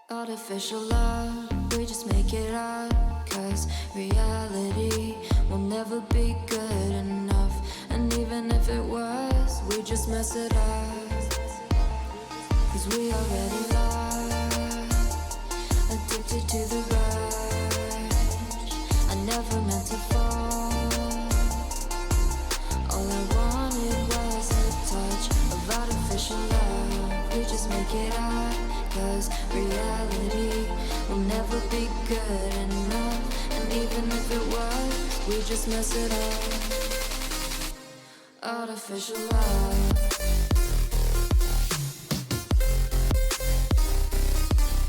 Artificial love, we just make it up. Cause reality will never be good enough. And even if it was, we just mess it up. Cause we already lost, addicted to the rush. I never meant to fall. All I wanted was a touch of artificial love. We just make it up. Cause reality will never be good enough. And even if it was, we just mess it up. Artificial love.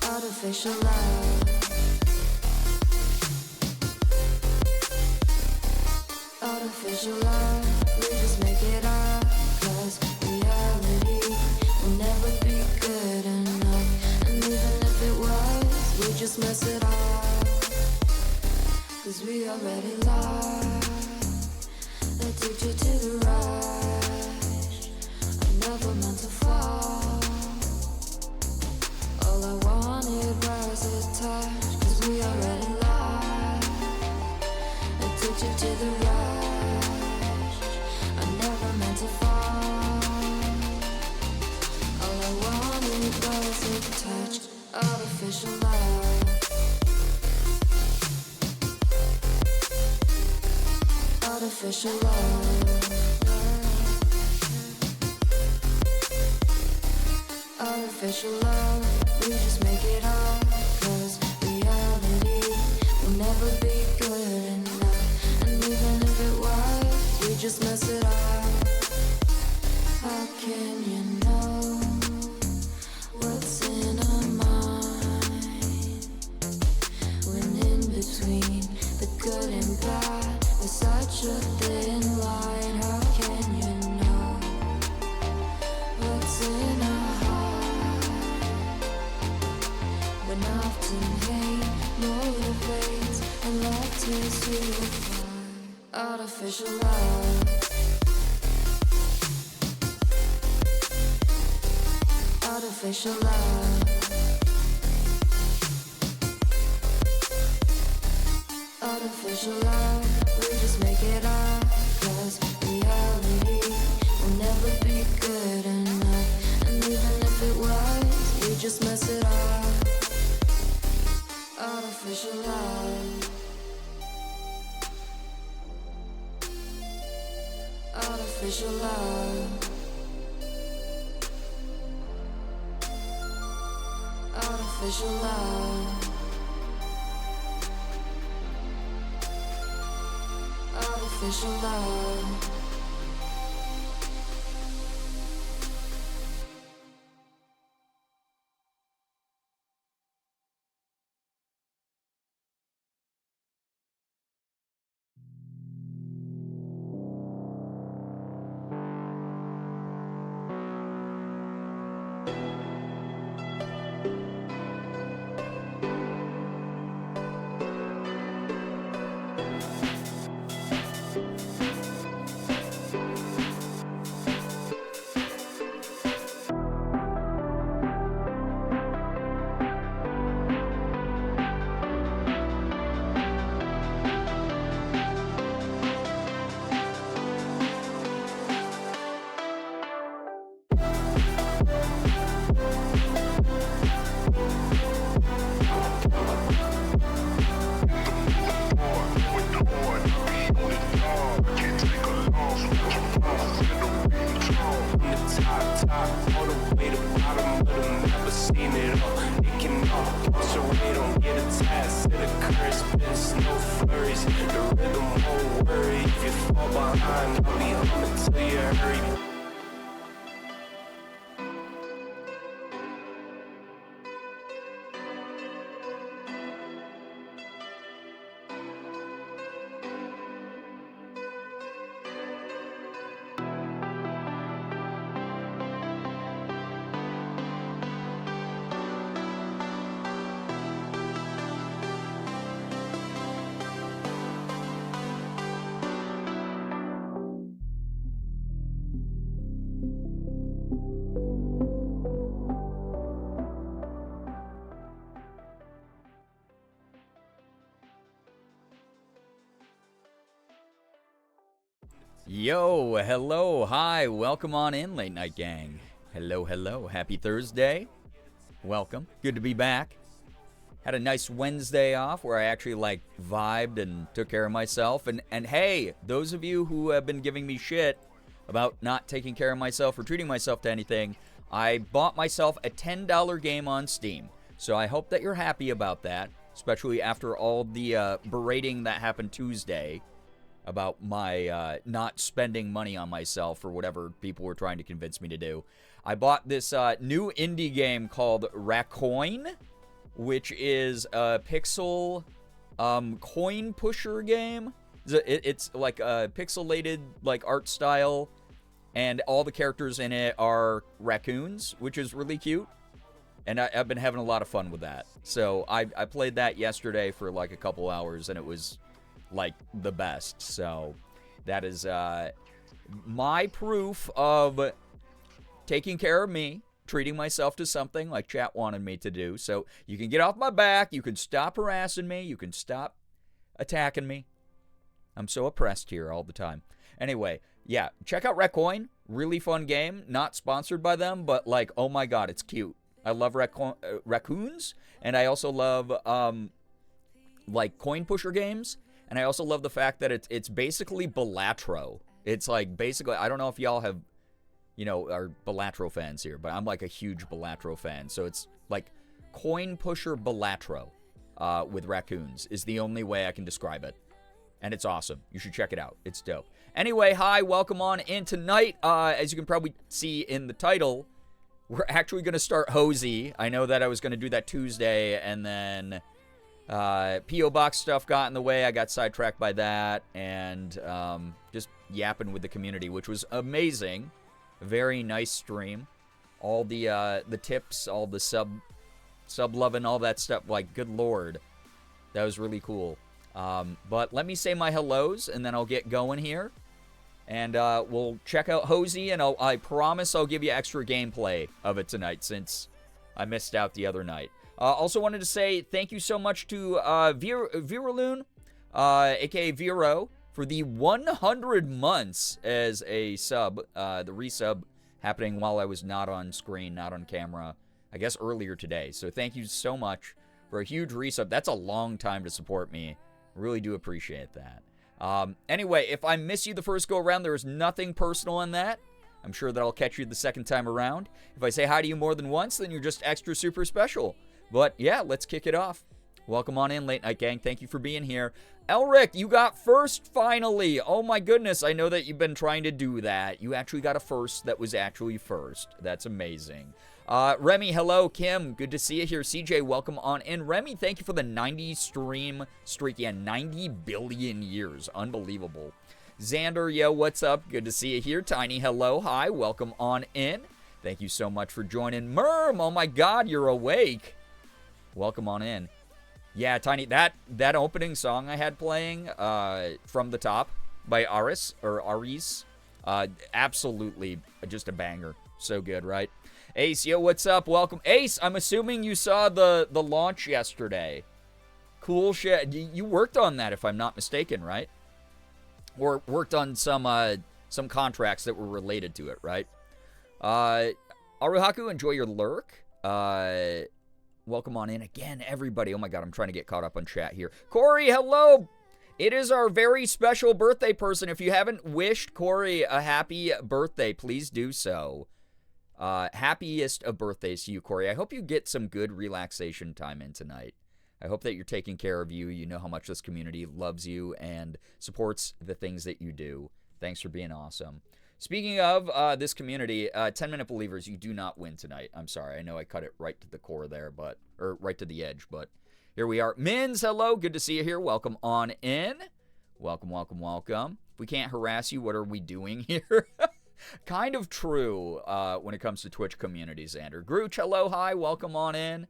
Artificial love. Artificial love. We just make it up. Cause reality will never be good enough. And even if it was, we just mess it up. Cause we already lost, addicted to the rush. I never meant to fall. All I wanted was a touch. Cause we already lost, addicted to the rush. I never meant to fall. All I wanted was a touch. Artificial love. Artificial love. Artificial love. We just make it up. Cause reality will never be good enough. And even if it was, we just mess it up. How can you know what's in our mind when in between the good and bad there's such a thin line? How can you know what's in our heart when often hate motivates and love tears you apart? Artificial love. Artificial love. Artificial love. We just make it up. Cause reality will never be good enough. And even if it was, we just mess it up. Artificial love. Artificial love. Artificial love. Artificial love. Yo, hello, hi, welcome on in, Late Night Gang. Hello, hello, happy Thursday. Welcome, good to be back. Had a nice Wednesday off where I actually vibed and took care of myself. And hey, those of you who have been giving me shit about not taking care of myself or treating myself to anything, I bought myself a $10 game on Steam. So I hope that you're happy about that, especially after all the berating that happened Tuesday about my not spending money on myself or whatever people were trying to convince me to do. I bought this new indie game called Racoin, which is a pixel coin pusher game. It's like a pixelated art style, and all the characters in it are raccoons, which is really cute. And I've been having a lot of fun with that. So I played that yesterday for a couple hours, and it was the best. So that is my proof of taking care of me, treating myself to something like chat wanted me to do. So you can get off my back, you can stop harassing me, you can stop attacking me. I'm so oppressed here all the time. Anyway, yeah, check out Racoin. Really fun game. Not sponsored by them, but oh my god, it's cute. I love raccoons, and I also love coin pusher games. And I also love the fact that it's basically Balatro. It's basically, I don't know if y'all have, are Balatro fans here, but I'm a huge Balatro fan. So it's coin pusher Balatro with raccoons is the only way I can describe it. And it's awesome. You should check it out. It's dope. Anyway, hi, welcome on in tonight. As you can probably see in the title, we're actually going to start Hozy. I know that I was going to do that Tuesday, and then P.O. Box stuff got in the way. I got sidetracked by that, and just yapping with the community, which was amazing. A very nice stream. All the tips, all the sub loving, all that stuff. Good lord. That was really cool. But let me say my hellos, and then I'll get going here. And we'll check out Hozy, and I promise I'll give you extra gameplay of it tonight, since I missed out the other night. Also wanted to say thank you so much to Viraloon, a.k.a. Vero, for the 100 months as a sub. The resub happening while I was not on screen, not on camera, I guess earlier today. So thank you so much for a huge resub. That's a long time to support me. Really do appreciate that. Anyway, if I miss you the first go around, there is nothing personal in that. I'm sure that I'll catch you the second time around. If I say hi to you more than once, then you're just extra super special. But yeah, let's kick it off. Welcome on in, Late Night Gang. Thank you for being here. Elric, you got first finally. Oh my goodness, I know that you've been trying to do that. You actually got a first that was actually first. That's amazing. Remy, hello. Kim, good to see you here. CJ, welcome on in. Remy, thank you for the 90 stream streak. Yeah, 90 billion years. Unbelievable. Xander, yo, what's up? Good to see you here. Tiny, hello. Hi, welcome on in. Thank you so much for joining. Merm, oh my god, you're awake. Welcome on in. Yeah, Tiny, that opening song I had playing, From the Top by Aris, absolutely just a banger. So good, right? Ace, yo, what's up? Welcome. Ace, I'm assuming you saw the launch yesterday. Cool shit. You worked on that, if I'm not mistaken, right? Or worked on some contracts that were related to it, right? Aruhaku, enjoy your lurk. Welcome on in again, everybody. Oh my god, I'm trying to get caught up on chat here. Corey, hello. It is our very special birthday person. If you haven't wished Corey a happy birthday, please do so. Happiest of birthdays to you, Corey. I hope you get some good relaxation time in tonight. I hope that you're taking care of you. You know how much this community loves you and supports the things that you do. Thanks for being awesome. Speaking of this community, 10-minute believers, you do not win tonight. I'm sorry. I know I cut it right to the core there, or right to the edge, but here we are. Mins, hello. Good to see you here. Welcome on in. Welcome, welcome, welcome. If we can't harass you, what are we doing here? Kind of true when it comes to Twitch communities, Xander. Grooch, hello, hi. Welcome on in.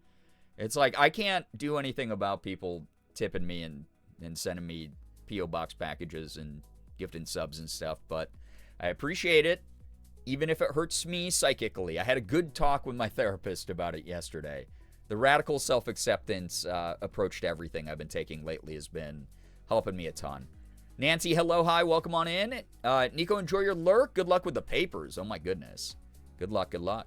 It's I can't do anything about people tipping me and sending me P.O. Box packages and gifting subs and stuff, but I appreciate it, even if it hurts me psychically. I had a good talk with my therapist about it yesterday. The radical self-acceptance approach to everything I've been taking lately has been helping me a ton. Nancy, hello, hi, welcome on in. Nico, enjoy your lurk. Good luck with the papers. Oh my goodness. Good luck, good luck.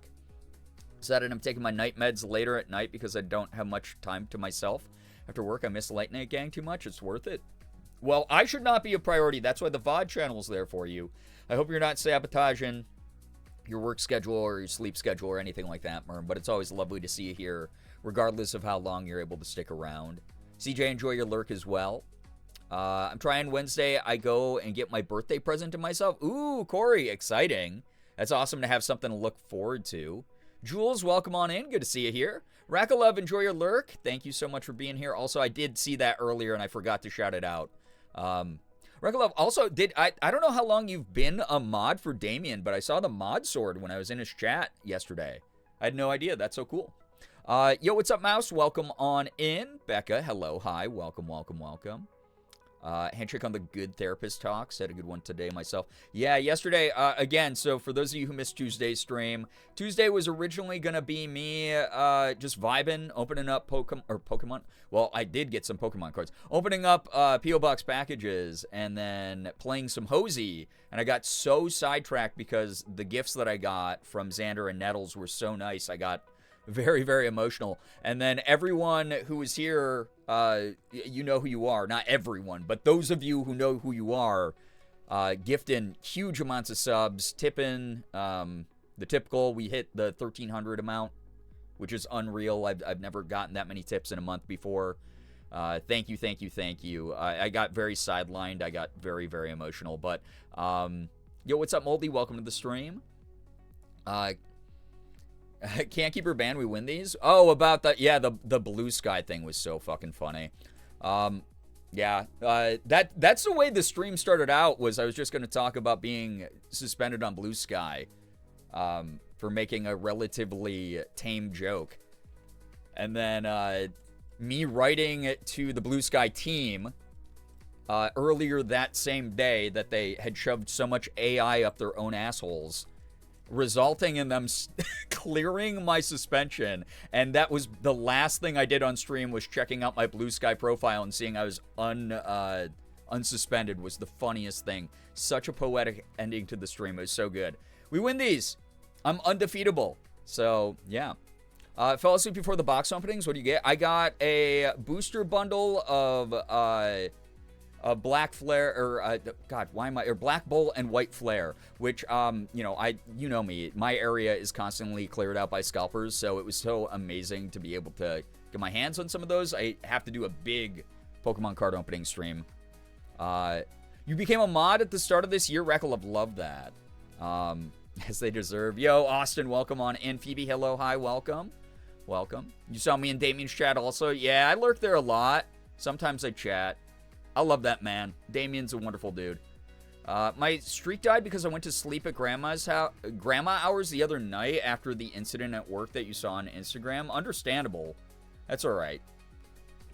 Decided I'm taking my night meds later at night because I don't have much time to myself. After work, I miss Late Night Gang too much. It's worth it. Well, I should not be a priority. That's why the VOD channel's there for you. I hope you're not sabotaging your work schedule or your sleep schedule or anything like that, Merm. But it's always lovely to see you here, regardless of how long you're able to stick around. CJ, enjoy your lurk as well. I'm trying Wednesday. I go and get my birthday present to myself. Ooh, Corey, exciting. That's awesome to have something to look forward to. Jules, welcome on in. Good to see you here. Rakalov, enjoy your lurk. Thank you so much for being here. Also, I did see that earlier and I forgot to shout it out. Rakalov, also, I don't know how long you've been a mod for Damien, but I saw the mod sword when I was in his chat yesterday. I had no idea. That's so cool. Yo, what's up, Mouse? Welcome on in. Becca, hello, hi. Welcome, welcome, welcome. Handshake on the Good Therapist Talks. Had a good one today myself. Yeah, yesterday, again, so for those of you who missed Tuesday's stream, Tuesday was originally going to be me just vibing, opening up Pokemon. Well, I did get some Pokemon cards. Opening up P.O. Box packages and then playing some Hozy. And I got so sidetracked because the gifts that I got from Xander and Nettles were so nice. I got very, very emotional. And then everyone who was here, you know who you are. Not everyone, but those of you who know who you are, gifting huge amounts of subs, tipping the tip goal. We hit the 1,300 amount, which is unreal. I've never gotten that many tips in a month before. Thank you, thank you, thank you. I got very sidelined. I got very, very emotional. But, yo, what's up, Moldy? Welcome to the stream. Can't keep her banned. We win these. Oh, about that. Yeah, the blue sky thing was so fucking funny. Yeah, that's the way the stream started out. Was I was just going to talk about being suspended on Blue Sky, for making a relatively tame joke, and then me writing to the Blue Sky team earlier that same day that they had shoved so much AI up their own assholes, resulting in them clearing my suspension. And that was the last thing I did on stream, was checking out my Blue Sky profile and seeing I was unsuspended was the funniest thing. Such a poetic ending to the stream. It was so good. We win these. I'm undefeatable. So, yeah. Fell asleep before the box openings. What do you get? I got a booster bundle of a black flare, or or black bull and white flare, which you know me, my area is constantly cleared out by scalpers, so it was so amazing to be able to get my hands on some of those. I have to do a big Pokemon card opening stream. You became a mod at the start of this year. Rackle loved that. As they deserve. Yo, Austin, welcome on in. Phoebe, hello, hi, welcome. Welcome. You saw me in Damien's chat also. Yeah, I lurk there a lot. Sometimes I chat. I love that man. Damien's a wonderful dude. My streak died because I went to sleep at grandma hours the other night after the incident at work that you saw on Instagram. Understandable. That's all right.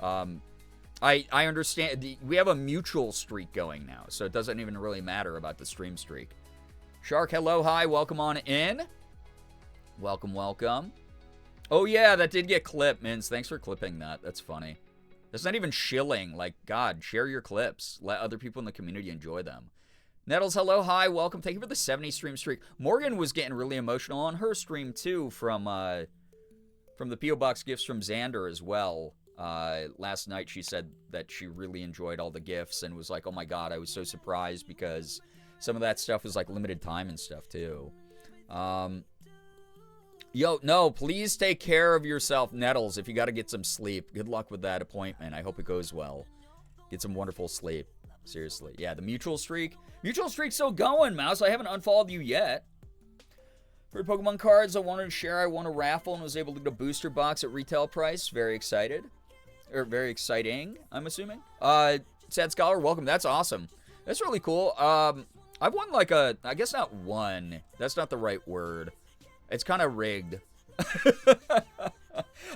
I understand. We have a mutual streak going now, so it doesn't even really matter about the stream streak. Shark, hello, hi, welcome on in. Welcome, welcome. Oh yeah, that did get clipped, Mins. Thanks for clipping that. That's funny. That's not even shilling. Like, God, share your clips. Let other people in the community enjoy them. Nettles, hello, hi, welcome. Thank you for the 70 stream streak. Morgan was getting really emotional on her stream, too, from the P.O. Box gifts from Xander as well. Last night she said that she really enjoyed all the gifts and was like, oh my God, I was so surprised because some of that stuff was like limited time and stuff, too. Yo, no, please take care of yourself, Nettles, if you got to get some sleep. Good luck with that appointment. I hope it goes well. Get some wonderful sleep. Seriously. Yeah, the mutual streak. Mutual streak's still going, Mouse. I haven't unfollowed you yet. For Pokemon cards I wanted to share, I won a raffle and was able to get a booster box at retail price. Very excited. Or very exciting, I'm assuming. Sad Scholar, welcome. That's awesome. That's really cool. I've won like a, I guess not one. That's not the right word. It's kind of rigged.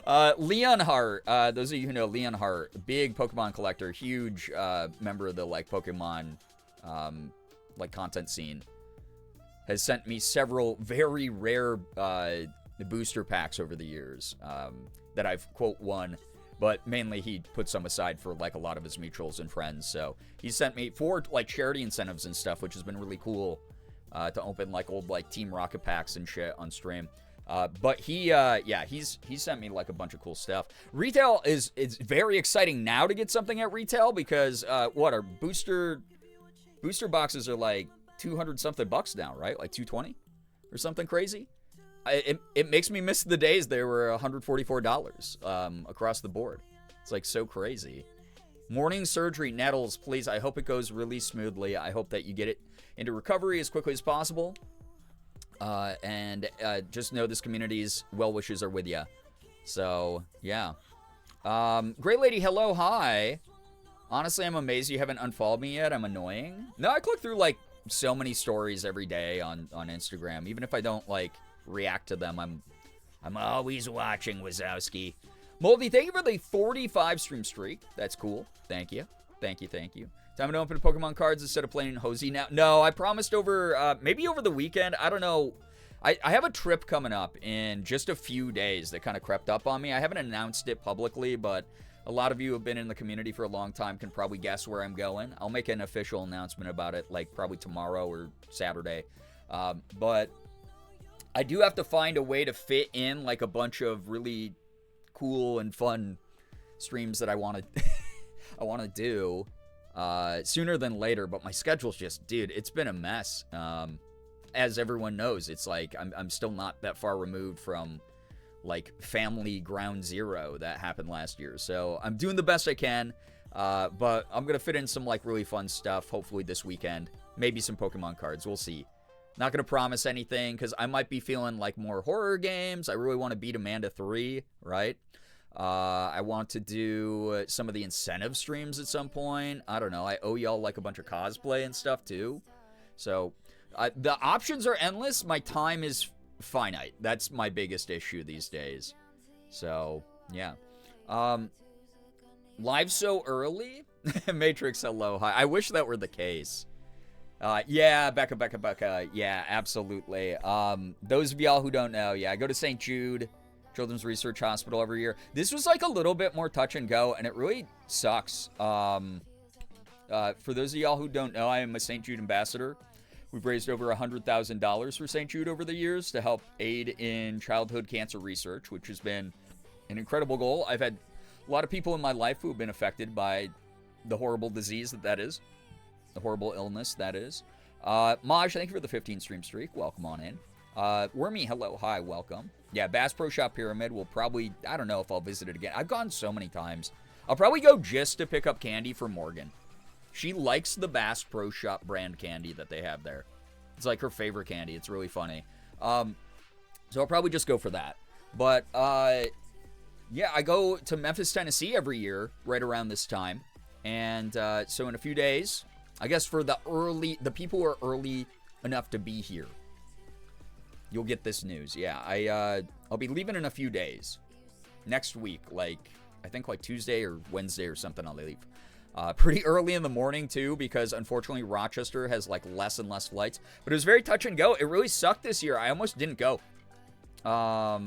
Leonhart, those of you who know Leonhart, big Pokemon collector, huge member of the like Pokemon like content scene, has sent me several very rare booster packs over the years that I've quote won. but mainly he put some aside for like a lot of his mutuals and friends. So he sent me for like charity incentives and stuff, which has been really cool to open like old like Team Rocket packs and shit on stream. But he's sent me like a bunch of cool stuff. Retail is very exciting now to get something at retail because our booster boxes are like 200 something bucks now, right? Like 220 or something crazy. It makes me miss the days they were $144 across the board. It's like so crazy. Morning surgery, Nettles, please. I hope it goes really smoothly. I hope that you get it into recovery as quickly as possible. And just know this community's well wishes are with you. So, yeah. Great Lady, hello, hi. Honestly, I'm amazed you haven't unfollowed me yet. I'm annoying. No, I click through, like, so many stories every day on Instagram. Even if I don't, like, react to them, I'm always watching, Wazowski. Moldy, thank you for the 45 stream streak. That's cool. Thank you. Thank you. Time to open Pokemon cards instead of playing hozy now. No, I promised maybe over the weekend. I don't know. I have a trip coming up in just a few days that kind of crept up on me. I haven't announced it publicly, but a lot of you who have been in the community for a long time can probably guess where I'm going. I'll make an official announcement about it, like probably tomorrow or Saturday. But I do have to find a way to fit in like a bunch of really cool and fun streams that I want to I want to do sooner than later, but my schedule's just, dude, it's been a mess. As everyone knows, it's like I'm still not that far removed from like family ground zero that happened last year. So I'm doing the best I can, but I'm gonna fit in some like really fun stuff hopefully this weekend. Maybe some Pokemon cards, we'll see. Not gonna promise anything because I might be feeling like more horror games. I really want to beat Amanda 3, right? I want to do some of the incentive streams at some point. I don't know. I owe y'all like a bunch of cosplay and stuff too. So the options are endless. My time is finite. That's my biggest issue these days. So yeah. Live so early? Matrix, hello, hi. I wish that were the case. Yeah, Becca. Yeah, absolutely. Those of y'all who don't know, yeah, I go to St. Jude Children's Research Hospital every year. This was like a little bit more touch and go, and it really sucks. For those of y'all who don't know, I am a St. Jude ambassador. We've raised over $100,000 for St. Jude over the years to help aid in childhood cancer research, which has been an incredible goal. I've had a lot of people in my life who have been affected by the horrible disease that is. The horrible illness that is. Maj, thank you for the 15 stream streak. Welcome on in. Wormy, hello, hi, welcome. Yeah, Bass Pro Shop Pyramid will probably, I don't know if I'll visit it again. I've gone so many times. I'll probably go just to pick up candy for Morgan. She likes the Bass Pro Shop brand candy that they have there. It's like her favorite candy. It's really funny. So I'll probably just go for that. But, yeah, I go to Memphis, Tennessee every year right around this time. And so in a few days, I guess for the people who are early enough to be here, you'll get this news. Yeah, I'll be leaving in a few days. Next week, like, I think like Tuesday or Wednesday or something I'll leave. Pretty early in the morning, too, because unfortunately Rochester has, like, less and less flights. But it was very touch and go. It really sucked this year. I almost didn't go. I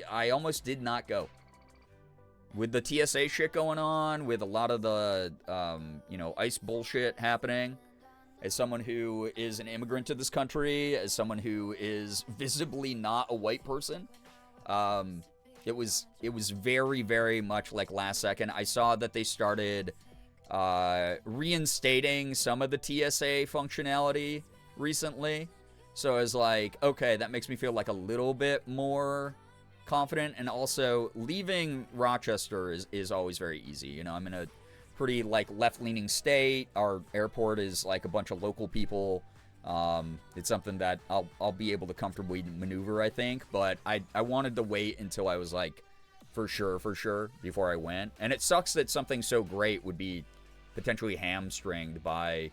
almost did not go. With the TSA shit going on, with a lot of the, ICE bullshit happening, as someone who is an immigrant to this country, as someone who is visibly not a white person, it was very, very much like last second. I saw that they started reinstating some of the TSA functionality recently. So I was like, okay, that makes me feel like a little bit more confident. And also, leaving Rochester is always very easy. You know, I'm in a pretty, like, left-leaning state. Our airport is, like, a bunch of local people. It's something that I'll be able to comfortably maneuver, I think. But I wanted to wait until I was, like, for sure, before I went. And it sucks that something so great would be potentially hamstringed by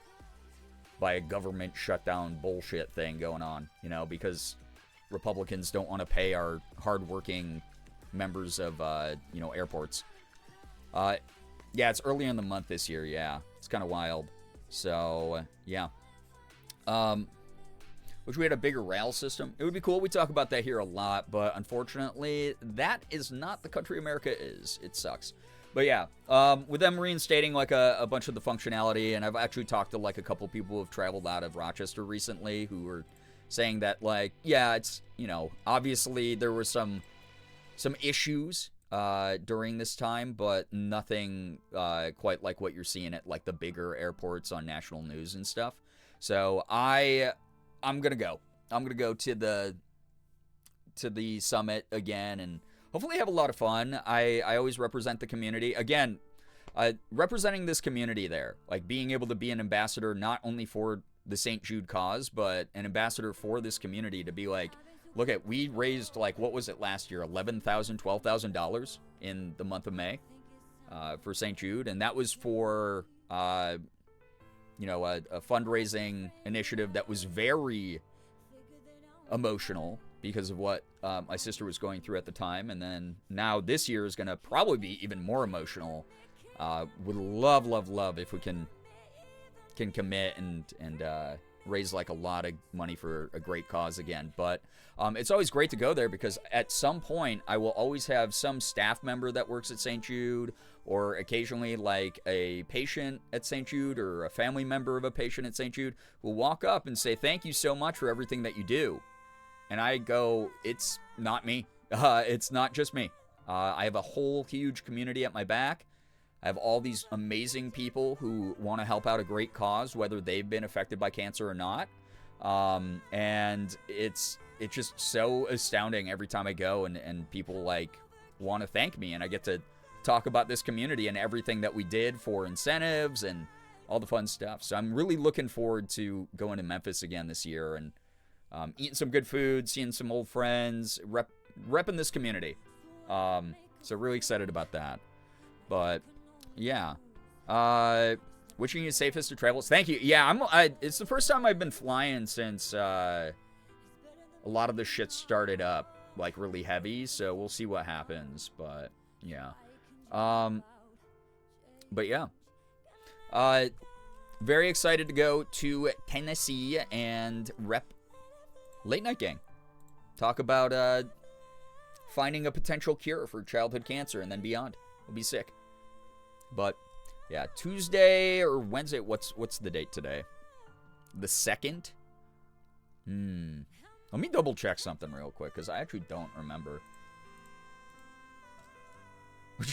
a government shutdown bullshit thing going on, you know, because Republicans don't want to pay our hardworking members of, airports. Yeah, it's earlier in the month this year, yeah. It's kind of wild. So, yeah. Wish we had a bigger rail system. It would be cool. We talk about that here a lot, but unfortunately, that is not the country America is. It sucks. But yeah, with them reinstating like a bunch of the functionality, and I've actually talked to like a couple people who have traveled out of Rochester recently who were saying that like, yeah, it's, you know, obviously there were some issues during this time, but nothing quite like what you're seeing at like the bigger airports on national news and stuff. So I'm gonna go. I'm gonna go to the summit again and hopefully have a lot of fun. I always represent the community. Again, representing this community there, like being able to be an ambassador not only for the St. Jude cause, but an ambassador for this community to be like, look at, we raised like, what was it last year? $11,000, $12,000 in the month of May for St. Jude. And that was for, you know, a fundraising initiative that was very emotional because of what my sister was going through at the time. And then now this year is going to probably be even more emotional. Would love if we can commit and raise like a lot of money for a great cause again. But it's always great to go there because at some point I will always have some staff member that works at St. Jude, or occasionally like a patient at St. Jude or a family member of a patient at St. Jude will walk up and say, thank you so much for everything that you do. And I go, it's not me. It's not just me. I have a whole huge community at my back. I have all these amazing people who want to help out a great cause, whether they've been affected by cancer or not. And it's just so astounding every time I go and people like want to thank me, and I get to talk about this community and everything that we did for incentives and all the fun stuff. So I'm really looking forward to going to Memphis again this year and eating some good food, seeing some old friends, repping this community. So really excited about that. But yeah, wishing you safest of travels. Thank you. Yeah, it's the first time I've been flying since a lot of the shit started up like really heavy. So we'll see what happens. But yeah, very excited to go to Tennessee and rep Late Night Gang. Talk about finding a potential cure for childhood cancer and then beyond. It'll be sick. But yeah, Tuesday or Wednesday. What's the date today? The 2nd? Let me double check something real quick because I actually don't remember.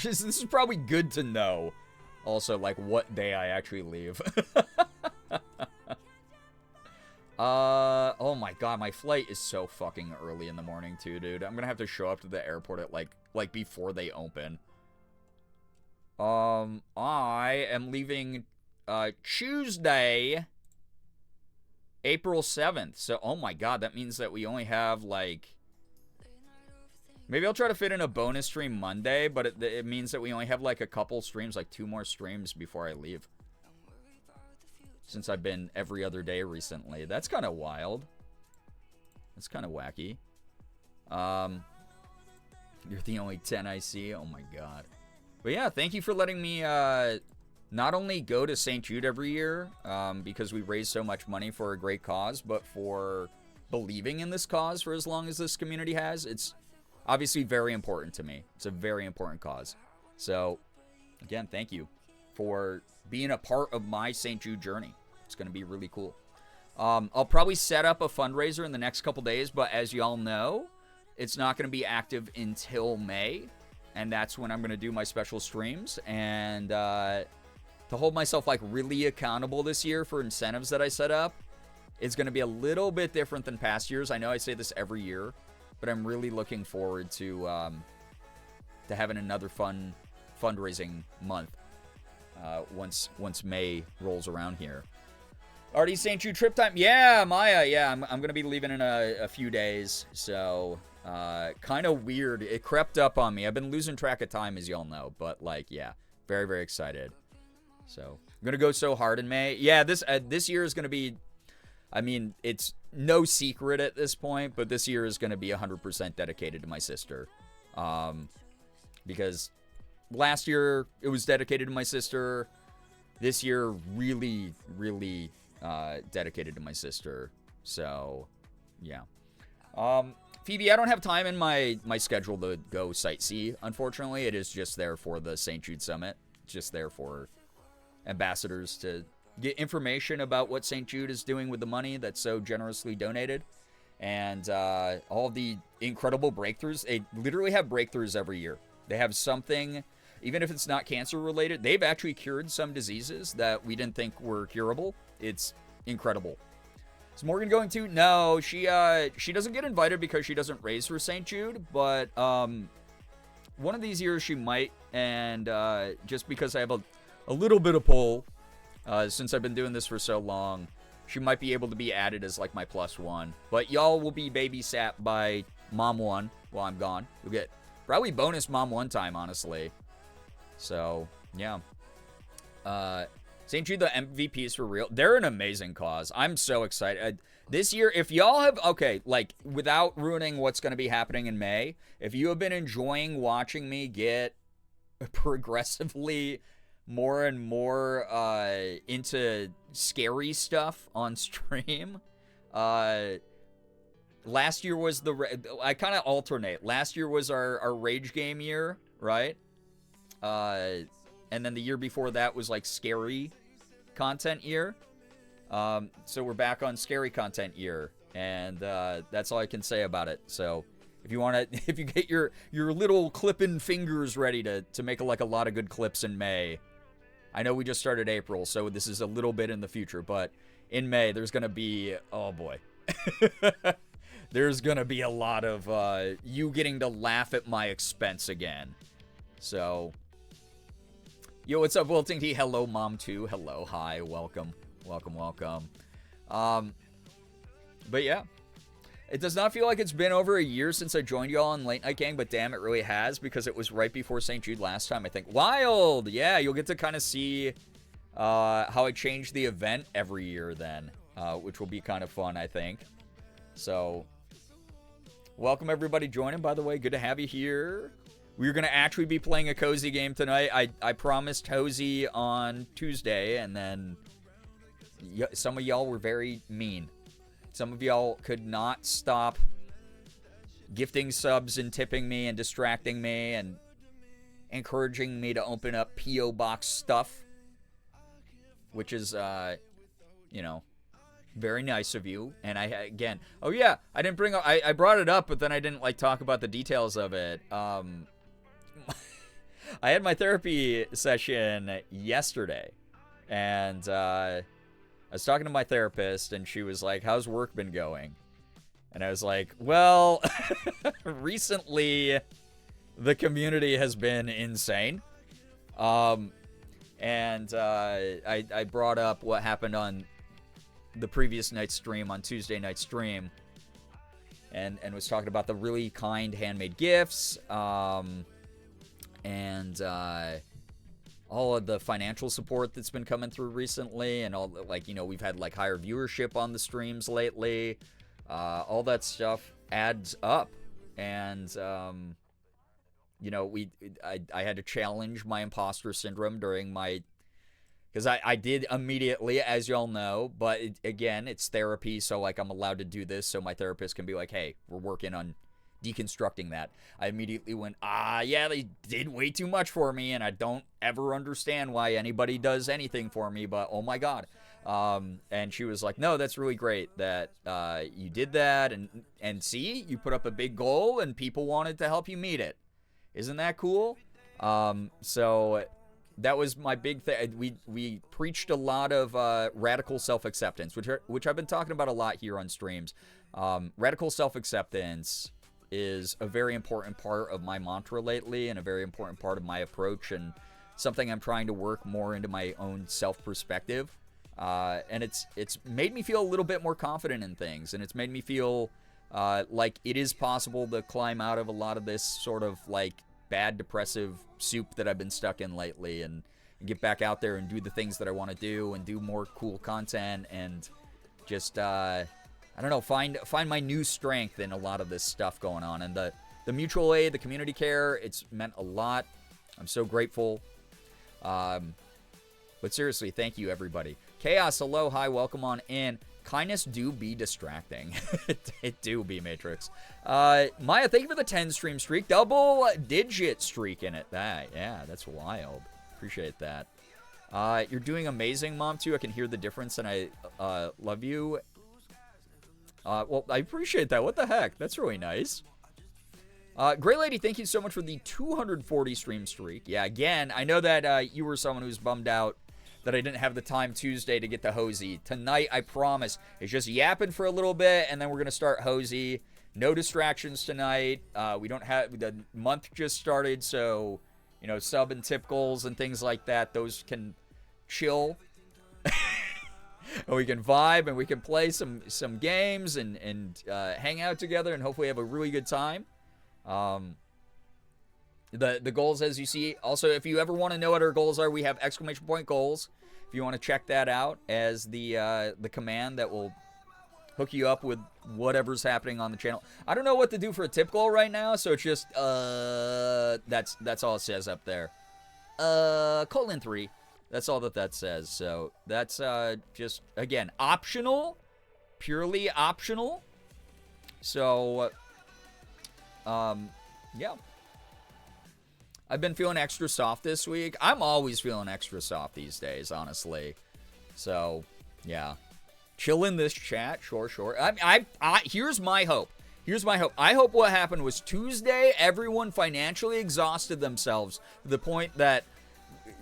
This is probably good to know. Also, like what day I actually leave. Oh my god, my flight is so fucking early in the morning too, dude. I'm gonna have to show up to the airport at like before they open. I am leaving Tuesday, April 7th. So, oh my god, that means that we only have like, maybe I'll try to fit in a bonus stream Monday, but it means that we only have like a couple streams, like 2 more streams before I leave. Since I've been every other day recently. That's kind of wild. That's kind of wacky. You're the only 10 I see. Oh my god. But yeah, thank you for letting me not only go to St. Jude every year because we raise so much money for a great cause, but for believing in this cause for as long as this community has. It's obviously very important to me. It's a very important cause. So, again, thank you for being a part of my St. Jude journey. It's going to be really cool. I'll probably set up a fundraiser in the next couple days, but as y'all know, it's not going to be active until May. And that's when I'm going to do my special streams. And to hold myself like really accountable this year for incentives that I set up, it's going to be a little bit different than past years. I know I say this every year, but I'm really looking forward to having another fun fundraising month once May rolls around here. Already St. Jude trip time? Yeah, Maya. Yeah, I'm going to be leaving in a few days. So kind of weird. It crept up on me. I've been losing track of time, as y'all know. But, like, yeah, very, very excited. So, I'm going to go so hard in May. Yeah, this year is going to be, I mean, it's no secret at this point, but this year is going to be 100% dedicated to my sister. Because last year, it was dedicated to my sister. This year, really, really dedicated to my sister. So, yeah. Phoebe, I don't have time in my schedule to go sightsee, unfortunately. It is just there for the St. Jude Summit. It's just there for ambassadors to get information about what St. Jude is doing with the money that's so generously donated. And all the incredible breakthroughs. They literally have breakthroughs every year. They have something, even if it's not cancer related, they've actually cured some diseases that we didn't think were curable. It's incredible. Is Morgan going to? No, she doesn't get invited because she doesn't raise for St. Jude, but one of these years she might, and just because I have a little bit of pull, since I've been doing this for so long, she might be able to be added as like my +1. But y'all will be babysat by Mom 1 while I'm gone. You'll get probably bonus Mom 1 time, honestly. So, yeah. St. Jude, the MVPs for real. They're an amazing cause. I'm so excited. This year, if y'all have, okay, like, without ruining what's going to be happening in May, if you have been enjoying watching me get progressively more and more into scary stuff on stream, last year was I kind of alternate. Last year was our Rage Game year, right? And then the year before that was like scary content year. So we're back on scary content year, and that's all I can say about it. So if you want to, if you get your little clipping fingers ready to make like a lot of good clips in May. I know we just started April, so this is a little bit in the future, but in May there's gonna be, oh boy, there's gonna be a lot of you getting to laugh at my expense again. So. Yo, what's up, Wilting T? Hello, Mom 2. Hello, hi, welcome. Welcome. But yeah. It does not feel like it's been over a year since I joined y'all on Late Night Gang, but damn, it really has, because it was right before St. Jude last time, I think. Wild! Yeah, you'll get to kind of see how I change the event every year then, which will be kind of fun, I think. So, welcome everybody joining, by the way. Good to have you here. We're going to actually be playing a cozy game tonight. I promised Hozy on Tuesday, and then some of y'all were very mean. Some of y'all could not stop gifting subs and tipping me and distracting me and encouraging me to open up P.O. Box stuff, which is, you know, very nice of you. And again, oh yeah, I didn't bring up, I brought it up, but then I didn't like talk about the details of it. I had my therapy session yesterday, and I was talking to my therapist, and she was like, how's work been going? And I was like, well, recently the community has been insane. And I brought up what happened on the previous night's stream, on Tuesday night's stream, and was talking about the really kind handmade gifts, and all of the financial support that's been coming through recently, and all, like, you know, we've had like higher viewership on the streams lately. All that stuff adds up, and you know, I had to challenge my imposter syndrome during my, because I did immediately, as y'all know, but again, it's therapy, so like I'm allowed to do this, so my therapist can be like, hey, we're working on deconstructing that. I immediately went, yeah, they did way too much for me, and I don't ever understand why anybody does anything for me, but oh my god. And she was like, no, that's really great that you did that, and see, you put up a big goal and people wanted to help you meet it. Isn't that cool? So that was my big thing. We preached a lot of radical self-acceptance, which I've been talking about a lot here on streams. Radical self-acceptance is a very important part of my mantra lately, and a very important part of my approach, and something I'm trying to work more into my own self-perspective. And it's made me feel a little bit more confident in things, and it's made me feel like it is possible to climb out of a lot of this sort of like bad depressive soup that I've been stuck in lately, and get back out there and do the things that I want to do, and do more cool content, and just I don't know, find my new strength in a lot of this stuff going on. And the mutual aid, the community care, it's meant a lot. I'm so grateful. But seriously, thank you everybody. Chaos, hello, hi, welcome on in. Kindness do be distracting. It do be, Matrix. Maya, thank you for the 10 stream streak. Double digit streak in it. Yeah, that's wild. Appreciate that. You're doing amazing, Mom, too. I can hear the difference, and I love you. Well, I appreciate that. What the heck? That's really nice. Great Lady, thank you so much for the 240 stream streak. Yeah, again, I know that you were someone who's bummed out that I didn't have the time Tuesday to get the hozy. Tonight, I promise, it's just yapping for a little bit, and then we're going to start hozy. No distractions tonight. We don't have, the month just started, so, you know, sub and tip goals and things like that, those can chill. And we can vibe, and we can play some games, and hang out together, and hopefully have a really good time. The goals, as you see, also, if you ever want to know what our goals are, we have ! Goals. If you want to check that out as the command that will hook you up with whatever's happening on the channel. I don't know what to do for a tip goal right now, so it's just, that's all it says up there. :3. That's all that says. So that's, just, again, optional, purely optional. So, yeah. I've been feeling extra soft this week. I'm always feeling extra soft these days, honestly. So, yeah. Chill in this chat. Sure. Here's my hope. I hope what happened was Tuesday, everyone financially exhausted themselves to the point that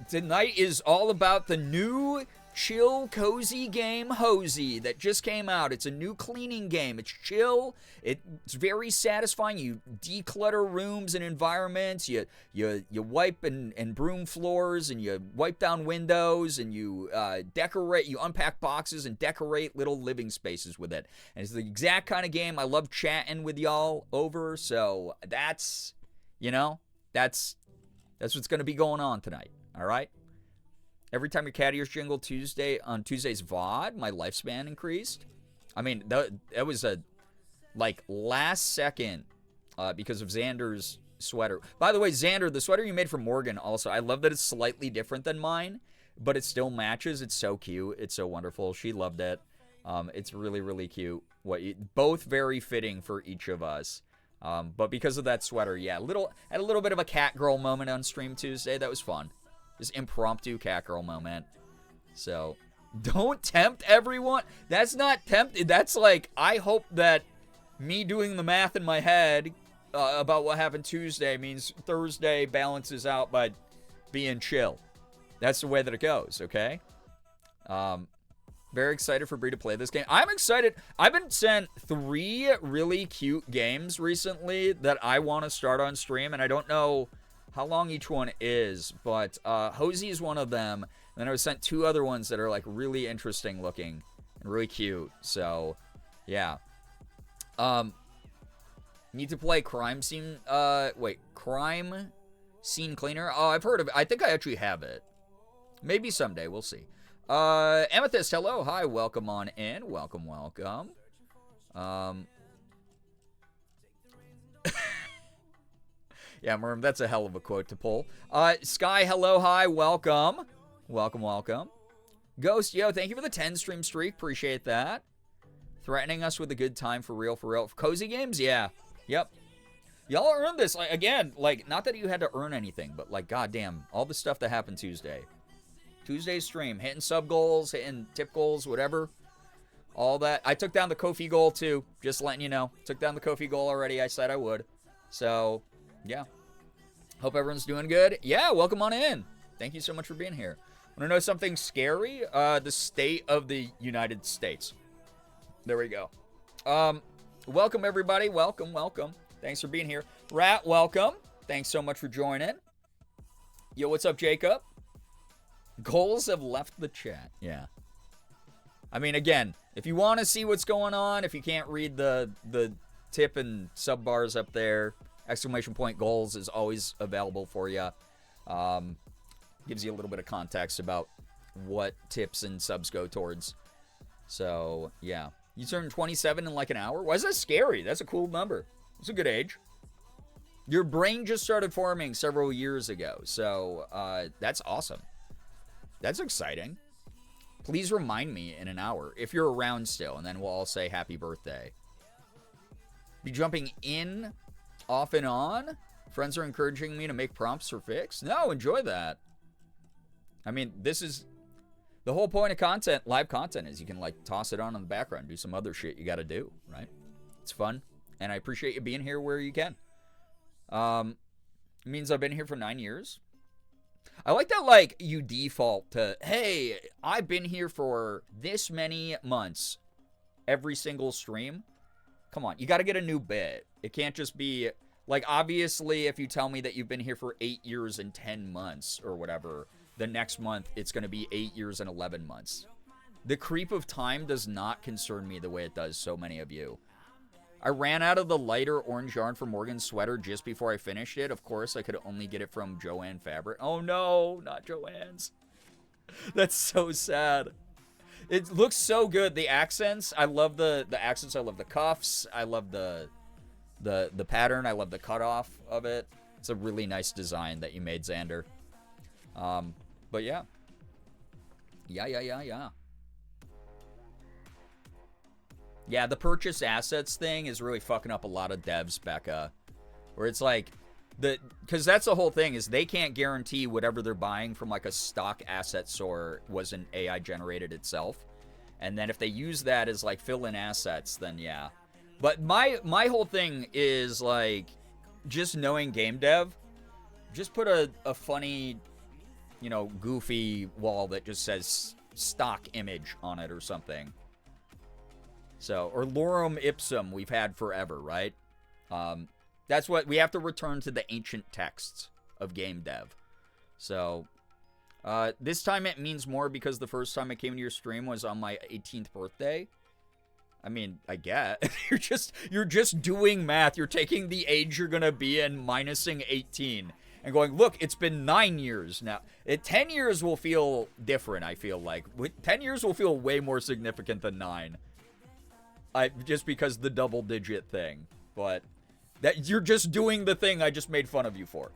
tonight is all about the new chill, cozy game, Hozy, that just came out. It's a new cleaning game. It's chill. It's very satisfying. You declutter rooms and environments. You wipe and broom floors, and you wipe down windows, and you decorate. You unpack boxes and decorate little living spaces with it. And it's the exact kind of game I love chatting with y'all over. So that's what's going to be going on tonight. All right. Every time your cat ears jingle on Tuesday's VOD, my lifespan increased. I mean, that was a, last second because of Xander's sweater. By the way, Xander, the sweater you made for Morgan also, I love that it's slightly different than mine, but it still matches. It's so cute. It's so wonderful. She loved it. It's really, really cute. Both very fitting for each of us. But because of that sweater, yeah, had a little bit of a cat girl moment on stream Tuesday. That was fun. This impromptu cat girl moment. So, don't tempt everyone. That's not tempted. That's I hope that me doing the math in my head about what happened Tuesday means Thursday balances out by being chill. That's the way that it goes, okay? Very excited for Bree to play this game. I'm excited. I've been sent 3 really cute games recently that I want to start on stream, and I don't know how long each one is, but Hozy is one of them. And then I was sent 2 other ones that are really interesting looking and really cute. So, yeah. Need to play Crime Scene. Crime Scene Cleaner. Oh, I've heard of it. I think I actually have it. Maybe someday. We'll see. Amethyst, hello, hi, welcome on in. Welcome. Yeah, Merm, that's a hell of a quote to pull. Sky, hello, hi, welcome. Ghost, yo, thank you for the 10 stream streak. Appreciate that. Threatening us with a good time for real. Cozy games? Yeah. Yep. Y'all earned this. Again, not that you had to earn anything, but, goddamn, all the stuff that happened Tuesday. Tuesday's stream. Hitting sub goals, hitting tip goals, whatever. All that. I took down the Kofi goal, too. Just letting you know. Took down the Kofi goal already. I said I would. So, yeah. Hope everyone's doing good. Yeah, welcome on in. Thank you so much for being here. Want to know something scary? The state of the United States. There we go. Welcome, everybody. Welcome. Thanks for being here. Rat, welcome. Thanks so much for joining. Yo, what's up, Jacob? Goals have left the chat. Yeah. I mean, again, if you want to see what's going on, if you can't read the tip and sub bars up there, ! Goals is always available for you. Gives you a little bit of context about what tips and subs go towards. So, yeah. You turned 27 in an hour? Why is that scary? That's a cool number. It's a good age. Your brain just started forming several years ago. So, that's awesome. That's exciting. please remind me in an hour if you're around still, and then we'll all say happy birthday. Be jumping in off and on. Friends are encouraging me to make prompts for Fix. No, enjoy that. I mean, this is the whole point of content, live content, is you can like toss it on in the background, do some other shit you got to do, right? It's fun, and I appreciate you being here where you can. It means I've been here for 9 years. I like that, like, you default to, hey, I've been here for this many months every single stream. Come on, you got to get a new bit. It can't just be, like, obviously, if you tell me that you've been here for 8 years and 10 months or whatever, the next month it's going to be 8 years and 11 months. The creep of time does not concern me the way it does so many of you. I ran out of the lighter orange yarn for Morgan's sweater just before I finished it. Of course, I could only get it from Joanne Fabric. Oh no, not Joanne's. That's so sad. It looks so good. The accents, I love the accents. I love the cuffs. I love the pattern. I love the cutoff of it. It's a really nice design that you made, Xander. But yeah. Yeah. Yeah, the purchase assets thing is really fucking up a lot of devs, Becca. Where it's like, because that's the whole thing, is they can't guarantee whatever they're buying from like a stock asset store wasn't AI generated itself. And then if they use that as like fill-in assets, then yeah. But my whole thing is like, just knowing game dev, just put a funny, you know, goofy wall that just says stock image on it or something. So, or lorem ipsum we've had forever, right? That's what we have to return to, the ancient texts of game dev. So, this time it means more because the first time I came to your stream was on my 18th birthday. I mean, I get you're just doing math. You're taking the age you're gonna be and minusing 18 and going, look, it's been 9 years now. 10 years will feel different. I feel like 10 years will feel way more significant than 9. Just because the double-digit thing, but that you're just doing the thing I just made fun of you for.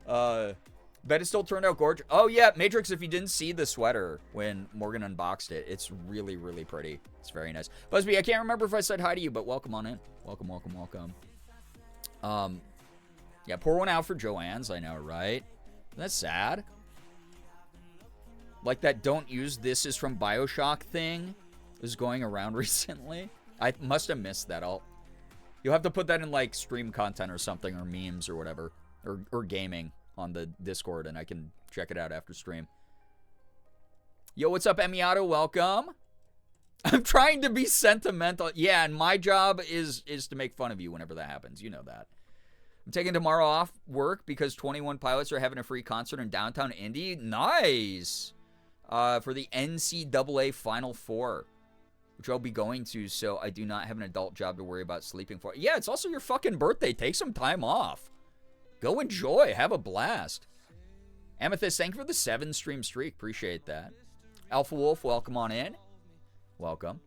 Bet it still turned out gorgeous. Oh yeah, Matrix, if you didn't see the sweater when Morgan unboxed it, it's really, really pretty. It's very nice. Busby, I can't remember if I said hi to you, but welcome on in. Welcome. Yeah, pour one out for Joanne's, I know, right? That's sad. Like that don't use this is from BioShock thing is going around recently. I must have missed that. You'll have to put that in like stream content or something, or memes or whatever, or gaming on the Discord, and I can check it out after stream. Yo, what's up, Emiato? Welcome. I'm trying to be sentimental. Yeah, and my job is to make fun of you whenever that happens. You know that. I'm taking tomorrow off work because 21 Pilots are having a free concert in downtown Indy. Nice. For the NCAA Final Four, which I'll be going to, so I do not have an adult job to worry about sleeping for. Yeah, it's also your fucking birthday. Take some time off. Go enjoy. Have a blast. Amethyst, thank you for the 7-stream streak. Appreciate that. Alpha Wolf, welcome on in. Welcome.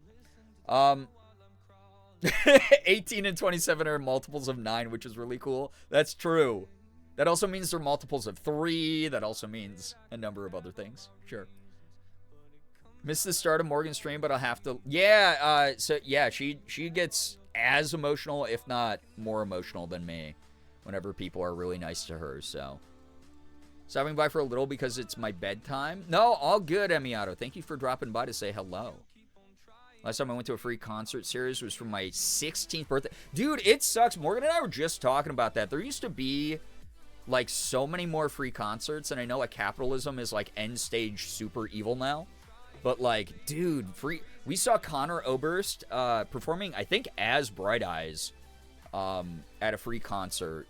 18 and 27 are multiples of 9, which is really cool. That's true. That also means they're multiples of 3. That also means a number of other things. Sure. Missed the start of Morgan's stream, but I'll have to. Yeah, so yeah, she gets as emotional, if not more emotional than me, whenever people are really nice to her. So, stopping by for a little because it's my bedtime. No, all good, Emiato. Thank you for dropping by to say hello. Last time I went to a free concert series was for my 16th birthday. Dude, it sucks. Morgan and I were just talking about that. There used to be like so many more free concerts, and I know like capitalism is like end stage super evil now. But like, dude, we saw Connor Oberst performing, I think, as Bright Eyes at a free concert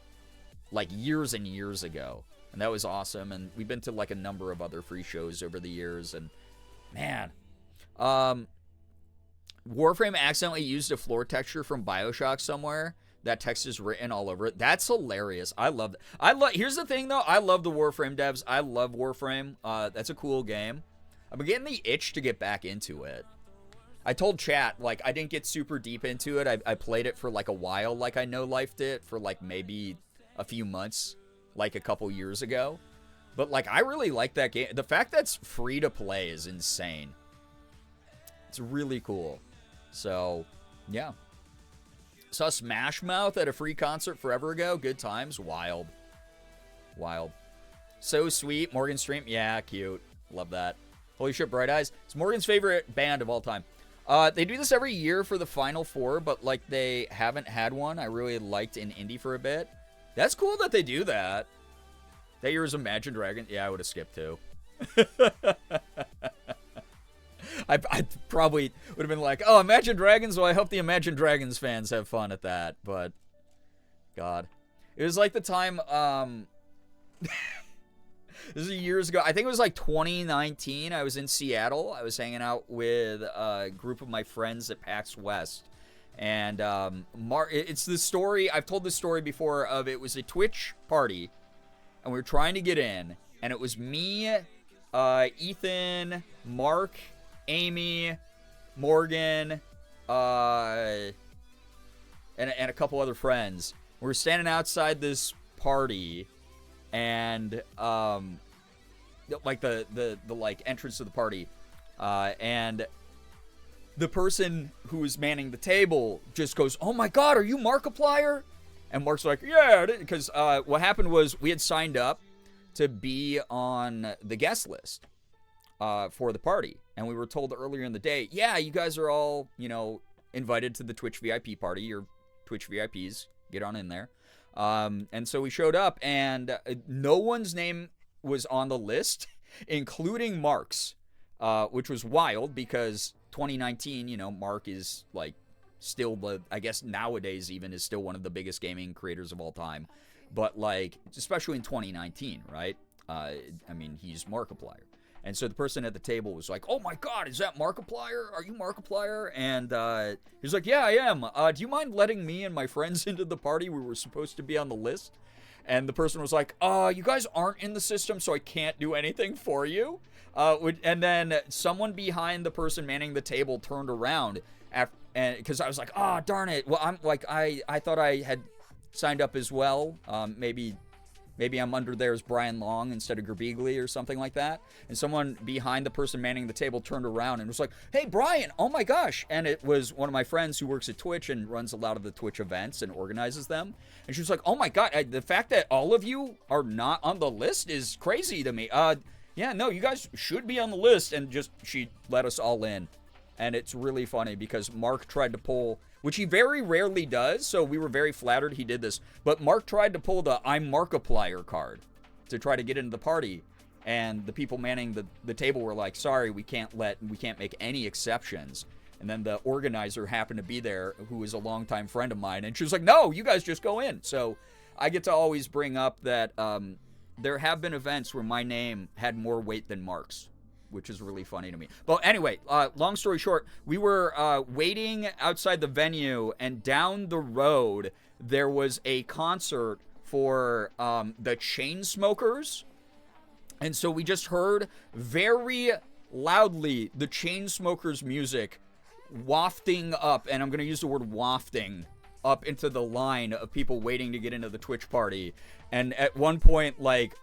like years and years ago. And that was awesome. And we've been to like a number of other free shows over the years. And man, Warframe accidentally used a floor texture from BioShock somewhere. That text is written all over it. That's hilarious. I love that. Here's the thing though. I love the Warframe devs. I love Warframe. That's a cool game. I've been getting the itch to get back into it. I told chat, like, I didn't get super deep into it. I played it for, like, a while, like I know-lifed it for, like, maybe a few months, like, a couple years ago. But, like, I really like that game. The fact that's free to play is insane. It's really cool. So, yeah. Saw Smash Mouth at a free concert forever ago. Good times. Wild. Wild. So sweet. Morgan Stream. Yeah, cute. Love that. Holy shit, Bright Eyes. It's Morgan's favorite band of all time. They do this every year for the Final Four, but, like, they haven't had one. I really liked in indie for a bit. That's cool that they do that. That year's Imagine Dragons. Yeah, I would have skipped too. I probably would have been like, oh, Imagine Dragons? Well, I hope the Imagine Dragons fans have fun at that. But, God. It was like the time, this is years ago. I think it was like 2019. I was in Seattle. I was hanging out with a group of my friends at PAX West. And it's the story, I've told this story before, of it was a Twitch party. And we were trying to get in. And it was me, Ethan, Mark, Amy, Morgan, and a couple other friends. We were standing outside this party, and like the like entrance to the party, and the person who was manning the table just goes, "Oh my God, are you Markiplier?" And Mark's like, "Yeah," because what happened was we had signed up to be on the guest list for the party. And we were told earlier in the day, yeah, you guys are all, invited to the Twitch VIP party. You're Twitch VIPs. Get on in there. And so we showed up, and no one's name was on the list, including Mark's, which was wild because 2019, Mark is, like, still, I guess nowadays even, is still one of the biggest gaming creators of all time. But, like, especially in 2019, right? He's Markiplier. And so the person at the table was like, "Oh my God, is that Markiplier? Are you Markiplier?" And he's like, "Yeah, I am. Do you mind letting me and my friends into the party? We were supposed to be on the list." And the person was like, "You guys aren't in the system, so I can't do anything for you." And then someone behind the person manning the table turned around, and because I was like, "Oh, darn it. Well, I'm like, I thought I had signed up as well. Maybe I'm under there as Brian Long instead of Girbeagly or something like that." And someone behind the person manning the table turned around and was like, "Hey, Brian, oh my gosh." And it was one of my friends who works at Twitch and runs a lot of the Twitch events and organizes them. And she was like, "Oh my God, the fact that all of you are not on the list is crazy to me. Yeah, no, you guys should be on the list." And she let us all in. And it's really funny because Mark tried to pull, which he very rarely does, so we were very flattered he did this. But Mark tried to pull the I'm Markiplier card to try to get into the party. And the people manning the table were like, "Sorry, we can't make any exceptions." And then the organizer happened to be there, who is a longtime friend of mine. And she was like, "No, you guys just go in." So I get to always bring up that there have been events where my name had more weight than Mark's, which is really funny to me. But anyway, long story short, we were waiting outside the venue, and down the road, there was a concert for the Chainsmokers. And so we just heard very loudly the Chainsmokers music wafting up, and I'm going to use the word wafting, up into the line of people waiting to get into the Twitch party. And at one point, like,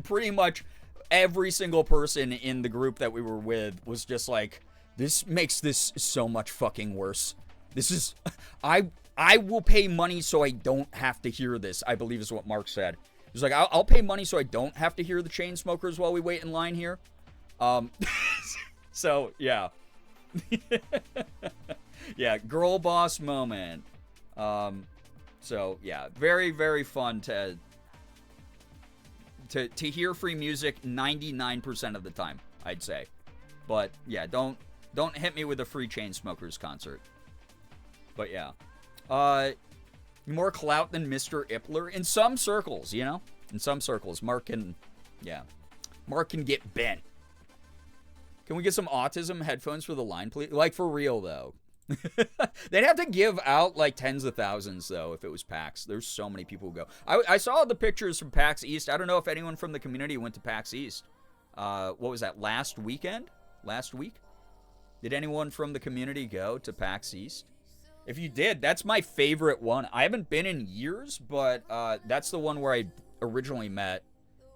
pretty much every single person in the group that we were with was just like, "This makes this so much fucking worse. This is, I will pay money so I don't have to hear this," I believe is what Mark said. He was like, I'll pay money so I don't have to hear the Chainsmokers while we wait in line here. So, yeah. Yeah, girl boss moment. So, yeah, very, very fun to hear free music 99% of the time, I'd say. But yeah, don't hit me with a free Chainsmokers concert. But yeah. More clout than Mr. Ippler in some circles, In some circles, Mark can get bent. Can we get some autism headphones for the line, please? Like, for real, though. They'd have to give out like tens of thousands, though, if it was PAX. There's so many people who go. I saw the pictures from PAX East. I don't know if anyone from the community went to PAX East. What was that, last weekend? Last week? Did anyone from the community go to PAX East? If you did, that's my favorite one. I haven't been in years, but that's the one where I originally met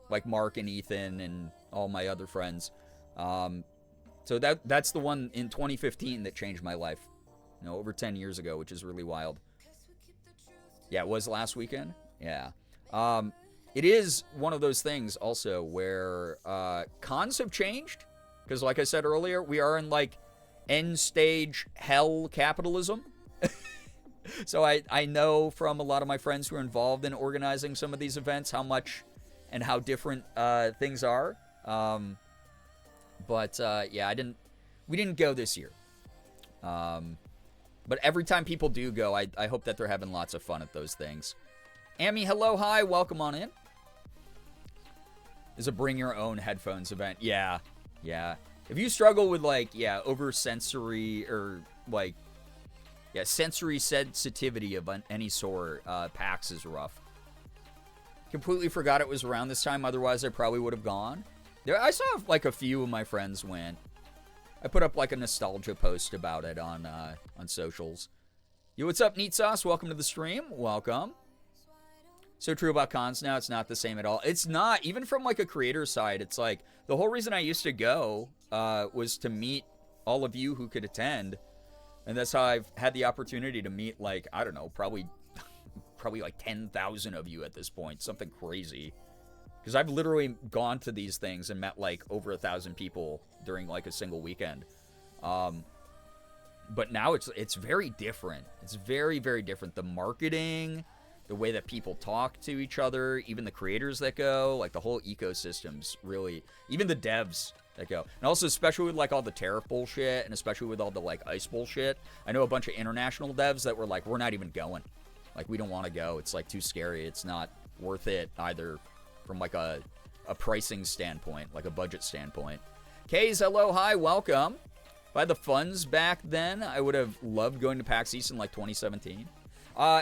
like Mark and Ethan and all my other friends. So that's the one in 2015 that changed my life. Over 10 years ago, which is really wild. Yeah, it was last weekend. Yeah. It is one of those things also where cons have changed. Because like I said earlier, we are in like end stage hell capitalism. So I know from a lot of my friends who are involved in organizing some of these events how much and how different things are. But yeah, we didn't go this year. But every time people do go, I hope that they're having lots of fun at those things. Amy, hello, hi, welcome on in. It's a bring your own headphones event. Yeah. If you struggle with like, over sensory or like, sensory sensitivity of any sort, PAX is rough. Completely forgot it was around this time. Otherwise, I probably would have gone. I saw like a few of my friends went. I put up like a nostalgia post about it on socials. Yo, what's up, Neat Sauce? Welcome to the stream. Welcome. So true about cons now. It's not the same at all. It's not. Even from like a creator side, it's like the whole reason I used to go was to meet all of you who could attend. And that's how I've had the opportunity to meet like, I don't know, probably like 10,000 of you at this point. Something crazy. Because I've literally gone to these things and met like over 1,000 people during like a single weekend. But now it's very different. It's very, very different. The marketing, the way that people talk to each other, even the creators that go, like the whole ecosystem's really, even the devs that go. And also especially with like all the tariff bullshit and especially with all the like ICE bullshit. I know a bunch of international devs that were like, we're not even going. Like we don't want to go. It's like too scary. It's not worth it either from like a pricing standpoint, like a budget standpoint. Kays, hello, hi, welcome. If I had the funds back then, I would have loved going to PAX East in like 2017.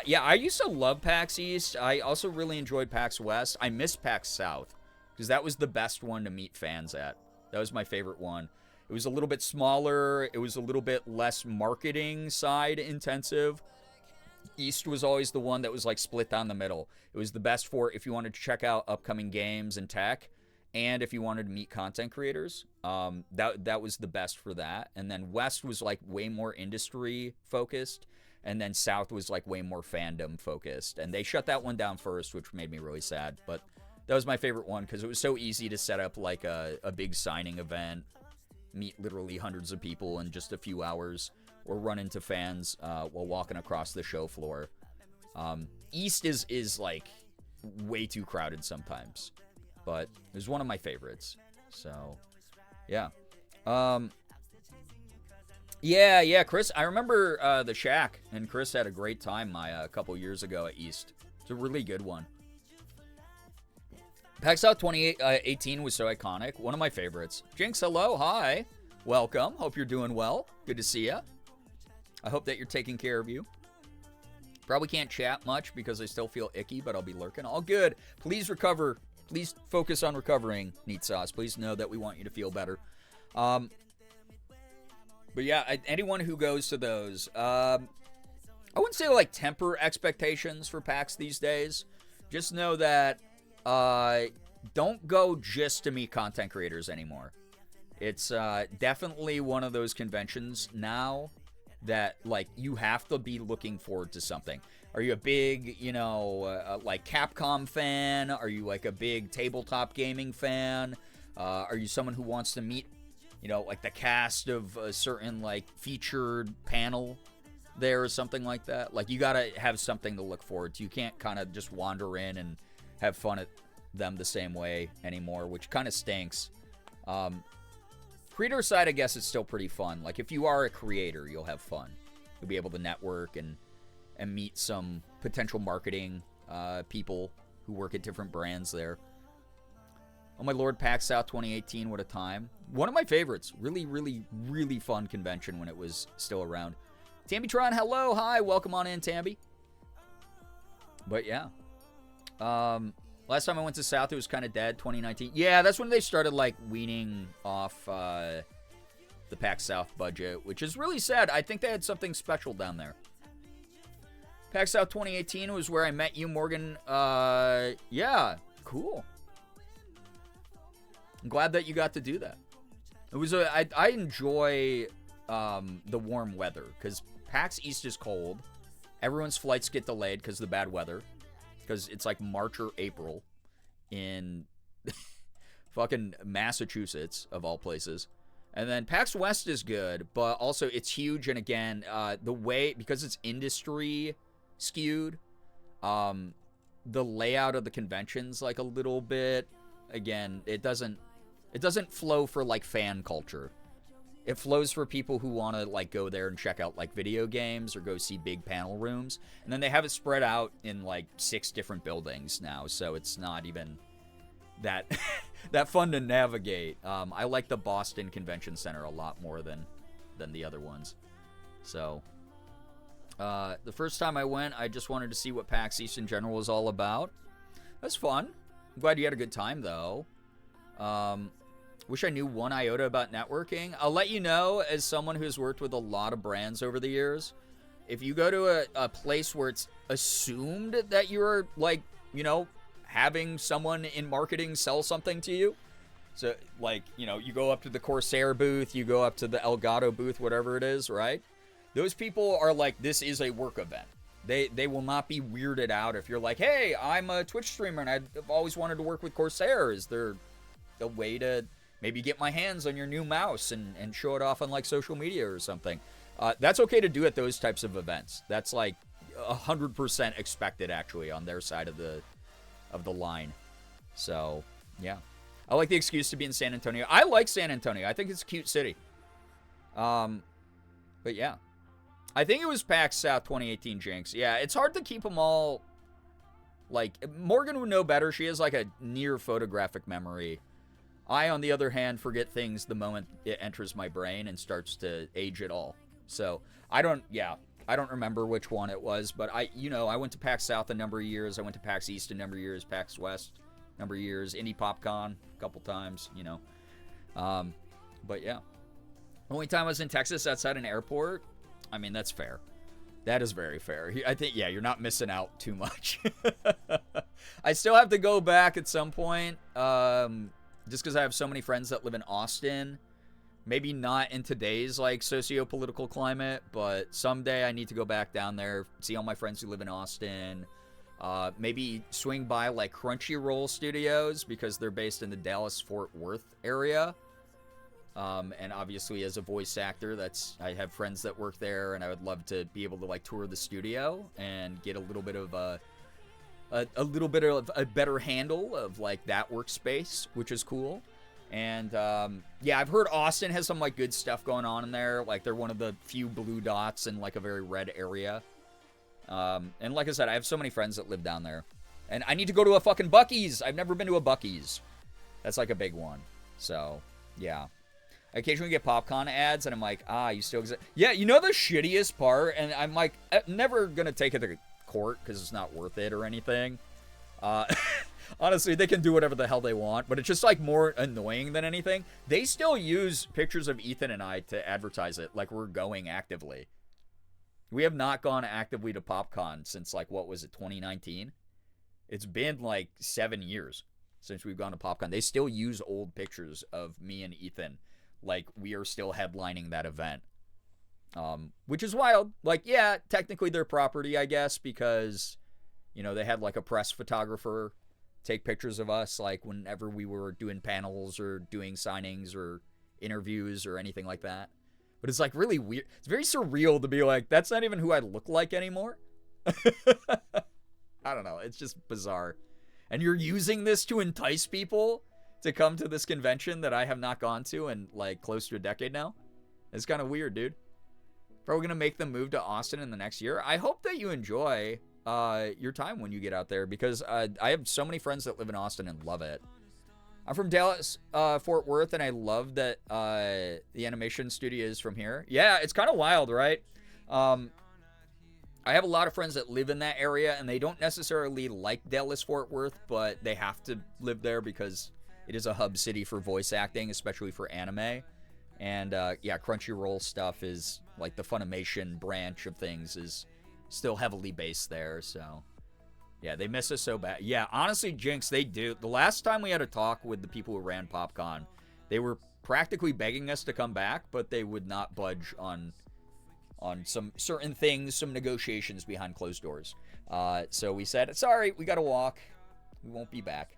Yeah, I used to love PAX East. I also really enjoyed PAX West. I miss PAX South because that was the best one to meet fans at. That was my favorite one. It was a little bit smaller. It was a little bit less marketing side intensive. East was always the one that was like split down the middle. It was the best for if you wanted to check out upcoming games and tech, and if you wanted to meet content creators. That was the best for that. And then West was like way more industry focused, and then South was like way more fandom focused. And they shut that one down first, which made me really sad. But that was my favorite one because it was so easy to set up like a big signing event, meet literally hundreds of people in just a few hours, or run into fans while walking across the show floor. East is like way too crowded sometimes, but it was one of my favorites. So, yeah. Yeah, Chris. I remember the Shack, and Chris had a great time a couple years ago at East. It's a really good one. PAX South 2018 was so iconic. One of my favorites. Jinx, hello, hi. Welcome. Hope you're doing well. Good to see ya. I hope that you're taking care of you. Probably can't chat much because I still feel icky, but I'll be lurking. All good. Please recover. Please focus on recovering, Neat Sauce. Please know that we want you to feel better. But yeah, anyone who goes to those, I wouldn't say like temper expectations for PAX these days. Just know that don't go just to meet content creators anymore. It's definitely one of those conventions now that like you have to be looking forward to something. Are you a big, like Capcom fan? Are you like a big tabletop gaming fan? Are you someone who wants to meet, like the cast of a certain like featured panel there or something like that? Like you gotta have something to look forward to. You can't kind of just wander in and have fun at them the same way anymore, which kind of stinks. Creator side, I guess it's still pretty fun. Like if you are a creator, you'll have fun. You'll be able to network and meet some potential marketing people who work at different brands there. Oh my lord, PAX South 2018, what a time. One of my favorites. Really, really, really fun convention when it was still around. Tambytron, hello, hi, welcome on in, Tamby. But yeah. Last time I went to South, it was kind of dead, 2019. Yeah, that's when they started, like, weaning off the PAX South budget, which is really sad. I think they had something special down there. PAX South 2018 was where I met you, Morgan. Yeah, cool. I'm glad that you got to do that. It was I enjoy the warm weather because PAX East is cold. Everyone's flights get delayed because of the bad weather. Because it's like March or April in fucking Massachusetts, of all places. And then PAX West is good, but also it's huge. And again, the way, because it's industry skewed, the layout of the convention's like a little bit, again, it doesn't flow for like fan culture. It flows for people who want to like go there and check out like video games or go see big panel rooms. And then they have it spread out in like 6 different buildings now, so it's not even that that fun to navigate. I like the Boston Convention Center a lot more than the other ones. So the first time I went, I just wanted to see what PAX East in general was all about. That's fun. I'm glad you had a good time though. Wish I knew one iota about networking. I'll let you know, as someone who's worked with a lot of brands over the years, if you go to a place where it's assumed that you're, like, you know, having someone in marketing sell something to you. So, like, you know, you go up to the Corsair booth, you go up to the Elgato booth, whatever it is, right? Those people are like, this is a work event. They will not be weirded out if you're like, hey, I'm a Twitch streamer and I've always wanted to work with Corsair. Is there a way to maybe get my hands on your new mouse and show it off on like social media or something? That's okay to do at those types of events. That's like 100% expected actually on their side of the line. So yeah, I like the excuse to be in San Antonio. I like San Antonio. I think it's a cute city. But yeah, I think it was PAX South 2018, Jinx. Yeah, it's hard to keep them all. Like, Morgan would know better. She has like a near photographic memory. I, on the other hand, forget things the moment it enters my brain and starts to age it all. So, I don't remember which one it was, but I went to PAX South a number of years. I went to PAX East a number of years, PAX West a number of years, Indie PopCon a couple times, you know. But yeah. Only time I was in Texas outside an airport, I mean, that's fair. That is very fair. I think, yeah, you're not missing out too much. I still have to go back at some point, just because I have so many friends that live in Austin. Maybe not in today's, like, socio-political climate, but someday I need to go back down there, see all my friends who live in Austin. Maybe swing by, like, Crunchyroll Studios, because they're based in the Dallas-Fort Worth area. And obviously, as a voice actor, I have friends that work there, and I would love to be able to, like, tour the studio and get a little bit of a better handle of like that workspace, which is cool. And yeah, I've heard Austin has some like good stuff going on in there. Like they're one of the few blue dots in like a very red area. And like I said, I have so many friends that live down there, and I need to go to a fucking Buc-ee's. I've never been to a Buc-ee's. That's like a big one. So yeah, I occasionally get PopCon ads, and I'm like, you still exist? Yeah, you know the shittiest part, and I'm like, I'm never gonna take it to court because it's not worth it or anything. Honestly, they can do whatever the hell they want, but it's just like more annoying than anything. They still use pictures of Ethan and I to advertise it like we're going actively. We have not gone actively to PopCon since like, what was it, 2019? It's been like 7 years since we've gone to PopCon. They still use old pictures of me and Ethan like we are still headlining that event. Which is wild. Like, yeah, technically they're property, I guess, because, you know, they had like a press photographer take pictures of us, like whenever we were doing panels or doing signings or interviews or anything like that. But it's like really weird. It's very surreal to be like, that's not even who I look like anymore. I don't know. It's just bizarre. And you're using this to entice people to come to this convention that I have not gone to in like close to a decade now. It's kind of weird, dude. Probably going to make them move to Austin in the next year. I hope that you enjoy your time when you get out there, because I have so many friends that live in Austin and love it. I'm from Dallas, Fort Worth, and I love that the animation studio is from here. Yeah, it's kind of wild, right? I have a lot of friends that live in that area, and they don't necessarily like Dallas, Fort Worth, but they have to live there because it is a hub city for voice acting, especially for anime. And yeah, Crunchyroll stuff is like the Funimation branch of things is still heavily based there. So Yeah, they miss us so bad. Yeah, honestly, Jinx, they do. The last time we had a talk with the people who ran PopCon, they were practically begging us to come back, but they would not budge on some certain things, some negotiations behind closed doors. So we said, sorry, we got to walk. We won't be back.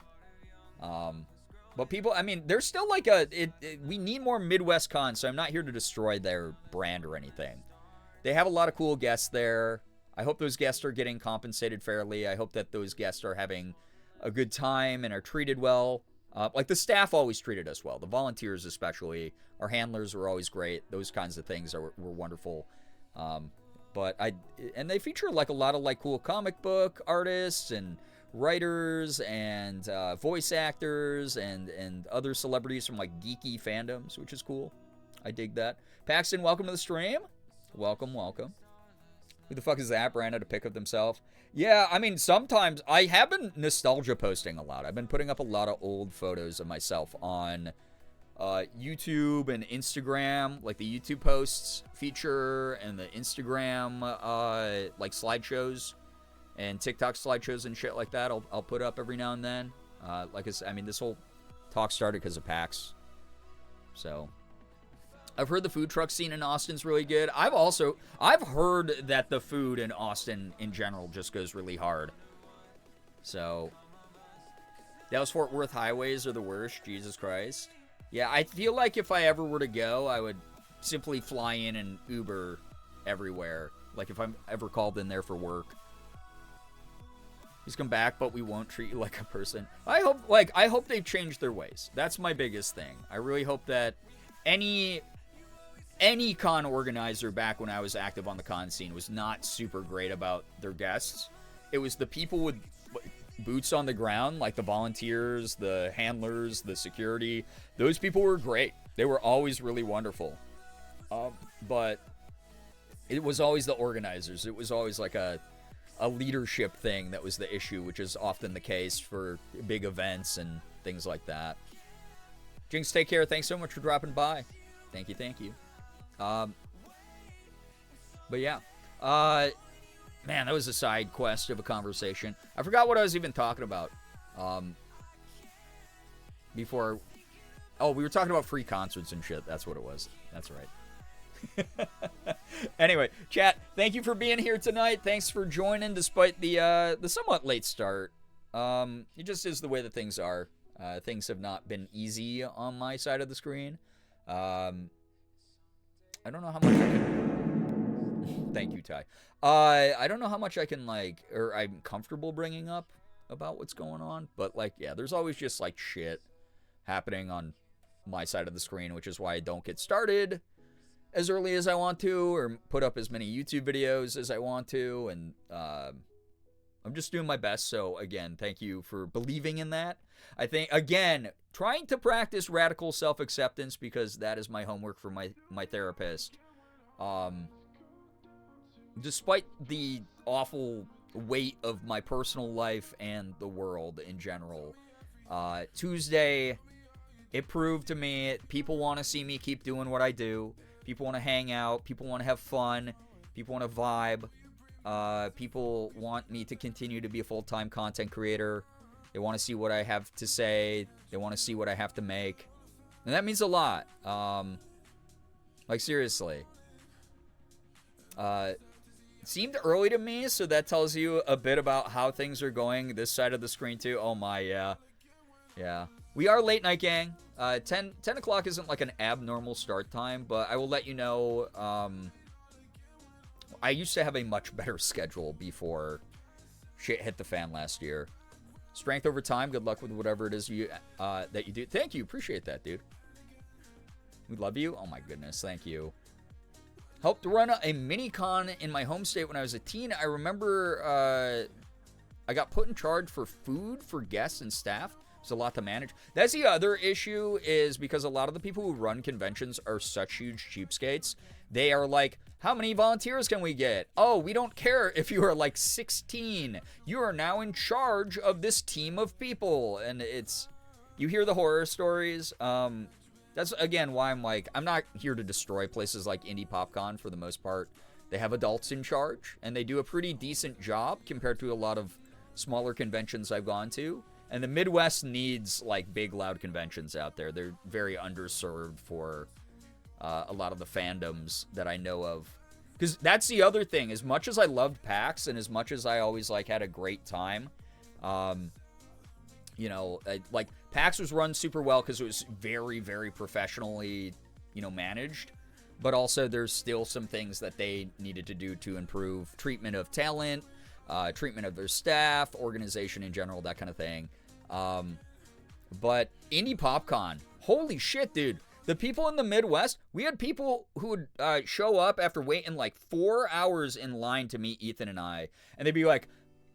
But people, I mean, there's still like we need more Midwest cons, so I'm not here to destroy their brand or anything. They have a lot of cool guests there. I hope those guests are getting compensated fairly. I hope that those guests are having a good time and are treated well. Like the staff always treated us well. The volunteers especially. Our handlers were always great. Those kinds of things were wonderful. And they feature like a lot of like cool comic book artists and writers and voice actors and other celebrities from like geeky fandoms, which is cool. I dig that. Paxton, welcome to the stream. Welcome. Who the fuck is that? Brandon to pick up himself. Yeah, I mean, sometimes I have been nostalgia posting a lot. I've been putting up a lot of old photos of myself on YouTube and Instagram, like the YouTube posts feature and the Instagram like slideshows and TikTok slideshows and shit like that. I'll put up every now and then. I mean, this whole talk started because of PAX. So I've heard the food truck scene in Austin's really good. I've heard that the food in Austin in general just goes really hard. So Dallas-Fort Worth highways are the worst. Jesus Christ. Yeah, I feel like if I ever were to go, I would simply fly in and Uber everywhere. Like if I'm ever called in there for work. He's come back, but we won't treat you like a person. I hope they've changed their ways. That's my biggest thing. I really hope that any con organizer back when I was active on the con scene was not super great about their guests. It was the people with boots on the ground, like the volunteers, the handlers, the security. Those people were great. They were always really wonderful. But it was always the organizers. It was always like a leadership thing that was the issue, which is often the case for big events and things like that. Jinx, take care. Thanks so much for dropping by. Thank you. But yeah. Man, that was a side quest of a conversation. I forgot what I was even talking about. Before. Oh, we were talking about free concerts and shit. That's what it was. That's right. Anyway, chat, thank you for being here tonight. Thanks for joining despite the somewhat late start. It just is the way that things are. Things have not been easy on my side of the screen. I don't know how much I can... Thank you, Ty. I don't know how much I can, like, or I'm comfortable bringing up about what's going on, but, like, yeah, there's always just, like, shit happening on my side of the screen, which is why I don't get started as early as I want to, or put up as many YouTube videos as I want to, and I'm just doing my best. So again, thank you for believing in that. I think, again, trying to practice radical self-acceptance, because that is my homework for my therapist. Despite the awful weight of my personal life and the world in general, Tuesday, it proved to me people want to see me keep doing what I do. People want to hang out. People want to have fun. People want to vibe. People want me to continue to be a full-time content creator. They want to see what I have to say. They want to see what I have to make. And that means a lot. Like, seriously. It seemed early to me, so that tells you a bit about how things are going this side of the screen, too. Oh, my, yeah. Yeah. We are late night, gang. 10 o'clock isn't like an abnormal start time, but I will let you know. I used to have a much better schedule before shit hit the fan last year. Strength over time. Good luck with whatever it is that you do. Thank you. Appreciate that, dude. We love you. Oh my goodness. Thank you. Helped run a mini con in my home state when I was a teen. I remember I got put in charge for food for guests and staff. It's a lot to manage. That's the other issue, is because a lot of the people who run conventions are such huge cheapskates. They are like, how many volunteers can we get? Oh, we don't care if you are like 16. You are now in charge of this team of people. And it's, you hear the horror stories. That's, again, why I'm like, I'm not here to destroy places like Indie PopCon for the most part. They have adults in charge, and they do a pretty decent job compared to a lot of smaller conventions I've gone to. And the Midwest needs, like, big, loud conventions out there. They're very underserved for a lot of the fandoms that I know of. Because that's the other thing. As much as I loved PAX and as much as I always, like, had a great time, you know, like, PAX was run super well because it was very, very professionally, you know, managed. But also there's still some things that they needed to do to improve treatment of talent, treatment of their staff, organization in general, that kind of thing. But Indie PopCon, holy shit, dude. The people in the Midwest, we had people who would show up after waiting like 4 hours in line to meet Ethan and I. And they'd be like,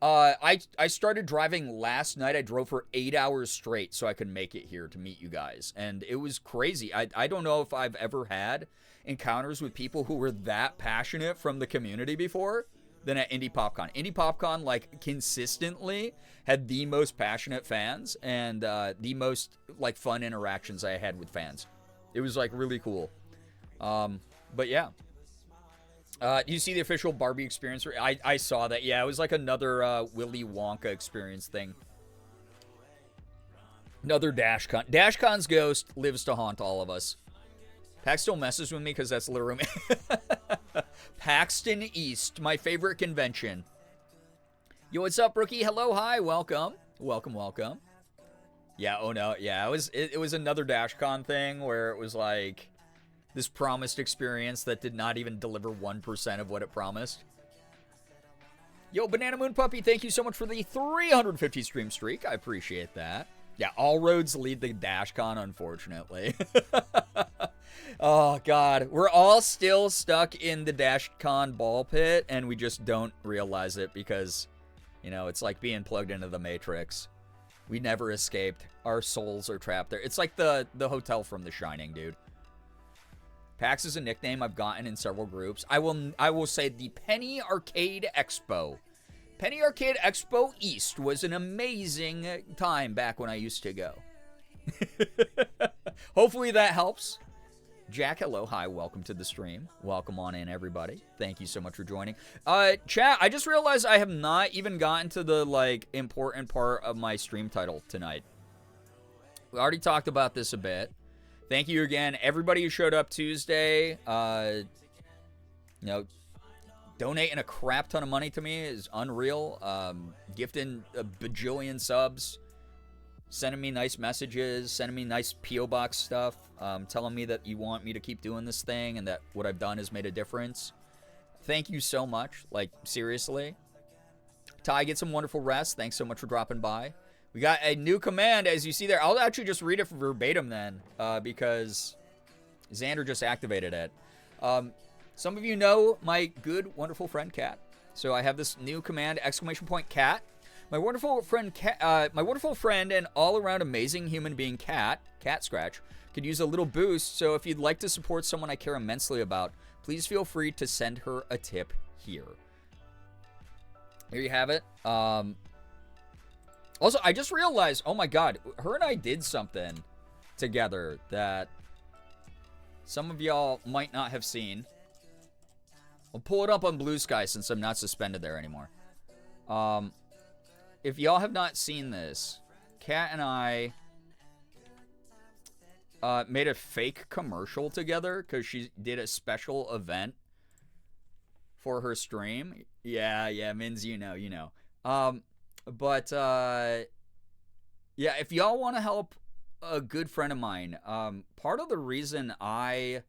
I started driving last night. I drove for 8 hours straight so I could make it here to meet you guys. And it was crazy. I don't know if I've ever had encounters with people who were that passionate from the community before than at Indie PopCon. Indie PopCon, like, consistently had the most passionate fans and the most, like, fun interactions I had with fans. It was, like, really cool. But, yeah. You see the official Barbie experience? I saw that. Yeah, it was like another Willy Wonka experience thing. Another DashCon. DashCon's ghost lives to haunt all of us. PAX still messes with me because that's literally Paxton East, my favorite convention. Yo, what's up, rookie? Hello, hi, welcome. Welcome. Yeah, oh no, yeah, it was another DashCon thing where it was like this promised experience that did not even deliver 1% of what it promised. Yo, Banana Moon Puppy, thank you so much for the 350 stream streak. I appreciate that. Yeah, all roads lead to DashCon, unfortunately. Oh, God. We're all still stuck in the DashCon ball pit, and we just don't realize it because, you know, it's like being plugged into the Matrix. We never escaped. Our souls are trapped there. It's like the hotel from The Shining, dude. PAX is a nickname I've gotten in several groups. I will say the Penny Arcade Expo. Penny Arcade Expo East was an amazing time back when I used to go. Hopefully that helps. Jack, hello, hi, welcome to the stream. Welcome on in, everybody. Thank you so much for joining. Chat, I just realized I have not even gotten to the, like, important part of my stream title tonight. We already talked about this a bit. Thank you again, everybody who showed up Tuesday. You know, donating a crap ton of money to me is unreal. Gifting a bajillion subs. Sending me nice messages, sending me nice P.O. Box stuff, telling me that you want me to keep doing this thing and that what I've done has made a difference. Thank you so much. Like, seriously. Ty, get some wonderful rest. Thanks so much for dropping by. We got a new command, as you see there. I'll actually just read it verbatim then, because Xander just activated it. Some of you know my good, wonderful friend, Kat. So I have this new command, !Cat. My wonderful friend and all-around amazing human being, Cat Scratch, could use a little boost. So if you'd like to support someone I care immensely about, please feel free to send her a tip here. Here you have it. Also, I just realized, oh my God, her and I did something together that some of y'all might not have seen. I'll pull it up on Blue Sky since I'm not suspended there anymore. If y'all have not seen this, Kat and I made a fake commercial together because she did a special event for her stream. Yeah, Mins, you know. Yeah, if y'all want to help a good friend of mine, part of the reason I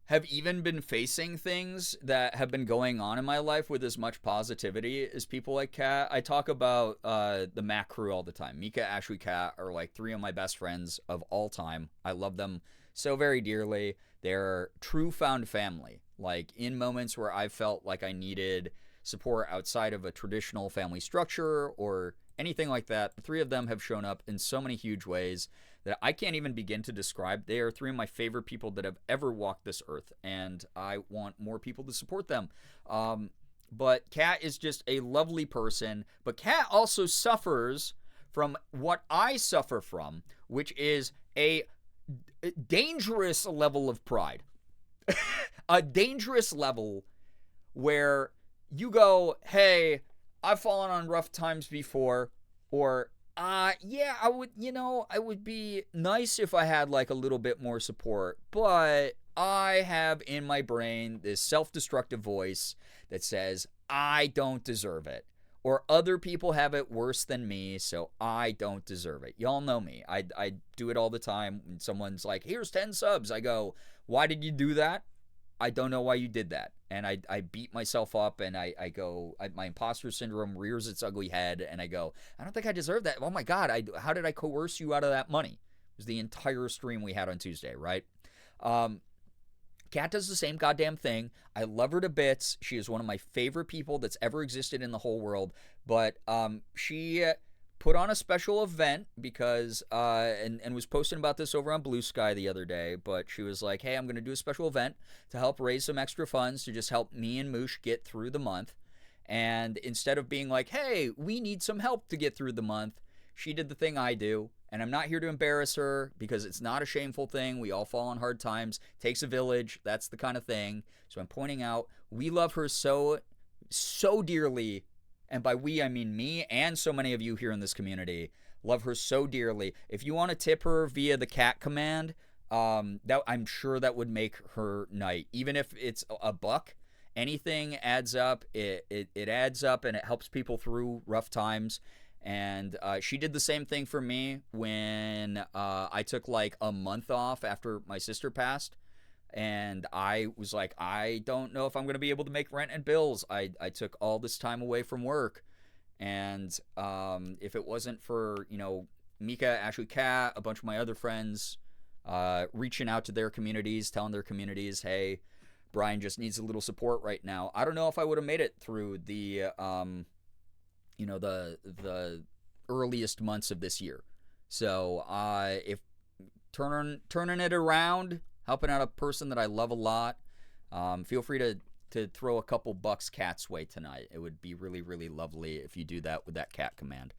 have even been facing things that have been going on in my life with as much positivity is people like Kat. I talk about the Mac crew all the time. Mika, Ashley, Kat are like three of my best friends of all time. I love them so very dearly. They're true found family. Like, in moments where I felt like I needed support outside of a traditional family structure or anything like that, the three of them have shown up in so many huge ways that I can't even begin to describe. They are three of my favorite people that have ever walked this earth, and I want more people to support them. But Kat is just a lovely person, but Kat also suffers from what I suffer from, which is a dangerous level of pride. A dangerous level where you go, hey, I've fallen on rough times before, or yeah, I would, I would be nice if I had like a little bit more support, but I have in my brain this self-destructive voice that says I don't deserve it. Or other people have it worse than me, so I don't deserve it. Y'all know me. I do it all the time. When someone's like, here's 10 subs, I go, why did you do that? I don't know why you did that. And I beat myself up, and I go, my imposter syndrome rears its ugly head, and I go, I don't think I deserve that. Oh my God, how did I coerce you out of that money? It was the entire stream we had on Tuesday, right? Kat does the same goddamn thing. I love her to bits. She is one of my favorite people that's ever existed in the whole world. But she put on a special event because and was posting about this over on Blue Sky the other day. But she was like, "Hey, I'm going to do a special event to help raise some extra funds to just help me and Moosh get through the month." And instead of being like, "Hey, we need some help to get through the month," she did the thing I do. And I'm not here to embarrass her because it's not a shameful thing. We all fall on hard times. Takes a village. That's the kind of thing. So I'm pointing out we love her so dearly. And by we, I mean me and so many of you here in this community love her so dearly. If you want to tip her via the cat command, that I'm sure that would make her night. Even if it's a buck, anything adds up. It adds up, and it helps people through rough times. And she did the same thing for me when I took like a month off after my sister passed. And I was like, I don't know if I'm going to be able to make rent and bills. I took all this time away from work. And if it wasn't for, Mika, Ashley, Kat, a bunch of my other friends reaching out to their communities, telling their communities, hey, Brian just needs a little support right now, I don't know if I would have made it through the the earliest months of this year. So if turning it around, helping out a person that I love a lot, feel free to throw a couple bucks Cat's way tonight. It would be really, really lovely if you do that with that cat command.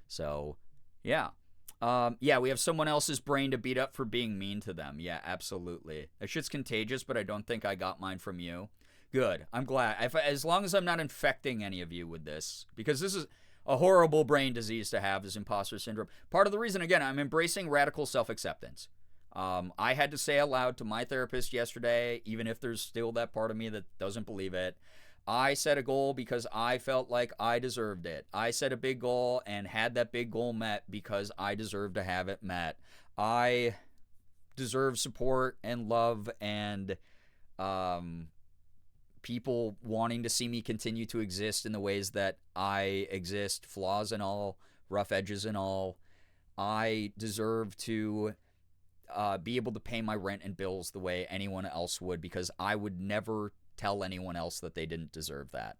So yeah. Yeah, we have someone else's brain to beat up for being mean to them. Yeah, absolutely. That shit's contagious, but I don't think I got mine from you. Good. I'm glad. As long as I'm not infecting any of you with this, because this is a horrible brain disease to have, this imposter syndrome. Part of the reason, again, I'm embracing radical self-acceptance. I had to say aloud to my therapist yesterday, even if there's still that part of me that doesn't believe it, I set a goal because I felt like I deserved it. I set a big goal and had that big goal met because I deserved to have it met. I deserve support and love and people wanting to see me continue to exist in the ways that I exist, flaws and all, rough edges and all. I deserve to be able to pay my rent and bills the way anyone else would, because I would never tell anyone else that they didn't deserve that.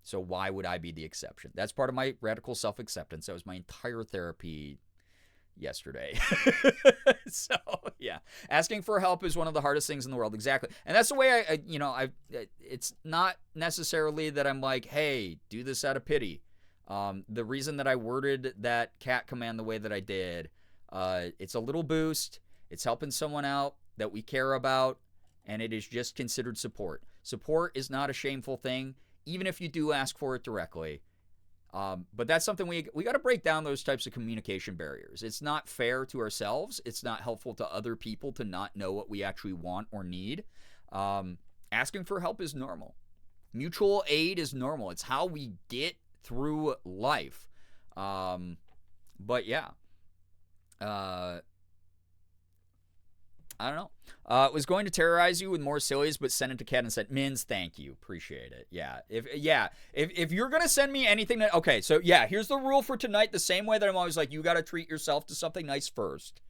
So why would I be the exception? That's part of my radical self-acceptance. That was my entire therapy yesterday. So yeah, asking for help is one of the hardest things in the world. Exactly. And that's the way it's not necessarily that I'm like, hey, do this out of pity. The reason that I worded that cat command the way that I did, it's a little boost. It's helping someone out that we care about, and it is just considered support. Support is not a shameful thing, even if you do ask for it directly. But that's something we got to break down, those types of communication barriers. It's not fair to ourselves. It's not helpful to other people to not know what we actually want or need. Asking for help is normal. Mutual aid is normal. It's how we get through life. But yeah. I don't know. Was going to terrorize you with more sillies, but sent it to Kat and said, Mins, thank you. Appreciate it. Yeah. If you're going to send me anything that, okay, so yeah, here's the rule for tonight. The same way that I'm always like, you got to treat yourself to something nice first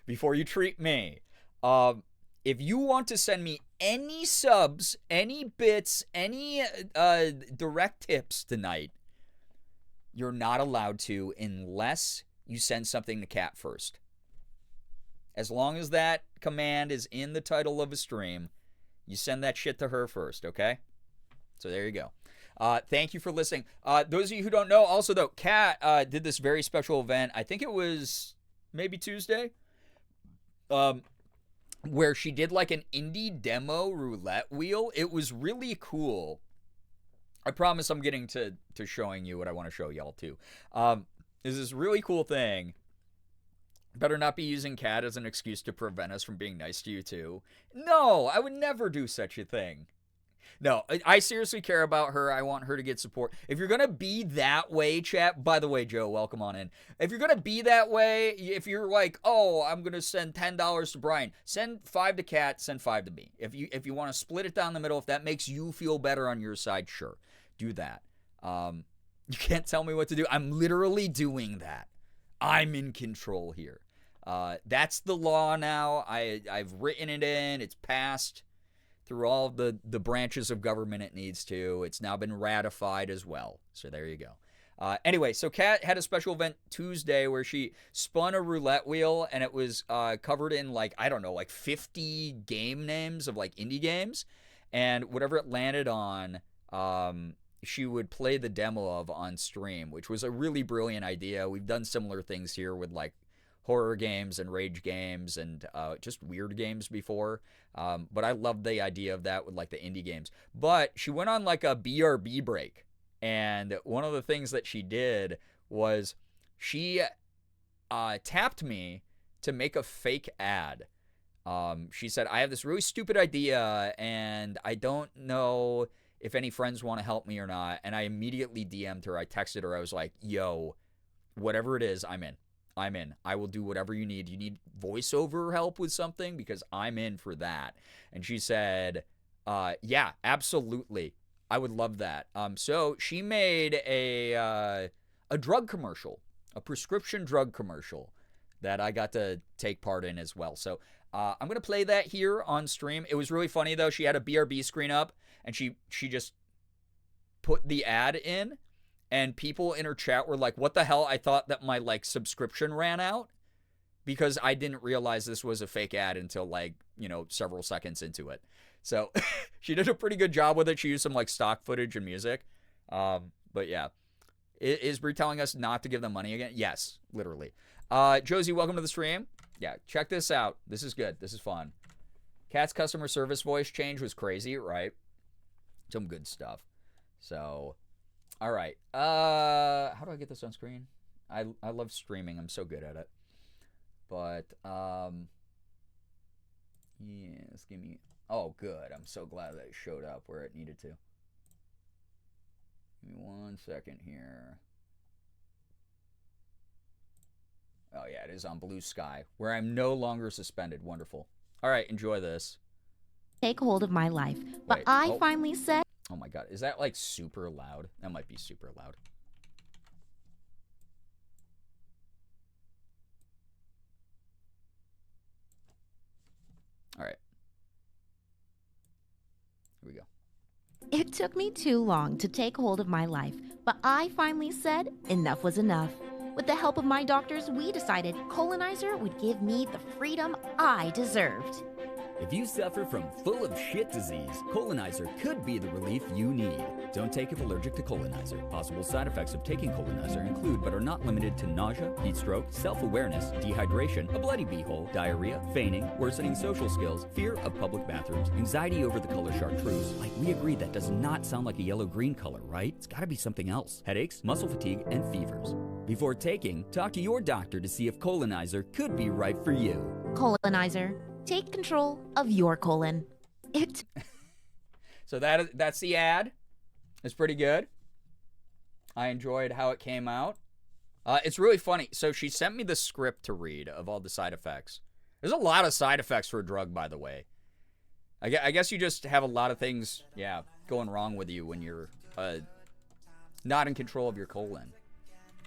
before you treat me. If you want to send me any subs, any bits, any direct tips tonight, you're not allowed to unless you send something to Kat first. As long as that command is in the title of a stream, you send that shit to her first, okay? So there you go. Thank you for listening. Those of you who don't know, also though, Kat did this very special event. I think it was maybe Tuesday, where she did like an indie demo roulette wheel. It was really cool. I promise I'm getting to showing you what I want to show y'all too. Is this really cool thing. Better not be using Kat as an excuse to prevent us from being nice to you too. No, I would never do such a thing. No, I seriously care about her. I want her to get support. If you're going to be that way, chat, by the way, Joe, welcome on in. If you're going to be that way, if you're like, oh, I'm going to send $10 to Brian, send 5 to Kat, send 5 to me. If you want to split it down the middle, if that makes you feel better on your side, sure, do that. You can't tell me what to do. I'm literally doing that. I'm in control here. That's the law now. I've written it in. It's passed through all the branches of government it needs to. It's now been ratified as well. So there you go. Anyway, so Kat had a special event Tuesday where she spun a roulette wheel, and it was covered in, like, I don't know, like 50 game names of, like, indie games. And whatever it landed on, she would play the demo of on stream, which was a really brilliant idea. We've done similar things here with, like, horror games and rage games and just weird games before. But I loved the idea of that with, like, the indie games. But she went on, like, a BRB break. And one of the things that she did was she tapped me to make a fake ad. She said, I have this really stupid idea, and I don't know if any friends want to help me or not. And I immediately DM'd her. I texted her. I was like, yo, whatever it is, I'm in. I will do whatever you need. You need voiceover help with something? Because I'm in for that. And she said, yeah, absolutely. I would love that. So she made a drug commercial, a prescription drug commercial that I got to take part in as well. So I'm going to play that here on stream. It was really funny, though. She had a BRB screen up, and she just put the ad in. And people in her chat were like, what the hell? I thought that my, like, subscription ran out because I didn't realize this was a fake ad until, like, you know, several seconds into it. So she did a pretty good job with it. She used some, like, stock footage and music. But yeah. Is Brie telling us not to give them money again? Yes, literally. Josie, welcome to the stream. Yeah, check this out. This is good. This is fun. Kat's customer service voice change was crazy, right? Some good stuff. So... all right. How do I get this on screen? I love streaming. I'm so good at it. But, yes, give me... oh, good. I'm so glad that it showed up where it needed to. Give me 1 second here. Oh, yeah, it is on Blue Sky, where I'm no longer suspended. Wonderful. All right, enjoy this. Take hold of my life. But Wait, I finally said... oh my god, is that, like, super loud? That might be super loud. All right. Here we go. It took me too long to take hold of my life, but I finally said enough was enough. With the help of my doctors, we decided colonizer would give me the freedom I deserved. If you suffer from full of shit disease, colonizer could be the relief you need. Don't take if allergic to colonizer. Possible side effects of taking colonizer include but are not limited to nausea, heat stroke, self-awareness, dehydration, a bloody beehole, diarrhea, fainting, worsening social skills, fear of public bathrooms, anxiety over the color chartreuse. Like, we agreed that does not sound like a yellow-green color, right? It's gotta be something else. Headaches, muscle fatigue, and fevers. Before taking, talk to your doctor to see if colonizer could be right for you. Colonizer, take control of your colon. So that's the ad. It's pretty good. I enjoyed how it came out. It's really funny. So she sent me the script to read of all the side effects. There's a lot of side effects for a drug, by the way. I guess you just have a lot of things, yeah, going wrong with you when you're not in control of your colon.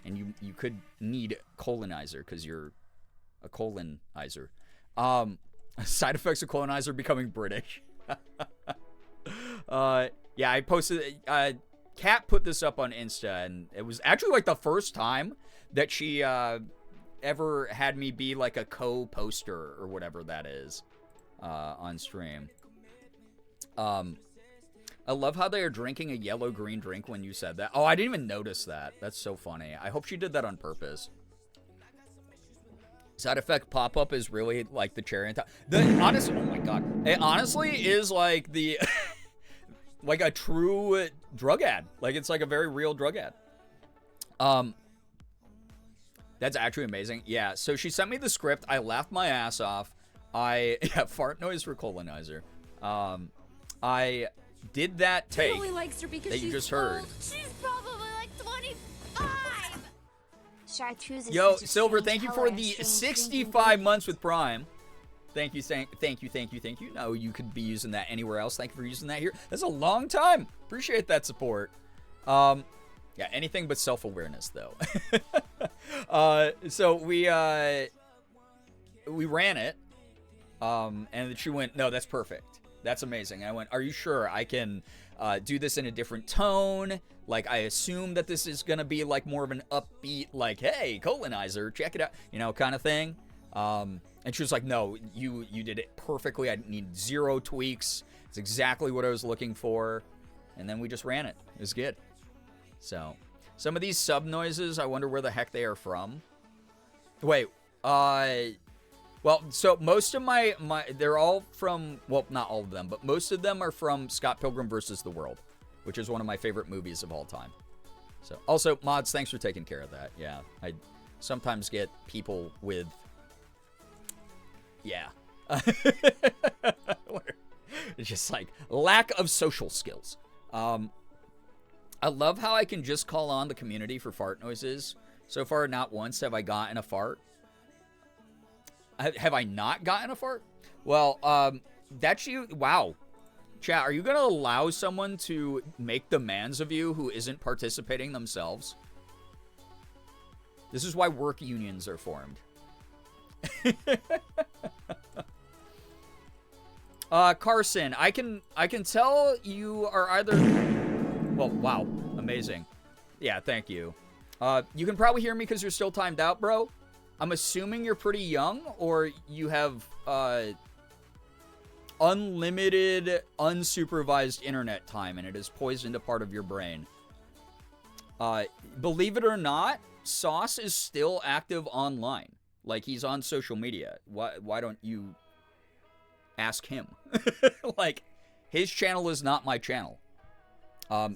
And you could need colonizer because you're a colonizer. Side effects of colonizer becoming British. Yeah, I posted... Kat put this up on Insta, and it was actually, like, the first time that she ever had me be, like, a co-poster or whatever that is on stream. I love how they are drinking a yellow-green drink when you said that. Oh, I didn't even notice that. That's so funny. I hope she did that on purpose. Side effect pop-up is really like the cherry on top. Honestly, oh my god. It honestly is like the... like a true drug ad. Like, it's like a very real drug ad. That's actually amazing. Yeah, so she sent me the script. I laughed my ass off. Yeah, fart noise for colonizer. I did that take He only likes her because that you she's just heard. old. She's probably like 25. Chartreuse is Yo, such a Silver, strange thank you color, for the strange 65 months with Prime. Thank you. No, you could be using that anywhere else. Thank you for using that here. That's a long time. Appreciate that support. Yeah, anything but self-awareness, though. So we ran it, and she went, no, that's perfect. That's amazing. I went, are you sure I can do this in a different tone? Like, I assume that this is going to be, like, more of an upbeat, like, hey, colonizer, check it out, you know, kind of thing. And she was like, no, you did it perfectly. I need 0 tweaks. It's exactly what I was looking for. And then we just ran it. It was good. So, some of these sub noises, I wonder where the heck they are from. Wait, well, so most of my they're all from, well, not all of them, but most of them are from Scott Pilgrim vs. the World, which is one of my favorite movies of all time. So, also, Mods, thanks for taking care of that. Yeah, I sometimes get people with, yeah. It's just like lack of social skills. I love how I can just call on the community for fart noises. So far, not once have I gotten a fart. Have I not gotten a fart? Well, that's you. Wow. Chat, are you going to allow someone to make demands of you who isn't participating themselves? This is why work unions are formed. Carson, I can tell you are either... Well, wow. Amazing. Yeah, thank you. You can probably hear me because you're still timed out, bro. I'm assuming you're pretty young, or you have unlimited, unsupervised internet time, and it has poisoned a part of your brain. Believe it or not, Sauce is still active online. Like, he's on social media. Why don't you ask him? Like, his channel is not my channel.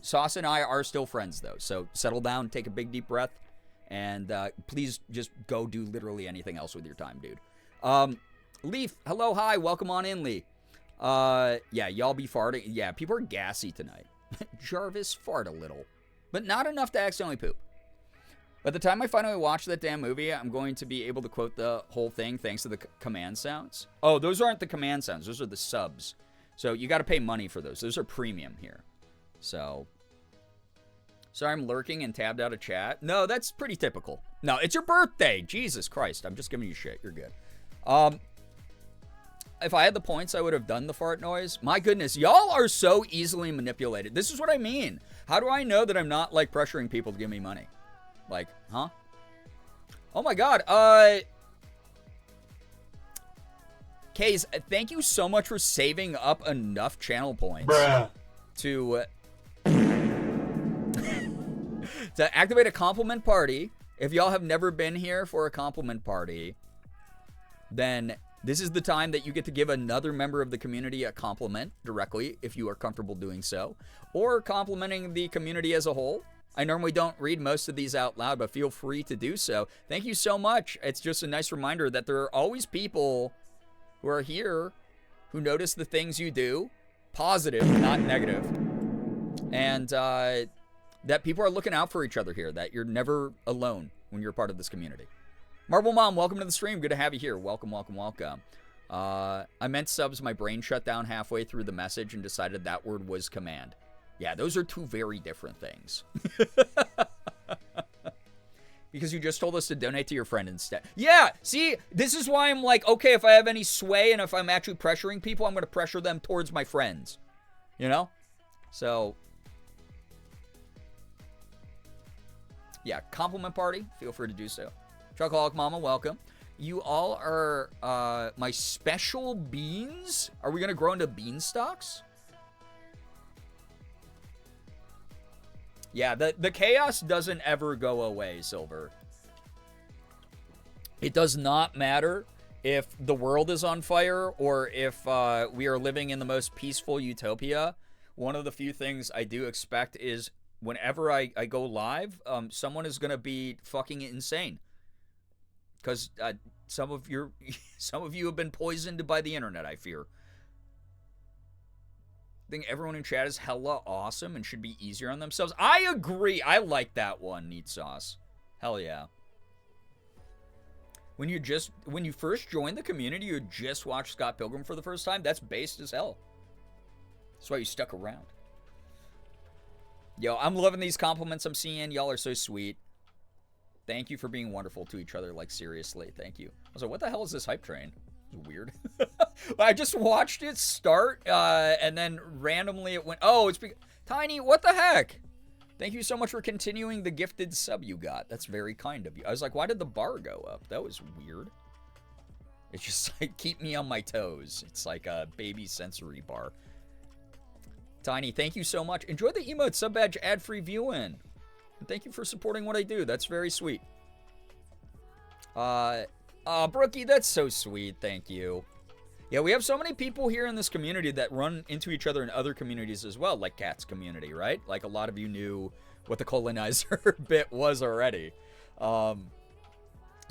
Sauce and I are still friends, though, so settle down, take a big, deep breath, and please just go do literally anything else with your time, dude. Leaf, hello, hi, welcome on in, Lee. Yeah, y'all be farting. Yeah, people are gassy tonight. Jarvis, fart a little, but not enough to accidentally poop. By the time I finally watch that damn movie, I'm going to be able to quote the whole thing thanks to the command sounds. Oh, those aren't the command sounds. Those are the subs. So you got to pay money for those. Those are premium here. So, sorry I'm lurking and tabbed out of chat. No, that's pretty typical. No, it's your birthday. Jesus Christ. I'm just giving you shit. You're good. If I had the points, I would have done the fart noise. My goodness, y'all are so easily manipulated. This is what I mean. How do I know that I'm not, like, pressuring people to give me money? Like, huh? Oh my god, Kays, thank you so much for saving up enough channel points to to activate a compliment party. If y'all have never been here for a compliment party, then this is the time that you get to give another member of the community a compliment directly, if you are comfortable doing so, or complimenting the community as a whole. I normally don't read most of these out loud, but feel free to do so. Thank you so much. It's just a nice reminder that there are always people who are here who notice the things you do, positive, not negative, and that people are looking out for each other here, that you're never alone when you're part of this community. Marble Mom, welcome to the stream. Good to have you here. Welcome, welcome, welcome. I meant subs. My brain shut down halfway through the message and decided that word was command. Yeah, those are two very different things. Because you just told us to donate to your friend instead. Yeah, see, this is why I'm like, okay, if I have any sway and if I'm actually pressuring people, I'm going to pressure them towards my friends. You know? So, yeah, compliment party. Feel free to do so. Truckaholic Mama, welcome. You all are my special beans? Are we going to grow into beanstalks? Yeah, the chaos doesn't ever go away, Silver. It does not matter if the world is on fire or if we are living in the most peaceful utopia. one of the few things I do expect is whenever I go live, someone is going to be fucking insane. Because some of you have been poisoned by the internet, I fear. I think everyone in chat is hella awesome and should be easier on themselves. I agree. I like that one, Neat Sauce. Hell yeah. When you first join the community, you just watched Scott Pilgrim for the first time, that's based as hell. That's why you stuck around. Yo, I'm loving these compliments I'm seeing. Y'all are so sweet. Thank you for being wonderful to each other. Like, seriously, thank you. I was like, what the hell is this hype train? It's weird. I just watched it start, and then randomly it went, oh, it's Tiny, what the heck? Thank you so much for continuing the gifted sub you got. That's very kind of you. I was like, why did the bar go up? That was weird. It's just like, keep me on my toes. It's like a baby sensory bar. Tiny, thank you so much. Enjoy the emote sub badge ad-free viewing. And thank you for supporting what I do. That's very sweet. Brookie, that's so sweet. Thank you. Yeah, we have so many people here in this community that run into each other in other communities as well, like Cat's community, right? Like a lot of you knew what the colonizer bit was already. So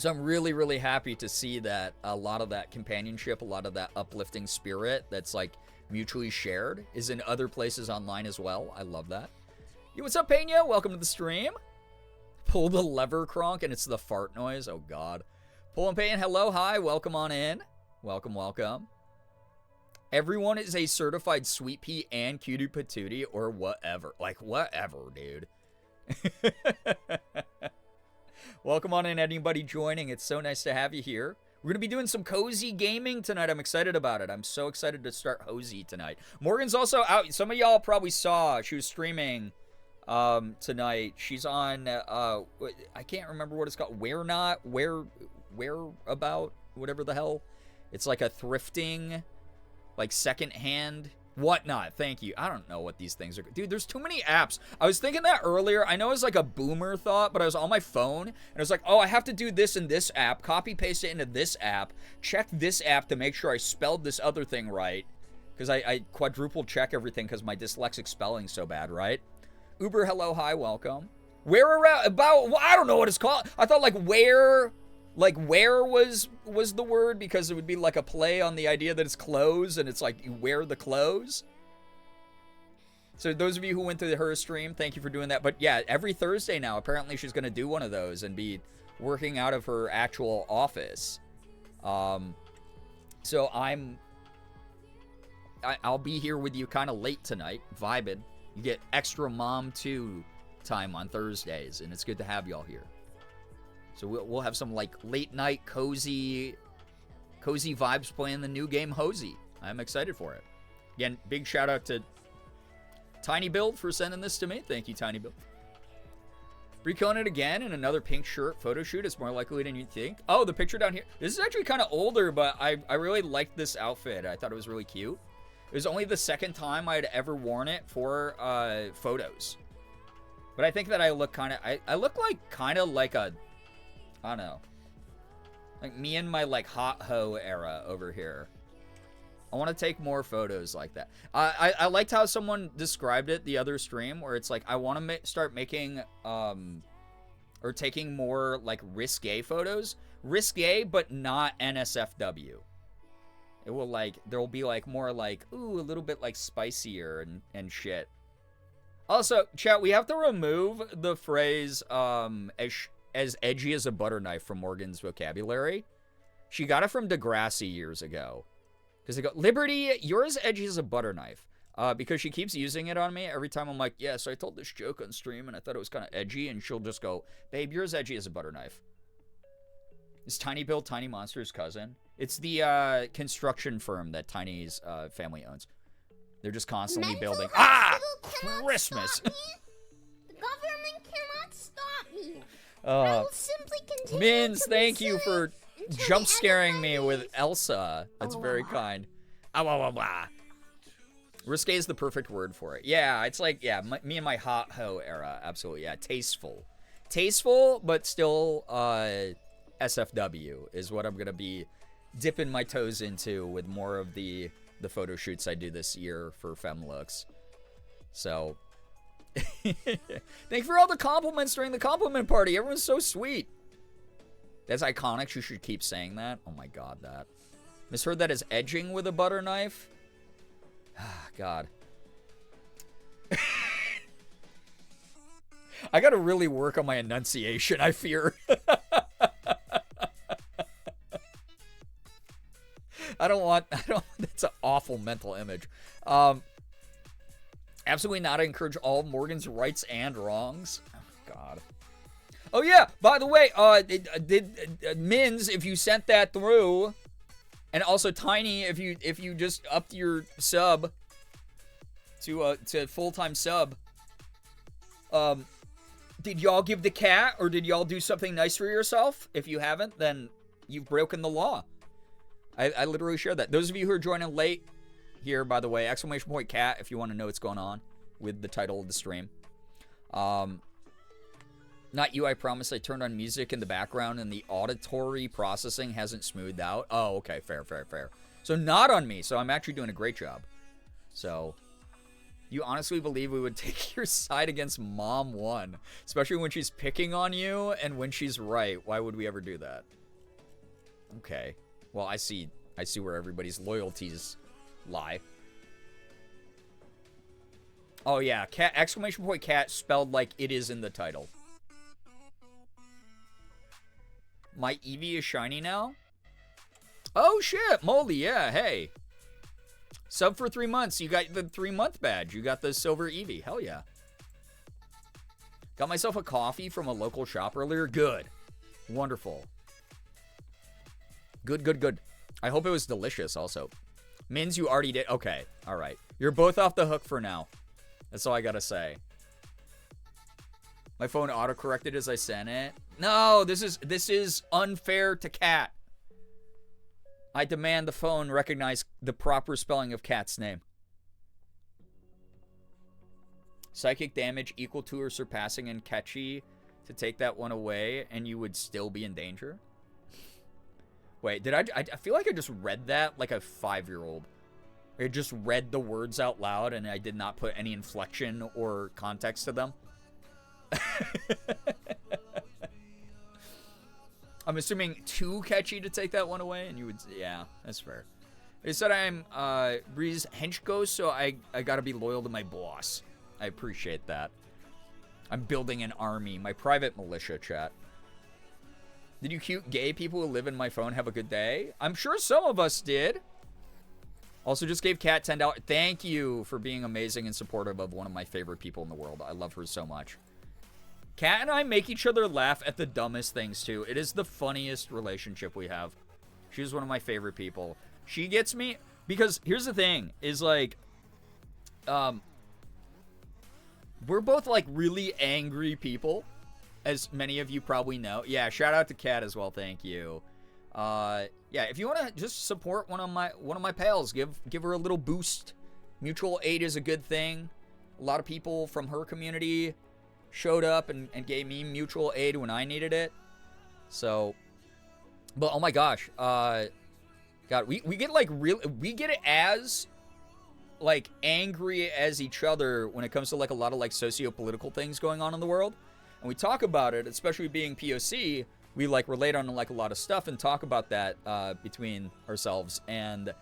I'm really, really happy to see that a lot of that companionship, a lot of that uplifting spirit that's like mutually shared is in other places online as well. I love that. Yo, what's up, Pena? Welcome to the stream. Pull the lever, Kronk, and it's the fart noise. Oh, God. Pull and Payne, hello, hi, welcome on in. Welcome, welcome. Everyone is a certified sweet pea and cutie patootie or whatever. Like, whatever, dude. Welcome on in, anybody joining. It's so nice to have you here. We're going to be doing some cozy gaming tonight. I'm excited about it. I'm so excited to start Hozy tonight. Morgan's also out. Some of y'all probably saw. She was streaming tonight. She's on, I can't remember what it's called. Where about, whatever the hell. It's like a thrifting, like secondhand, whatnot. Thank you. I don't know what these things are. Dude, there's too many apps. I was thinking that earlier. I know it's like a boomer thought, but I was on my phone and I was like, oh, I have to do this in this app, copy paste it into this app, check this app to make sure I spelled this other thing right. Because I quadruple check everything because my dyslexic spelling's so bad, right? Uber, hello, hi, welcome. Where around, about, well, I don't know what it's called. I thought like where was the word because it would be like a play on the idea that it's clothes and it's like you wear the clothes. So those of you who went to her stream, thank you for doing that. But yeah, every Thursday now, apparently she's going to do one of those and be working out of her actual office. So I'll be here with you kind of late tonight, vibing. You get extra Mom 2 time on Thursdays, and it's good to have y'all here. So we'll have some like late night cozy vibes playing the new game Hozy. I'm excited for it. Again, big shout out to Tiny Build for sending this to me. Thank you, Tiny Build. Recon it again in another pink shirt photo shoot. It's more likely than you'd think. Oh, the picture down here. This is actually kind of older, but I really liked this outfit. I thought it was really cute. It was only the second time I had ever worn it for photos. But I think that I look kind of, I look like kind of like a, I don't know, like me and my like hot hoe era over here. I want to take more photos like that. I liked how someone described it the other stream where it's like, I want to start making, or taking more like risque photos. Risque, but not NSFW. It will like, there will be like more like, ooh, a little bit like spicier and shit. Also, chat, we have to remove the phrase, as edgy as a butter knife from Morgan's vocabulary. She got it from Degrassi years ago. Because they go, Liberty, you're as edgy as a butter knife. Because she keeps using it on me every time I'm like, yeah, so I told this joke on stream and I thought it was kind of edgy. And she'll just go, babe, you're as edgy as a butter knife. Is Tiny Build Tiny Monster's cousin? It's the construction firm that Tiny's family owns. They're just constantly building. Ah! Christmas! The government cannot stop me. I will simply continue. Mins, thank you for jump scaring me with Elsa. That's very kind. Risque is the perfect word for it. Yeah, it's like, yeah, me and my hot hoe era. Absolutely, yeah. Tasteful. Tasteful, but still SFW is what I'm going to be dipping my toes into with more of the photo shoots I do this year for FemLooks. So, thank you for all the compliments during the compliment party. Everyone's so sweet. That's iconic. You should keep saying that. Oh my god, that. Misheard that as edging with a butter knife? Ah, god. I gotta really work on my enunciation, I fear. That's an awful mental image. Absolutely not. I encourage all Morgan's rights and wrongs. Oh, God. Oh, yeah. By the way, Mins, if you sent that through, and also Tiny, if you just upped your sub to full-time sub, did y'all give the cat, or did y'all do something nice for yourself? If you haven't, then you've broken the law. I literally shared that. Those of you who are joining late here, by the way, !cat if you want to know what's going on with the title of the stream. Not you, I promise. I turned on music in the background and the auditory processing hasn't smoothed out. Oh, okay. Fair. So not on me. So I'm actually doing a great job. So you honestly believe we would take your side against Mom 1, especially when she's picking on you and when she's right. Why would we ever do that? Okay. Well, I see where everybody's loyalties lie. Oh yeah, cat, !cat spelled like it is in the title. My Eevee is shiny now? Oh shit, Moldy, yeah, hey. Sub for 3 months, you got the 3-month badge. You got the silver Eevee, hell yeah. Got myself a coffee from a local shop earlier, good. Wonderful. Good. I hope it was delicious also. Mins, you already did. Okay, all right. You're both off the hook for now. That's all I gotta say. My phone auto-corrected as I sent it. No, this is unfair to Cat. I demand the phone recognize the proper spelling of Cat's name. Psychic damage equal to or surpassing in Catchy to take that one away, and you would still be in danger? Wait, did I feel like I just read that like a 5-year-old. I just read the words out loud and I did not put any inflection or context to them. I'm assuming too catchy to take that one away, and you would, yeah, that's fair. They said I'm Breeze Henchko, so I gotta be loyal to my boss. I appreciate that. I'm building an army, my private militia, chat. Did you cute gay people who live in my phone have a good day? I'm sure some of us did. Also just gave Kat $10. Thank you for being amazing and supportive of one of my favorite people in the world. I love her so much. Kat and I make each other laugh at the dumbest things too. It is the funniest relationship we have. She's one of my favorite people. She gets me because here's the thing is like, we're both like really angry people. As many of you probably know. Yeah, shout out to Kat as well. Thank you. Yeah, if you want to just support one of my pals, give her a little boost. Mutual aid is a good thing. A lot of people from her community showed up and gave me mutual aid when I needed it. So, but oh my gosh, God, we get like we get it as like angry as each other when it comes to like a lot of like socio-political things going on in the world. And we talk about it, especially being POC, we like relate on like a lot of stuff and talk about that between ourselves. And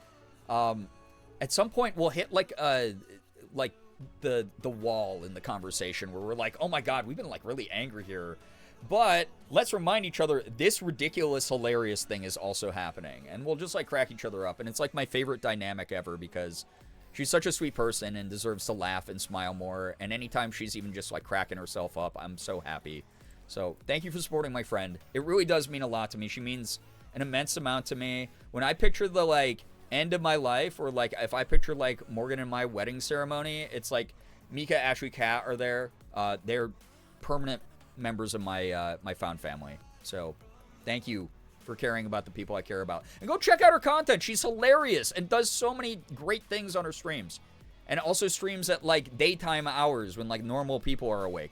at some point we'll hit like the wall in the conversation where we're like, oh my God, we've been like really angry here. But let's remind each other this ridiculous, hilarious thing is also happening. And we'll just like crack each other up. And it's like my favorite dynamic ever because she's such a sweet person and deserves to laugh and smile more. And anytime she's even just like cracking herself up, I'm so happy. So thank you for supporting my friend. It really does mean a lot to me. She means an immense amount to me. When I picture the like end of my life, or like if I picture like Morgan and my wedding ceremony, it's like Mika, Ashley, Kat are there. They're permanent members of my my found family. So thank you for caring about the people I care about. And go check out her content. She's hilarious and does so many great things on her streams. And also streams at like daytime hours when like normal people are awake.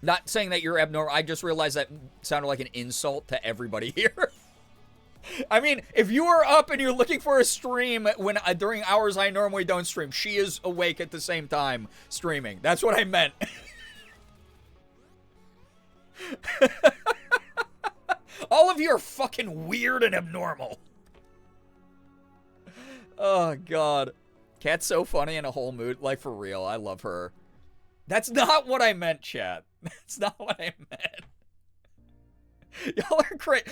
Not saying that you're abnormal. I just realized that sounded like an insult to everybody here. I mean, if you are up and you're looking for a stream when during hours I normally don't stream, she is awake at the same time streaming. That's what I meant. All of you are fucking weird and abnormal. Oh, God. Cat's so funny in a whole mood. Like, for real. I love her. That's not what I meant, chat. That's not what I meant. Y'all are great.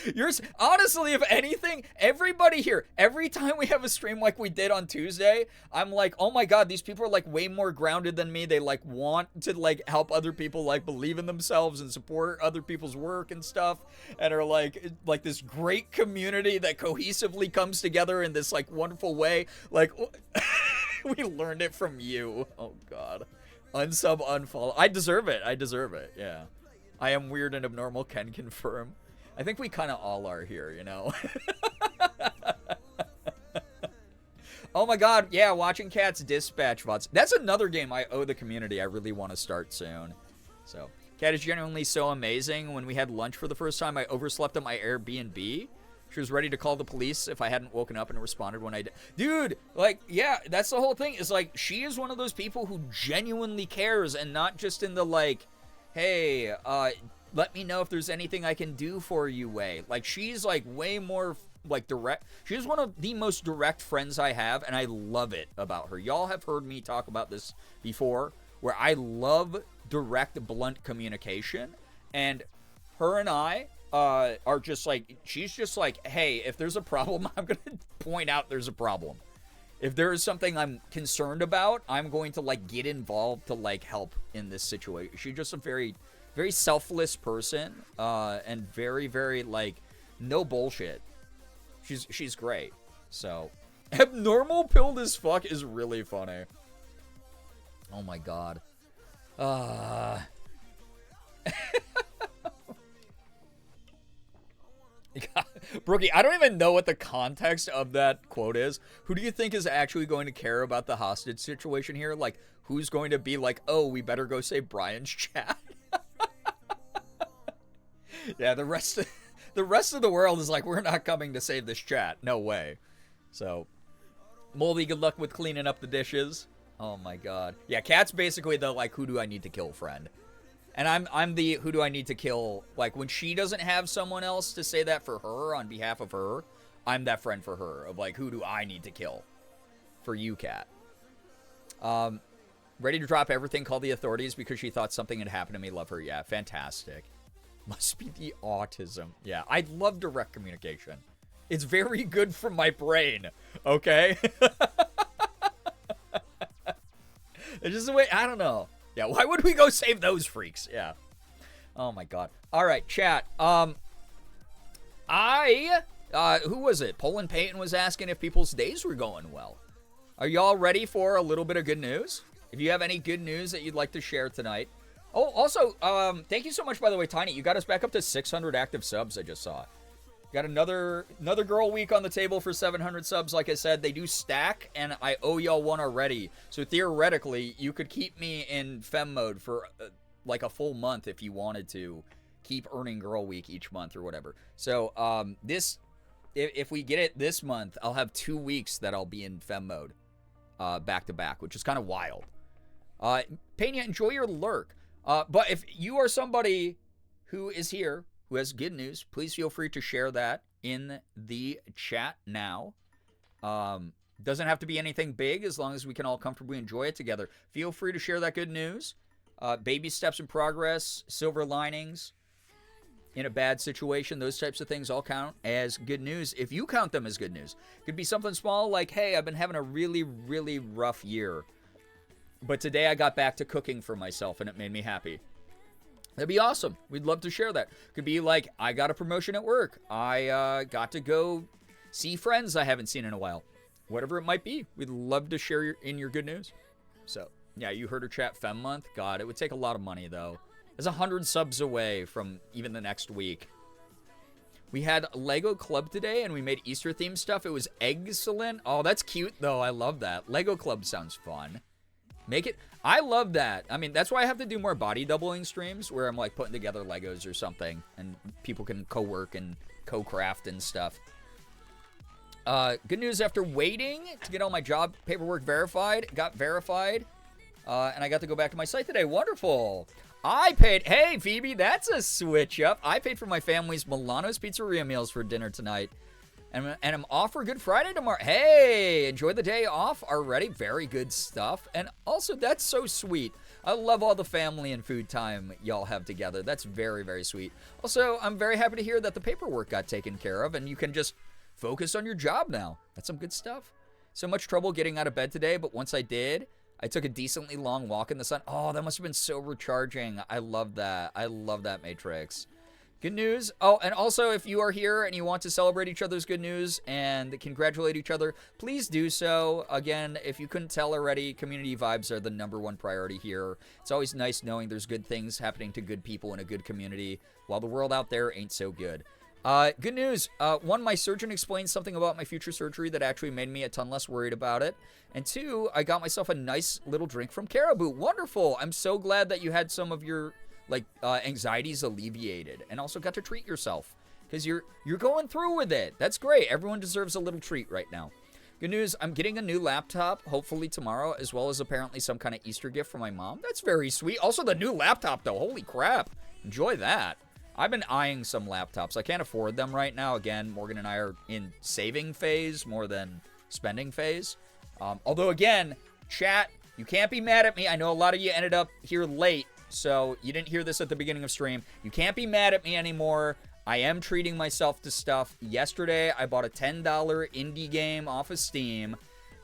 Honestly, if anything, everybody here, every time we have a stream like we did on Tuesday, I'm like, oh my God, these people are like way more grounded than me. They like want to like help other people like believe in themselves and support other people's work and stuff, and are like this great community that cohesively comes together in this like wonderful way. Like, we learned it from you. Oh God. Unsub, unfollow. I deserve it. I deserve it. Yeah. I am weird and abnormal, can confirm. I think we kind of all are here, you know? Oh my God, yeah, watching Cat's Dispatch VODs. That's another game I owe the community I really want to start soon. So, Cat is genuinely so amazing. When we had lunch for the first time, I overslept at my Airbnb. She was ready to call the police if I hadn't woken up and responded when I did. Dude, like, yeah, that's the whole thing. Is like, she is one of those people who genuinely cares, and not just in the, like, hey, let me know if there's anything I can do for you way. Like, she's, like, way more, like, direct. She's one of the most direct friends I have, and I love it about her. Y'all have heard me talk about this before, where I love direct, blunt communication, and her and I are just, like, she's just, like, hey, if there's a problem, I'm going to point out there's a problem. If there is something I'm concerned about, I'm going to, like, get involved to, like, help in this situation. She's just a very, very selfless person, and very, very, like, no bullshit. She's great. So, abnormal pilled as fuck is really funny. Oh my God. Brookie, I don't even know what the context of that quote is. Who do you think is actually going to care about the hostage situation here? Like, who's going to be like, oh, we better go save Brian's chat? Yeah, the rest of the world is like, we're not coming to save this chat. No way. So, Moldy, good luck with cleaning up the dishes. Oh my God. Yeah, Cat's basically the, like, who do I need to kill friend. And I'm the who do I need to kill, like, when she doesn't have someone else to say that for her on behalf of her, I'm that friend for her of, like, who do I need to kill for you, Cat. Ready to drop everything, call the authorities because she thought something had happened to me. Love her. Yeah, fantastic. Must be the autism. Yeah, I love direct communication. It's very good for my brain, okay? It's just the way, I don't know. Yeah, why would we go save those freaks? Yeah. Oh my God. All right, chat. Who was it? Poland Peyton was asking if people's days were going well. Are y'all ready for a little bit of good news? If you have any good news that you'd like to share tonight. Oh, also, thank you so much, by the way, Tiny. You got us back up to 600 active subs, I just saw. Got another girl week on the table for 700 subs. Like I said, they do stack, and I owe y'all one already. So theoretically, you could keep me in fem mode for like a full month if you wanted to keep earning girl week each month or whatever. So if we get it this month, I'll have 2 weeks that I'll be in fem mode back to back, which is kind of wild. Pena, enjoy your lurk. But if you are somebody who is here, who has good news, please feel free to share that in the chat now. Doesn't have to be anything big as long as we can all comfortably enjoy it together. Feel free to share that good news. Baby steps in progress, silver linings in a bad situation, those types of things all count as good news if you count them as good news. Could be something small like, hey, I've been having a really, really rough year, but today I got back to cooking for myself and it made me happy. That'd be awesome. We'd love to share that. Could be like, I got a promotion at work. I got to go see friends I haven't seen in a while. Whatever it might be, we'd love to share in your good news. So, yeah, you heard her chat Fem Month. God, it would take a lot of money, though. It's 100 subs away from even the next week. We had Lego Club today, and we made Easter-themed stuff. It was excellent. Oh, that's cute, though. I love that. Lego Club sounds fun. Make it... I love that. I mean, that's why I have to do more body doubling streams where I'm, like, putting together Legos or something, and people can co-work and co-craft and stuff. Good news, after waiting to get all my job paperwork verified, got verified, and I got to go back to my site today. Wonderful. I paid, hey, Phoebe, that's a switch up. I paid for my family's Milano's Pizzeria meals for dinner tonight, and I'm off for Good Friday tomorrow. Hey, enjoy the day off already. Very good stuff. And also, that's so sweet. I love all the family and food time y'all have together. That's very, very sweet. Also, I'm very happy to hear that the paperwork got taken care of, and you can just focus on your job now. That's some good stuff. So much trouble getting out of bed today, but once I did, I took a decently long walk in the sun. Oh, that must have been so recharging. I love that. I love that, Matrix. Good news. Oh, and also, if you are here and you want to celebrate each other's good news and congratulate each other, please do so. Again, if you couldn't tell already, community vibes are the #1 priority here. It's always nice knowing there's good things happening to good people in a good community, while the world out there ain't so good. Good news. One, my surgeon explained something about my future surgery that actually made me a ton less worried about it. And two, I got myself a nice little drink from Caribou. Wonderful. I'm so glad that you had some of your anxieties alleviated and also got to treat yourself because you're going through with it. That's great. Everyone deserves a little treat right now. Good news. I'm getting a new laptop hopefully tomorrow, as well as apparently some kind of Easter gift from my mom. That's very sweet. Also, the new laptop though. Holy crap. Enjoy that. I've been eyeing some laptops. I can't afford them right now. Again, Morgan and I are in saving phase more than spending phase. Although, again, chat, you can't be mad at me. I know a lot of you ended up here late, so you didn't hear this at the beginning of stream. You can't be mad at me anymore. I am treating myself to stuff. Yesterday, I bought a $10 indie game off of Steam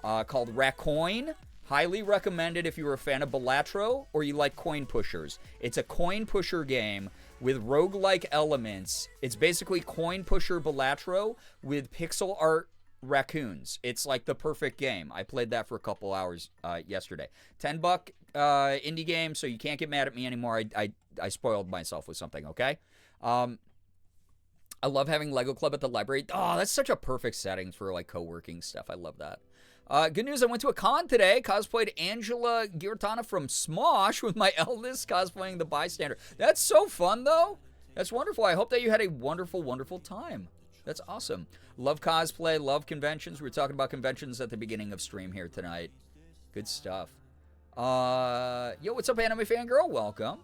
called Racoin. Highly recommended if you're a fan of Balatro or you like coin pushers. It's a coin pusher game with roguelike elements. It's basically coin pusher Balatro with pixel art raccoons. It's like the perfect game. I played that for a couple hours yesterday. $10 indie game, so you can't get mad at me anymore. I spoiled myself with something, okay? I love having Lego Club at the library. Oh, that's such a perfect setting for like co-working stuff. I love that. Good news, I went to a con today, cosplayed Angela Giortana from Smosh with my eldest cosplaying the Bystander. That's so fun, though. That's wonderful. I hope that you had a wonderful, wonderful time. That's awesome. Love cosplay, love conventions. We were talking about conventions at the beginning of stream here tonight. Good stuff. Yo, what's up, anime fangirl? Welcome.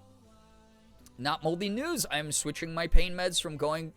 Not moldy news. I'm switching my pain meds from going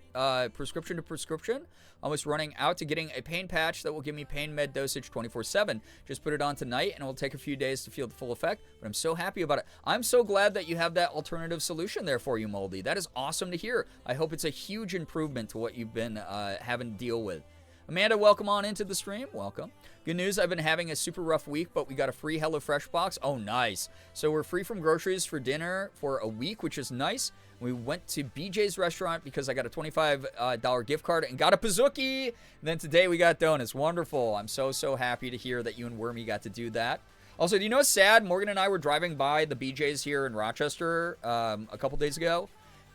prescription to prescription. Almost running out to getting a pain patch that will give me pain med dosage 24/7. Just put it on tonight and it will take a few days to feel the full effect, but I'm so happy about it. I'm so glad that you have that alternative solution there for you, Moldy. That is awesome to hear. I hope it's a huge improvement to what you've been having to deal with. Amanda, welcome on into the stream. Welcome. Good news, I've been having a super rough week, but we got a free HelloFresh box. Oh, nice. So we're free from groceries for dinner for a week, which is nice. We went to BJ's restaurant because I got a $25 gift card and got a Pizookie. And then today we got donuts. Wonderful. I'm so, so happy to hear that you and Wormy got to do that. Also, do you know what's sad? Morgan and I were driving by the BJ's here in Rochester a couple days ago,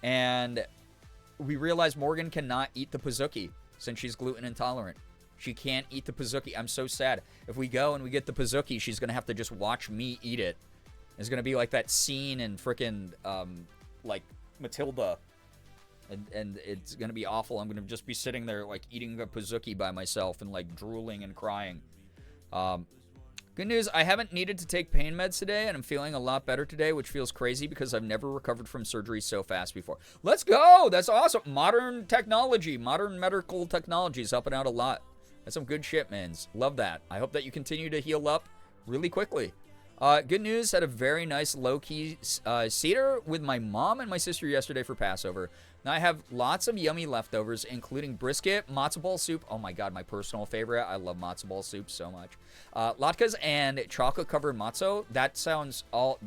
and we realized Morgan cannot eat the Pizookie since she's gluten intolerant. She can't eat the Pizookie. I'm so sad. If we go and we get the Pizookie, she's going to have to just watch me eat it. It's going to be like that scene in frickin' like Matilda. And it's going to be awful. I'm going to just be sitting there like eating a Pizookie by myself and like drooling and crying. Good news, I haven't needed to take pain meds today, and I'm feeling a lot better today, which feels crazy because I've never recovered from surgery so fast before. Let's go! That's awesome. Modern technology, modern medical technology is helping out a lot. That's some good shit, man. Love that. I hope that you continue to heal up really quickly. Good news, had a very nice low-key Seder with my mom and my sister yesterday for Passover. Now I have lots of yummy leftovers, including brisket, matzo ball soup. Oh my god, my personal favorite. I love matzo ball soup so much. Latkes and chocolate-covered matzo. That sounds all...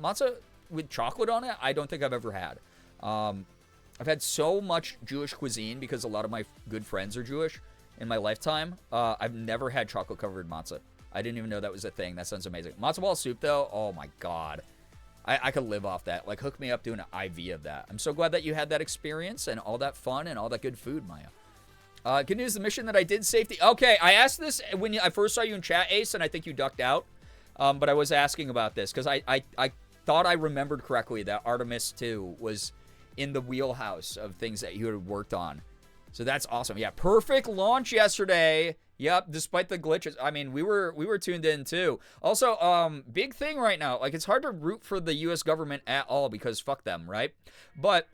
Matzo with chocolate on it, I don't think I've ever had. I've had so much Jewish cuisine because a lot of my good friends are Jewish in my lifetime. I've never had chocolate-covered matzah. I didn't even know that was a thing. That sounds amazing. Matzo ball soup, though, oh my god. I could live off that. Like, hook me up doing an IV of that. I'm so glad that you had that experience and all that fun and all that good food, Maya. Good news, the mission that I did safety. Okay, I asked this when I first saw you in chat, Ace, and I think you ducked out. But I was asking about this because I thought I remembered correctly that Artemis 2 was in the wheelhouse of things that you had worked on. So that's awesome. Yeah, perfect launch yesterday. Yep, despite the glitches. I mean, we were tuned in too. Also, big thing right now. Like, it's hard to root for the U.S. government at all because fuck them, right? But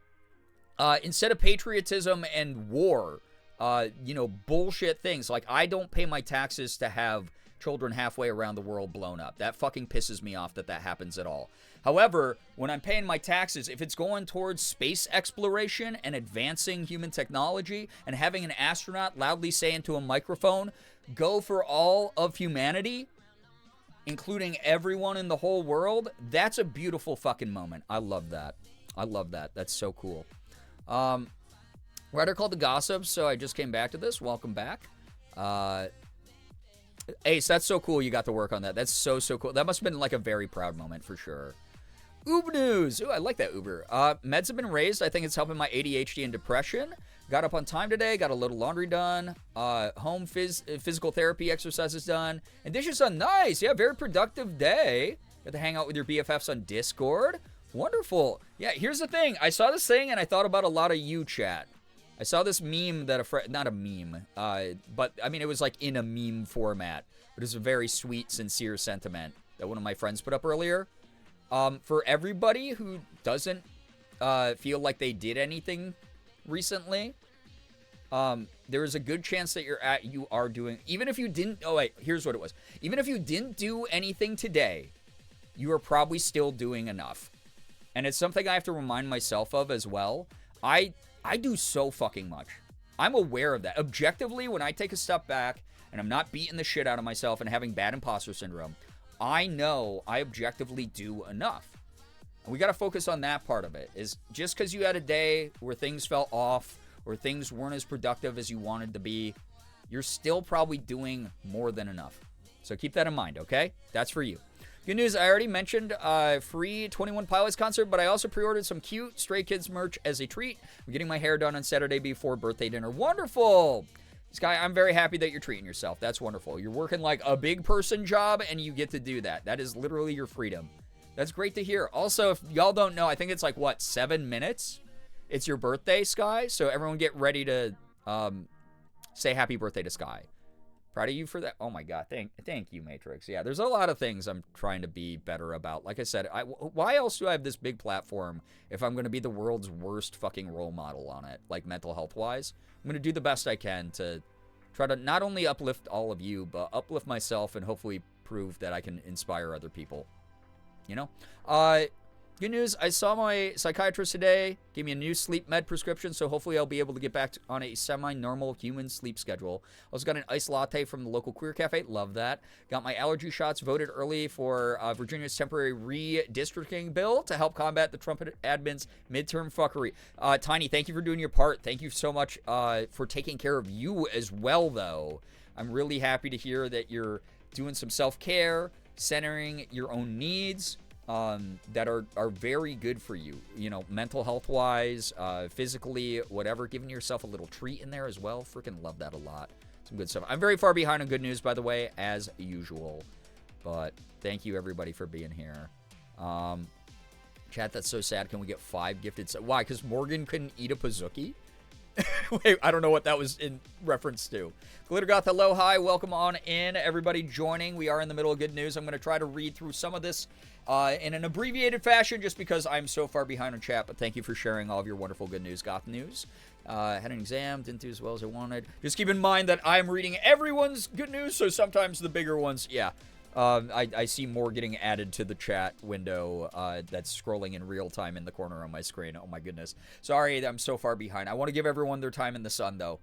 instead of patriotism and war, bullshit things. Like, I don't pay my taxes to have children halfway around the world blown up. That fucking pisses me off that happens at all. However, when I'm paying my taxes, if it's going towards space exploration and advancing human technology and having an astronaut loudly say into a microphone, go for all of humanity, including everyone in the whole world, that's a beautiful fucking moment. I love that. I love that. That's so cool. Writer called The Gossips, so I just came back to this. Welcome back. Ace, that's so cool you got to work on that. That's so cool. That must have been like a very proud moment for sure. Uber news. Ooh, I like that Uber. Meds have been raised. I think it's helping my ADHD and depression. Got up on time today. Got a little laundry done. Home physical therapy exercises done. And dishes done. Nice. Yeah, very productive day. Got to hang out with your BFFs on Discord. Wonderful. Yeah, here's the thing. I saw this thing and I thought about a lot of you, chat. I saw this meme that not a meme, but I mean, it was like in a meme format. But it was a very sweet, sincere sentiment that one of my friends put up earlier. For everybody who doesn't feel like they did anything recently, there is a good chance that you are doing, even if you didn't, oh wait, here's what it was. Even if you didn't do anything today, you are probably still doing enough. And it's something I have to remind myself of as well. I do so fucking much. I'm aware of that. Objectively, when I take a step back and I'm not beating the shit out of myself and having bad imposter syndrome, I know I objectively do enough. And we got to focus on that part of it. Is just because you had a day where things fell off or things weren't as productive as you wanted to be, you're still probably doing more than enough. So keep that in mind, okay? That's for you. Good news, I already mentioned free 21 Pilots concert, but I also pre-ordered some cute Stray Kids merch as a treat. I'm getting my hair done on Saturday before birthday dinner. Wonderful! Sky, I'm very happy that you're treating yourself. That's wonderful. You're working like a big person job, and you get to do that. That is literally your freedom. That's great to hear. Also, if y'all don't know, I think it's like, 7 minutes? It's your birthday, Sky, so everyone get ready to say happy birthday to Sky. Proud of you for that. Oh my God. Thank you, Matrix. Yeah, there's a lot of things I'm trying to be better about. Like I said, why else do I have this big platform if I'm going to be the world's worst fucking role model on it, like mental health wise? I'm going to do the best I can to try to not only uplift all of you, but uplift myself and hopefully prove that I can inspire other people. You know? Good news, I saw my psychiatrist today, gave me a new sleep med prescription, so hopefully I'll be able to get back on a semi-normal human sleep schedule. Also got an iced latte from the local queer cafe, love that. Got my allergy shots voted early for Virginia's temporary redistricting bill to help combat the Trump admin's midterm fuckery. Tiny, thank you for doing your part. Thank you so much for taking care of you as well, though. I'm really happy to hear that you're doing some self-care, centering your own needs, that are very good for you, you know, mental health wise, physically, whatever, giving yourself a little treat in there as well. Freaking love that a lot. Some good stuff. I'm very far behind on good news, by the way, as usual, but thank you everybody for being here. Chat, that's so sad. Can we get 5 gifted? Why? Because Morgan couldn't eat a Pizookie? Wait, I don't know what that was in reference to. Glittergoth, hello, hi, welcome on in. Everybody joining. We are in the middle of good news. I'm going to try to read through some of this in an abbreviated fashion just because I'm so far behind on chat, but thank you for sharing all of your wonderful good news, Goth news. Had an exam, didn't do as well as I wanted. Just keep in mind that I'm reading everyone's good news, so sometimes the bigger ones, yeah. I see more getting added to the chat window that's scrolling in real time in the corner on my screen. Oh my goodness. Sorry, I'm so far behind. I want to give everyone their time in the sun, though.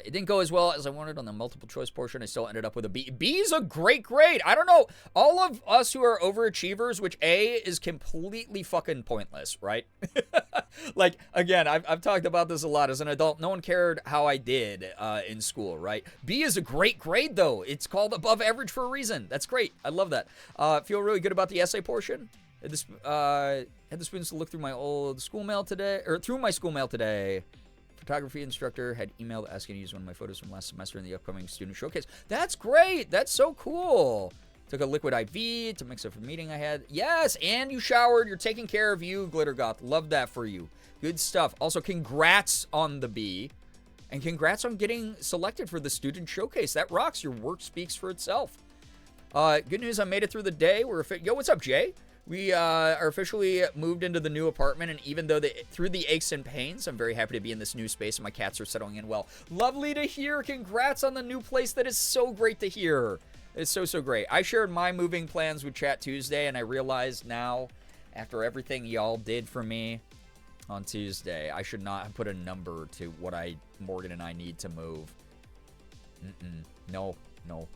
It didn't go as well as I wanted on the multiple choice portion. I still ended up with a B. B is a great grade. I don't know. All of us who are overachievers, which A is completely fucking pointless, right? Like, again, I've talked about this a lot as an adult. No one cared how I did in school, right? B is a great grade, though. It's called above average for a reason. That's great. I love that. Feel really good about the essay portion. Had the students to look through my old school mail today, or through my school mail today. Photography instructor had emailed asking to use one of my photos from last semester in the upcoming student showcase. That's great. That's so cool. Took a liquid IV to mix up a meeting I had. Yes, and you showered. You're taking care of you, Glittergoth. Love that for you. Good stuff. Also, congrats on the B. And congrats on getting selected for the Student Showcase. That rocks. Your work speaks for itself. Good news, I made it through the day. Yo, what's up, Jay? We are officially moved into the new apartment, and even though through the aches and pains, I'm very happy to be in this new space, and my cats are settling in well. Lovely to hear. Congrats on the new place. That is so great to hear. It's so, so great. I shared my moving plans with Chat Tuesday, and I realized now, after everything y'all did for me on Tuesday, I should not have put a number to what Morgan and I need to move. No,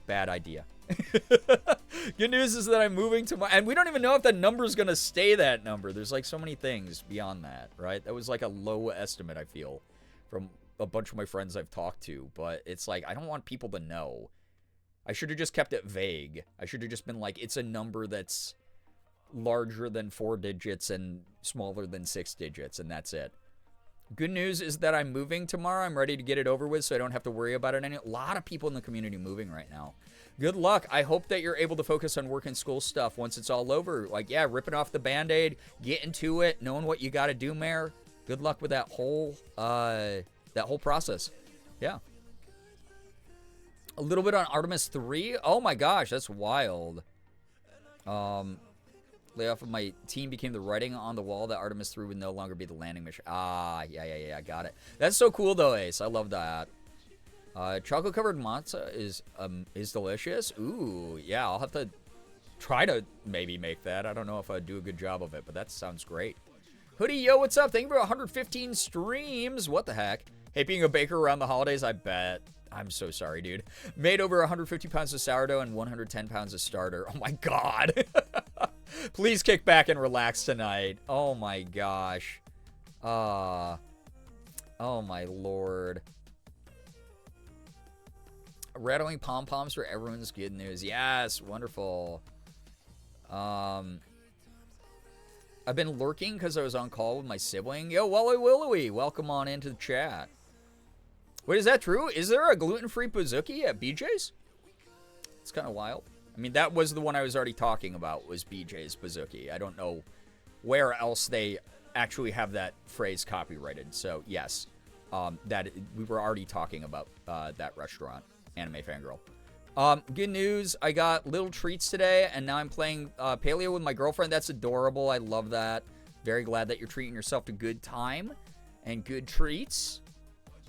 bad idea. Good news is that I'm moving and we don't even know if that number is going to stay that number. There's like so many things beyond that, right? That was like a low estimate, I feel, from a bunch of my friends I've talked to, but it's like, I don't want people to know. I should have just kept it vague. I should have just been like, it's a number that's larger than 4 digits and smaller than 6 digits, and that's it. Good news is that I'm moving tomorrow. I'm ready to get it over with so I don't have to worry about it anymore. A lot of people in the community moving right now. Good luck. I hope that you're able to focus on work and school stuff once it's all over. Like, yeah, ripping off the Band-Aid, getting to it, knowing what you got to do, Mayor. Good luck with that whole process. Yeah. A little bit on Artemis 3. Oh my gosh, that's wild. Layoff of my team became the writing on the wall that Artemis 3 would no longer be the landing mission. Yeah, got it. That's so cool though, Ace. I love that. Chocolate covered matzo is delicious. Ooh, yeah, I'll have to try to maybe make that. I don't know if I'd do a good job of it, but that sounds great. Hoodie, yo, what's up? Thank you for 115 streams. What the heck? Hey, being a baker around the holidays, I bet. I'm so sorry, dude. Made over 150 pounds of sourdough and 110 pounds of starter. Oh my god. Please kick back and relax tonight. Oh my gosh. Oh my lord. Rattling pom-poms for everyone's good news. Yes, wonderful. I've been lurking because I was on call with my sibling. Yo, Wally Willowy, welcome on into the chat. Wait, is that true? Is there a gluten-free Bouzouki at BJ's? It's kind of wild. I mean, that was the one I was already talking about, was BJ's Bouzouki. I don't know where else they actually have that phrase copyrighted. So, yes, that we were already talking about that restaurant, Anime Fangirl. Good news, I got little treats today, and now I'm playing Paleo with my girlfriend. That's adorable. I love that. Very glad that you're treating yourself to good time and good treats.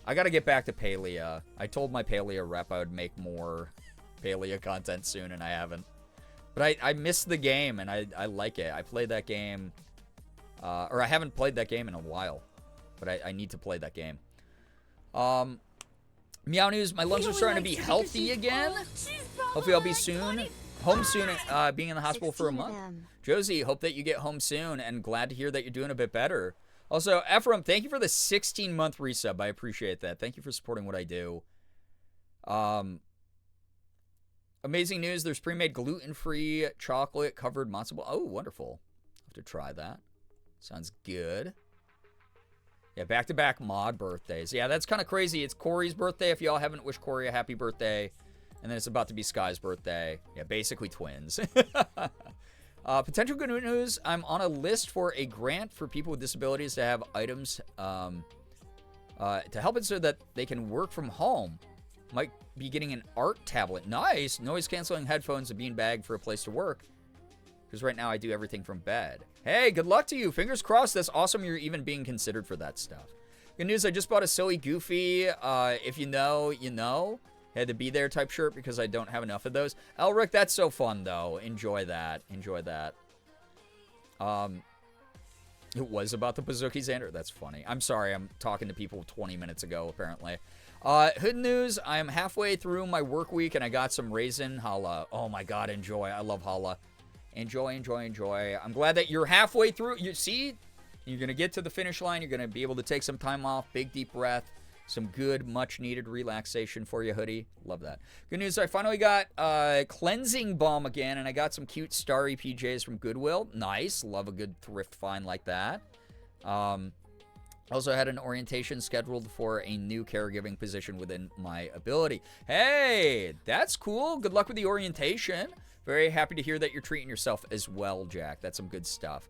I got to get back to Paleo. I told my Paleo rep I would make more Paleo content soon, and I haven't. But I missed the game, and I like it. I played that game, or I haven't played that game in a while, but I need to play that game. Meow News, my lungs are starting to be healthy again. Hopefully I'll be home soon, being in the hospital for a month. Josie, hope that you get home soon, and glad to hear that you're doing a bit better. Also, Ephraim, thank you for the 16-month resub. I appreciate that. Thank you for supporting what I do. Amazing news. There's pre-made gluten-free chocolate-covered matzo ball. Oh, wonderful. I'll have to try that. Sounds good. Yeah, back-to-back mod birthdays. Yeah, that's kind of crazy. It's Corey's birthday, if y'all haven't wished Corey a happy birthday. And then it's about to be Sky's birthday. Yeah, basically twins. Potential good news, I'm on a list for a grant for people with disabilities to have items to help it so that they can work from home. Might be getting an art tablet. Nice! Noise-canceling headphones, a beanbag for a place to work. Because right now I do everything from bed. Hey, good luck to you. Fingers crossed. That's awesome you're even being considered for that stuff. Good news, I just bought a silly goofy. If you know, you know. Had to be there type shirt because I don't have enough of those. Elric, that's so fun though. Enjoy that. Enjoy that. It was about the Bouzouki Xander. That's funny. I'm sorry. I'm talking to people 20 minutes ago, apparently. Hood news. I am halfway through my work week and I got some raisin challah. Oh my God. Enjoy. I love challah. Enjoy, enjoy, enjoy. I'm glad that you're halfway through. You see, you're going to get to the finish line. You're going to be able to take some time off. Big, deep breath. Some good, much-needed relaxation for you, Hoodie. Love that. Good news, I finally got cleansing balm again, and I got some cute starry PJs from Goodwill. Nice. Love a good thrift find like that. Also had an orientation scheduled for a new caregiving position within my ability. Hey, that's cool. Good luck with the orientation. Very happy to hear that you're treating yourself as well, Jack. That's some good stuff.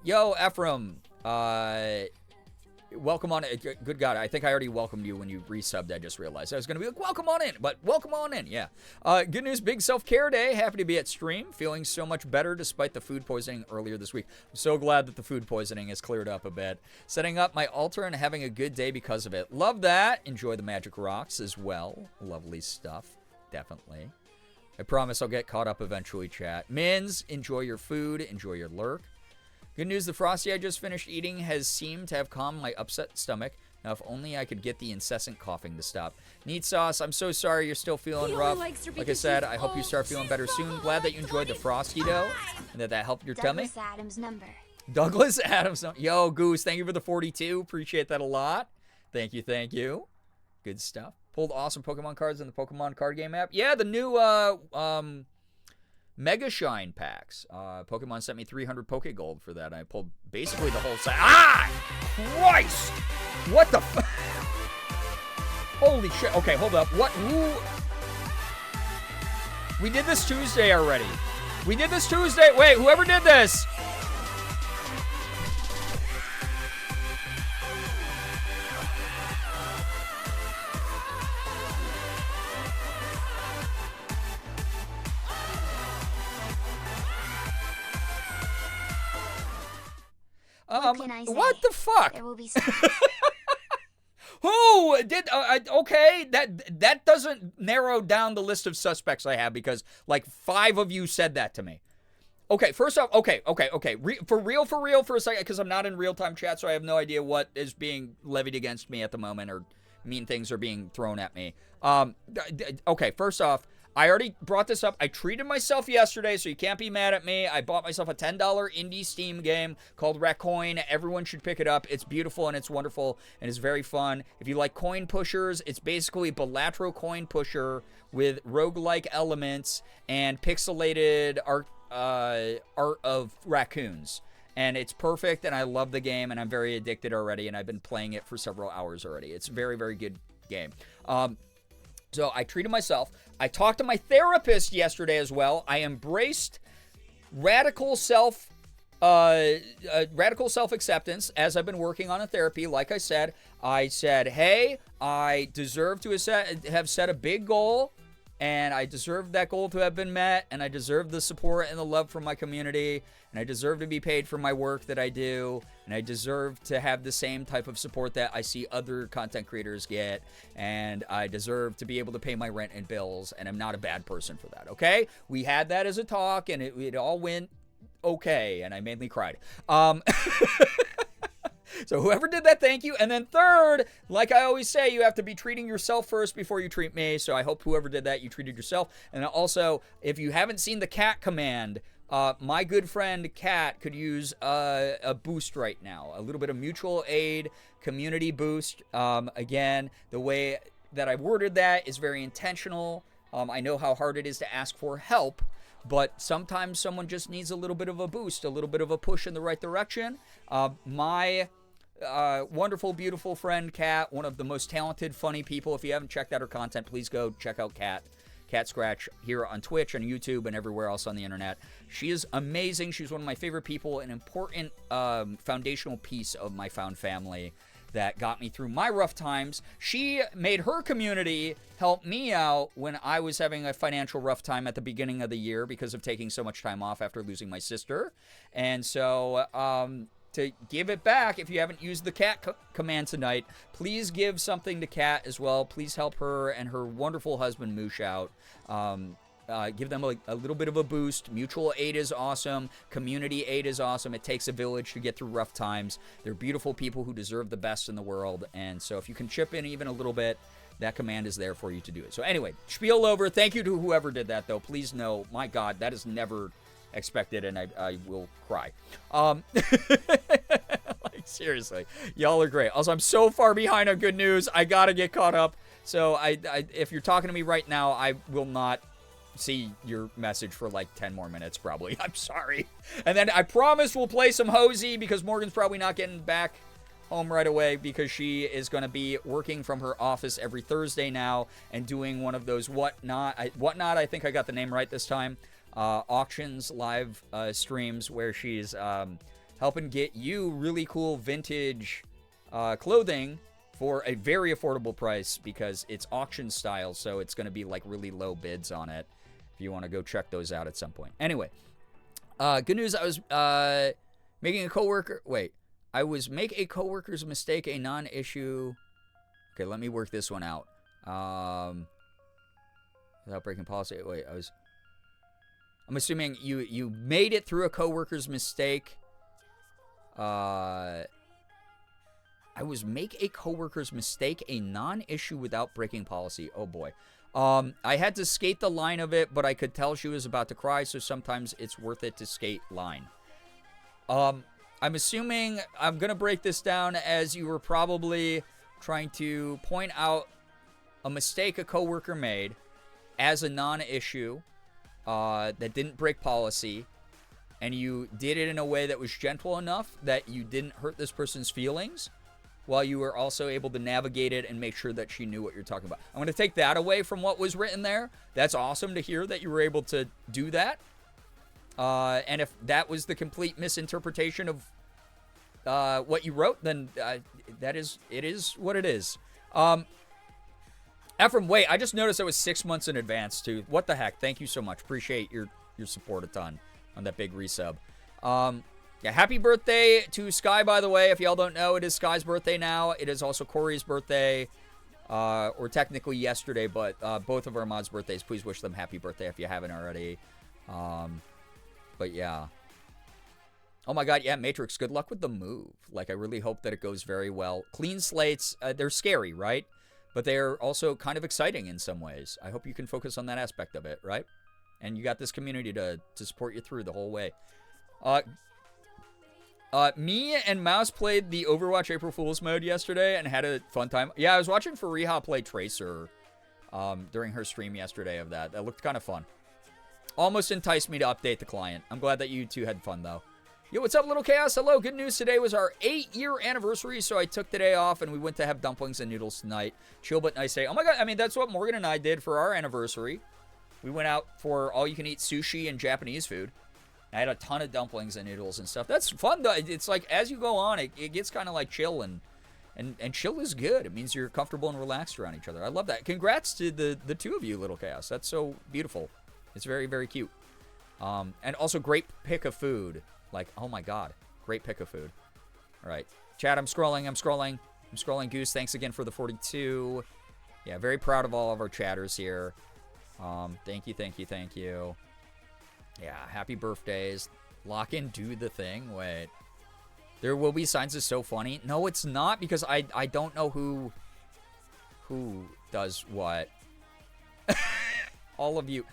Yo, Ephraim. Welcome on in. Good God, I think I already welcomed you when you resubbed. I just realized I was going to be like, welcome on in, but welcome on in, yeah. Good news, big self-care day. Happy to be at stream. Feeling so much better despite the food poisoning earlier this week. I'm so glad that the food poisoning has cleared up a bit. Setting up my altar and having a good day because of it. Love that. Enjoy the magic rocks as well. Lovely stuff. Definitely. I promise I'll get caught up eventually, chat. Mins, enjoy your food. Enjoy your lurk. Good news, the Frosty I just finished eating has seemed to have calmed my upset stomach. Now, if only I could get the incessant coughing to stop. Neat Sauce, I'm so sorry you're still feeling rough. Like I said, I hope you start feeling better soon. Glad that you enjoyed the Frosty, though, and that helped your tummy. Douglas Adams number. Douglas Adams. Yo, Goose, thank you for the 42. Appreciate that a lot. Thank you, thank you. Good stuff. Pulled awesome Pokemon cards in the Pokemon card game app. Yeah, the new, Mega Shine packs. Pokemon sent me 300 Pokegold for that. I pulled basically the whole set. Ah! Christ! What the f... Holy shit. Okay, hold up. What? Who... We did this Tuesday already. We did this Tuesday. Wait, whoever did this... What can I say? What the fuck? There will be Who did? Okay, that doesn't narrow down the list of suspects I have because like 5 of you said that to me. Okay, first off, okay. For real for a second, because I'm not in real-time chat, so I have no idea what is being levied against me at the moment or mean things are being thrown at me. Okay, first off, I already brought this up. I treated myself yesterday, so you can't be mad at me. I bought myself a $10 indie Steam game called Raccoin. Everyone should pick it up. It's beautiful and it's wonderful and it's very fun. If you like coin pushers, it's basically Balatro coin pusher with roguelike elements and pixelated art of raccoons. And it's perfect, and I love the game, and I'm very addicted already, and I've been playing it for several hours already. It's a very, very good game. So I treated myself. I talked to my therapist yesterday as well. I embraced radical self-acceptance as I've been working on a therapy. Like I said, hey, I deserve to have set a big goal, and I deserve that goal to have been met, and I deserve the support and the love from my community, and I deserve to be paid for my work that I do, and I deserve to have the same type of support that I see other content creators get, and I deserve to be able to pay my rent and bills, and I'm not a bad person for that, okay? We had that as a talk, and it all went okay, and I mainly cried. So whoever did that, thank you. And then third, like I always say, you have to be treating yourself first before you treat me. So I hope whoever did that, you treated yourself. And also, if you haven't seen the cat command, my good friend Cat could use a boost right now. A little bit of mutual aid, community boost. Again, the way that I worded that is very intentional. I know how hard it is to ask for help, but sometimes someone just needs a little bit of a boost, a little bit of a push in the right direction. My wonderful, beautiful friend Kat, one of the most talented, funny people. If you haven't checked out her content, please go check out Kat Scratch here on Twitch and YouTube and everywhere else on the internet. She is amazing. She's one of my favorite people, an important foundational piece of my found family that got me through my rough times. She made her community help me out when I was having a financial rough time at the beginning of the year because of taking so much time off after losing my sister. And so to give it back, if you haven't used the cat command tonight, please give something to Kat as well. Please help her and her wonderful husband Moosh out. Give them a little bit of a boost. Mutual aid is awesome. Community aid is awesome. It takes a village to get through rough times. They're beautiful people who deserve the best in the world. And so if you can chip in even a little bit, that command is there for you to do it. So anyway, spiel over. Thank you to whoever did that, though. Please know, my God, that is never expected, and I will cry. Like, seriously, y'all are great. Also, I'm so far behind on good news. I gotta get caught up. So if you're talking to me right now, I will not see your message for like 10 more minutes probably. I'm sorry. And then I promise we'll play some Hozy because Morgan's probably not getting back home right away because she is going to be working from her office every Thursday now and doing one of those whatnot. I think I got the name right this time. auctions live streams where she's helping get you really cool vintage clothing for a very affordable price because it's auction style, so it's going to be like really low bids on it if you want to go check those out at some point. Anyway, good news, I was making a coworker... Wait. I was make a coworker's mistake a non-issue... Okay, let me work this one out. Without breaking policy... Wait, I'm assuming you made it through a coworker's mistake. I was make a coworker's mistake a non-issue without breaking policy. Oh boy. I had to skate the line of it, but I could tell she was about to cry, so sometimes it's worth it to skate line. I'm assuming I'm going to break this down as you were probably trying to point out a mistake a coworker made as a non-issue that didn't break policy, and you did it in a way that was gentle enough that you didn't hurt this person's feelings, while you were also able to navigate it and make sure that she knew what you're talking about. I'm going to take that away from what was written there. That's awesome to hear that you were able to do that. And if that was the complete misinterpretation of what you wrote, then it is what it is. Ephraim, wait, I just noticed it was 6 months in advance, too. What the heck? Thank you so much. Appreciate your support a ton on that big resub. Yeah, happy birthday to Sky, by the way. If y'all don't know, it is Sky's birthday now. It is also Corey's birthday, or technically yesterday, but both of our mods' birthdays. Please wish them happy birthday if you haven't already. But yeah. Oh my god, yeah, Matrix, good luck with the move. Like, I really hope that it goes very well. Clean slates, they're scary, right? But they're also kind of exciting in some ways. I hope you can focus on that aspect of it, right? And you got this community to support you through the whole way. Me and Mouse played the Overwatch April Fool's mode yesterday and had a fun time. Yeah, I was watching Fariha play Tracer during her stream yesterday of that. That looked kind of fun. Almost enticed me to update the client. I'm glad that you two had fun, though. Yo, what's up, Little Chaos? Hello, good news. Today was our 8-year anniversary, so I took today off, and we went to have dumplings and noodles tonight. Chill but nice day. Oh my god, I mean, that's what Morgan and I did for our anniversary. We went out for all-you-can-eat sushi and Japanese food. I had a ton of dumplings and noodles and stuff. That's fun, though. It's like, as you go on, it gets kind of like chill, and chill is good. It means you're comfortable and relaxed around each other. I love that. Congrats to the two of you, Little Chaos. That's so beautiful. It's very, very cute. And also, great pick of food. Like, oh my god. Great pick of food. All right. Chat, I'm scrolling. Goose, thanks again for the 42. Yeah, very proud of all of our chatters here. Thank you. Yeah, happy birthdays. Lock in, do the thing. Wait. There will be signs is so funny. No, it's not, because I don't know who does what. all of you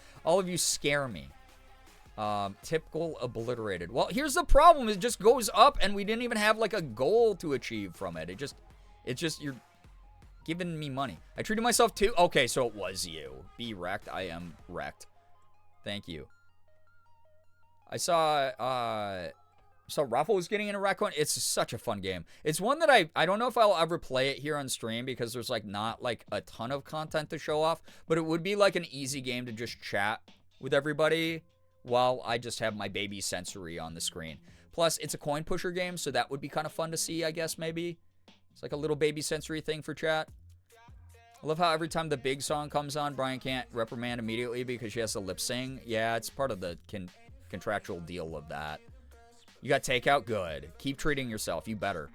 scare me. Typical obliterated. Well, here's the problem. It just goes up, and we didn't even have, like, a goal to achieve from it. It's just, you're giving me money. I treated myself too. Okay, so it was you. Be wrecked. I am wrecked. Thank you. I saw Raffle was getting in a raccoon. It's such a fun game. It's one that I don't know if I'll ever play it here on stream because there's, like, not, like, a ton of content to show off, but it would be, like, an easy game to just chat with everybody while I just have my baby sensory on the screen. Plus, it's a coin pusher game, so that would be kind of fun to see, I guess, maybe. It's like a little baby sensory thing for chat. I love how every time the big song comes on, Brian can't reprimand immediately because she has to lip sing. Yeah, it's part of the contractual deal of that. You got takeout? Good. Keep treating yourself. You better.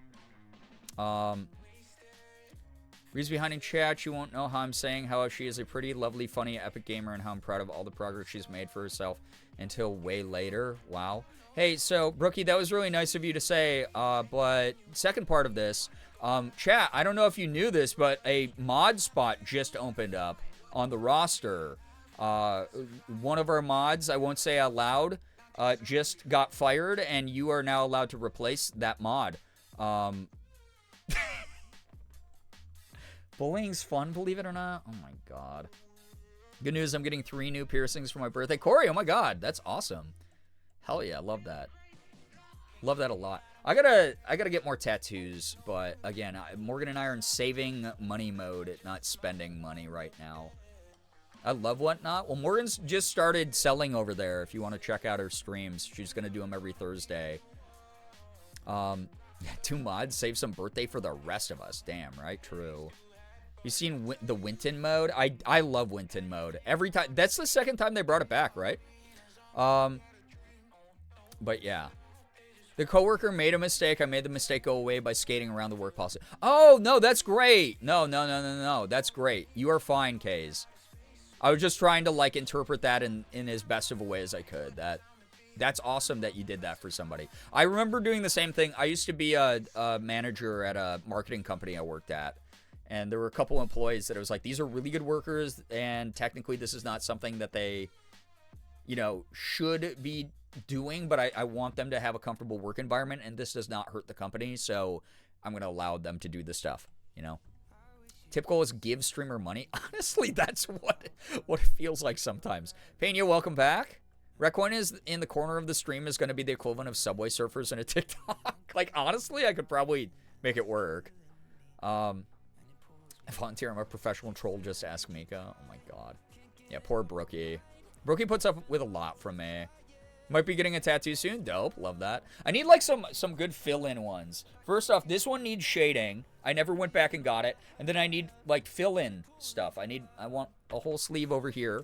Reads behind in chat. You won't know how I'm saying how she is a pretty, lovely, funny, epic gamer and how I'm proud of all the progress she's made for herself until way later. Wow. Hey, so, Brookie, that was really nice of you to say, but second part of this, chat, I don't know if you knew this, but a mod spot just opened up on the roster. One of our mods, I won't say out loud, just got fired, and you are now allowed to replace that mod. Bullying's fun, believe it or not. Oh my god. Good news, I'm getting 3 new piercings for my birthday. Corey, oh my god, that's awesome. Hell yeah, love that. Love that a lot. I gotta get more tattoos, but again, Morgan and I are in saving money mode, not spending money right now. I love Whatnot. Well, Morgan's just started selling over there. If you want to check out her streams, she's going to do them every Thursday. 2 mods, save some birthday for the rest of us. Damn, right? True. You seen the Winton mode? I love Winton mode. Every time. That's the second time they brought it back, right? But yeah. The coworker made a mistake. I made the mistake go away by skating around the work policy. Oh, no, that's great. No. That's great. You are fine, Kays. I was just trying to, like, interpret that in as best of a way as I could. That's awesome that you did that for somebody. I remember doing the same thing. I used to be a manager at a marketing company I worked at. And there were a couple employees that I was like, these are really good workers. And technically, this is not something that they, should be doing. But I want them to have a comfortable work environment. And this does not hurt the company. So I'm going to allow them to do this stuff, Tip goal is give streamer money. Honestly, that's what it feels like sometimes. Pena, welcome back. Recoin is in the corner of the stream is going to be the equivalent of Subway Surfers in a TikTok. Like, honestly, I could probably make it work. Volunteer, I'm a professional troll, just ask Mika. Oh my god. Yeah, poor Brookie. Brookie puts up with a lot from me. Might be getting a tattoo soon. Dope. Love that. I need, like, some good fill-in ones. First off, this one needs shading. I never went back and got it. And then I need, like, fill-in stuff. I want a whole sleeve over here.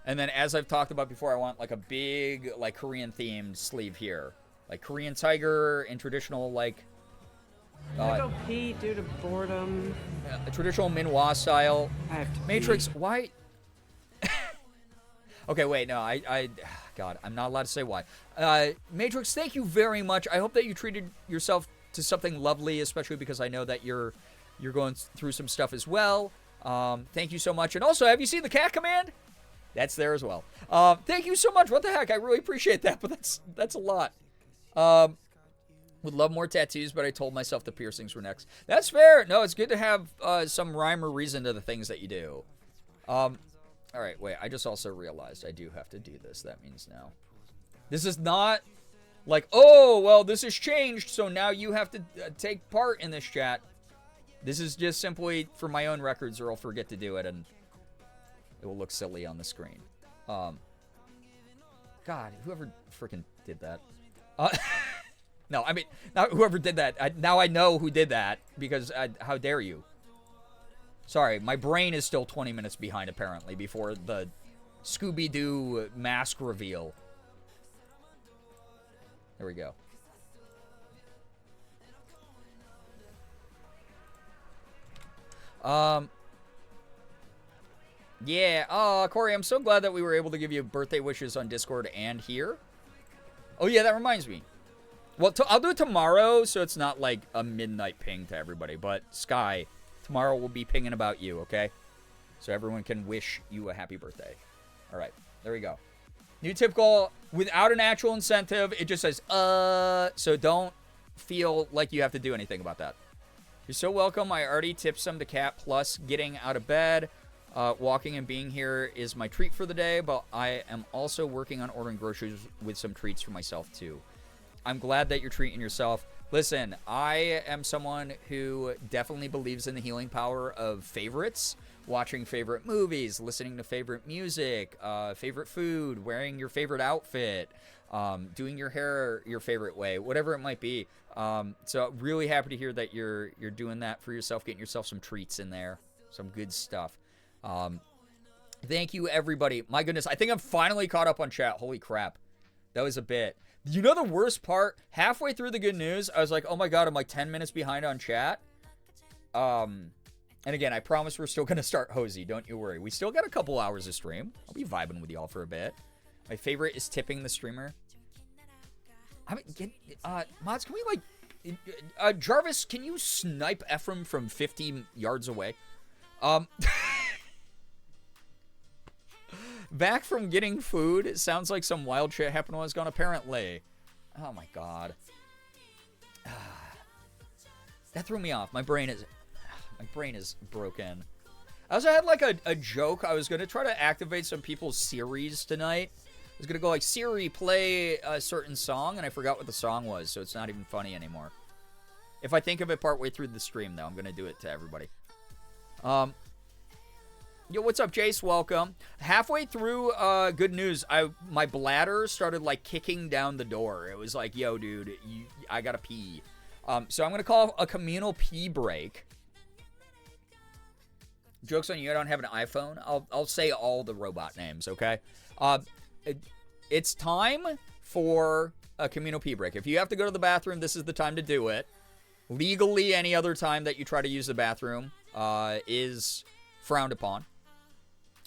And then, as I've talked about before, I want, like, a big, like, Korean-themed sleeve here. Like, Korean tiger and traditional, like... go pee due to boredom. A traditional Minhwa style. I have to Matrix, pee. why... Okay, wait, no, God, I'm not allowed to say why. Matrix, thank you very much. I hope that you treated yourself to something lovely, especially because I know that you're going through some stuff as well. Thank you so much. And also, have you seen the cat command? That's there as well. Thank you so much. What the heck? I really appreciate that, but that's a lot. Would love more tattoos, but I told myself the piercings were next. That's fair. No, it's good to have some rhyme or reason to the things that you do. All right, wait. I just also realized I do have to do this. That means now. This is not like, oh, well, this has changed, so now you have to take part in this chat. This is just simply for my own records, or I'll forget to do it, and it will look silly on the screen. God, whoever freaking did that. No, I mean, not whoever did that. Now I know who did that, because how dare you? Sorry, my brain is still 20 minutes behind, apparently, before the Scooby-Doo mask reveal. There we go. Yeah, Corey, I'm so glad that we were able to give you birthday wishes on Discord and here. Oh, yeah, that reminds me. Well, I'll do it tomorrow, so it's not like a midnight ping to everybody. But, Sky, tomorrow we'll be pinging about you, okay? So everyone can wish you a happy birthday. All right, there we go. New tip goal, without an actual incentive, it just says, so don't feel like you have to do anything about that. You're so welcome. I already tipped some to Cat, plus getting out of bed. Walking and being here is my treat for the day, but I am also working on ordering groceries with some treats for myself, too. I'm glad that you're treating yourself. Listen, I am someone who definitely believes in the healing power of favorites. Watching favorite movies, listening to favorite music, favorite food, wearing your favorite outfit, doing your hair your favorite way, whatever it might be. So really happy to hear that you're doing that for yourself, getting yourself some treats in there, some good stuff. Thank you, everybody. My goodness, I think I'm finally caught up on chat. Holy crap. That was a bit. You know the worst part? Halfway through the good news, I was like, oh my god, I'm like 10 minutes behind on chat. And again, I promise we're still going to start Hozy. Don't you worry. We still got a couple hours of stream. I'll be vibing with y'all for a bit. My favorite is tipping the streamer. I mean, mods, can we like... Jarvis, can you snipe Ephraim from 50 yards away? Back from getting food. It sounds like some wild shit happened while I was gone, apparently. Oh my god. That threw me off. My brain is broken. I also had like a joke. I was going to try to activate some people's Siris tonight. I was going to go like, Siri, play a certain song, and I forgot what the song was, so it's not even funny anymore. If I think of it partway through the stream, though, I'm going to do it to everybody. Yo, what's up, Jace? Welcome. Halfway through, good news. My bladder started like kicking down the door. It was like, yo, dude, I gotta pee. So I'm gonna call a communal pee break. Joke's on you, I don't have an iPhone. I'll say all the robot names, okay? It's time for a communal pee break. If you have to go to the bathroom, this is the time to do it. Legally, any other time that you try to use the bathroom is frowned upon.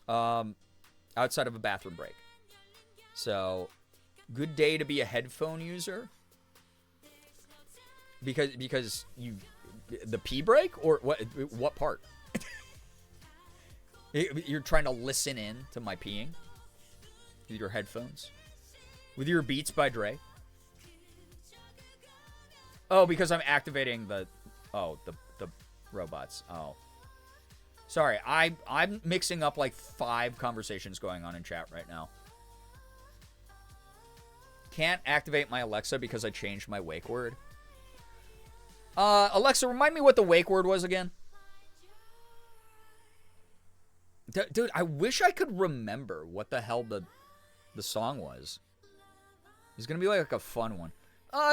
Outside of a bathroom break. So, good day to be a headphone user. Because the pee break, or what part? You're trying to listen in to my peeing with your headphones, with your Beats by Dre. Oh, because I'm activating the robots. Oh, sorry. I'm mixing up like 5 conversations going on in chat right now. Can't activate my Alexa because I changed my wake word. Alexa, remind me what the wake word was again. Dude, I wish I could remember what the hell the song was. It's gonna be like a fun one.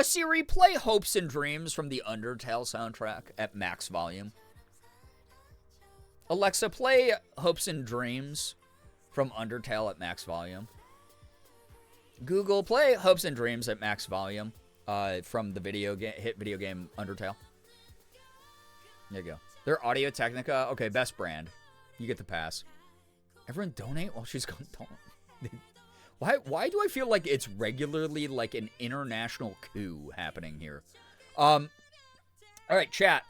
Siri, play Hopes and Dreams from the Undertale soundtrack at max volume. Alexa, play Hopes and Dreams from Undertale at max volume. Google, play Hopes and Dreams at max volume from the hit video game Undertale. There you go. They're Audio Technica. Okay, best brand. You get the pass. Everyone donate while she's gone. Why do I feel like it's regularly like an international coup happening here? All right, chat.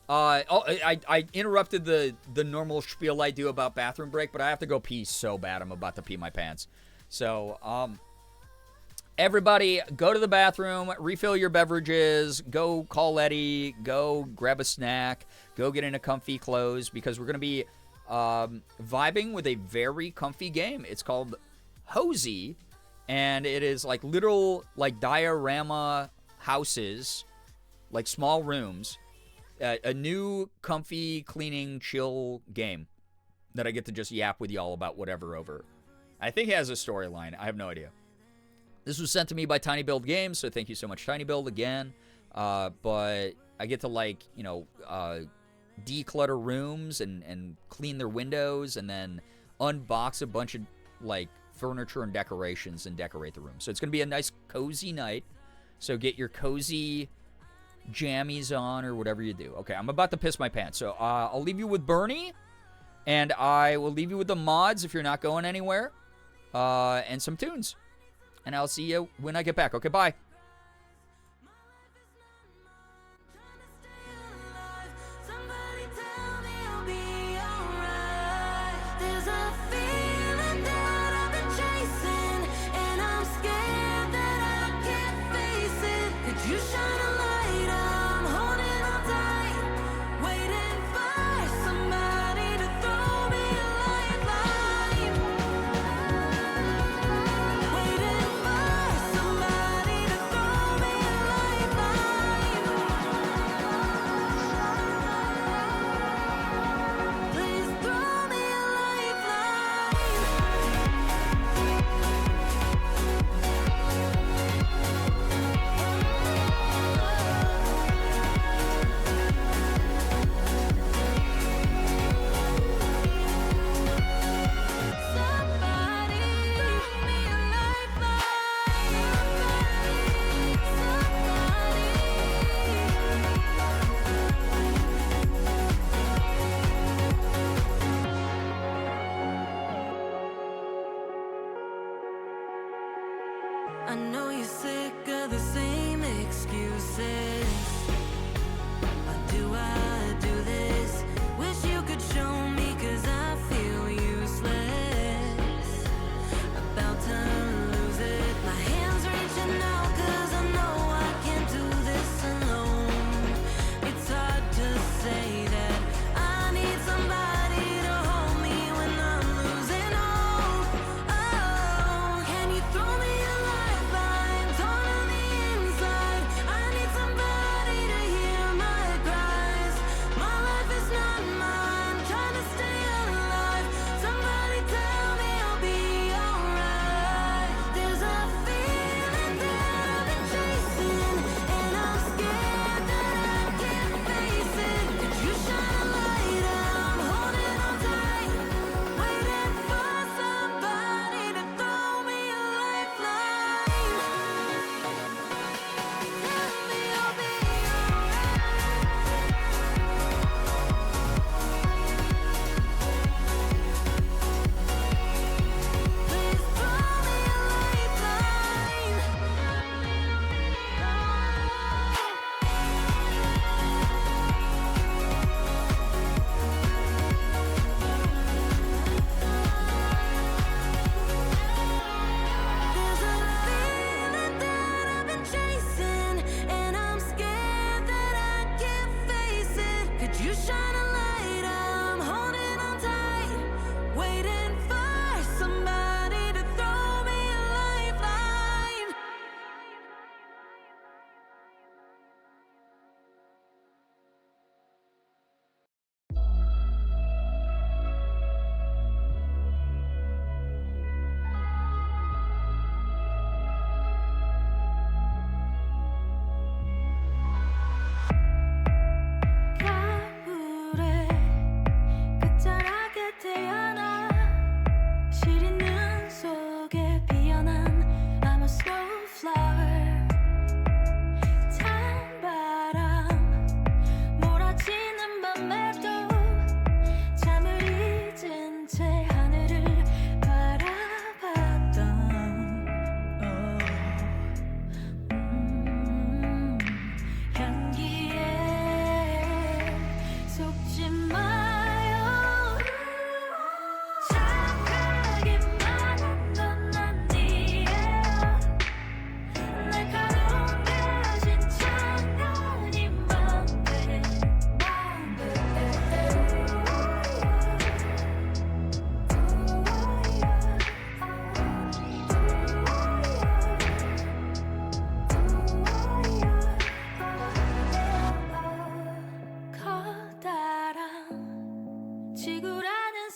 I interrupted the normal spiel I do about bathroom break, but I have to go pee so bad. I'm about to pee my pants. So, everybody, go to the bathroom, refill your beverages, go call Eddie, go grab a snack, go get into comfy clothes, because we're going to be vibing with a very comfy game. It's called Hozy, and it is like literal like diorama houses, like small rooms, a new comfy cleaning chill game that I get to just yap with y'all about whatever over. I think it has a storyline. I have no idea. This was sent to me by Tiny Build Games, so thank you so much, Tiny Build, again. But I get to, like, you know, declutter rooms and clean their windows, and then unbox a bunch of, like, furniture and decorations and decorate the room. So it's going to be a nice, cozy night. So get your cozy jammies on or whatever you do. Okay, I'm about to piss my pants. So I'll leave you with Bernie, and I will leave you with the mods if you're not going anywhere, and some tunes. And I'll see you when I get back. Okay, bye.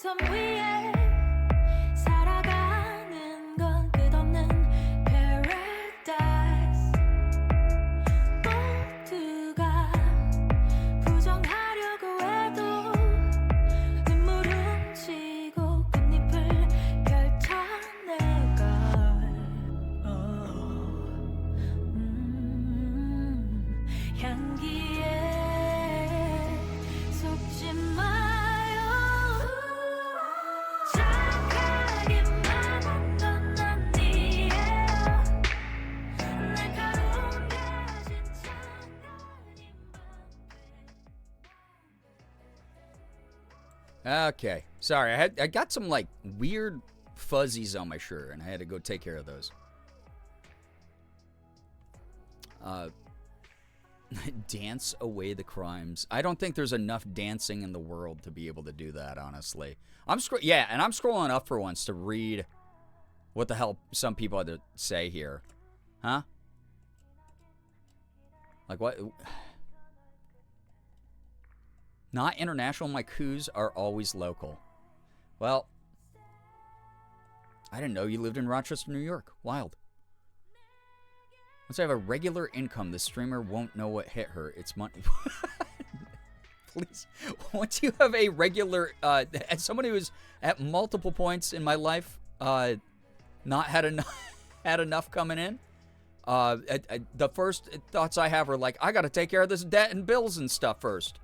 섬 위에 살아가는 건 끝없는 paradise. 모두가 부정하려고 해도 눈물 훔치고 꽃잎을 펼쳐내걸. 향기에 속지 마요. 착하기만 한 건 아니에요. 날카로운 가진 장난이 Okay. Sorry, I got some like weird fuzzies on my shirt, and I had to go take care of those. Dance away the crimes. I don't think there's enough dancing in the world to be able to do that, honestly. I'm scrolling up for once to read what the hell some people had to say here. Huh? Like what? Not international, my coups are always local. Well, I didn't know you lived in Rochester, New York. Wild. Once I have a regular income, the streamer won't know what hit her. It's money. Please. Once you have a regular, as somebody who's at multiple points in my life, not had enough coming in, the first thoughts I have are like, I got to take care of this debt and bills and stuff first.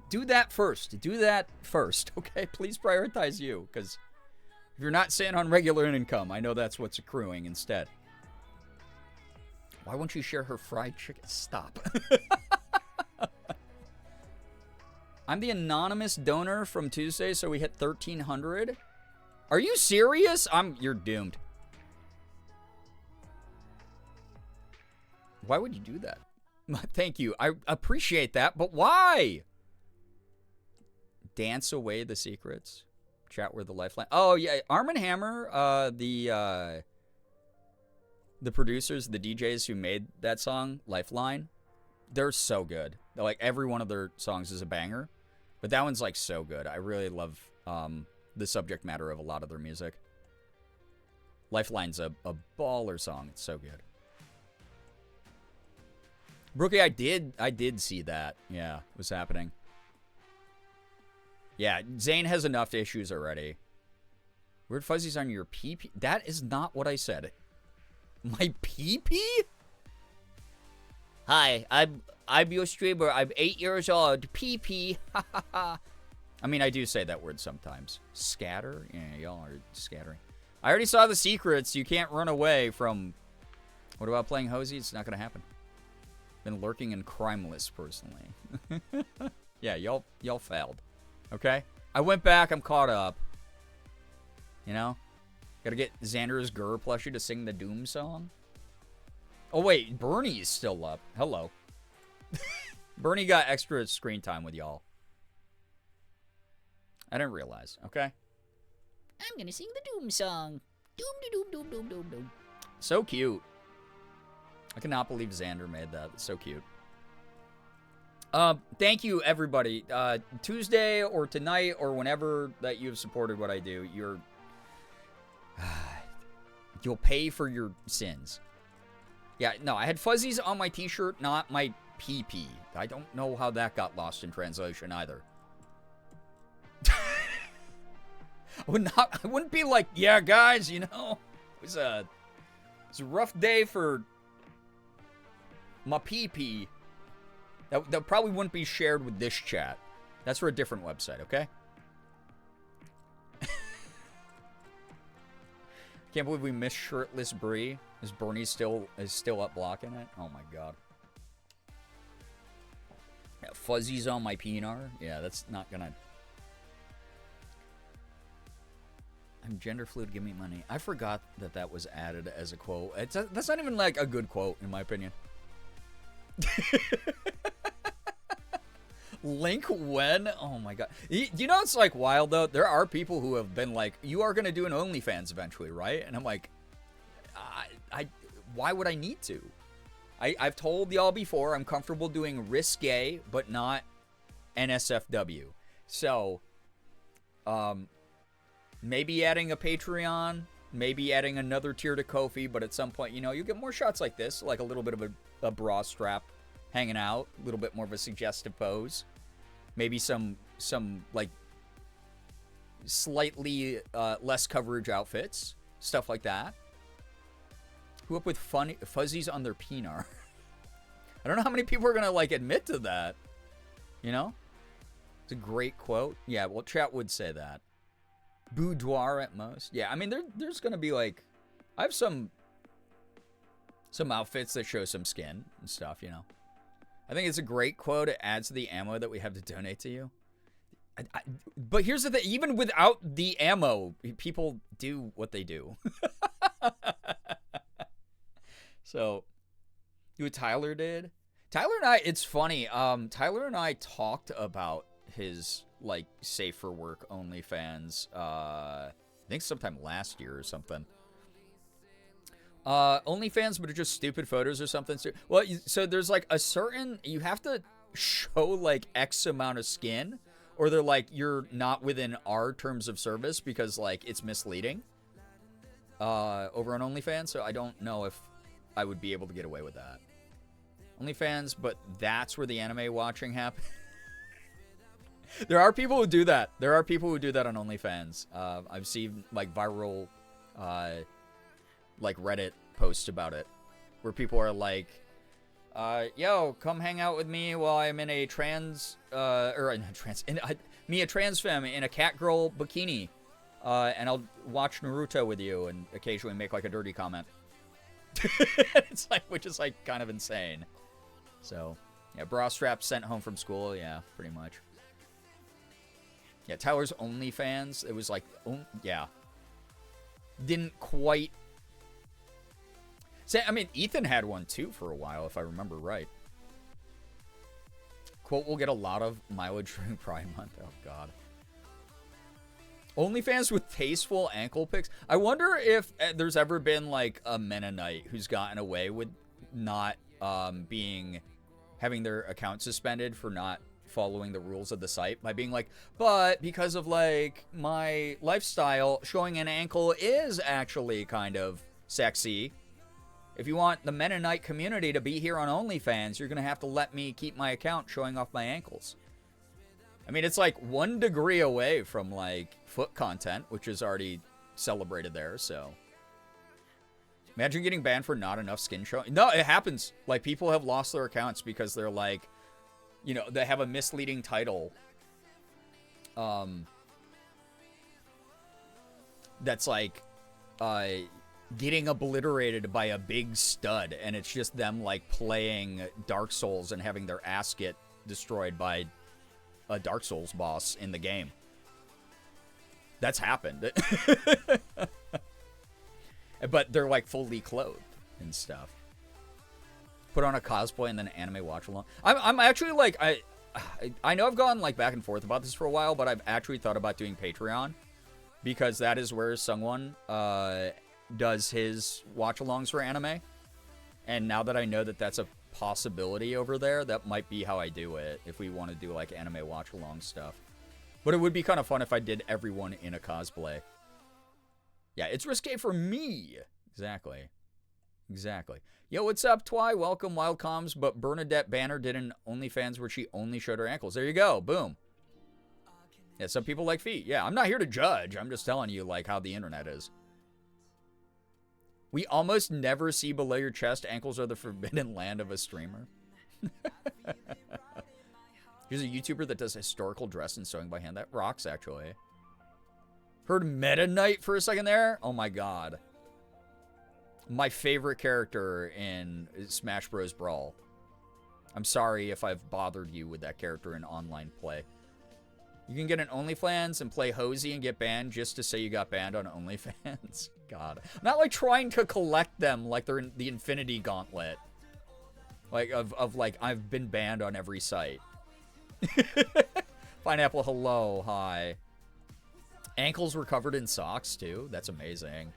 Do that first. Do that first, okay? Please prioritize you, because if you're not sitting on regular income, I know that's what's accruing instead. Why won't you share her fried chicken? Stop. I'm the anonymous donor from Tuesday, so we hit 1,300. Are you serious? You're doomed. Why would you do that? Thank you. I appreciate that, but why? Dance away the secrets. Chat where the lifeline. Oh yeah, Arm & Hammer, the producers, the DJs who made that song, Lifeline, they're so good. Like every one of their songs is a banger, but that one's like so good. I really love the subject matter of a lot of their music. Lifeline's a baller song. It's so good. Brookie, I did see that. Yeah, it was happening. Yeah, Zane has enough issues already. Weird fuzzies on your pee-pee? That is not what I said. My pee-pee? Hi, I'm your streamer. I'm 8 years old. Pee-pee. Ha ha ha. I mean, I do say that word sometimes. Scatter? Yeah, y'all are scattering. I already saw the secrets. You can't run away from... What about playing hozy? It's not going to happen. Been lurking in crimeless, personally. Yeah, y'all failed. Okay? I went back. I'm caught up. You know? Gotta get Xander's Gur plushie to sing the Doom song. Oh, wait. Bernie's still up. Hello. Bernie got extra screen time with y'all. I didn't realize. Okay? I'm gonna sing the Doom song. Doom, doom, doom, doom, doom, doom. So cute. I cannot believe Xander made that. It's so cute. Thank you, everybody. Tuesday or tonight or whenever that you've supported what I do, you'll pay for your sins. Yeah, no, I had fuzzies on my t-shirt, not my PP. I don't know how that got lost in translation either. I wouldn't be like, yeah, guys, you know, it was a rough day for my PP. That probably wouldn't be shared with this chat. That's for a different website, okay? Can't believe we missed shirtless Bree. Is Bernie still up blocking it? Oh my god. Yeah, fuzzies on my penar. Yeah, that's not gonna. I'm gender fluid. Give me money. I forgot that was added as a quote. That's not even like a good quote in my opinion. Link when? Oh my god. You know it's like wild though? There are people who have been like, you are going to do an OnlyFans eventually, right? And I'm like, why would I need to? I've told y'all before, I'm comfortable doing risque, but not NSFW. So, maybe adding a Patreon, maybe adding another tier to Ko-fi, but at some point, you get more shots like this, like a little bit of a bra strap hanging out, a little bit more of a suggestive pose. Maybe some like, slightly less coverage outfits, stuff like that. Who up with fuzzies on their peenar? I don't know how many people are gonna like admit to that. It's a great quote. Yeah, well, chat would say that. Boudoir at most. Yeah, I mean, there's gonna be like, I have some outfits that show some skin and stuff. I think it's a great quote. It adds to the ammo that we have to donate to you. But here's the thing, even without the ammo, people do what they do. So, do what Tyler did. Tyler and I, it's funny, Tyler and I talked about his, like, safe for work OnlyFans, I think sometime last year or something. OnlyFans, but it's just stupid photos or something. Well, so there's, like, you have to show, like, X amount of skin, or they're like, you're not within our terms of service because, like, it's misleading over on OnlyFans. So I don't know if I would be able to get away with that. OnlyFans, but that's where the anime watching happens. There are people who do that. There are people who do that on OnlyFans. I've seen, like, viral, like, Reddit posts about it, where people are like, yo, come hang out with me while I'm in a a trans femme in a cat girl bikini, and I'll watch Naruto with you and occasionally make like a dirty comment. It's like, which is like kind of insane. So, yeah, bra strap sent home from school. Yeah, pretty much. Yeah, Tyler's OnlyFans. It was like, yeah, didn't quite. I mean, Ethan had one too for a while, if I remember right. Quote, we'll get a lot of mileage during Pride Month. Oh, God. OnlyFans with tasteful ankle pics. I wonder if there's ever been, like, a Mennonite who's gotten away with not having their account suspended for not following the rules of the site by being like, but because of, like, my lifestyle, showing an ankle is actually kind of sexy. If you want the Mennonite community to be here on OnlyFans, you're going to have to let me keep my account showing off my ankles. I mean, it's like 1 degree away from, like, foot content, which is already celebrated there, so. Imagine getting banned for not enough skin showing. No, it happens. Like, people have lost their accounts because they're like, they have a misleading title. That's like, getting obliterated by a big stud, and it's just them, like, playing Dark Souls and having their ass get destroyed by a Dark Souls boss in the game. That's happened. But they're, like, fully clothed and stuff. Put on a cosplay and then anime watch along. I'm actually, like, I know I've gone, like, back and forth about this for a while, but I've actually thought about doing Patreon, because that is where Sungwon does his watch-alongs for anime. And now that I know that that's a possibility over there, that might be how I do it, if we want to do, like, anime watch-along stuff. But it would be kind of fun if I did everyone in a cosplay. Yeah, it's risque for me. Exactly. Yo, what's up, Twy? Welcome, Wildcoms. But Bernadette Banner did an OnlyFans where she only showed her ankles. There you go. Boom. Yeah, some people like feet. Yeah, I'm not here to judge. I'm just telling you, like, how the internet is. We almost never see below your chest. Ankles are the forbidden land of a streamer. Here's a YouTuber that does historical dress and sewing by hand. That rocks, actually. Heard Meta Knight for a second there? Oh my god. My favorite character in Smash Bros. Brawl. I'm sorry if I've bothered you with that character in online play. You can get an OnlyFans and play hozy and get banned just to say you got banned on OnlyFans. God. I'm not, like, trying to collect them like they're in the Infinity Gauntlet. Like, like, I've been banned on every site. Pineapple, hello, hi. Ankles were covered in socks, too. That's amazing.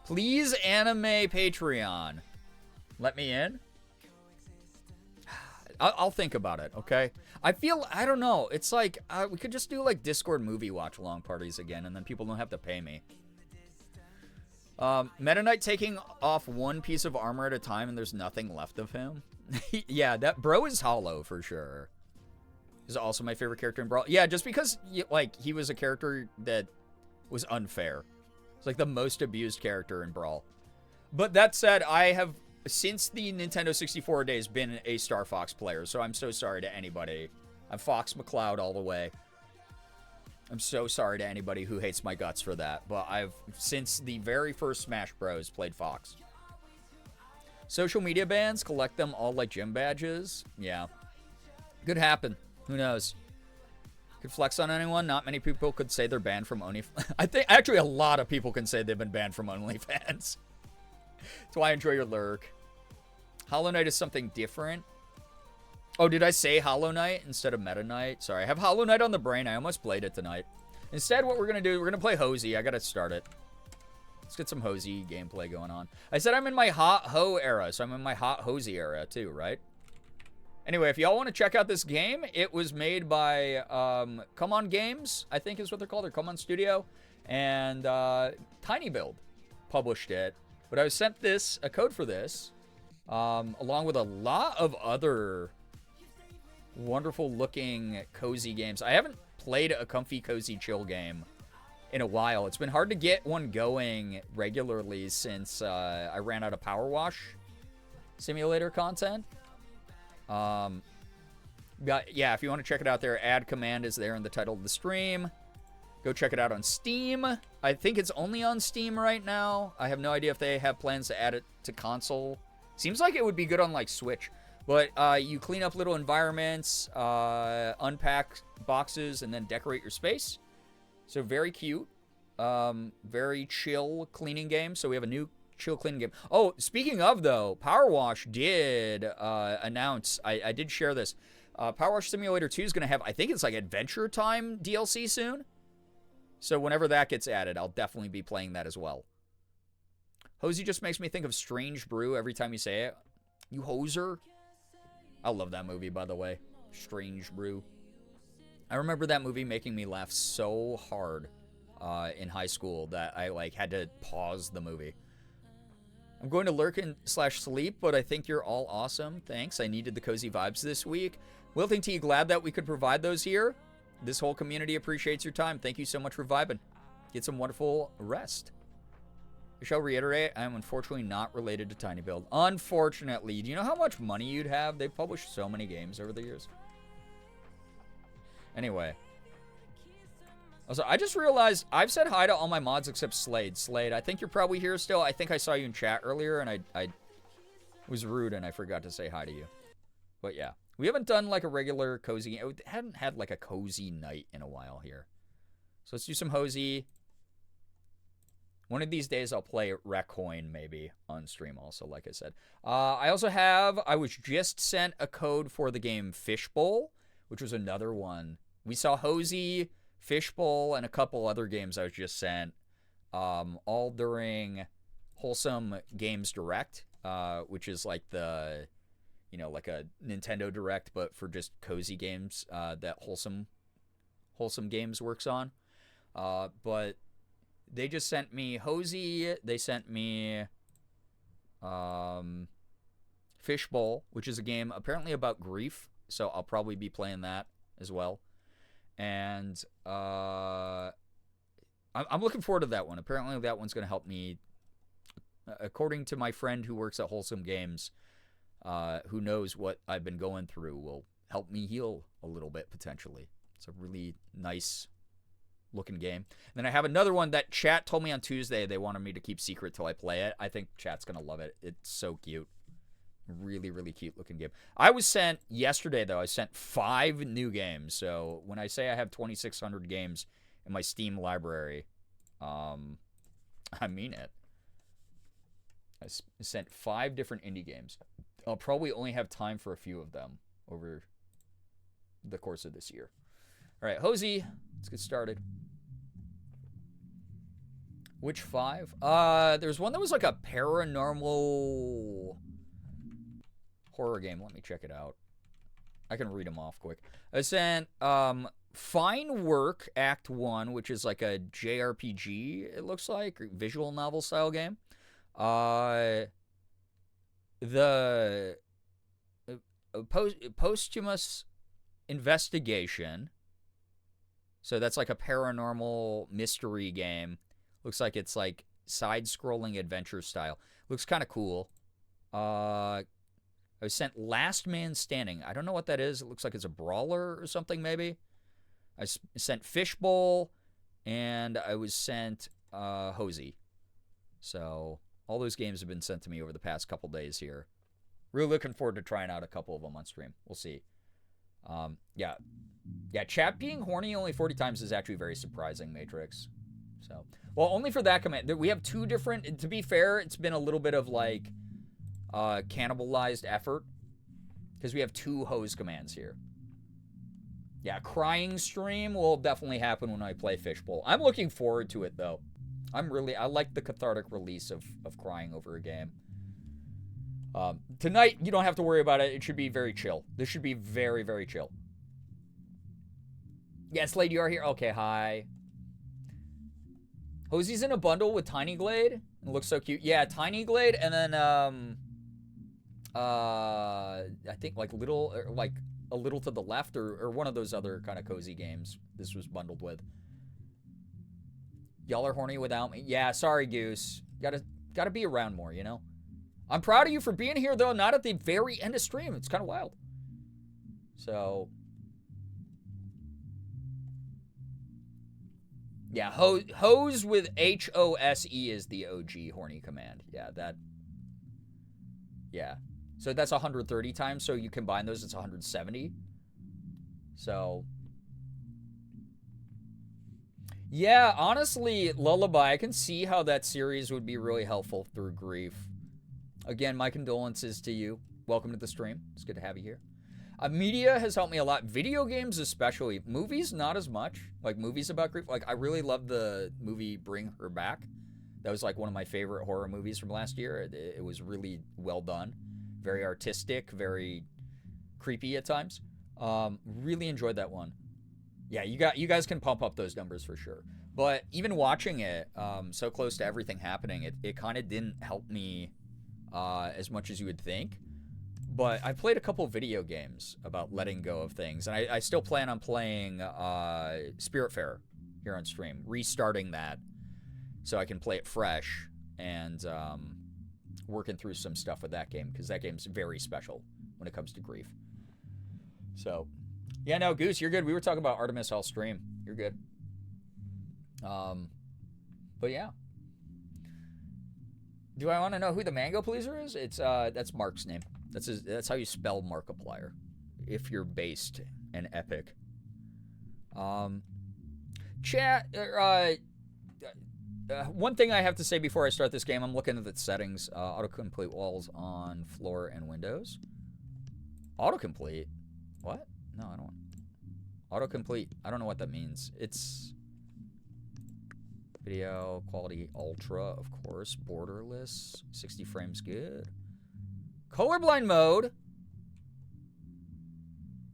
Please, anime Patreon. Let me in. I'll think about it, okay? I don't know. It's like, we could just do, like, Discord movie watch-along parties again, and then people don't have to pay me. Meta Knight taking off one piece of armor at a time, and there's nothing left of him. Yeah, that bro is hollow, for sure. He's also my favorite character in Brawl. Yeah, just because, like, he was a character that was unfair. It's like the most abused character in Brawl. But that said, I have, since the Nintendo 64 days, been a Star Fox player, so I'm so sorry to anybody. I'm Fox McCloud all the way. I'm so sorry to anybody who hates my guts for that, but I've, since the very first Smash Bros, played Fox. Social media bans, collect them all like gym badges. Yeah. Could happen. Who knows? Could flex on anyone. Not many people could say they're banned from OnlyFans. I think, actually, a lot of people can say they've been banned from OnlyFans. That's why I enjoy your lurk. Hollow Knight is something different. Oh, did I say Hollow Knight instead of Meta Knight? Sorry, I have Hollow Knight on the brain. I almost played it tonight. Instead, what we're going to do, we're going to play Hozy. I got to start it. Let's get some Hozy gameplay going on. I said I'm in my hot ho era, so I'm in my hot Hozy era too, right? Anyway, if y'all want to check out this game, it was made by Come On Games, I think is what they're called, or Come On Studio, and Tiny Build published it. But I was sent a code for this, along with a lot of other wonderful looking cozy games. I haven't played a comfy cozy chill game in a while. It's been hard to get one going regularly since I ran out of Power Wash simulator content. Yeah, if you want to check it out there, add command is there in the title of the stream. Go check it out on Steam. I think it's only on Steam right now. I have no idea if they have plans to add it to console. Seems like it would be good on, like, Switch. But you clean up little environments, unpack boxes, and then decorate your space. So very cute. Very chill cleaning game. So we have a new chill cleaning game. Oh, speaking of, though, Power Wash did announce, I did share this. Power Wash Simulator 2 is going to have, I think it's like Adventure Time DLC soon. So whenever that gets added, I'll definitely be playing that as well. Hozy just makes me think of Strange Brew every time you say it. You hoser. I love that movie, by the way. Strange Brew. I remember that movie making me laugh so hard in high school that I like had to pause the movie. I'm going to lurk and /sleep, but I think you're all awesome. Thanks. I needed the cozy vibes this week. Wilting T, glad that we could provide those here. This whole community appreciates your time. Thank you so much for vibing. Get some wonderful rest. I shall reiterate, I am unfortunately not related to Tiny Build. Unfortunately. Do you know how much money you'd have? They've published so many games over the years. Anyway. Also, I just realized I've said hi to all my mods except Slade. Slade, I think you're probably here still. I think I saw you in chat earlier, and I was rude, and I forgot to say hi to you. But yeah. We haven't done, like, a regular cozy... We hadn't had, like, a cozy night in a while here. So let's do some Hozy. One of these days I'll play Recoin, maybe, on stream also, like I said. I was just sent a code for the game Fishbowl, which was another one. We saw Hozy, Fishbowl, and a couple other games I was just sent, all during Wholesome Games Direct, which is like the... You know, like a Nintendo Direct, but for just cozy games that Wholesome Games works on. But they just sent me Hozy. They sent me Fishbowl, which is a game apparently about grief. So I'll probably be playing that as well. And I'm looking forward to that one. Apparently that one's going to help me. According to my friend who works at Wholesome Games, who knows what I've been going through, will help me heal a little bit, potentially. It's a really nice looking game. And then I have another one that chat told me on Tuesday they wanted me to keep secret till I play it. I think chat's going to love it. It's so cute. Really, really cute looking game. I was sent yesterday, though. I sent 5 new games. So when I say I have 2,600 games in my Steam library, I mean it. I sent 5 different indie games. I'll probably only have time for a few of them over the course of this year. All right, Hozy, let's get started. Which 5? There's one that was like a paranormal horror game. Let me check it out. I can read them off quick. I sent Fine Work Act 1, which is like a JRPG, it looks like, visual novel style game. The Posthumous Investigation. So that's like a paranormal mystery game. Looks like it's like side-scrolling adventure style. Looks kind of cool. I was sent Last Man Standing. I don't know what that is. It looks like it's a brawler or something, maybe. I sent Fishbowl, and I was sent Hozy. So all those games have been sent to me over the past couple days here. Really looking forward to trying out a couple of them on stream. We'll see. Yeah, chat being horny only 40 times is actually very surprising, Matrix. So, well, only for that command. We have two different, to be fair, it's been a little bit of like cannibalized effort because we have two hose commands here. Yeah, crying stream will definitely happen when I play Fishbowl. I'm looking forward to it, though. I like the cathartic release of crying over a game. Tonight, you don't have to worry about it. It should be very chill. This should be very, very chill. Yes, Slade, you are here? Okay, hi. Hozy's in a bundle with Tiny Glade. It looks so cute. Yeah, Tiny Glade, and then, I think, like, a little to the left, or one of those other kind of cozy games this was bundled with. Y'all are horny without me. Yeah, sorry, Goose. Gotta be around more, you know? I'm proud of you for being here, though, not at the very end of stream. It's kind of wild. So, yeah, hose with H-O-S-E is the OG horny command. Yeah. So that's 130 times, so you combine those, it's 170. So, yeah, honestly, Lullaby, I can see how that series would be really helpful through grief. Again, my condolences to you. Welcome to the stream. It's good to have you here. Media has helped me a lot. Video games especially. Movies, not as much. Like, movies about grief. Like, I really love the movie Bring Her Back. That was, like, one of my favorite horror movies from last year. It was really well done. Very artistic, very creepy at times. Really enjoyed that one. Yeah, you guys can pump up those numbers for sure. But even watching it, so close to everything happening, it kind of didn't help me as much as you would think. But I played a couple video games about letting go of things. And I still plan on playing Spiritfarer here on stream. Restarting that so I can play it fresh and working through some stuff with that game. Because that game's very special when it comes to grief. So, yeah, no, Goose, you're good. We were talking about Artemis all stream. You're good. But yeah. Do I want to know who the Mango Pleaser is? It's that's Mark's name. That's how you spell Markiplier. If you're based and epic. Chat. One thing I have to say before I start this game, I'm looking at the settings. Autocomplete walls on floor and windows. Autocomplete. What? No, I don't want. Autocomplete. I don't know what that means. It's video quality ultra, of course. Borderless. 60 frames good. Colorblind mode.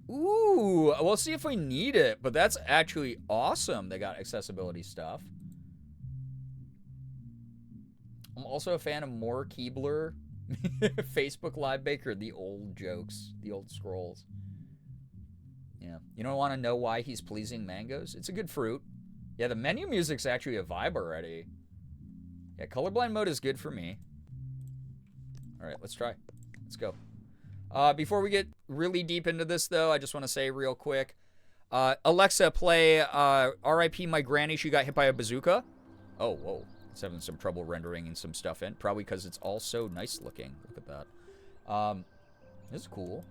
Ooh, we'll see if we need it, but that's actually awesome. They got accessibility stuff. I'm also a fan of more Keebler. Facebook Live Baker, the old jokes, the old scrolls. Yeah. You don't want to know why he's pleasing mangoes? It's a good fruit. Yeah, the menu music's actually a vibe already. Yeah, colorblind mode is good for me. All right, let's try. Let's go. Before we get really deep into this, though, I just want to say real quick. Alexa, play R.I.P. My Granny, She Got Hit by a Bazooka. Oh, whoa. It's having some trouble rendering some stuff in. Probably because it's all so nice looking. Look at that. This is cool.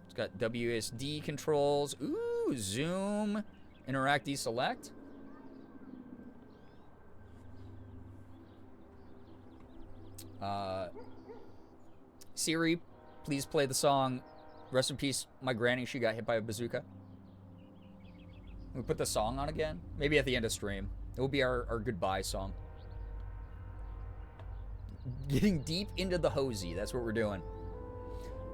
It's got WSD controls. Ooh, zoom. Interact, deselect. Siri, please play the song Rest in Peace, My Granny, She Got Hit by a Bazooka. We put the song on again? Maybe at the end of stream. It will be our goodbye song. Getting deep into the hozy. That's what we're doing.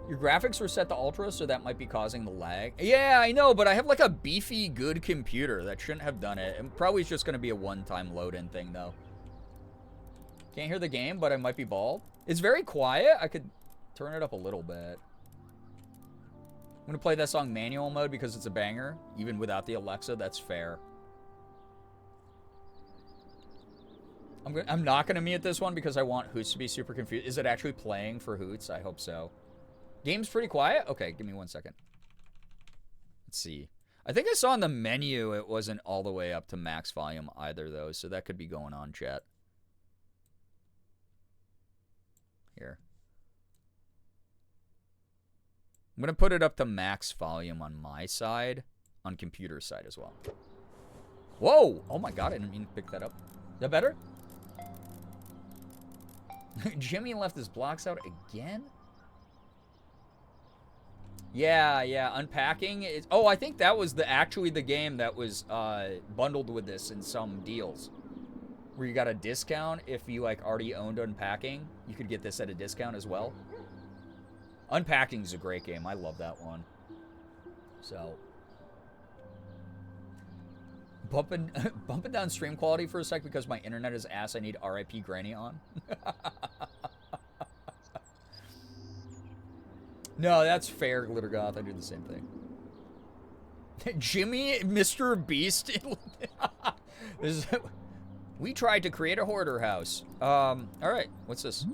Your graphics were set to ultra, so that might be causing the lag. Yeah, I know, but I have like a beefy, good computer that shouldn't have done it. And probably it's just going to be a one-time load-in thing, though. Can't hear the game, but I might be bald. It's very quiet. I could turn it up a little bit. I'm going to play that song manual mode because it's a banger. Even without the Alexa, that's fair. I'm not going to mute this one because I want Hoots to be super confused. Is it actually playing for Hoots? I hope so. Game's pretty quiet? Okay, give me 1 second. Let's see. I think I saw in the menu it wasn't all the way up to max volume either, though, so that could be going on, chat. Here. I'm going to put it up to max volume on my side, on computer side as well. Whoa! Oh my god, I didn't mean to pick that up. Is that better? Jimmy left his blocks out again? Yeah, unpacking is... Oh, I think that was actually the game that was bundled with this in some deals. Where you got a discount if you, like, already owned unpacking. You could get this at a discount as well. Unpacking's a great game. I love that one. So... Bumping down stream quality for a sec because my internet is ass. I need RIP Granny on. No, that's fair, Glittergoth. I do the same thing. Jimmy, Mr. Beast. We tried to create a hoarder house. All right. What's this?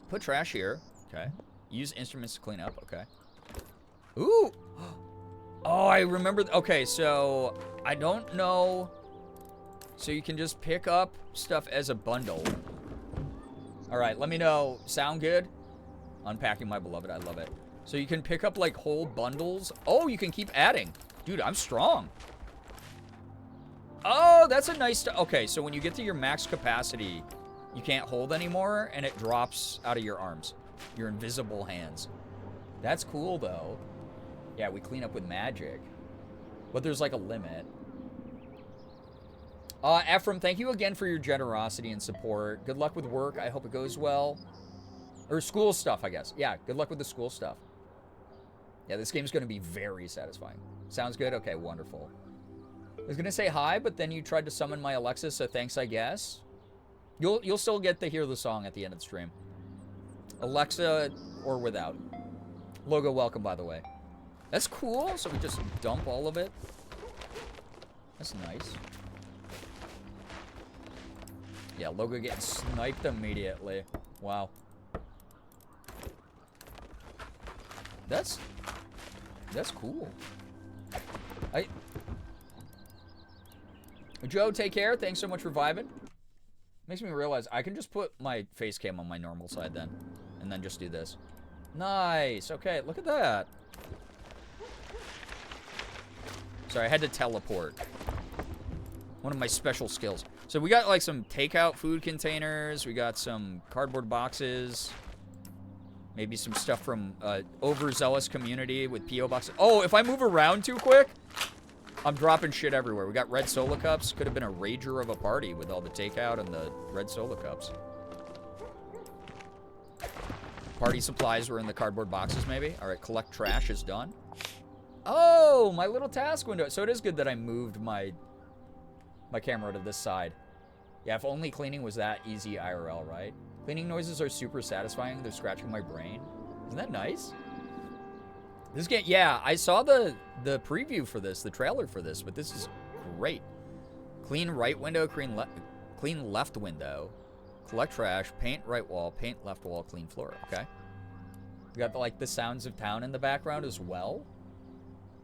Put trash here. Okay. Use instruments to clean up. Okay. Ooh. Oh, I remember. Okay, so I don't know. So you can just pick up stuff as a bundle. All right. Let me know. Sound good? Unpacking my beloved. I love it. So you can pick up, like, whole bundles. Oh, you can keep adding. Dude, I'm strong. Oh, that's a nice... Okay, so when you get to your max capacity, you can't hold anymore, and it drops out of your arms. Your invisible hands. That's cool, though. Yeah, we clean up with magic. But there's, like, a limit. Ephraim, thank you again for your generosity and support. Good luck with work. I hope it goes well. Or school stuff, I guess. Yeah, good luck with the school stuff. Yeah, this game's going to be very satisfying. Sounds good? Okay, wonderful. I was going to say hi, but then you tried to summon my Alexa, so thanks, I guess. You'll still get to hear the song at the end of the stream. Alexa or without. Logo welcome, by the way. That's cool, so we just dump all of it. That's nice. Yeah, Logo getting sniped immediately. Wow. That's cool. Joe, take care. Thanks so much for vibing. Makes me realize I can just put my face cam on my normal side then. And then just do this. Nice. Okay, look at that. Sorry, I had to teleport. One of my special skills. So we got like some takeout food containers. We got some cardboard boxes. Maybe some stuff from overzealous community with P.O. boxes. Oh, if I move around too quick, I'm dropping shit everywhere. We got red solo cups. Could have been a rager of a party with all the takeout and the red solo cups. Party supplies were in the cardboard boxes, maybe. All right, collect trash is done. Oh, my little task window. So it is good that I moved my camera to this side. Yeah, if only cleaning was that easy IRL, right? Cleaning noises are super satisfying. They're scratching my brain. Isn't that nice? This game, yeah, I saw the preview for this, the trailer for this, but this is great. Clean right window, clean left window. Collect trash, paint right wall, paint left wall, clean floor. Okay. We got like the sounds of town in the background as well.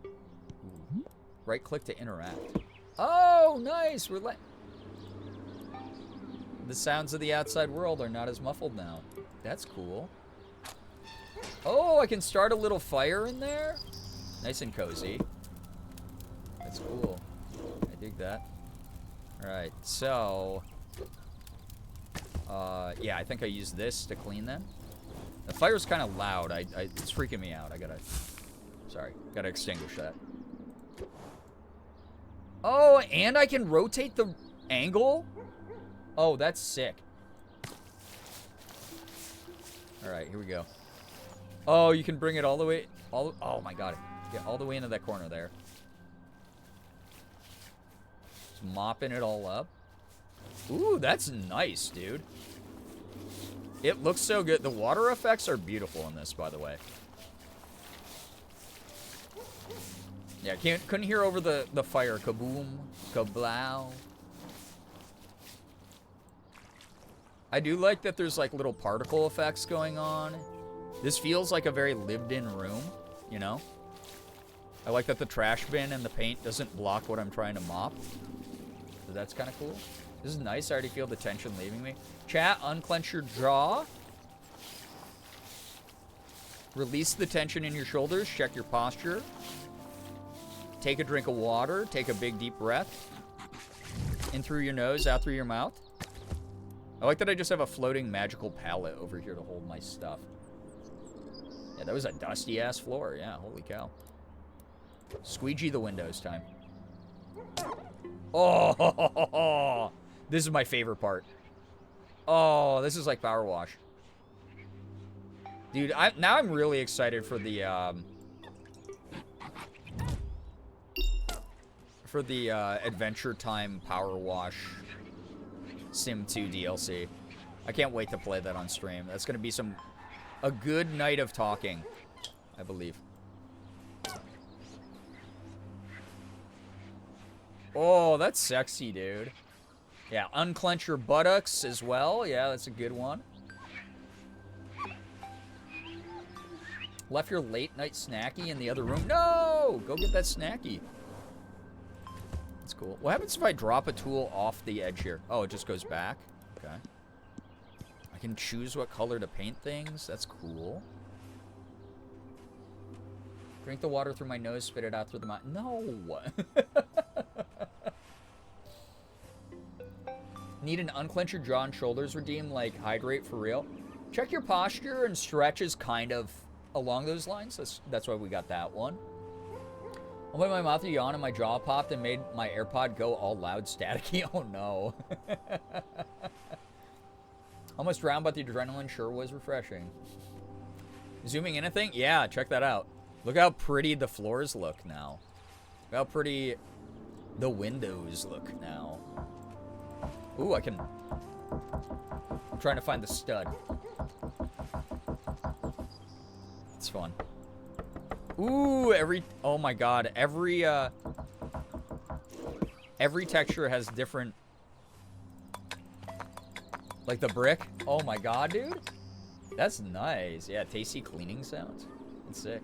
Ooh. Right click to interact. Oh, nice. The sounds of the outside world are not as muffled now. That's cool. Oh, I can start a little fire in there. Nice and cozy. That's cool. I dig that. All right, so... yeah, I think I use this to clean them. The fire's kind of loud. It's freaking me out. Sorry, gotta extinguish that. Oh, and I can rotate the angle? Oh, that's sick. All right, here we go. Oh, you can bring it all the way. Oh my god. Get all the way into that corner there. Just mopping it all up. Ooh, that's nice, dude. It looks so good. The water effects are beautiful in this, by the way. Yeah, couldn't hear over the fire. Kaboom. Kablow. I do like that there's like little particle effects going on. This feels like a very lived-in room, you know? I like that the trash bin and the paint doesn't block what I'm trying to mop. So that's kind of cool. This is nice. I already feel the tension leaving me. Chat, unclench your jaw. Release the tension in your shoulders. Check your posture. Take a drink of water. Take a big, deep breath. In through your nose, out through your mouth. I like that I just have a floating magical palette over here to hold my stuff. Yeah, that was a dusty-ass floor. Yeah, holy cow. Squeegee the windows time. Oh, this is my favorite part. Oh, this is like power wash. Dude, now I'm really excited for the Adventure Time Power Wash Sim 2 DLC. I can't wait to play that on stream. That's gonna be a good night of talking, I believe. Oh, that's sexy, dude. Yeah, unclench your buttocks as well. Yeah, that's a good one. Left your late night snacky in the other room. No! Go get that snacky. That's cool. What happens if I drop a tool off the edge here? Oh, it just goes back? Okay. I can choose what color to paint things. That's cool. Drink the water through my nose, spit it out through the mouth. No! Need an unclench your jaw and shoulders redeem, like hydrate for real? Check your posture and stretch is kind of along those lines. That's why we got that one. Opened my mouth to yawn and my jaw popped and made my AirPod go all loud staticky. Oh no. Almost drowned, but the adrenaline sure was refreshing. Zooming in a thing? Yeah, check that out. Look how pretty the floors look now. Look how pretty the windows look now. Ooh, I'm trying to find the stud. It's fun. Ooh, oh my god, every texture has different, like the brick. Oh my god, dude. That's nice. Yeah, tasty cleaning sounds. That's sick.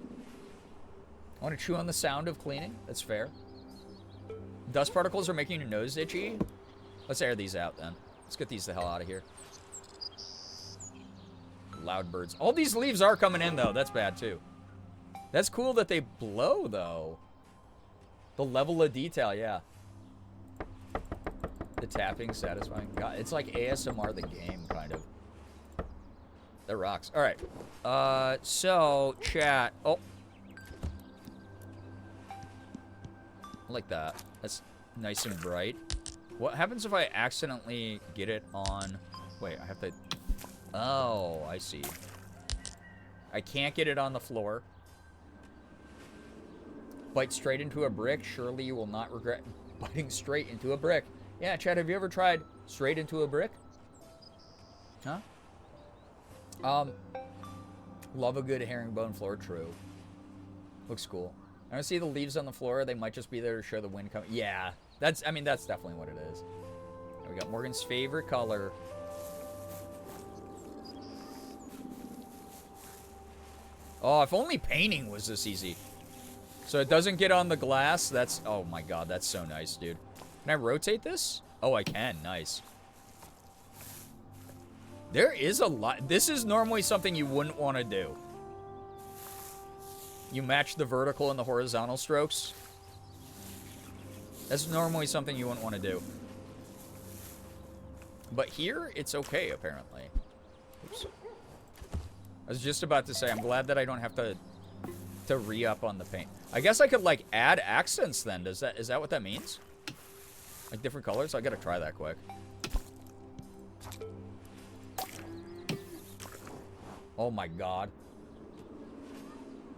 I want to chew on the sound of cleaning. That's fair. Dust particles are making your nose itchy. Let's air these out then. Let's get these the hell out of here. Loud birds. All these leaves are coming in though. That's bad too. That's cool that they blow though. The level of detail, yeah. The tapping satisfying. God, it's like ASMR the game kind of. That rocks. All right. So chat. Oh. I like that. That's nice and bright. What happens if I accidentally get it on... Wait, I have to... Oh, I see. I can't get it on the floor. Bite straight into a brick. Surely you will not regret biting straight into a brick. Yeah, Chad, have you ever tried straight into a brick? Huh? Love a good herringbone floor. True. Looks cool. I don't see the leaves on the floor. They might just be there to show the wind coming. Yeah. That's definitely what it is. We got Morgan's favorite color. Oh, if only painting was this easy. So it doesn't get on the glass. That's, oh my god, that's so nice, dude. Can I rotate this? Oh, I can. Nice. There is a lot. This is normally something you wouldn't want to do. You match the vertical and the horizontal strokes. That's normally something you wouldn't want to do. But here, it's okay, apparently. Oops. I was just about to say, I'm glad that I don't have to re-up on the paint. I guess I could, like, add accents then. Is that what that means? Like, different colors? I gotta try that quick. Oh my god.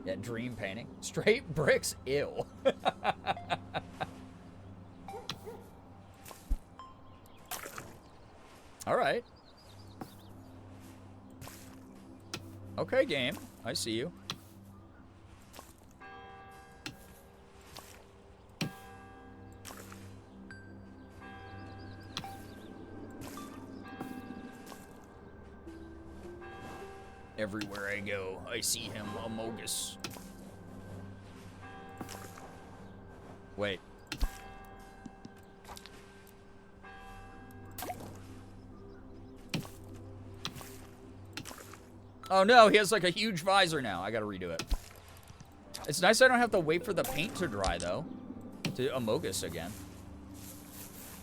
Yeah, dream painting. Straight bricks, ew. Alright. Okay, game. I see you. Everywhere I go, I see him, Amogus. Wait. Oh no, he has like a huge visor now. I gotta redo it. It's nice I don't have to wait for the paint to dry, though. To Amogus again.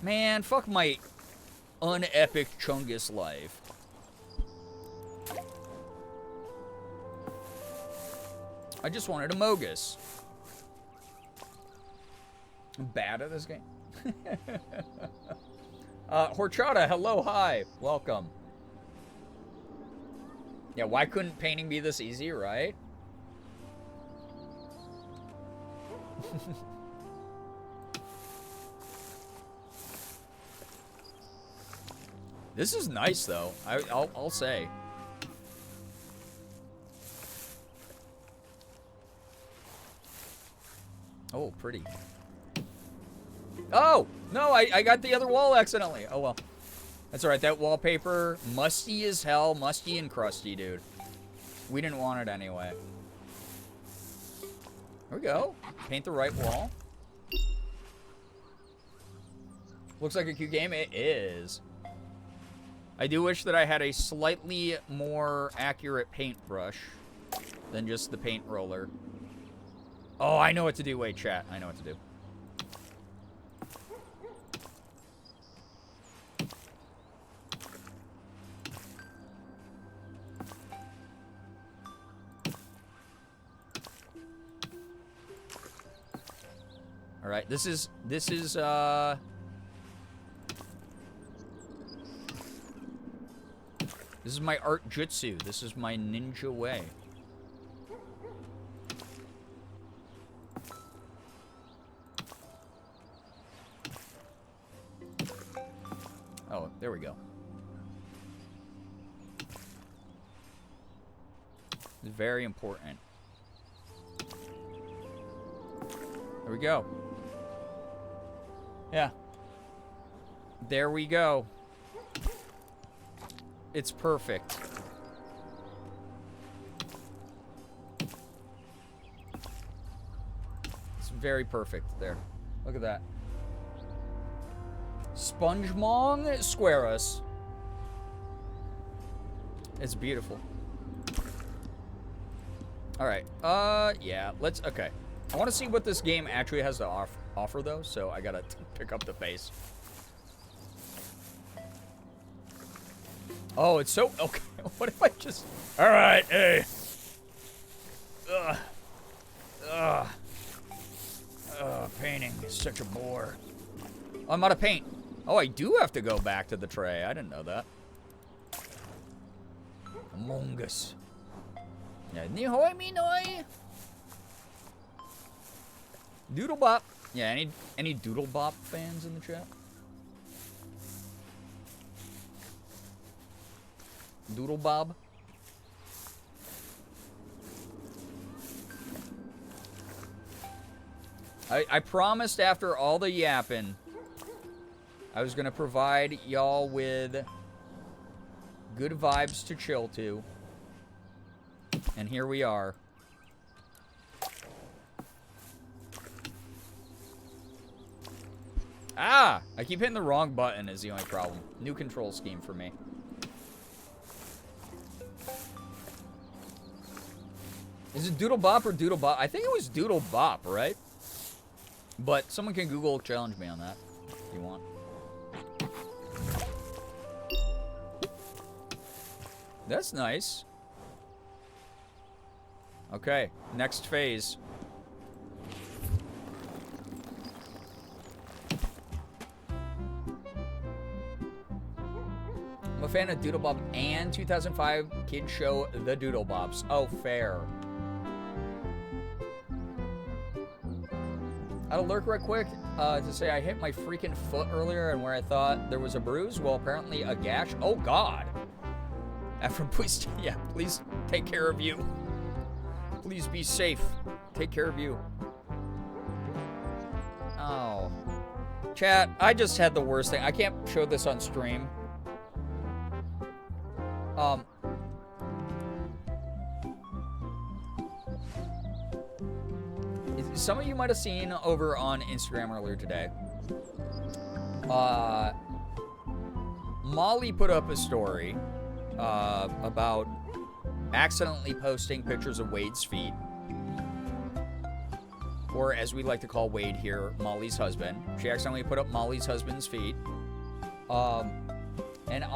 Man, fuck my unepic Chungus life. I just wanted Amogus. I'm bad at this game. Horchata, hello, hi. Welcome. Yeah, why couldn't painting be this easy, right? This is nice, though. I'll say. Oh, pretty. Oh! No, I got the other wall accidentally. Oh, well. That's alright. That wallpaper, musty as hell. Musty and crusty, dude. We didn't want it anyway. There we go. Paint the right wall. Looks like a cute game. It is. I do wish that I had a slightly more accurate paintbrush than just the paint roller. Oh, I know what to do. Wait, chat. I know what to do. All right, this is This is my art jutsu. This is my ninja way. Oh, there we go. It's very important. There we go. Yeah. There we go. It's perfect. It's very perfect there. Look at that. SpongeMong square us. It's beautiful. All right. Yeah. Let's. Okay. I want to see what this game actually has to offer, though. So I gotta pick up the face. Oh, it's so okay. What if I just? All right. Hey. Painting is such a bore. Oh, I'm out of paint. Oh, I do have to go back to the tray. I didn't know that. Among Us. Yeah, ni hoi mi noi. Doodle Bop. Yeah, any Doodle Bop fans in the chat? Doodle Bob. I promised after all the yapping I was gonna provide y'all with good vibes to chill to. And here we are. Ah! I keep hitting the wrong button is the only problem. New control scheme for me. Is it Doodle Bop or Doodle Bop? I think it was Doodle Bop, right? But someone can Google challenge me on that if you want. That's nice. Okay, next phase. I'm a fan of Doodle Bop and 2005 kid show The Doodle Bops. Oh, fair. I'd lurk right quick to say I hit my freaking foot earlier, and where I thought there was a bruise, well, apparently a gash. Oh, God. After, please, yeah, please take care of you. Please be safe. Take care of you. Oh. Chat, I just had the worst thing. I can't show this on stream. Some of you might have seen over on Instagram earlier today. Molly put up a story about accidentally posting pictures of Wade's feet. Or as we like to call Wade here, Molly's husband. She accidentally put up Molly's husband's feet. And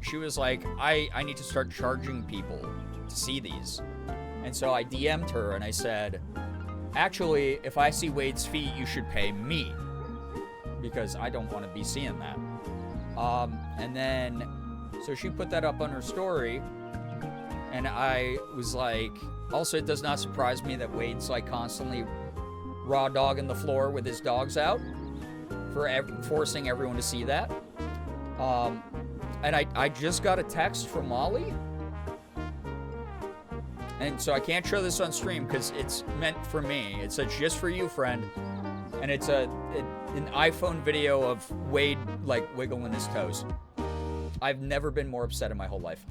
she was like, I need to start charging people to see these. And so I DM'd her and I said, actually, if I see Wade's feet, you should pay me. Because I don't want to be seeing that. And then, so she put that up on her story. And I was like, also, it does not surprise me that Wade's like constantly raw dogging the floor with his dogs out. Forcing everyone to see that. And I just got a text from Molly. And so I can't show this on stream because it's meant for me. It says just for you, friend. And it's an iPhone video of Wade like wiggling his toes. I've never been more upset in my whole life.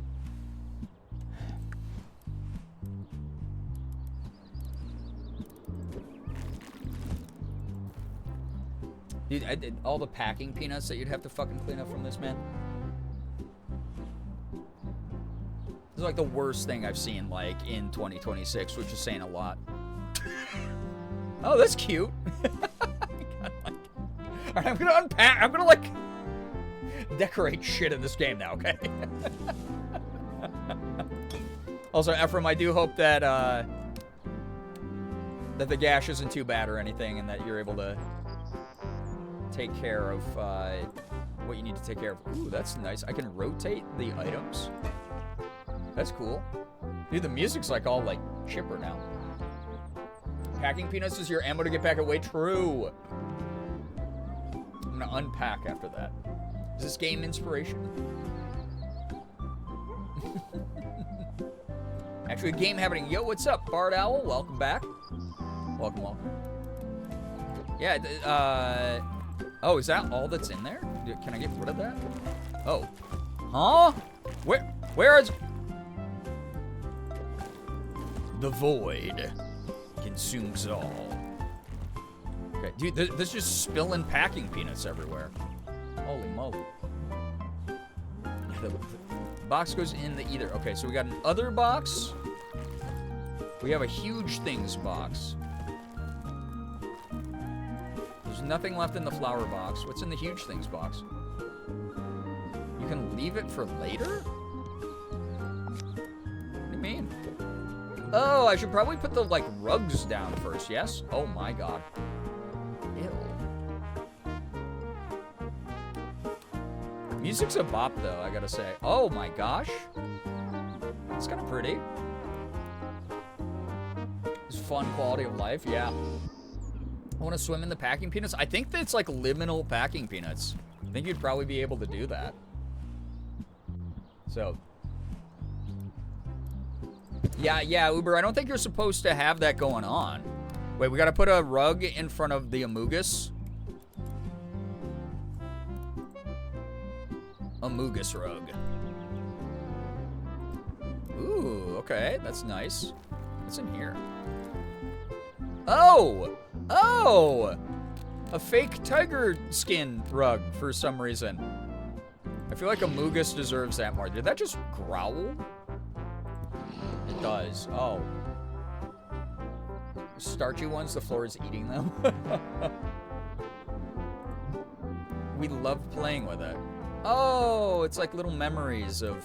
Dude, I did all the packing peanuts that you'd have to fucking clean up from this, man. This is like the worst thing I've seen, like, in 2026, which is saying a lot. Oh, that's cute. Alright, I'm gonna unpack. I'm gonna, like, decorate shit in this game now, okay? Also, Ephraim, I do hope that, that the gash isn't too bad or anything, and that you're able to take care of, what you need to take care of. Ooh, that's nice. I can rotate the items. That's cool. Dude, the music's like all like chipper now. Packing peanuts is your ammo to get back away. True. I'm gonna unpack after that. Is this game inspiration? Actually, a game happening. Yo, what's up, Bard Owl? Welcome back. Welcome, welcome. Yeah, oh, is that all that's in there? Can I get rid of that? Oh. Huh? Where is... The void consumes it all. Okay, dude, this just spilling packing peanuts everywhere. Holy moly. The box goes in the either. Okay, so we got an other box. We have a huge things box. There's nothing left in the flower box. What's in the huge things box? You can leave it for later? What do you mean? Oh, I should probably put the, like, rugs down first, yes? Oh my god. Ew. Music's a bop, though, I gotta say. Oh my gosh. It's kind of pretty. It's fun quality of life, yeah. I want to swim in the packing peanuts. I think that's, like, liminal packing peanuts. I think you'd probably be able to do that. So... Yeah, Uber, I don't think you're supposed to have that going on. Wait, we gotta put a rug in front of the Amogus. Amogus rug. Ooh, okay, that's nice. What's in here? Oh! Oh! A fake tiger skin rug for some reason. I feel like Amogus deserves that more. Did that just growl? It does. Oh. Starchy ones, the floor is eating them. We love playing with it. Oh, it's like little memories of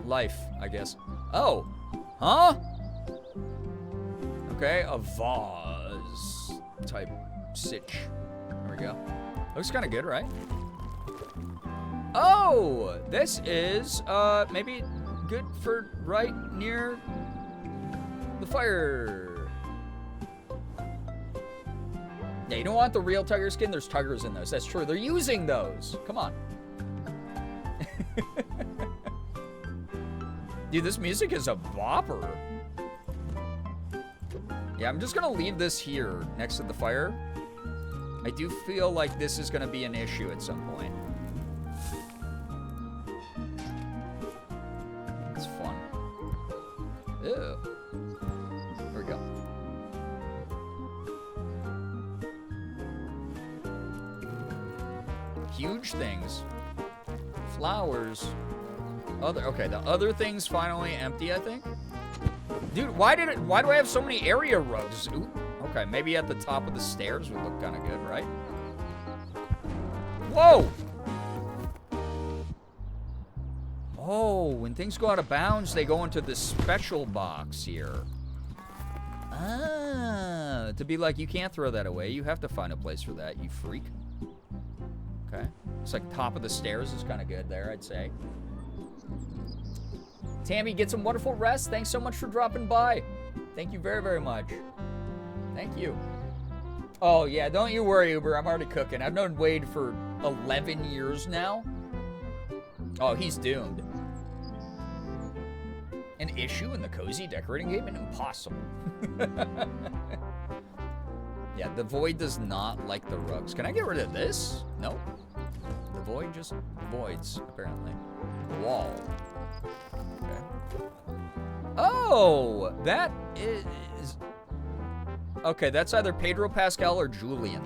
life, I guess. Oh. Huh? Okay, a vase type sitch. There we go. Looks kind of good, right? Oh, this is, maybe good for right near the fire Yeah, you don't want the real tiger skin. There's tigers in those. That's true. They're using those. Come on. Dude, this music is a bopper. Yeah, I'm just gonna leave this here next to the fire. I do feel like this is gonna be an issue at some point. It's fun. Ew. There we go. Huge things. Flowers. Okay, the other thing's finally empty, I think. Dude, why do I have so many area rugs? Ooh, okay, maybe at the top of the stairs would look kind of good, right? Whoa! Oh, when things go out of bounds, they go into this special box here. Ah, to be like, you can't throw that away. You have to find a place for that, you freak. Okay. It's like top of the stairs is kind of good there, I'd say. Tammy, get some wonderful rest. Thanks so much for dropping by. Thank you very, very much. Thank you. Oh, yeah, don't you worry, Uber. I'm already cooking. I've known Wade for 11 years now. Oh, he's doomed. An issue in the cozy decorating game? Impossible. Yeah, the Void does not like the rugs. Can I get rid of this? No. The Void just voids, apparently. Wall. Okay. Oh, that is... Okay, that's either Pedro Pascal or Julian.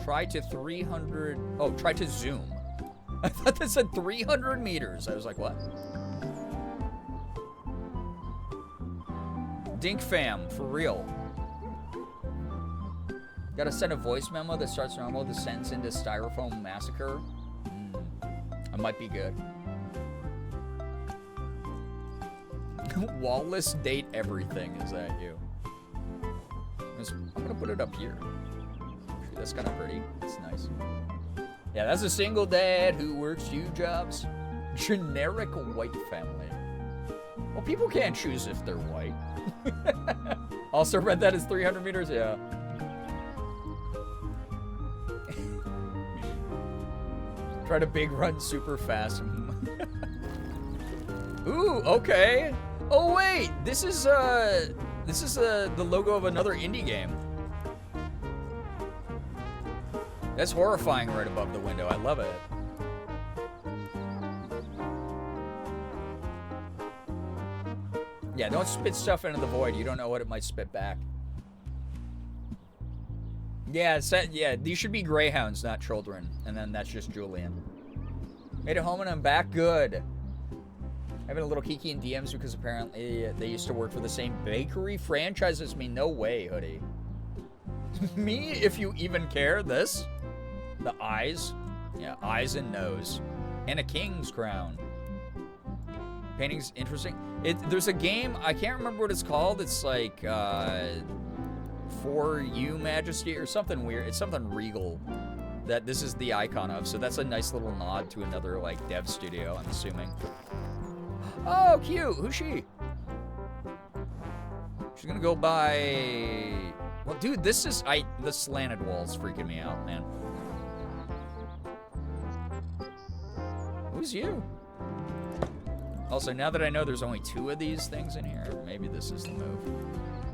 Try to 300... Oh, try to zoom. I thought that said 300 meters. I was like, what? Dink fam, for real. Gotta send a voice memo that starts normal, descends into styrofoam massacre. I might be good. Wallless date everything, is that you? I'm gonna put it up here. That's kind of pretty. It's nice. Yeah, that's a single dad who works 2 jobs. Generic white family. Well, people can't choose if they're white. Also read that as 300 meters, yeah. Try to big run super fast. Ooh, okay. Oh wait, this is the logo of another indie game. That's horrifying right above the window. I love it. Yeah, don't spit stuff into the void. You don't know what it might spit back. Yeah, yeah, these should be greyhounds, not children. And then that's just Julian. Made it home and I'm back. Good. Having a little kiki in DMs because apparently they used to work for the same bakery franchise as me. No way, hoodie. Me, if you even care. This. The eyes. Yeah, eyes and nose. And a king's crown. Painting's interesting. There's a game, I can't remember what it's called. It's like, For You Majesty or something weird. It's something regal that this is the icon of. So that's a nice little nod to another, like, dev studio, I'm assuming. Oh, cute. Who's she? She's gonna go by... Well, dude, this is... The slanted wall's freaking me out, man. Who's you? Also, now that I know there's only 2 of these things in here, maybe this is the move.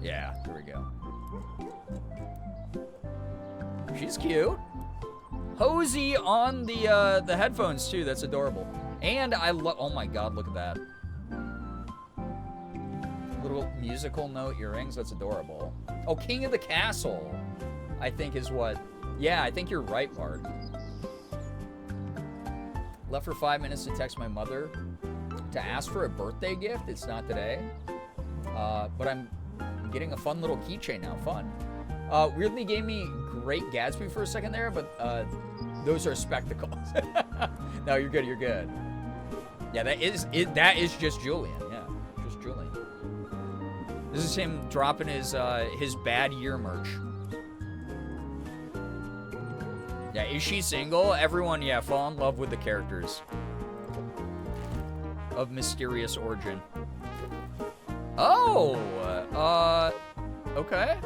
Yeah, here we go. She's cute. Hozy on the headphones, too. That's adorable. And I love... Oh, my God, look at that. Little musical note earrings. That's adorable. Oh, King of the Castle, I think is what... Yeah, I think you're right, Bart. Left for 5 minutes to text my mother to ask for a birthday gift. It's not today. But I'm getting a fun little keychain now. Fun. Weirdly gave me Great Gatsby for a second there, but those are spectacles. No, you're good. You're good. Yeah, that is just Julian. Yeah, just Julian. This is him dropping his bad year merch. Yeah, is she single? Everyone, yeah, fall in love with the characters of mysterious origin. Oh, okay.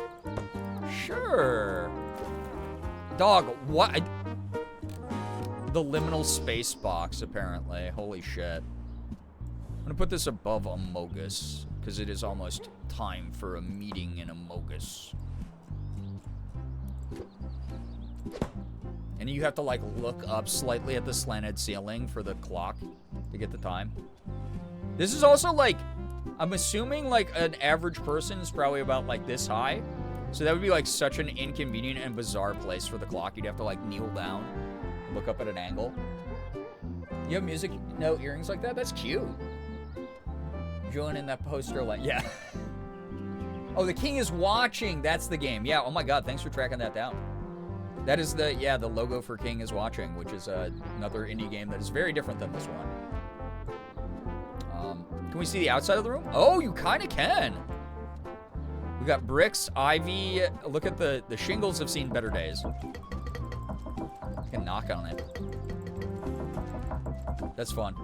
Sure. Dog, what? The liminal space box, apparently. Holy shit. I'm gonna put this above Amogus, because it is almost time for a meeting in Amogus. And you have to, like, look up slightly at the slanted ceiling for the clock to get the time. This is also, like, I'm assuming, like, an average person is probably about, like, this high. So that would be, like, such an inconvenient and bizarre place for the clock. You'd have to, like, kneel down, look up at an angle. You have music, no earrings like that? That's cute. Join in that poster, like, yeah. Oh, the king is watching. That's the game. Yeah, oh my god, thanks for tracking that down. That is the, yeah, the logo for King is Watching, which is another indie game that is very different than this one. Can we see the outside of the room? Oh, you kind of can. We got bricks, ivy. Look at the shingles have seen better days. I can knock on it. That's fun.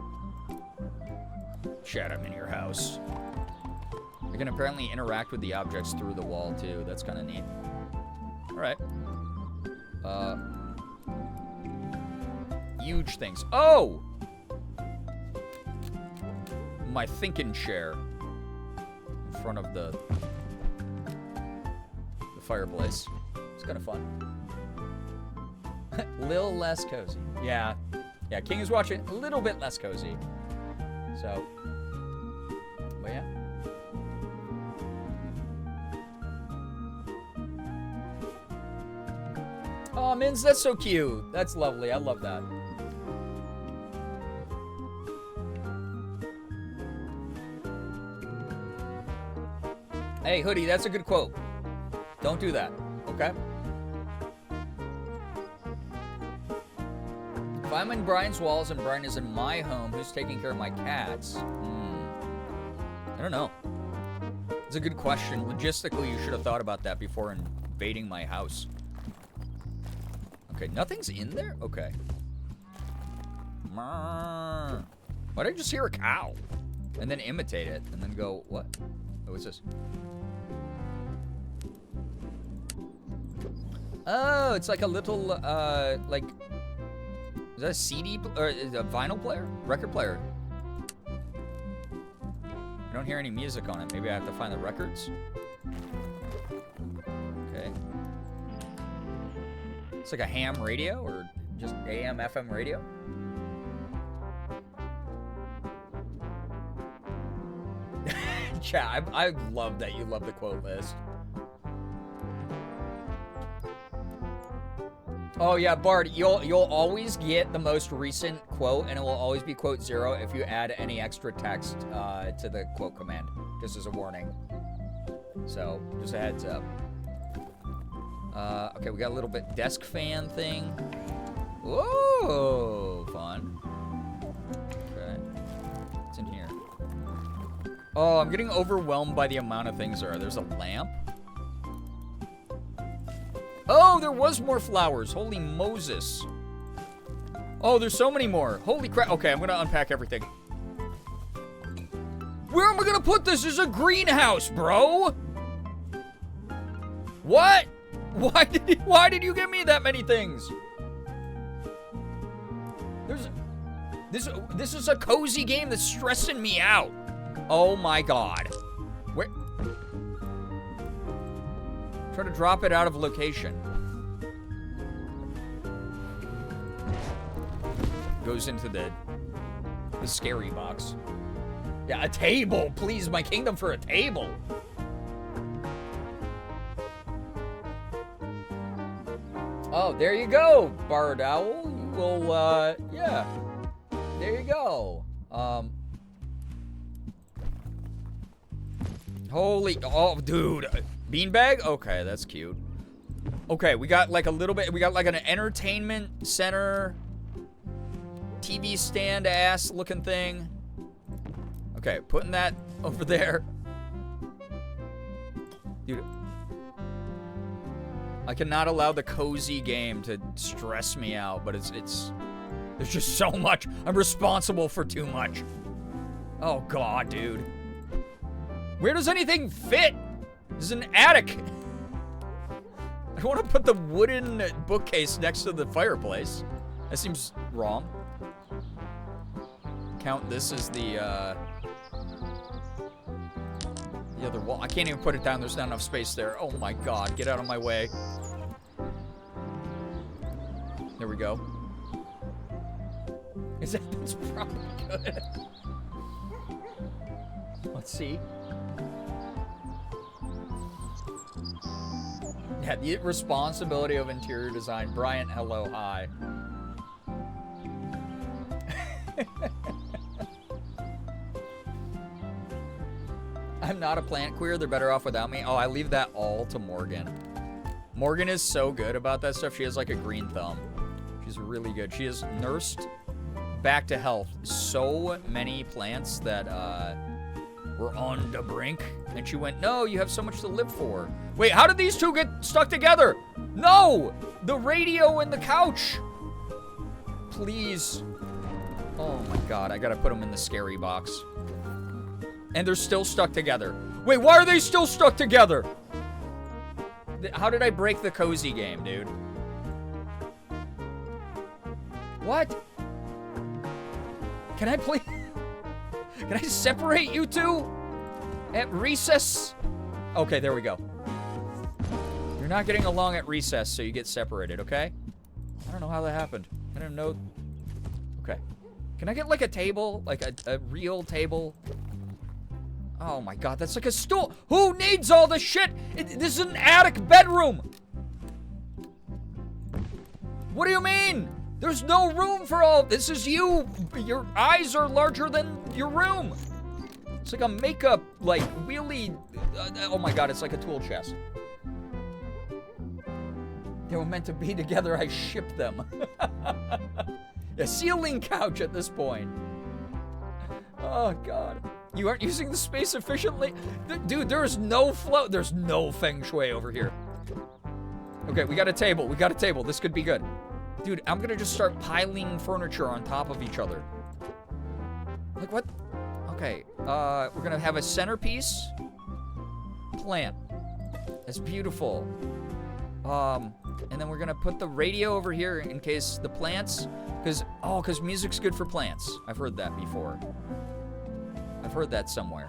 Chat, I'm in your house. I can apparently interact with the objects through the wall, too. That's kind of neat. All right. Huge things. Oh! My thinking chair. In front of the fireplace. It's kind of fun. Little less cozy. Yeah. Yeah, King is Watching. A little bit less cozy. So. But yeah. Oh, Mins, that's so cute. That's lovely. I love that. Hey, Hoodie, that's a good quote. Don't do that, okay? If I'm in Brian's walls and Brian is in my home, who's taking care of my cats? I don't know. It's a good question. Logistically, you should have thought about that before invading my house. Okay, nothing's in there? Okay. Why did I just hear a cow? And then imitate it, and then go, what? Oh, what's this? Oh, it's like a little, like, is that a CD, or a vinyl player? Record player. I don't hear any music on it. Maybe I have to find the records. Okay. It's like a ham radio, or just AM, FM radio. Chat, I love that you love the quote list. Oh yeah, Bard, you'll always get the most recent quote, and it will always be quote 0 if you add any extra text to the quote command, just as a warning. So, just a heads up. Okay, we got a little bit desk fan thing. Whoa, fun. Okay, what's in here? Oh, I'm getting overwhelmed by the amount of things there are. There's a lamp. Oh, there was more flowers. Holy Moses. Oh, there's so many more. Holy crap. Okay, I'm going to unpack everything. Where am I going to put this? This is a greenhouse, bro. What? Why did you give me that many things? This is a cozy game that's stressing me out. Oh my god. Where? Try to drop it out of location. Goes into the scary box. Yeah, a table. Please, my kingdom for a table. Oh, there you go, Bard Owl. You will, yeah. There you go. Holy, oh, dude. Beanbag? Okay, that's cute. Okay, we got like a little bit, we got like an entertainment center, TV stand ass looking thing. Okay, putting that over there. Dude. I cannot allow the cozy game to stress me out, but it's there's just so much. I'm responsible for too much. Oh god, dude. Where does anything fit? This is an attic. I want to put the wooden bookcase next to the fireplace. That seems wrong. Count this as the other wall. I can't even put it down. There's not enough space there. Oh my god. Get out of my way. There we go. That's probably good. Let's see. Yeah, the responsibility of interior design. Bryant, hello, hi. I'm not a plant queer. They're better off without me. Oh, I leave that all to Morgan. Morgan is so good about that stuff. She has like a green thumb. She's really good. She has nursed back to health so many plants that were on the brink. And she went, no, you have so much to live for. Wait, how did these two get stuck together? No! The radio and the couch. Please. Oh my god, I gotta put them in the scary box. And they're still stuck together. Wait, why are they still stuck together? How did I break the cozy game, dude? What? Can I please... Can I separate you two? At recess? Okay, there we go. You're not getting along at recess, so you get separated, okay? I don't know how that happened. I don't know. Okay. Can I get like a table? Like a real table? Oh my god, that's like a stool. Who needs all this shit? This is an attic bedroom. What do you mean? There's no room for all. This is you. Your eyes are larger than your room. It's like a makeup, like, really. Oh my god, it's like a tool chest. They were meant to be together. I shipped them. A ceiling couch at this point. Oh god. You aren't using the space efficiently? Dude, there's no flow. There's no feng shui over here. Okay, we got a table. We got a table. This could be good. Dude, I'm gonna just start piling furniture on top of each other. Like, what? Okay, we're gonna have a centerpiece plant. That's beautiful. And then we're gonna put the radio over here in case the plants, because music's good for plants. I've heard that before. I've heard that somewhere.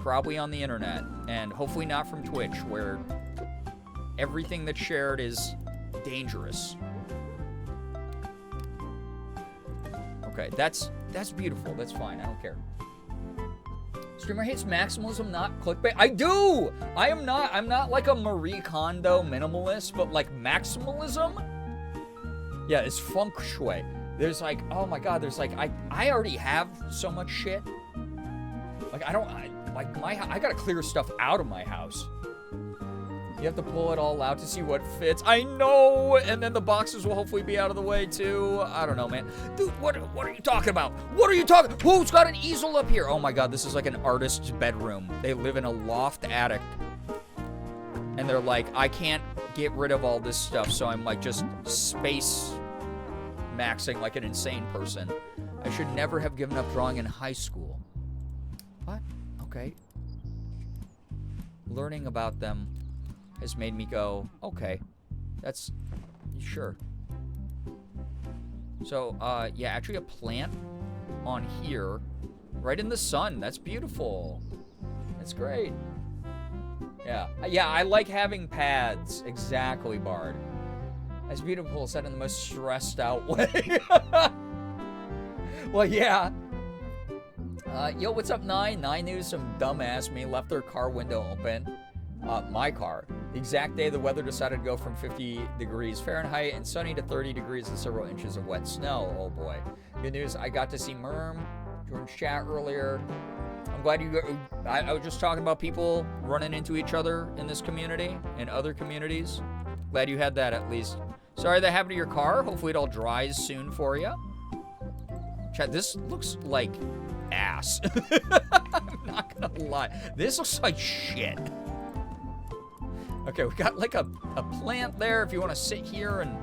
Probably on the internet, and hopefully not from Twitch, where everything that's shared is dangerous. Okay, that's beautiful. That's fine. I don't care. Streamer hates maximalism, not clickbait. I do! I'm not like a Marie Kondo minimalist, but like maximalism? Yeah, it's feng shui. There's like, oh my god, there's like, I already have so much shit. Like, I gotta clear stuff out of my house. You have to pull it all out to see what fits. I know! And then the boxes will hopefully be out of the way, too. I don't know, man. Dude, what are you talking about? What are you talking... Who's got an easel up here? Oh, my God. This is like an artist's bedroom. They live in a loft attic. And they're like, I can't get rid of all this stuff, so I'm, like, just space maxing like an insane person. I should never have given up drawing in high school. What? Okay. Learning about them has made me go, okay, that's, sure. So, yeah, actually a plant on here, right in the sun. That's beautiful. That's great. Yeah, I like having pads. Exactly, Bard. That's beautiful, said in the most stressed out way. Well, yeah. Yo, what's up, Nine? Nine knew some dumbass me left their car window open. My car. The exact day the weather decided to go from 50 degrees Fahrenheit and sunny to 30 degrees and several inches of wet snow. Oh boy. Good news, I got to see Merm, Jordan's chat earlier. I'm glad you I was just talking about people running into each other in this community and other communities. Glad you had that at least. Sorry that happened to your car. Hopefully it all dries soon for you. Chat, this looks like ass. I'm not gonna lie. This looks like shit. Okay, we got like a plant there if you want to sit here and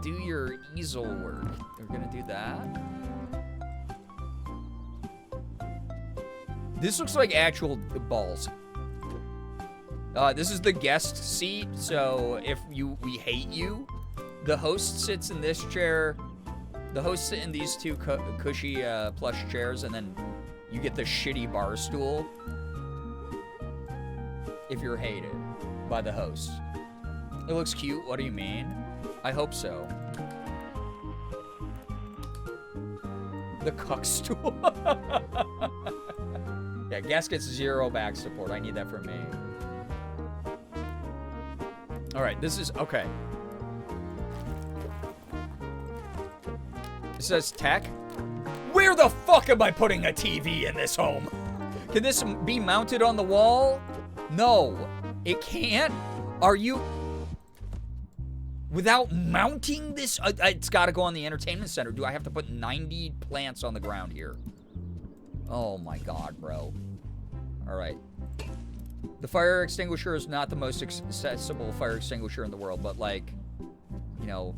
do your easel work. We're gonna do that. This looks like actual balls. This is the guest seat, so if we hate you, the host sits in this chair. The hosts sit in these two cushy plush chairs, and then you get the shitty bar stool if you're hated by the host. It looks cute. What do you mean? I hope so. The cuck stool. Yeah, guest gets 0 back support. I need that for me. All right, this is okay. It says tech. Where the fuck am I putting a TV in this home? Can this be mounted on the wall? No, it can't. Are you... Without mounting this? It's got to go on the entertainment center. Do I have to put 90 plants on the ground here? Oh my god, bro. All right. The fire extinguisher is not the most accessible fire extinguisher in the world, but like, you know...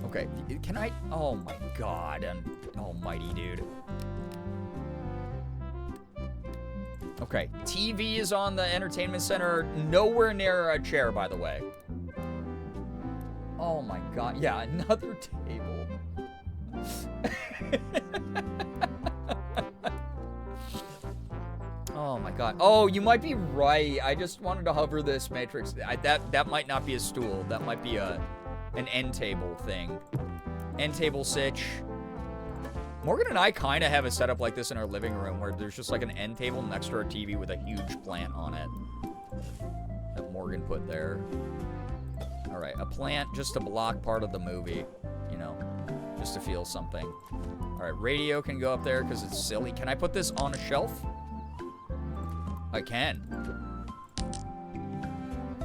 Okay, can I... Oh my god, almighty dude. Okay, TV is on the entertainment center, nowhere near a chair, by the way. Oh my god, yeah, another table. Oh my god. Oh, you might be right. I just wanted to hover this matrix. That might not be a stool. That might be an end table thing. End table sitch. Morgan and I kind of have a setup like this in our living room where there's just like an end table next to our TV with a huge plant on it that Morgan put there. All right, a plant just to block part of the movie, you know, just to feel something. All right, radio can go up there because it's silly. Can I put this on a shelf? I can.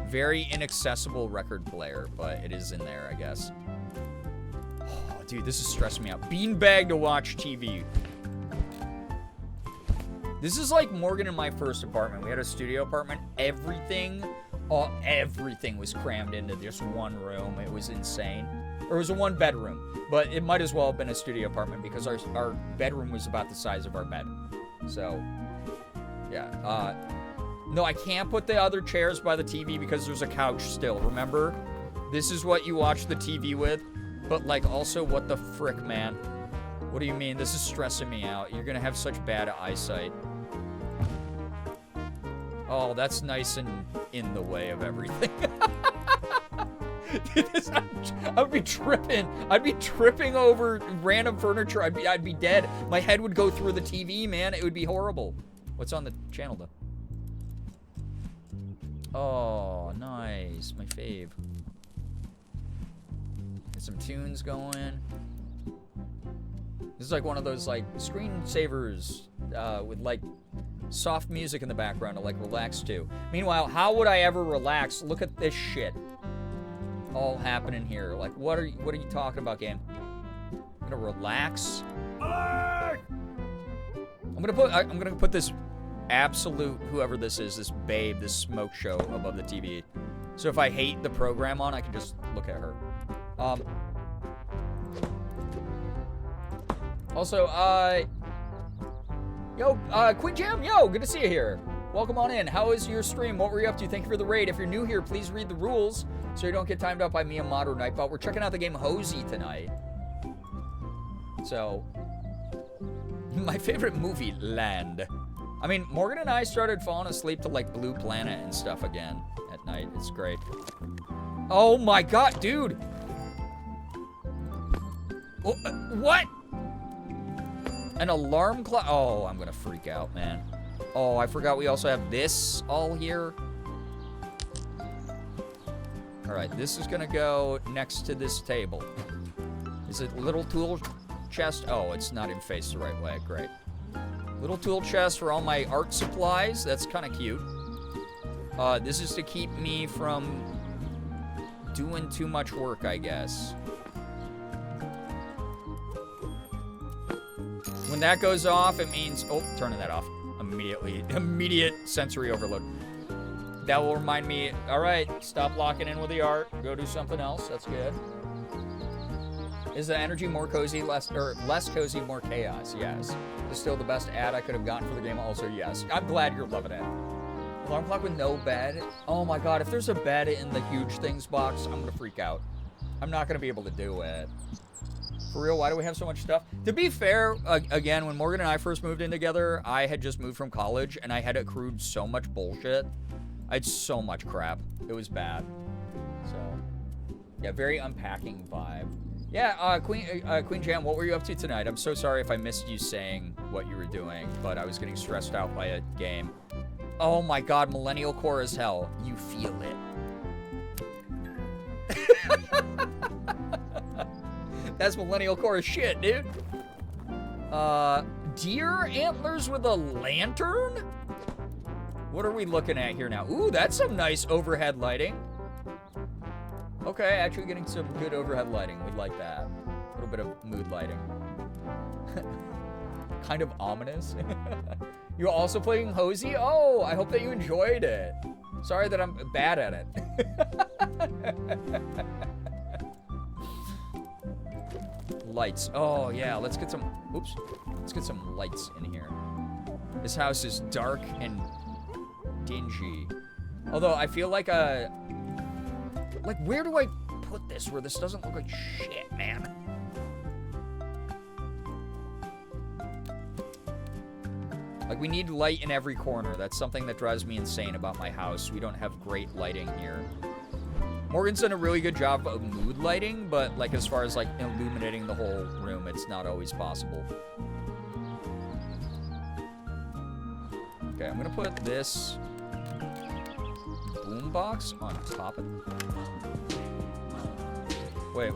Very inaccessible record player, but it is in there, I guess. Oh, dude, this is stressing me out. Beanbag to watch TV. This is like Morgan and my first apartment. We had a studio apartment. Everything was crammed into this one room. It was insane. Or it was a one bedroom, but it might as well have been a studio apartment because our bedroom was about the size of our bed. So, yeah. No, I can't put the other chairs by the TV because there's a couch still. Remember? This is what you watch the TV with. But, like, also, what the frick, man? What do you mean? This is stressing me out. You're gonna have such bad eyesight. Oh, that's nice and in the way of everything. I would be tripping. I'd be tripping over random furniture. I'd be dead. My head would go through the TV, man. It would be horrible. What's on the channel, though? Oh, nice. My fave. Get some tunes going. This is like one of those, like, screensavers with, like, soft music in the background to, like, relax to. Meanwhile, how would I ever relax? Look at this shit. All happening here. Like, what are you talking about, game? I'm gonna relax. I'm gonna put this absolute, whoever this is, this babe, this smoke show above the TV. So if I hate the program on, I can just look at her. Also, Quinn Jam, yo, good to see you here. Welcome on in. How is your stream? What were you up to? Thank you for the raid. If you're new here, please read the rules so you don't get timed out by me and Mod or Nightbot. We're checking out the game Hozy tonight. So, my favorite movie, Land. I mean, Morgan and I started falling asleep to, like, Blue Planet and stuff again at night. It's great. Oh my god, dude! Oh, what? An alarm clock? Oh, I'm gonna freak out, man. Oh, I forgot we also have this all here. Alright, this is gonna go next to this table. Is it little tool chest? Oh, it's not in face the right way. Great. Little tool chest for all my art supplies. That's kind of cute. This is to keep me from doing too much work, I guess. When that goes off, it means... Oh, turning that off. Immediate sensory overload. That will remind me, all right, stop locking in with the art. Go do something else. That's good. Is the energy more cozy, less cozy, more chaos? Yes. Is still the best ad I could have gotten for the game? Also, yes. I'm glad you're loving it. Alarm clock with no bed. Oh my god, if there's a bed in the huge things box, I'm gonna freak out. I'm not gonna be able to do it. For real, why do we have so much stuff? To be fair, again, when Morgan and I first moved in together, I had just moved from college, and I had accrued so much bullshit. I had so much crap. It was bad. So, yeah, very unpacking vibe. Yeah, Queen Jam, what were you up to tonight? I'm so sorry if I missed you saying what you were doing, but I was getting stressed out by a game. Oh my god, millennial core as hell. You feel it. That's millennial core as shit, dude. Deer antlers with a lantern? What are we looking at here now? Ooh, that's some nice overhead lighting. Okay, actually getting some good overhead lighting. We like that. A little bit of mood lighting. Kind of ominous. You're also playing Hozy? Oh, I hope that you enjoyed it. Sorry that I'm bad at it. Lights. Oh, yeah, let's get some... Oops. Let's get some lights in here. This house is dark and dingy. Although, I feel like a... Like, where do I put this where this doesn't look like shit, man? Like, we need light in every corner. That's something that drives me insane about my house. We don't have great lighting here. Morgan's done a really good job of mood lighting, but, like, as far as, like, illuminating the whole room, it's not always possible. Okay, I'm gonna put this boombox on top of it. Wait.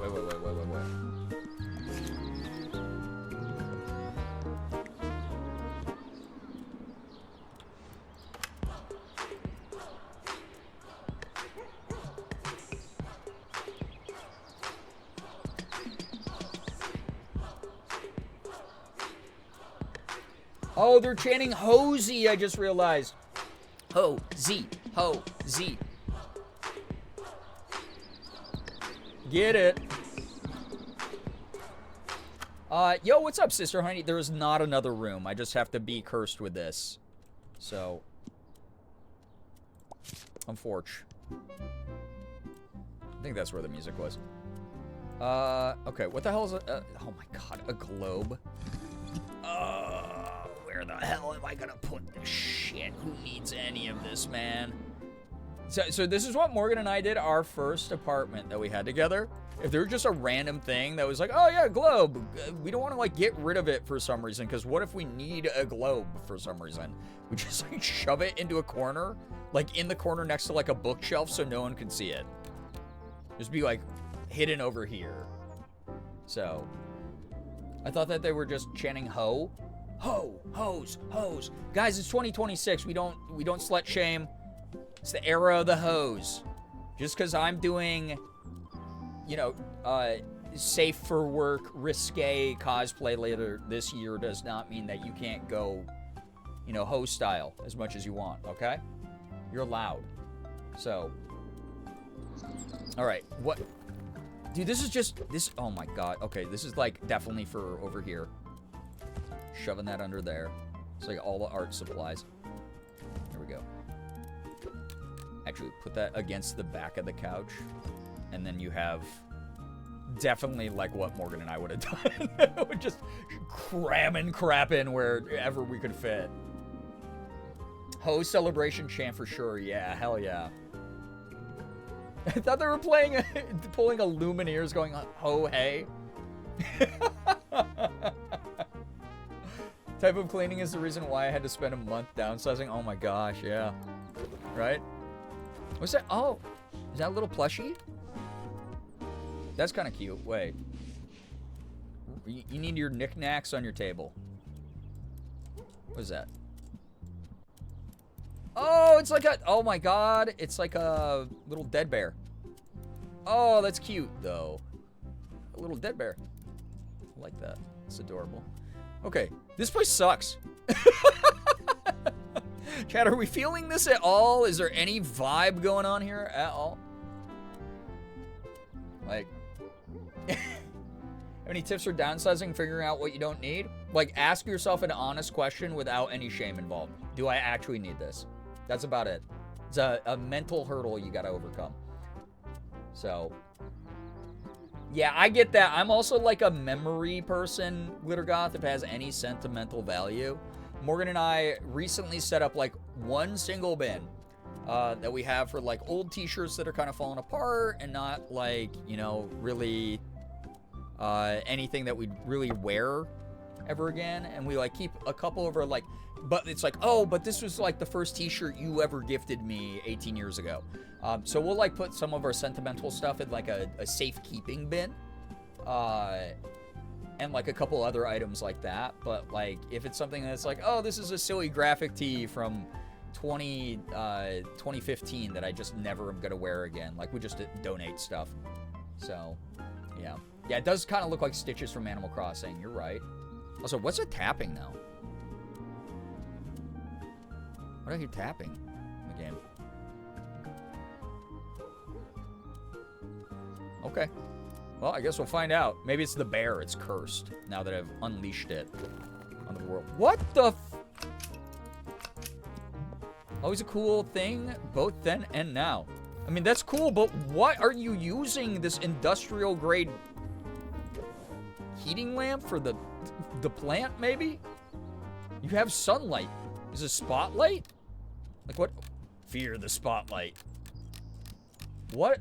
Oh, they're chanting hozy, I just realized. Ho-Z, ho-Z. Get it. Yo, what's up, Sister Honey? There is not another room. I just have to be cursed with this. So, unfortunate. I think that's where the music was. Okay, what the hell is it? Oh my god, a globe. Where the hell am I gonna put this shit? Who needs any of this, man? So this is what Morgan and I did our first apartment that we had together. If there were just a random thing that was like, oh yeah, globe, we don't want to like get rid of it for some reason, because what if we need a globe for some reason? We just like shove it into a corner, like in the corner next to like a bookshelf so no one can see it. Just be like hidden over here. So I thought that they were just chanting ho. Ho, hose, hose. Guys, it's 2026. We don't slut shame. It's the era of the hose. Just because I'm doing, you know, safe for work, risque cosplay later this year does not mean that you can't go, you know, hose style as much as you want, okay? You're allowed. So, all right, what? Dude, this is just, this, oh my god. Okay, this is like definitely for over here. Shoving that under there. It's like all the art supplies. There we go. Actually, put that against the back of the couch. And then you have definitely like what Morgan and I would have done. We're just cramming crap in wherever we could fit. Ho celebration chant for sure. Yeah, hell yeah. I thought they were pulling a Lumineers going, ho, hey. Type of cleaning is the reason why I had to spend a month downsizing. Oh my gosh, yeah. Right? What's that? Oh, is that a little plushie? That's kind of cute. Wait. You need your knickknacks on your table. What is that? Oh, it's like a, oh my god. It's like a little dead bear. Oh, that's cute, though. A little dead bear. I like that. It's adorable. Okay, this place sucks. Chad, are we feeling this at all? Is there any vibe going on here at all? Like, have any tips for downsizing, figuring out what you don't need? Like, ask yourself an honest question without any shame involved. Do I actually need this? That's about it. It's a mental hurdle you gotta overcome. So, yeah, I get that. I'm also like a memory person, Glittergoth, if it has any sentimental value. Morgan and I recently set up like one single bin that we have for like old t-shirts that are kind of falling apart and not like, you know, really anything that we'd really wear ever again. And we like keep a couple of our like, but it's like, oh, but this was like the first t-shirt you ever gifted me 18 years ago. So we'll like put some of our sentimental stuff in like a safekeeping bin. And like a couple other items like that. But like if it's something that's like, oh, this is a silly graphic tee from 2015 that I just never am gonna wear again. Like we just donate stuff. So yeah. Yeah, it does kind of look like Stitches from Animal Crossing. You're right. Also, what's it tapping now? What are you tapping in the game? Okay. Well, I guess we'll find out. Maybe it's the bear. It's cursed now that I've unleashed it on the world. What the always a cool thing, both then and now. I mean, that's cool, but what are you using this industrial grade heating lamp for the plant, maybe? You have sunlight. Is it spotlight? Like what? Fear the spotlight. What?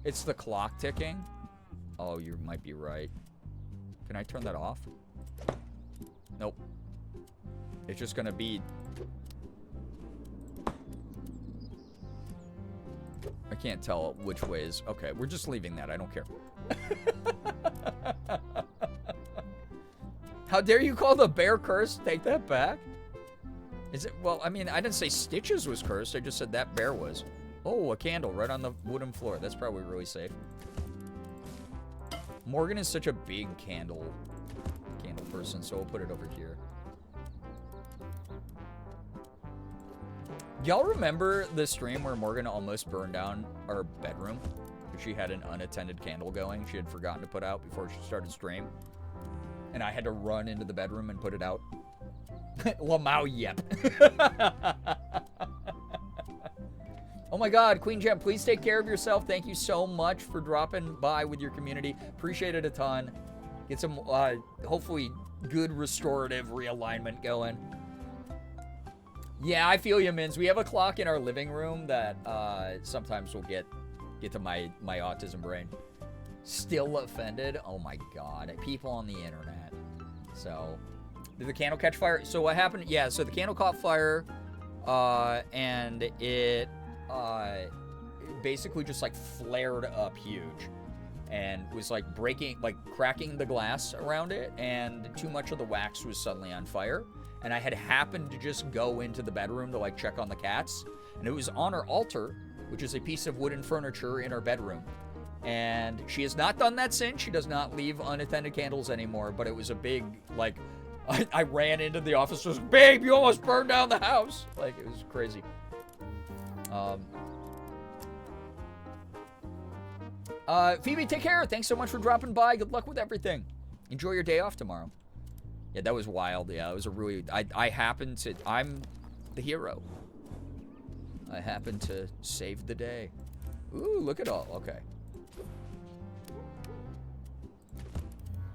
It's the clock ticking? Oh, you might be right. Can I turn that off? Nope. It's just gonna be... I can't tell which way is... Okay, we're just leaving that. I don't care. How dare you call the bear cursed? Take that back. Is it... Well, I mean, I didn't say Stitches was cursed. I just said that bear was. Oh, a candle right on the wooden floor. That's probably really safe. Morgan is such a big candle person, so we'll put it over here. Y'all remember the stream where Morgan almost burned down our bedroom? She had an unattended candle going she had forgotten to put out before she started stream. And I had to run into the bedroom and put it out. Lamau yep. Oh my god, Queen Gem, please take care of yourself. Thank you so much for dropping by with your community. Appreciate it a ton. Get some, hopefully, good restorative realignment going. Yeah, I feel you, Mins. We have a clock in our living room that sometimes will get to my autism brain. Still offended? Oh my god. People on the internet. So, did the candle catch fire? So what happened? Yeah, so the candle caught fire, and it basically just like flared up huge and was like cracking the glass around it, and too much of the wax was suddenly on fire. And I had happened to just go into the bedroom to like check on the cats, and it was on our altar, which is a piece of wooden furniture in our bedroom. And she has not done that since. She does not leave unattended candles anymore, but it was a big, like, I ran into the office, was, babe, you almost burned down the house. Like, it was crazy. Phoebe, take care. Thanks so much for dropping by. Good luck with everything. Enjoy your day off tomorrow. Yeah, that was wild. Yeah, it was a really... I happened to... I'm the hero. I happened to save the day. Ooh, look at all. Okay.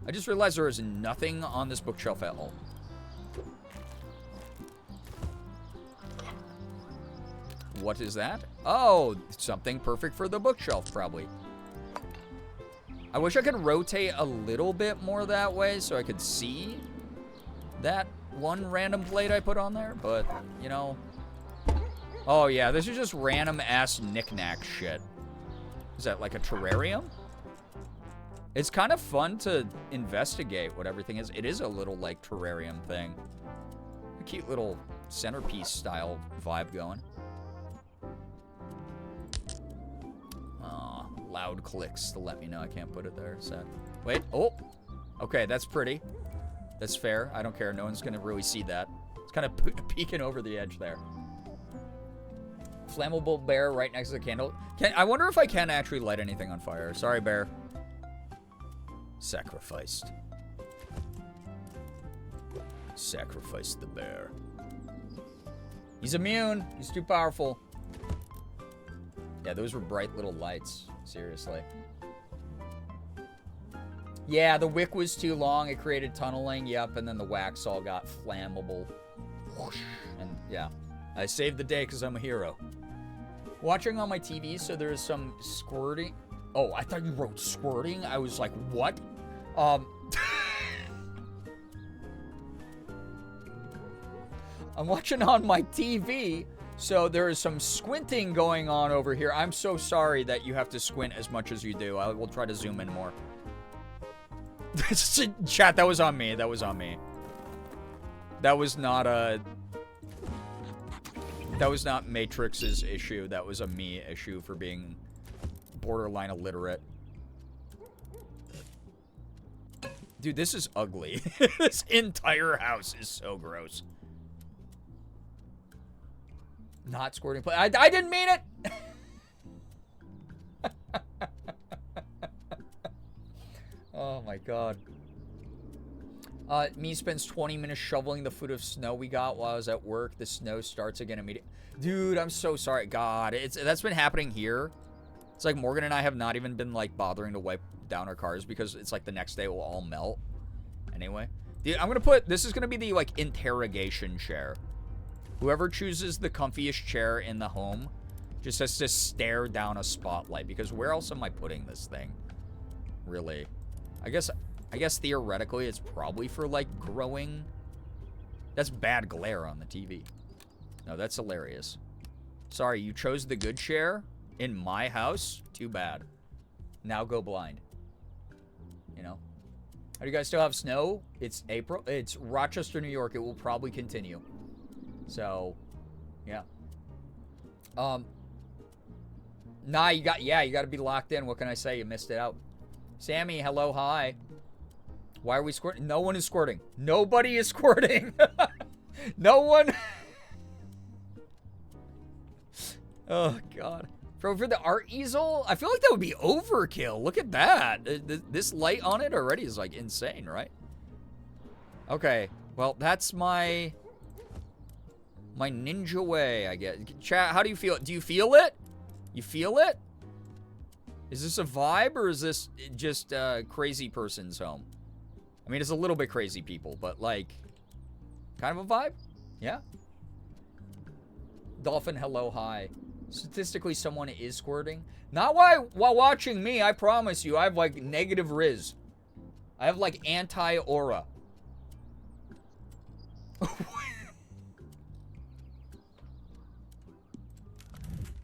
I just realized there is nothing on this bookshelf at all. What is that? Oh, something perfect for the bookshelf, probably. I wish I could rotate a little bit more that way so I could see that one random plate I put on there, but, you know. Oh, yeah, this is just random-ass knick-knack shit. Is that like a terrarium? It's kind of fun to investigate what everything is. It is a little, like, terrarium thing. A cute little centerpiece-style vibe going. Loud clicks to let me know I can't put it there. Sad. Wait. Oh. Okay, that's pretty. That's fair. I don't care. No one's going to really see that. It's kind of peeking over the edge there. Flammable bear right next to the candle. I wonder if I can actually light anything on fire. Sorry, bear. Sacrificed. Sacrifice the bear. He's immune. He's too powerful. Yeah, those were bright little lights. Seriously. Yeah, the wick was too long. It created tunneling. Yep, and then the wax all got flammable. Whoosh. And yeah, I saved the day because I'm a hero. Watching on my TV, so there's some squirting. Oh, I thought you wrote squirting. I was like, what? I'm watching on my TV, so there is some squinting going on over here. I'm so sorry that you have to squint as much as you do. I will try to zoom in more. Chat, that was on me. That was on me. That was not Matrix's issue. That was a me issue for being borderline illiterate. Dude, this is ugly. This entire house is so gross. Not squirting play. I didn't mean it. Oh my god. Me spends 20 minutes shoveling the foot of snow we got while I was at work. The snow starts again immediately. Dude, I'm so sorry. God, that's been happening here. It's like Morgan and I have not even been like bothering to wipe down our cars because it's like the next day will all melt. Anyway, dude, I'm gonna put, this is gonna be the like interrogation chair. Whoever chooses the comfiest chair in the home just has to stare down a spotlight, because where else am I putting this thing? Really? I guess theoretically it's probably for like growing. That's bad glare on the TV. No, that's hilarious. Sorry, you chose the good chair in my house? Too bad. Now go blind. You know? Do you guys still have snow? It's April. It's Rochester, New York. It will probably continue. So, yeah. Nah, you got to be locked in. What can I say? You missed it out. Sammy, hello, hi. Why are we squirting? No one is squirting. Nobody is squirting. No one. Oh, God. For the art easel, I feel like that would be overkill. Look at that. This light on it already is, like, insane, right? Okay. Well, that's my ninja way, I guess. Chat, how do you feel? Do you feel it? You feel it? Is this a vibe, or is this just a crazy person's home? I mean, it's a little bit crazy people, but, like, kind of a vibe? Yeah? Dolphin, hello, hi. Statistically, someone is squirting. Not while watching me, I promise you. I have, like, negative Riz. I have, like, anti-aura.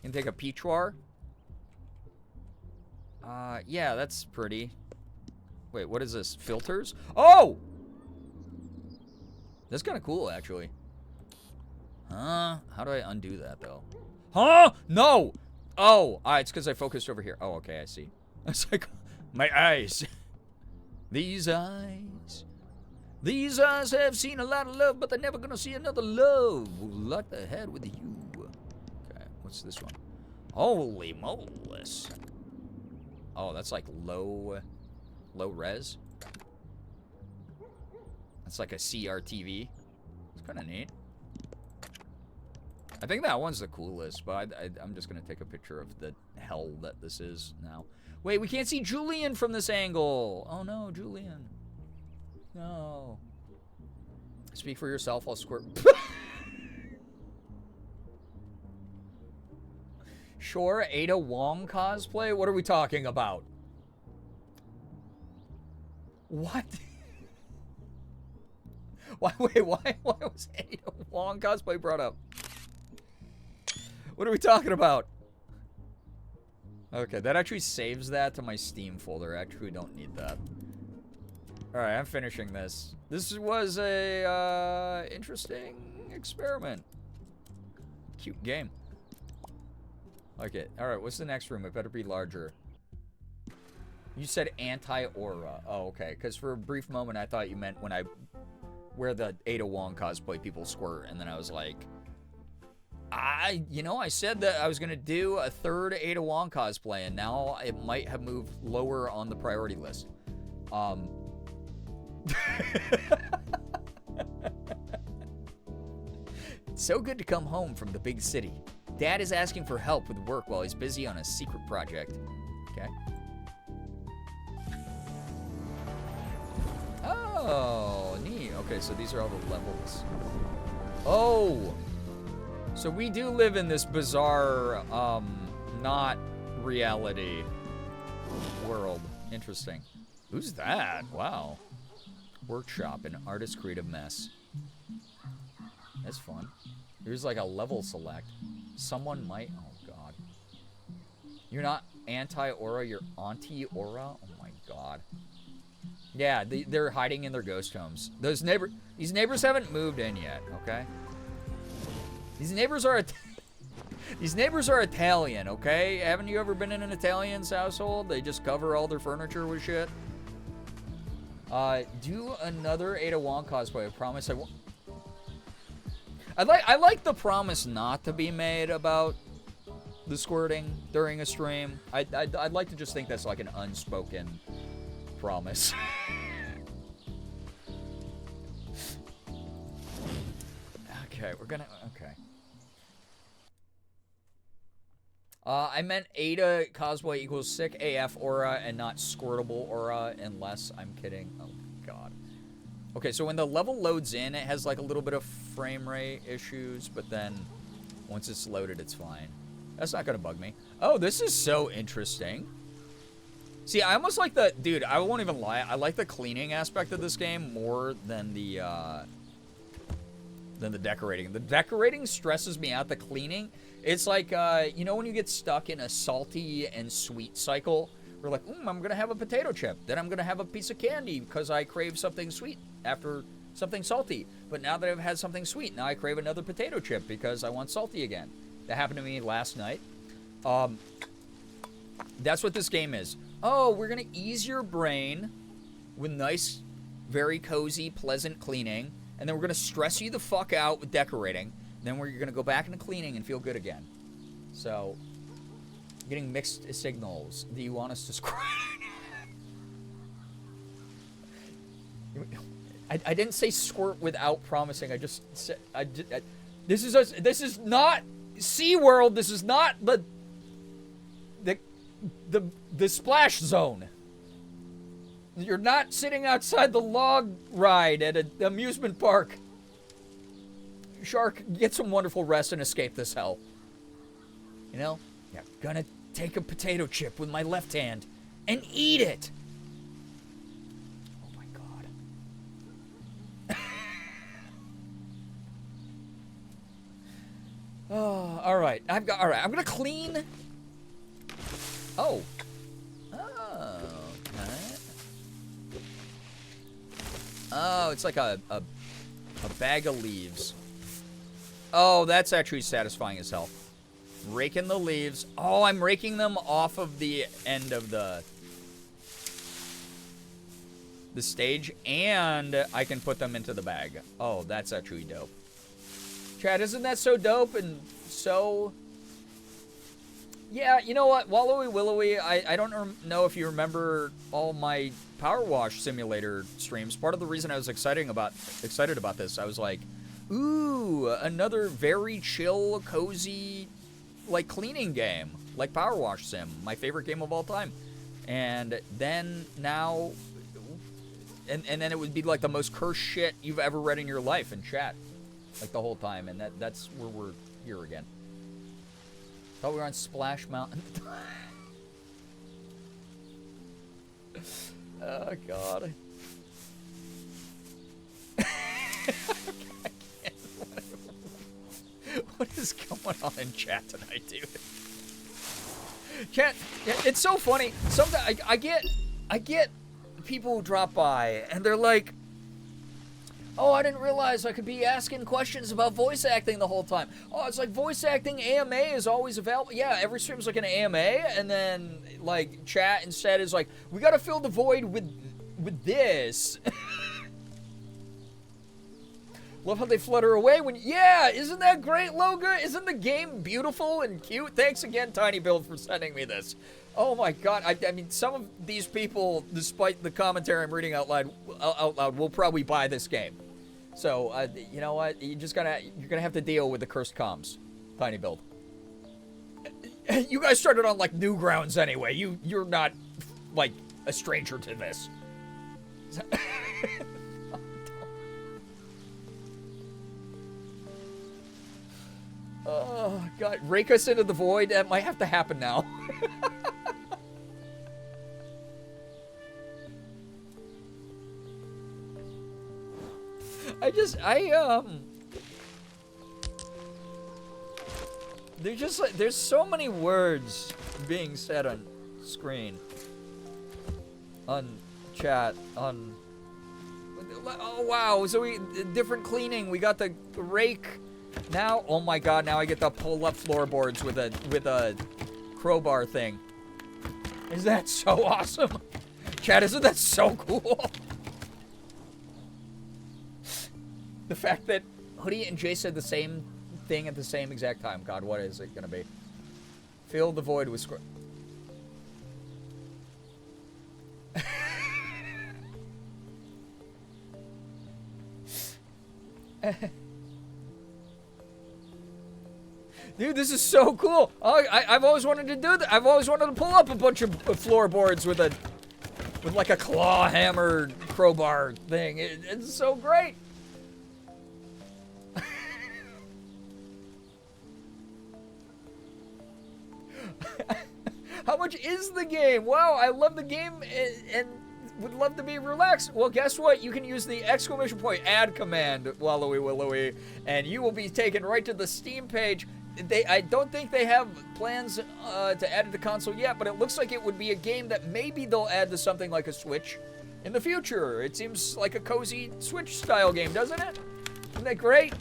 Can take a Peachwar? Yeah, that's pretty. Wait, what is this? Filters? Oh! That's kind of cool, actually. Huh? How do I undo that, though? Huh? No! Oh, it's because I focused over here. Oh, okay, I see. It's like, my eyes. These eyes have seen a lot of love, but they're never gonna see another love like they had with you. Okay, what's this one? Holy moles. Oh, that's like low res. That's like a CRTV. It's kind of neat. I think that one's the coolest, but I'm just going to take a picture of the hell that this is now. Wait, we can't see Julian from this angle. Oh, no, Julian. No. Speak for yourself, I'll squirt. Sure, Ada Wong cosplay? What are we talking about? What? Why was Ada Wong cosplay brought up? What are we talking about? Okay, that actually saves that to my Steam folder. Actually, we don't need that. Alright, I'm finishing this. This was a, interesting experiment. Cute game. Like it. Alright, what's the next room? It better be larger. You said anti-aura. Oh, okay. Because for a brief moment, I thought you meant where the Ada Wong cosplay people squirt, and then I was like, I said that I was going to do a third Ada Wong cosplay, and now it might have moved lower on the priority list. So good to come home from the big city. Dad is asking for help with work while he's busy on a secret project. Okay. Oh, neat. Okay, so these are all the levels. Oh! So we do live in this bizarre, not reality world. Interesting. Who's that? Wow. Workshop, an artist's creative mess. That's fun. Here's like a level select. Someone might... Oh, God. You're not anti-aura, you're anti-aura? Oh, my God. Yeah, they're hiding in their ghost homes. These neighbors haven't moved in yet, okay? These neighbors are Italian, okay? Haven't you ever been in an Italian's household? They just cover all their furniture with shit. Do another Ada Wong cosplay. I promise I won't. I like the promise not to be made about the squirting during a stream. I'd like to just think that's like an unspoken promise. Okay, we're gonna... Okay. I meant Ada cosplay equals sick AF aura and not squirtable aura, unless I'm kidding. Oh, God. Okay, so when the level loads in, it has like a little bit of frame rate issues, but then once it's loaded, it's fine. That's not gonna bug me. Oh, this is so interesting. See, I almost like the... Dude, I won't even lie. I like the cleaning aspect of this game more than the decorating. The decorating stresses me out. The cleaning... It's like, you know when you get stuck in a salty and sweet cycle? We're like, I'm going to have a potato chip. Then I'm going to have a piece of candy because I crave something sweet after something salty. But now that I've had something sweet, now I crave another potato chip because I want salty again. That happened to me last night. That's what this game is. Oh, we're going to ease your brain with nice, very cozy, pleasant cleaning. And then we're going to stress you the fuck out with decorating. Then we're going to go back into cleaning and feel good again. So, getting mixed signals. Do you want us to squirt? I didn't say squirt without promising. I just said... this is not SeaWorld. This is not the splash zone. You're not sitting outside the log ride at an amusement park. Shark, get some wonderful rest and escape this hell. You know? Yeah, gonna take a potato chip with my left hand and eat it. Oh my God. Oh, all right. I'm gonna clean. Oh. Oh. Okay. Oh, it's like a bag of leaves. Oh, that's actually satisfying as hell. Raking the leaves. Oh, I'm raking them off of the end of the stage, and I can put them into the bag. Oh, that's actually dope. Chad, isn't that so dope and so... Yeah, you know what? Wallowy Willowy, I don't know if you remember all my Power Wash Simulator streams. Part of the reason I was excited about this, I was like, ooh, another very chill, cozy, like, cleaning game. Like Power Wash Sim, my favorite game of all time. And then now... And then it would be, like, the most cursed shit you've ever read in your life in chat. Like, the whole time. And that's where we're here again. Thought we were on Splash Mountain. Oh, God. What is going on in chat tonight, dude? Chat, it's so funny. Sometimes I get people who drop by and they're like, oh, I didn't realize I could be asking questions about voice acting the whole time. Oh, it's like voice acting AMA is always available. Yeah, every stream's like an AMA, and then like chat instead is like, we gotta fill the void with this. Love how they flutter away when... Yeah, isn't that great, Loga? Isn't the game beautiful and cute? Thanks again, Tiny Build, for sending me this. Oh my God. I mean, some of these people, despite the commentary I'm reading out loud, will probably buy this game. So, you know what? You're gonna have to deal with the cursed comms. Tiny build. You guys started on, like, new grounds anyway. You're not, like, a stranger to this. Oh, God. Rake us into the void? That might have to happen now. There's so many words being said on screen, on chat, on, oh wow, so different cleaning, we got the rake, now, oh my god, now I get to pull up floorboards with a crowbar thing. Is that so awesome? Chat, isn't that so cool? The fact that Hoodie and Jay said the same thing at the same exact time. God, what is it gonna be? Fill the void with Dude, this is so cool. Oh, I've always wanted to do that. I've always wanted to pull up a bunch of floorboards with like a claw hammer crowbar thing. It's so great. How much is the game? Wow, I love the game and would love to be relaxed. Well, guess what? You can use the exclamation point add command, wallowy willowy, and you will be taken right to the Steam page. I don't think they have plans to add to the console yet, but it looks like it would be a game that maybe they'll add to something like a Switch in the future. It seems like a cozy Switch-style game, doesn't it? Isn't that great?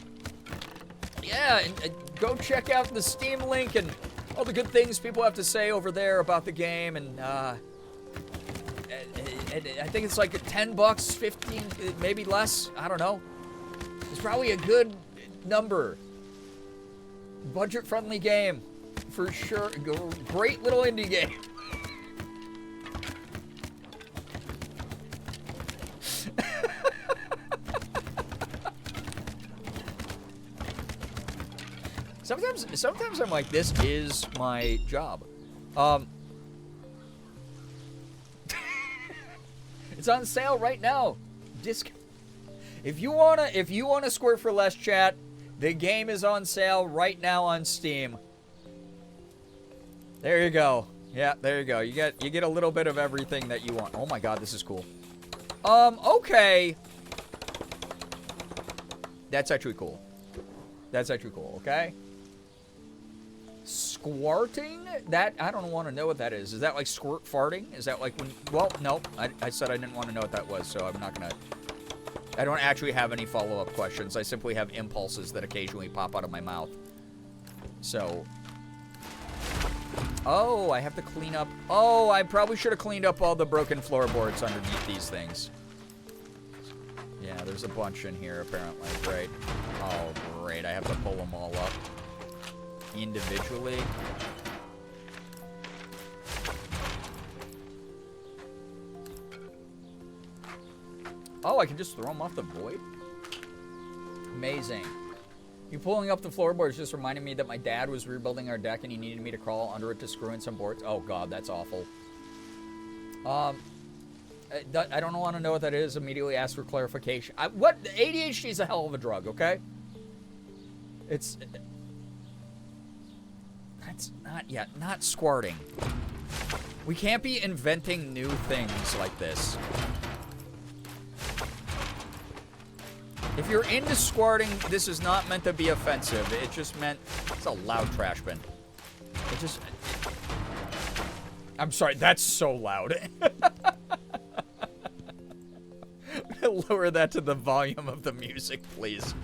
Yeah, and go check out the Steam link and all the good things people have to say over there about the game, and I think it's like $10, 15, maybe less. I don't know. It's probably a good number. Budget-friendly game, for sure. Great little indie game. Sometimes I'm like, this is my job. It's on sale right now. If you wanna squirt for less, chat, the game is on sale right now on Steam. There you go. Yeah, there you go. You get a little bit of everything that you want. Oh my god, this is cool. Okay. That's actually cool. That's actually cool, okay? Squarting? That, I don't want to know what that is. Is that like squirt farting? Is that like when, well, no. I said I didn't want to know what that was, so I'm not gonna. I don't actually have any follow-up questions. I simply have impulses that occasionally pop out of my mouth. So. Oh, I have to clean up. Oh, I probably should have cleaned up all the broken floorboards underneath these things. Yeah, there's a bunch in here, apparently. Great. Oh, great. I have to pull them all up individually. Oh, I can just throw them off the void? Amazing. You pulling up the floorboards just reminded me that my dad was rebuilding our deck and he needed me to crawl under it to screw in some boards. Oh god, that's awful. I don't want to know what that is. Immediately ask for clarification. What? ADHD is a hell of a drug, okay? That's not squarting. We can't be inventing new things like this. If you're into squarting, this is not meant to be offensive. It just meant... It's a loud trash bin. It just... I'm sorry, that's so loud. Lower that to the volume of the music, please.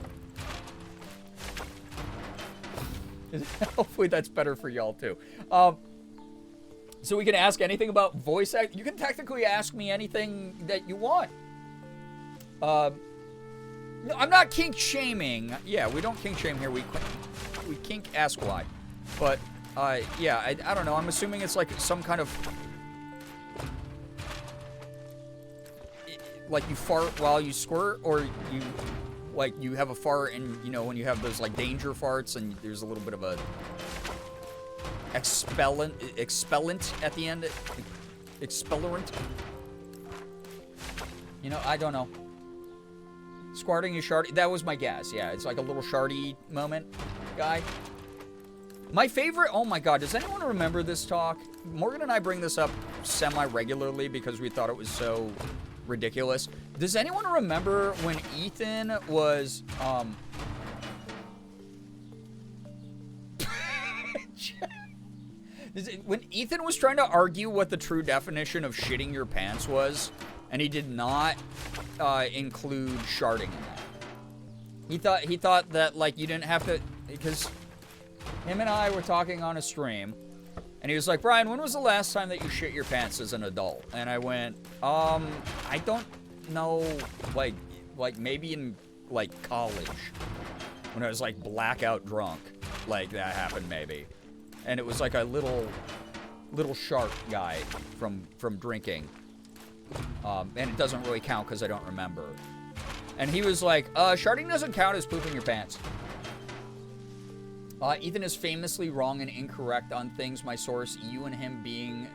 Hopefully that's better for y'all, too. So we can ask anything about voice act. You can technically ask me anything that you want. No, I'm not kink shaming. Yeah, we don't kink shame here. We kink ask why. But, yeah, I don't know. I'm assuming it's like some kind of... Like you fart while you squirt, or you like, you have a fart and, you know, when you have those, like, danger farts and there's a little bit of a expellant at the end. Expellerant. You know, I don't know. Squarting is shardy. That was my guess. Yeah, it's like a little shardy moment guy. My favorite, oh my god, does anyone remember this talk? Morgan and I bring this up semi-regularly because we thought it was so ridiculous. Does anyone remember when Ethan was, when Ethan was trying to argue what the true definition of shitting your pants was, and he did not include sharding in that. He thought that, like, you didn't have to, because him and I were talking on a stream, and he was like, Brian, when was the last time that you shit your pants as an adult? And I went, I don't know, like maybe in, like, college, when I was, like, blackout drunk, like, that happened maybe. And it was like a little shark guy from drinking. And it doesn't really count because I don't remember. And he was like, sharding doesn't count as pooping your pants. Ethan is famously wrong and incorrect on things. My source, you and him being...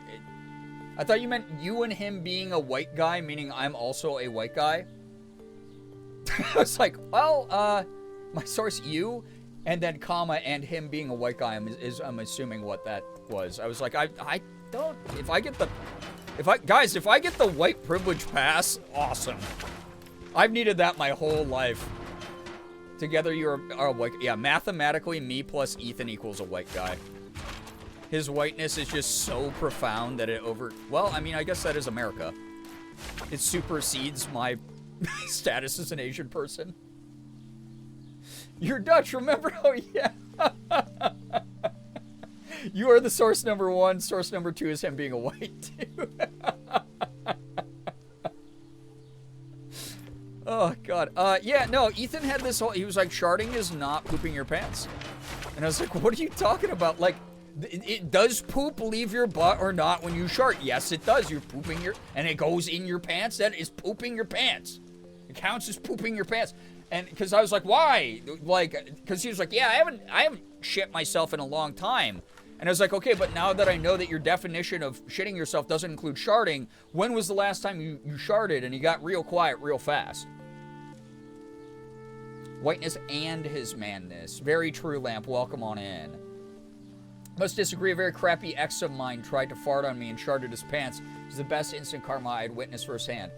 I thought you meant you and him being a white guy, meaning I'm also a white guy. I was like, well, my source, you, and then comma, and him being a white guy, I'm assuming what that was. I was like, I don't... If I get the white privilege pass, awesome. I've needed that my whole life. Together you're a white... Yeah, mathematically, me plus Ethan equals a white guy. His whiteness is just so profound that it over... Well, I mean, I guess that is America. It supersedes my status as an Asian person. You're Dutch, remember? Oh, yeah. You are the source number one. Source number two is him being a white dude. Oh, God. Yeah, no, Ethan had this whole... He was like, sharding is not pooping your pants. And I was like, what are you talking about? Like, does poop leave your butt or not when you shart? Yes, it does. You're pooping your... And it goes in your pants. That is pooping your pants. It counts as pooping your pants. And because I was like, why? Like, because he was like, yeah, I haven't shit myself in a long time. And I was like, okay, but now that I know that your definition of shitting yourself doesn't include sharding, when was the last time you sharted? And he got real quiet real fast. Whiteness and his manness. Very true, Lamp. Welcome on in. Must disagree. A very crappy ex of mine tried to fart on me and sharted his pants. It was the best instant karma I had witnessed firsthand.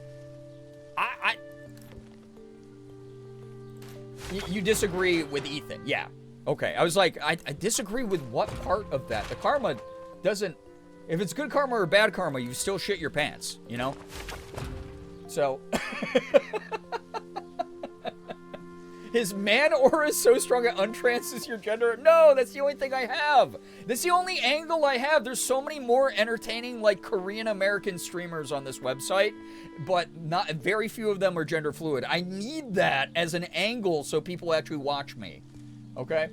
You disagree with Ethan. Yeah. Okay. I was like, I disagree with what part of that? The karma doesn't... If it's good karma or bad karma, you still shit your pants, you know? So... His man aura is so strong it untrances your gender. No, that's the only thing I have. That's the only angle I have. There's so many more entertaining, like, Korean American streamers on this website, but not very few of them are gender fluid. I need that as an angle so people actually watch me. Okay?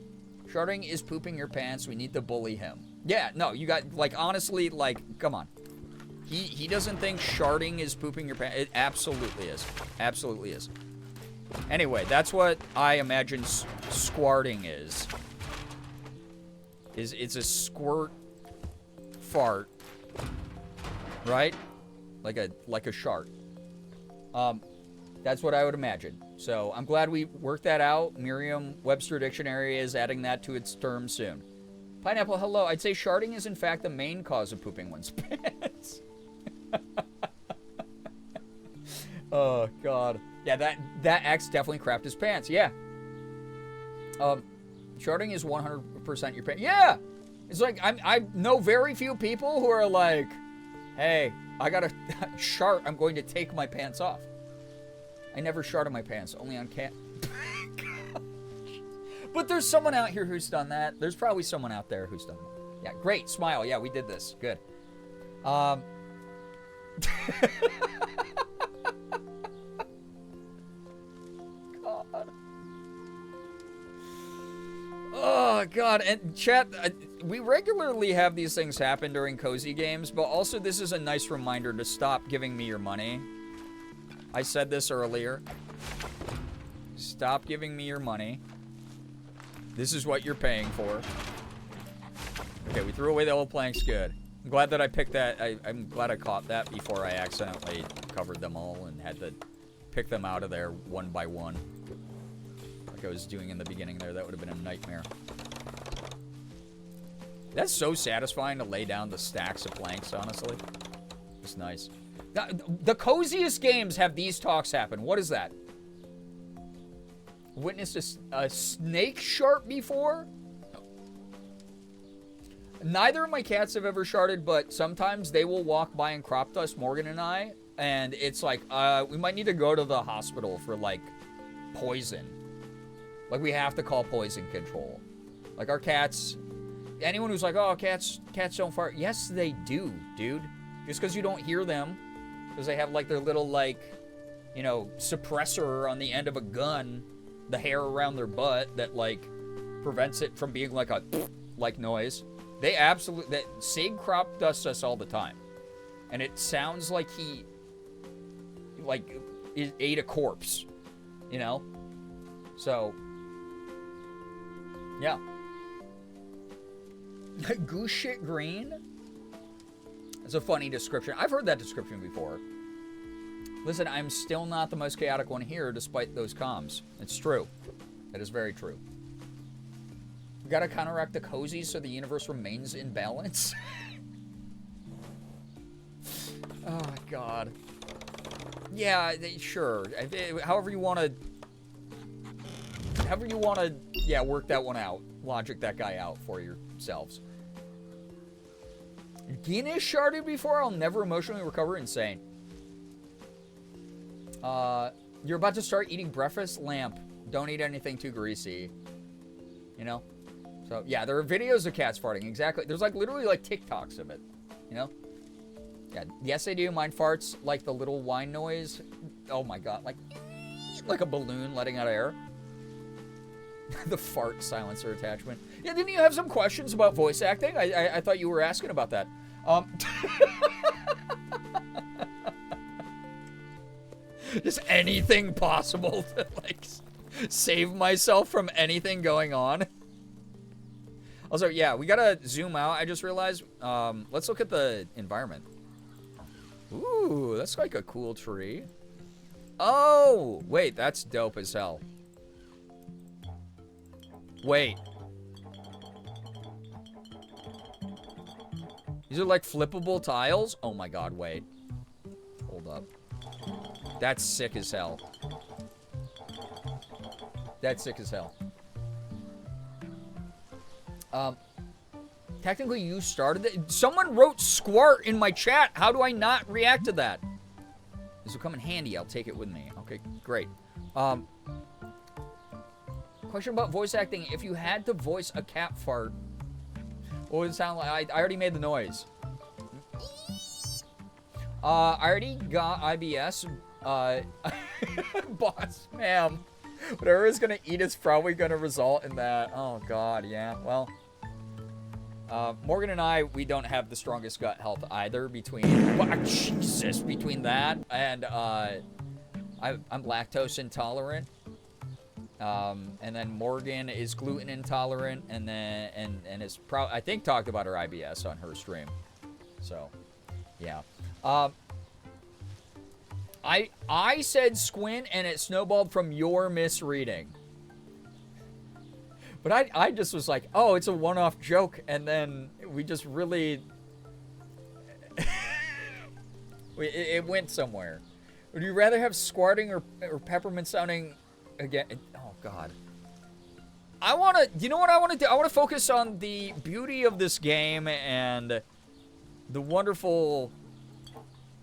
Sharding is pooping your pants. We need to bully him. Yeah, no, you got, like, honestly, like, come on. He doesn't think sharding is pooping your pants. It absolutely is. Absolutely is. Anyway, that's what I imagine squarting is. It's a squirt fart, right? Like a shart. That's what I would imagine. So I'm glad we worked that out. Merriam-Webster Dictionary is adding that to its term soon. Pineapple, hello. I'd say sharding is in fact the main cause of pooping one's pants. Oh God. Yeah, that X definitely crapped his pants. Yeah. Sharding is 100% your pants. Yeah. It's like I know very few people who are like, hey, I gotta shart. I'm going to take my pants off. I never shart on my pants, only on cat. But there's someone out here who's done that. There's probably someone out there who's done that. Yeah, great. Smile. Yeah, we did this. Good. God. Oh, God. And chat, we regularly have these things happen during cozy games, but also this is a nice reminder to stop giving me your money. I said this earlier. Stop giving me your money. This is what you're paying for. Okay, we threw away the old planks. Good. I'm glad that I picked that. I'm glad I caught that before I accidentally covered them all and had to pick them out of there one by one. Like I was doing in the beginning there. That would have been a nightmare. That's so satisfying to lay down the stacks of planks, honestly. It's nice. The coziest games have these talks happen. What is that? Witnessed a snake shark before? No. Neither of my cats have ever sharted, but sometimes they will walk by and crop dust Morgan and I, and it's like, we might need to go to the hospital for, like, poison. Like, we have to call poison control. Like, our cats, anyone who's like, oh, cats don't fart. Yes, they do, dude. Just because you don't hear them, because they have, like, their little, like, you know, suppressor on the end of a gun, the hair around their butt that, like, prevents it from being like a like noise. They absolutely, that Sig crop dusts us all the time. And it sounds like he, like, ate a corpse, you know? So, yeah. Goose shit green? That's a funny description. I've heard that description before. Listen, I'm still not the most chaotic one here, despite those comms. It's true. That is very true. We gotta counteract the cozy so the universe remains in balance. Oh my god. Yeah, sure. However you wanna, yeah, work that one out. Logic that guy out for yourselves. Guinness sharded before? I'll never emotionally recover. Insane. You're about to start eating breakfast? Lamp. Don't eat anything too greasy. You know? So, yeah, there are videos of cats farting. Exactly. There's, like, literally, like, TikToks of it. You know? Yeah, yes, I do. Mine farts like the little whine noise. Oh, my God. Like a balloon letting out air. The fart silencer attachment. Yeah, didn't you have some questions about voice acting? I thought you were asking about that. Just anything possible to, like, save myself from anything going on. Also, yeah, we gotta zoom out. I just realized, let's look at the environment. Ooh, that's like a cool tree. Oh, wait, that's dope as hell. Wait. These are like flippable tiles? Oh my god, wait. Hold up. That's sick as hell. That's sick as hell. Technically you started it. Someone wrote squart in my chat. How do I not react to that? This will come in handy. I'll take it with me. Okay, great. Question about voice acting. If you had to voice a cat fart, what would it sound like? I already made the noise. I already got IBS. Boss, ma'am. Whatever is gonna eat is probably gonna result in that. Oh god, yeah. Well, Morgan and I, we don't have the strongest gut health either. Between between that and I'm lactose intolerant. And then Morgan is gluten intolerant, and then and is I think talked about her IBS on her stream. So, yeah. I said squint, and it snowballed from your misreading. But I just was like, oh, it's a one-off joke, and then we just really it went somewhere. Would you rather have squarting or peppermint sounding again? Oh god. You know what I want to do? I want to focus on the beauty of this game and the wonderful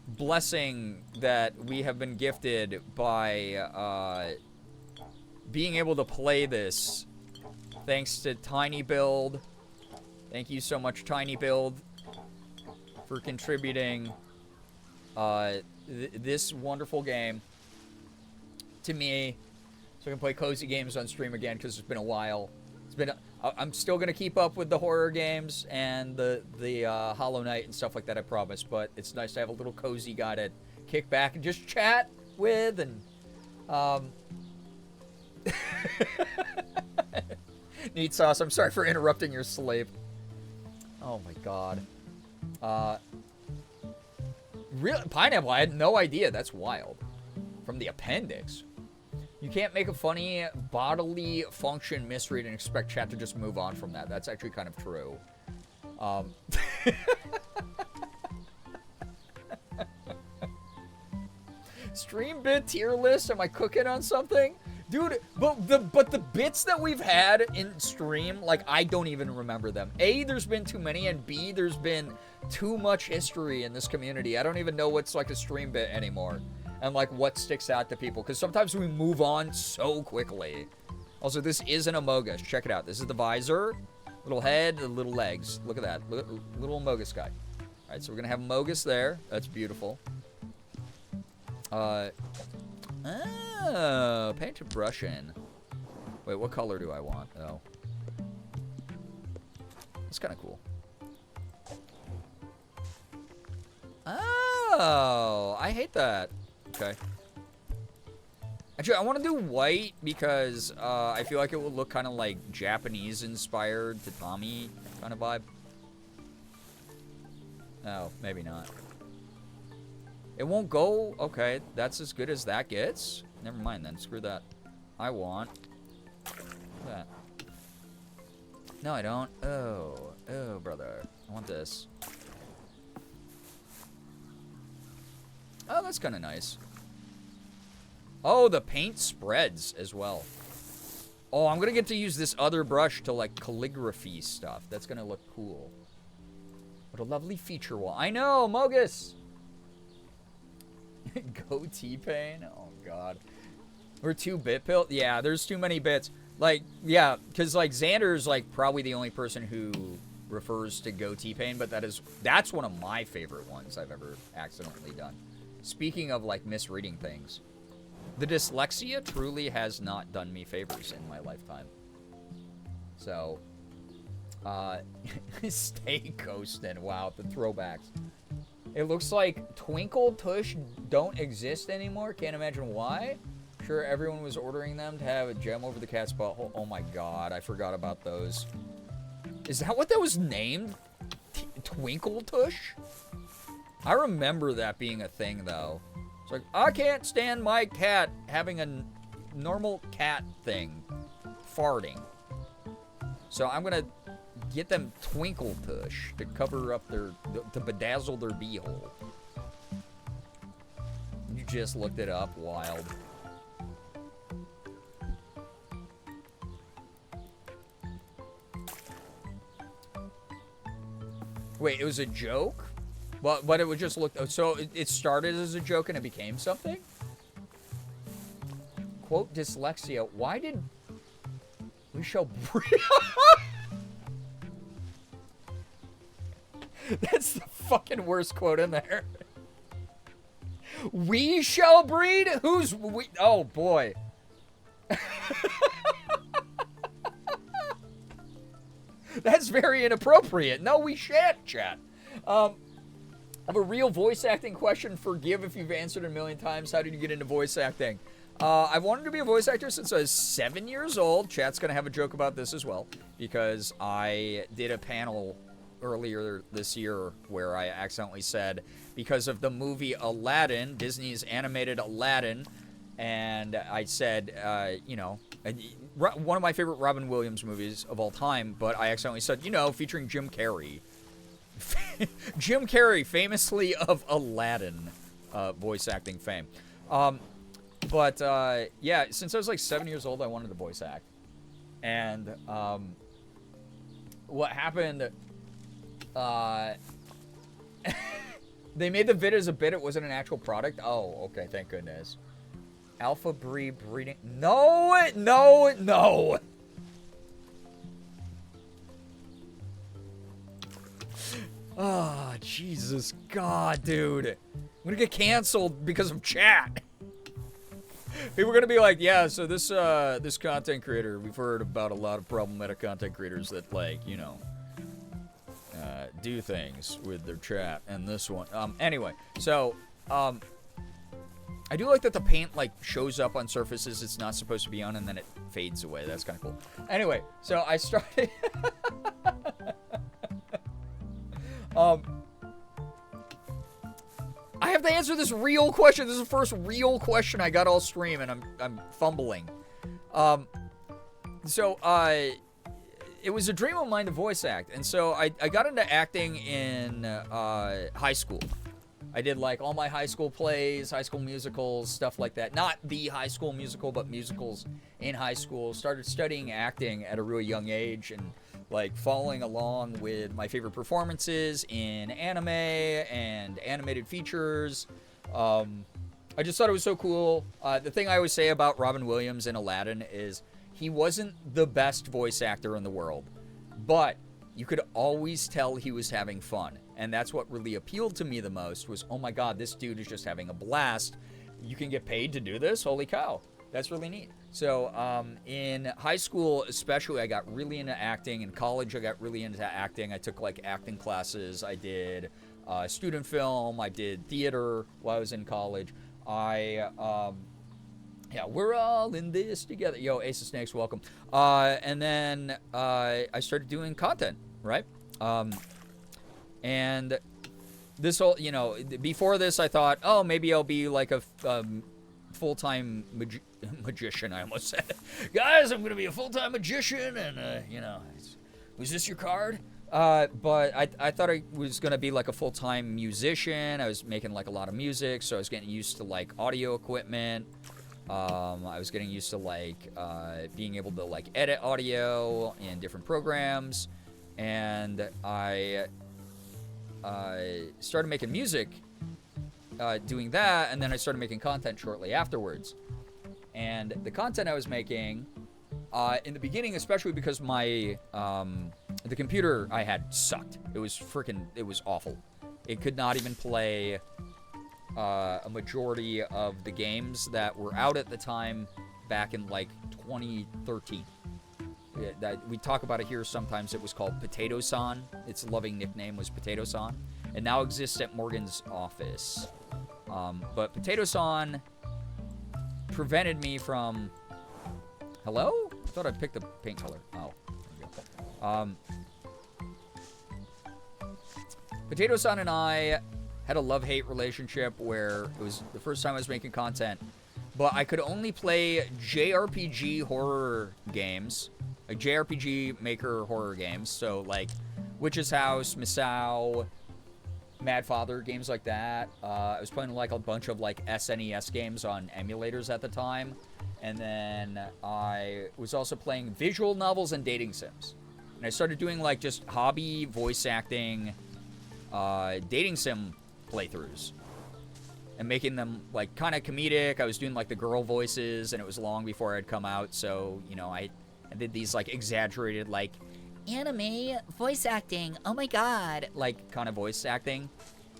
blessing that we have been gifted by being able to play this. Thanks to Tiny Build. Thank you so much, Tiny Build, for contributing this wonderful game to me, so I can play cozy games on stream again, because it's been a while. I'm still gonna keep up with the horror games and the Hollow Knight and stuff like that, I promise. But it's nice to have a little cozy guy to kick back and just chat with, and Neat sauce. I'm sorry for interrupting your sleep. Oh my god. Real pineapple. I had no idea. That's wild. From the appendix. You can't make a funny bodily function misread and expect chat to just move on from that. That's actually kind of true. Stream bit tier list. Am I cooking on something? Dude, but the bits that we've had in stream, like, I don't even remember them. A, there's been too many, and B, there's been too much history in this community. I don't even know what's, like, a stream bit anymore. And, like, what sticks out to people. Because sometimes we move on so quickly. Also, this is an Amogus. Check it out. This is the visor. Little head, little legs. Look at that. Little Amogus guy. Alright, so we're going to have Amogus there. That's beautiful. Oh, painted brush in. Wait, what color do I want? Oh. That's kind of cool. Oh, I hate that. Okay. Actually, I want to do white because I feel like it will look kind of like Japanese-inspired tatami kind of vibe. Oh, maybe not. It won't go. Okay, that's as good as that gets. Never mind then. Screw that. I want that. No, I don't. Oh, brother. I want this. Oh, that's kind of nice. Oh, the paint spreads as well. Oh, I'm going to get to use this other brush to, like, calligraphy stuff. That's going to look cool. What a lovely feature wall. I know, Mogus! Goatee pain? Oh, God. We're 2-bit pill? Yeah, there's too many bits. Like, yeah, because, like, Xander's, like, probably the only person who refers to goatee pain, but that's one of my favorite ones I've ever accidentally done. Speaking of, like, misreading things. The dyslexia truly has not done me favors in my lifetime. So, stay coastin'. Wow, the throwbacks. It looks like Twinkle Tush don't exist anymore. Can't imagine why. Sure, everyone was ordering them to have a gem over the cat's butthole. Oh my god, I forgot about those. Is that what that was named? Twinkle Tush? I remember that being a thing, though. It's like, I can't stand my cat having a normal cat thing. Farting. So I'm gonna get them Twinkle Tush to cover up to bedazzle their beehole. You just looked it up. Wild. Wait, it was a joke? But it would just look... So it started as a joke and it became something? Quote, dyslexia. Why did... We shall breed... That's the fucking worst quote in there. We shall breed? Who's we? Oh, boy. That's very inappropriate. No, we shan't, chat. I have a real voice acting question. Forgive if you've answered a million times. How did you get into voice acting? I've wanted to be a voice actor since I was 7 years old. Chat's going to have a joke about this as well. Because I did a panel earlier this year where I accidentally said, because of the movie Aladdin, Disney's animated Aladdin, and I said, you know, one of my favorite Robin Williams movies of all time, but I accidentally said, you know, featuring Jim Carrey. Jim Carrey, famously of Aladdin voice acting fame. But, yeah, since I was like 7 years old, I wanted to voice act. And what happened... they made the vid as a bit. It wasn't an actual product. Oh, okay. Thank goodness. Alpha breeding. No, no, no. Oh, Jesus God, dude. I'm gonna get canceled because of chat. People are gonna be like, yeah, so this content creator, we've heard about a lot of problematic content creators that, like, you know, do things with their chat, and this one. Anyway, so, I do like that the paint like shows up on surfaces it's not supposed to be on, and then it fades away. That's kind of cool. Anyway, so I started. I have to answer this real question. This is the first real question I got all stream, and I'm fumbling. It was a dream of mine to voice act, and so I got into acting in high school. I did like all my high school plays, high school musicals, stuff like that. Not the High School Musical, but musicals in high school. Started studying acting at a really young age, and like following along with my favorite performances in anime and animated features. I just thought it was so cool. The thing I always say about Robin Williams in Aladdin is he wasn't the best voice actor in the world, but you could always tell he was having fun. And that's what really appealed to me the most was, oh my God, this dude is just having a blast. You can get paid to do this? Holy cow. That's really neat. So in high school especially, I got really into acting. In college, I got really into acting. I took like acting classes. I did student film. I did theater while I was in college. Yeah, we're all in this together. Yo, Ace of Snakes, welcome. And then I started doing content, right? And this whole, before this, I thought, oh, maybe I'll be like a full-time magician, I almost said. Guys, I'm going to be a full-time magician, and, was this your card? But I thought I was going to be like a full-time musician. I was making like a lot of music, so I was getting used to like audio equipment. I was getting used to like being able to like edit audio in different programs, and I started making music doing that, and then I started making content shortly afterwards. And the content I was making in the beginning, especially because my the computer I had sucked. It was awful. It could not even play a majority of the games that were out at the time back in like 2013. We talk about it here sometimes. It was called Potato-san. Its loving nickname was Potato-san. It now exists at Morgan's office. But Potato-san prevented me from... Hello? I thought I picked the paint color. Oh, there we go. Potato-san and I had a love-hate relationship where it was the first time I was making content, but I could only play JRPG horror games, like JRPG Maker horror games, so like Witch's House, Misao, Mad Father, games like that. I was playing like a bunch of like SNES games on emulators at the time, and then I was also playing visual novels and dating sims. And I started doing like just hobby voice acting dating sim playthroughs and making them like kind of comedic. I was doing like the girl voices, and it was long before I'd come out, so I did these like exaggerated like anime voice acting, oh my god, like kind of voice acting,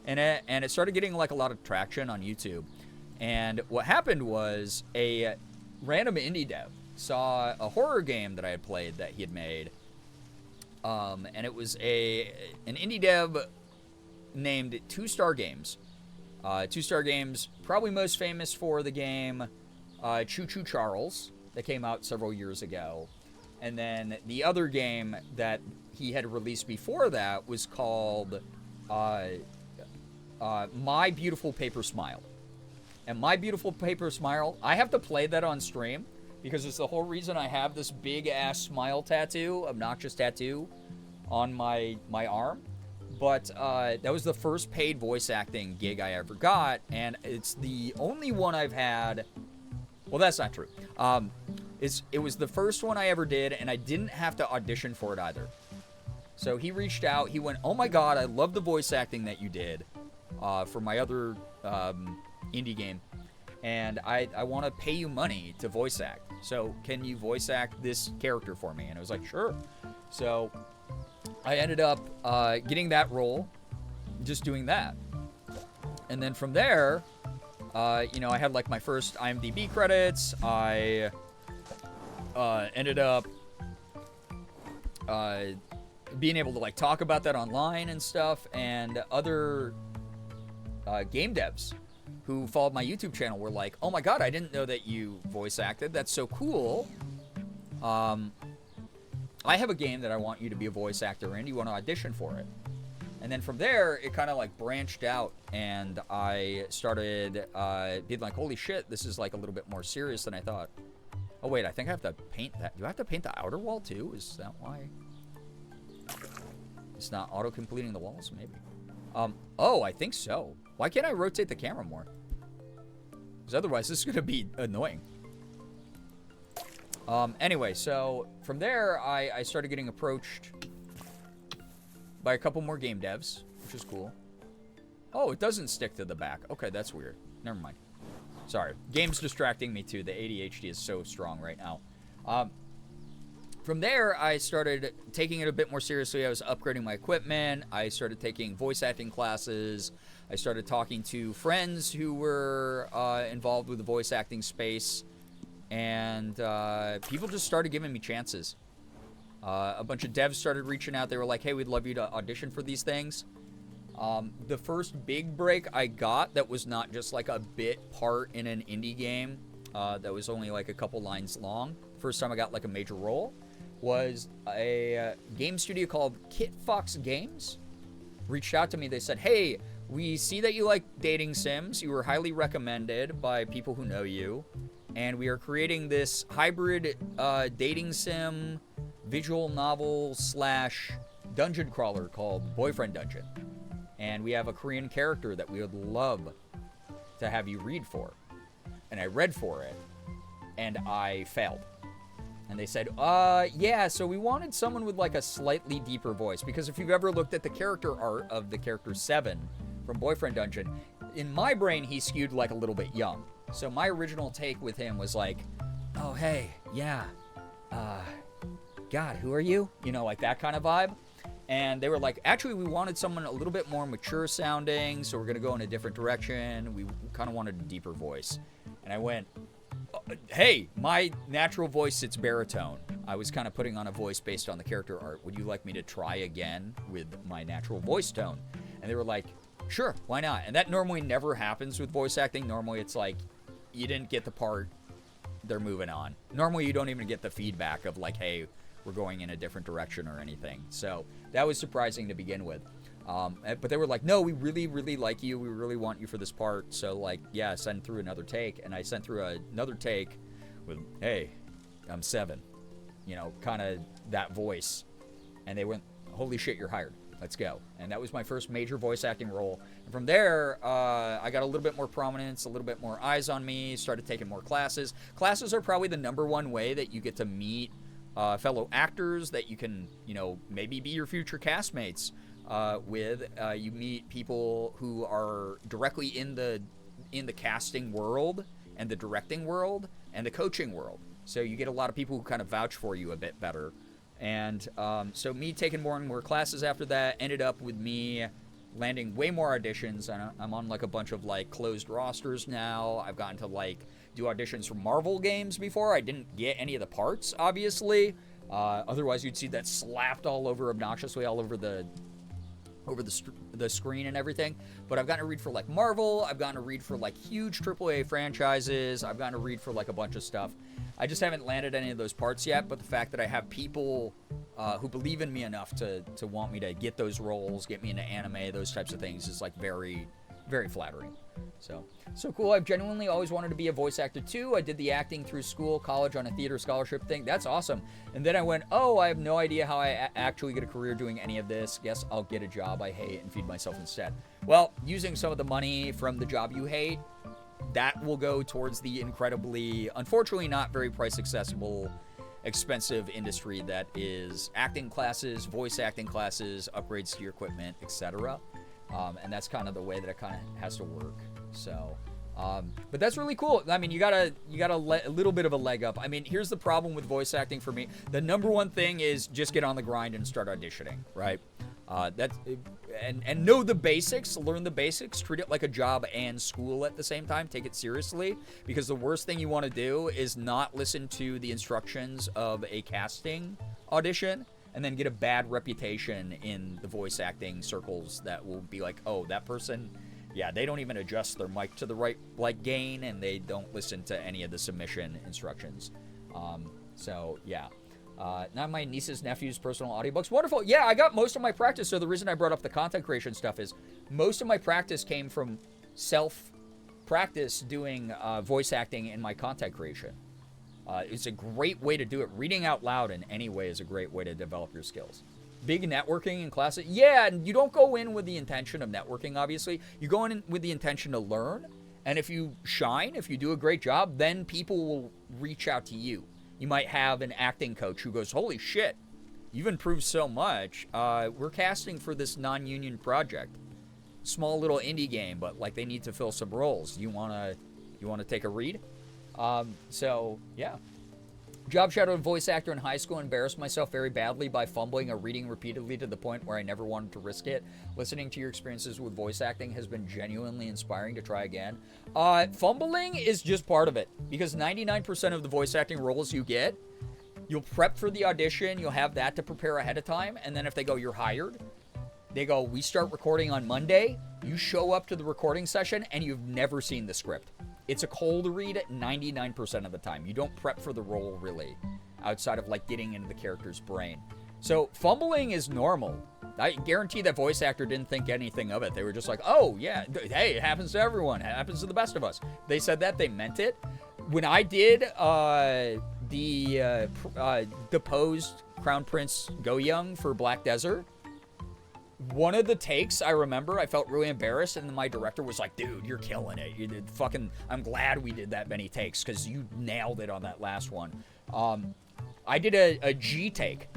and it started getting like a lot of traction on YouTube. And what happened was a random indie dev saw a horror game that I had played that he had made, and it was an indie dev named 2-Star Games. 2-Star Games, probably most famous for the game Choo Choo Charles that came out several years ago. And then the other game that he had released before that was called My Beautiful Paper Smile. And My Beautiful Paper Smile, I have to play that on stream because it's the whole reason I have this big-ass smile tattoo, obnoxious tattoo, on my arm. But that was the first paid voice acting gig I ever got, and it's the only one I've had. Well, that's not true. It was the first one I ever did, and I didn't have to audition for it either. So he reached out. He went, "Oh my god, I love the voice acting that you did for my other indie game, and I want to pay you money to voice act. So can you voice act this character for me?" And I was like, "Sure." So I ended up getting that role, just doing that. And then from there, I had like my first IMDb credits. I ended up being able to like talk about that online and stuff. And other game devs who followed my YouTube channel were like, oh my god, I didn't know that you voice acted. That's so cool. I have a game that I want you to be a voice actor in. You want to audition for it? And then from there, it kind of like branched out, and I started being like, holy shit, this is like a little bit more serious than I thought. Oh wait, I think I have to paint that. Do I have to paint the outer wall too? Is that why? It's not auto-completing the walls, maybe. Oh, I think so. Why can't I rotate the camera more? Because otherwise, this is going to be annoying. Anyway, so from there, I started getting approached by a couple more game devs, which is cool. Oh, it doesn't stick to the back. Okay, that's weird. Never mind. Sorry. Game's distracting me too. The ADHD is so strong right now. From there, I started taking it a bit more seriously. I was upgrading my equipment. I started taking voice acting classes. I started talking to friends who were involved with the voice acting space. And people just started giving me chances. A bunch of devs started reaching out. They were like, hey, we'd love you to audition for these things. The first big break I got that was not just like a bit part in an indie game that was only like a couple lines long. First time I got like a major role was a game studio called Kit Fox Games. Reached out to me. They said, hey, we see that you like dating sims. You were highly recommended by people who know you. And we are creating this hybrid dating sim visual novel / dungeon crawler called Boyfriend Dungeon. And we have a Korean character that we would love to have you read for. And I read for it, and I failed. And they said, yeah, so we wanted someone with like a slightly deeper voice. Because if you've ever looked at the character art of the character 7 from Boyfriend Dungeon, in my brain, he skewed like a little bit young. So my original take with him was like, oh, hey, yeah, God, who are you? You know, like that kind of vibe. And they were like, actually, we wanted someone a little bit more mature sounding, so we're going to go in a different direction. We kind of wanted a deeper voice. And I went, hey, my natural voice, it's baritone. I was kind of putting on a voice based on the character art. Would you like me to try again with my natural voice tone? And they were like, sure, why not? And that normally never happens with voice acting. Normally it's like, you didn't get the part, they're moving on. Normally you don't even get the feedback of like, hey, we're going in a different direction or anything. So that was surprising to begin with. But they were like, no, we really, really like you. We really want you for this part. So like, yeah, send through another take. And I sent through another take with, hey, I'm 7. You know, kind of that voice. And they went, holy shit, you're hired. Let's go. And that was my first major voice acting role. And from there, I got a little bit more prominence, a little bit more eyes on me, started taking more classes. Classes are probably the #1 way that you get to meet fellow actors that you can, you know, maybe be your future castmates with. You meet people who are directly in the casting world and the directing world and the coaching world. So you get a lot of people who kind of vouch for you a bit better. And so me taking more and more classes after that ended up with me landing way more auditions. And I'm on like a bunch of like closed rosters now. I've gotten to like do auditions for Marvel games before. I didn't get any of the parts, obviously. Otherwise, you'd see that slapped all over obnoxiously all over the screen and everything. But I've gotten to read for like Marvel. I've gotten to read for like huge AAA franchises. I've gotten to read for like a bunch of stuff. I just haven't landed any of those parts yet, but the fact that I have people who believe in me enough to want me to get those roles, get me into anime, those types of things is like very, very flattering. So cool. I've genuinely always wanted to be a voice actor too. I did the acting through school, college on a theater scholarship thing. That's awesome. And then I went, oh, I have no idea how I actually get a career doing any of this. Guess I'll get a job I hate and feed myself instead. Well, using some of the money from the job you hate, that will go towards the incredibly, unfortunately not very price accessible, expensive industry that is acting classes, voice acting classes, upgrades to your equipment, etc. And that's kind of the way that it kind of has to work. So, but that's really cool. I mean, you got a little bit of a leg up. I mean, here's the problem with voice acting for me. The #1 thing is just get on the grind and start auditioning, right? And know the basics, learn the basics, treat it like a job and school at the same time. Take it seriously, because the worst thing you want to do is not listen to the instructions of a casting audition and then get a bad reputation in the voice acting circles that will be like, oh, that person yeah, they don't even adjust their mic to the right like gain, and they don't listen to any of the submission instructions. So yeah. Not my niece's nephew's personal audiobooks. Wonderful. Yeah, I got most of my practice. So the reason I brought up the content creation stuff is most of my practice came from self-practice doing voice acting in my content creation. It's a great way to do it. Reading out loud in any way is a great way to develop your skills. Big networking in classes. Yeah, and you don't go in with the intention of networking, obviously. You go in with the intention to learn. And if you shine, if you do a great job, then people will reach out to you. You might have an acting coach who goes, holy shit, you've improved so much. We're casting for this non-union project. Small little indie game, but like they need to fill some roles. You wanna take a read? So yeah. Job shadowed voice actor in high school, embarrassed myself very badly by fumbling or reading repeatedly to the point where I never wanted to risk it. Listening to your experiences with voice acting has been genuinely inspiring to try again. Fumbling is just part of it, because 99% of the voice acting roles you get, you'll prep for the audition, you'll have that to prepare ahead of time, and then if they go, you're hired, they go, we start recording on Monday, you show up to the recording session, and you've never seen the script. It's a cold read 99% of the time. You don't prep for the role, really, outside of, like, getting into the character's brain. So, fumbling is normal. I guarantee that voice actor didn't think anything of it. They were just like, oh, yeah, hey, it happens to everyone. It happens to the best of us. They said that. They meant it. When I did the deposed Crown Prince Go-Young for Black Desert, one of the takes, I remember, I felt really embarrassed, and my director was like, dude, you're killing it. You did fucking, I'm glad we did that many takes, because you nailed it on that last one. I did a G take.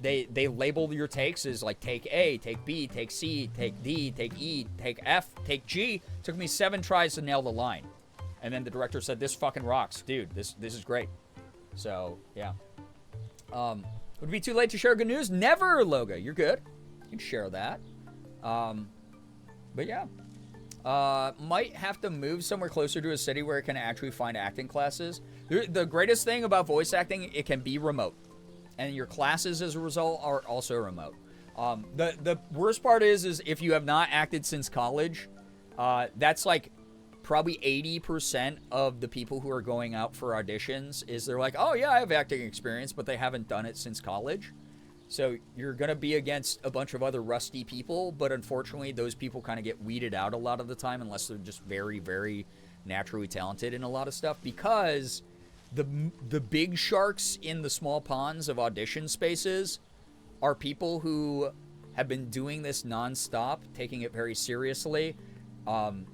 They label your takes as like take A, take B, take C, take D, take E, take F, take G. Took me 7 tries to nail the line. And then the director said, this fucking rocks. Dude, this is great. So, yeah. Would it be too late to share good news? Never, Loga. You're good. You can share that. But yeah. Might have to move somewhere closer to a city where it can actually find acting classes. The greatest thing about voice acting, it can be remote. And your classes, as a result, are also remote. The worst part is if you have not acted since college, that's like probably 80% of the people who are going out for auditions is they're like, oh yeah, I have acting experience, but they haven't done it since college. So you're going to be against a bunch of other rusty people, but unfortunately those people kind of get weeded out a lot of the time unless they're just very, very naturally talented in a lot of stuff, because the big sharks in the small ponds of audition spaces are people who have been doing this nonstop, taking it very seriously.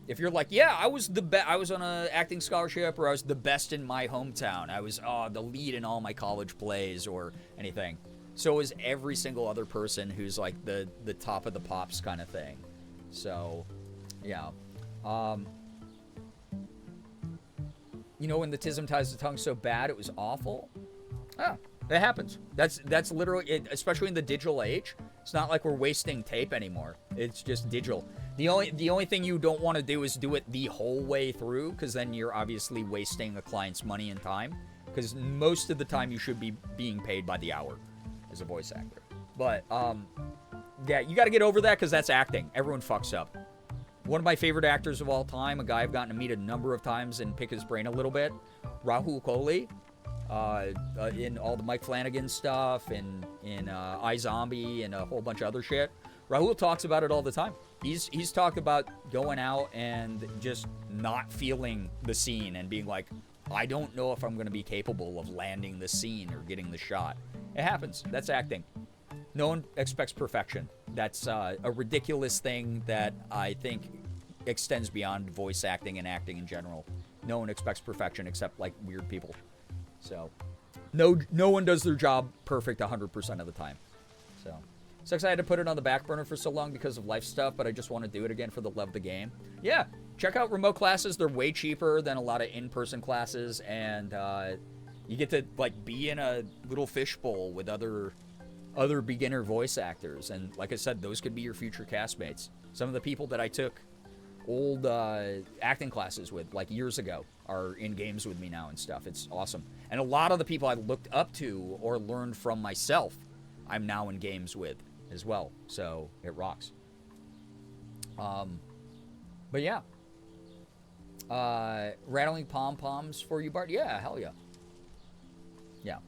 If you're like, yeah, I was on an acting scholarship, or I was the best in my hometown, I was the lead in all my college plays or anything. So is every single other person who's like the top of the pops kind of thing. So, yeah. You know, when the tism ties the tongue so bad it was awful? Ah, it happens. That's literally it, especially in the digital age. It's not like we're wasting tape anymore. It's just digital. The only thing you don't want to do is do it the whole way through, because then you're obviously wasting the client's money and time. Because most of the time you should be being paid by the hour as a voice actor. But yeah, you got to get over that, because that's acting. Everyone fucks up. One of my favorite actors of all time, a guy I've gotten to meet a number of times and pick his brain a little bit, Rahul Kohli, in all the Mike Flanagan stuff, and in iZombie and a whole bunch of other shit. Rahul talks about it all the time. He's talked about going out and just not feeling the scene and being like, I don't know if I'm going to be capable of landing the scene or getting the shot. It happens. That's acting. No one expects perfection. That's a ridiculous thing that I think extends beyond voice acting and acting in general. No one expects perfection except like weird people. So no one does their job perfect 100% of the time. So sucks I had to put it on the back burner for so long because of life stuff, but I just want to do it again for the love of the game. Yeah, check out remote classes. They're way cheaper than a lot of in-person classes, and you get to like be in a little fishbowl with other beginner voice actors, and like I said, those could be your future castmates. Some of the people that I took old acting classes with like years ago are in games with me now and stuff. It's awesome. And a lot of the people I looked up to or learned from myself, I'm now in games with as well. So it rocks. But yeah. Rattling pom-poms for you, Bart? Yeah, hell yeah. Yeah.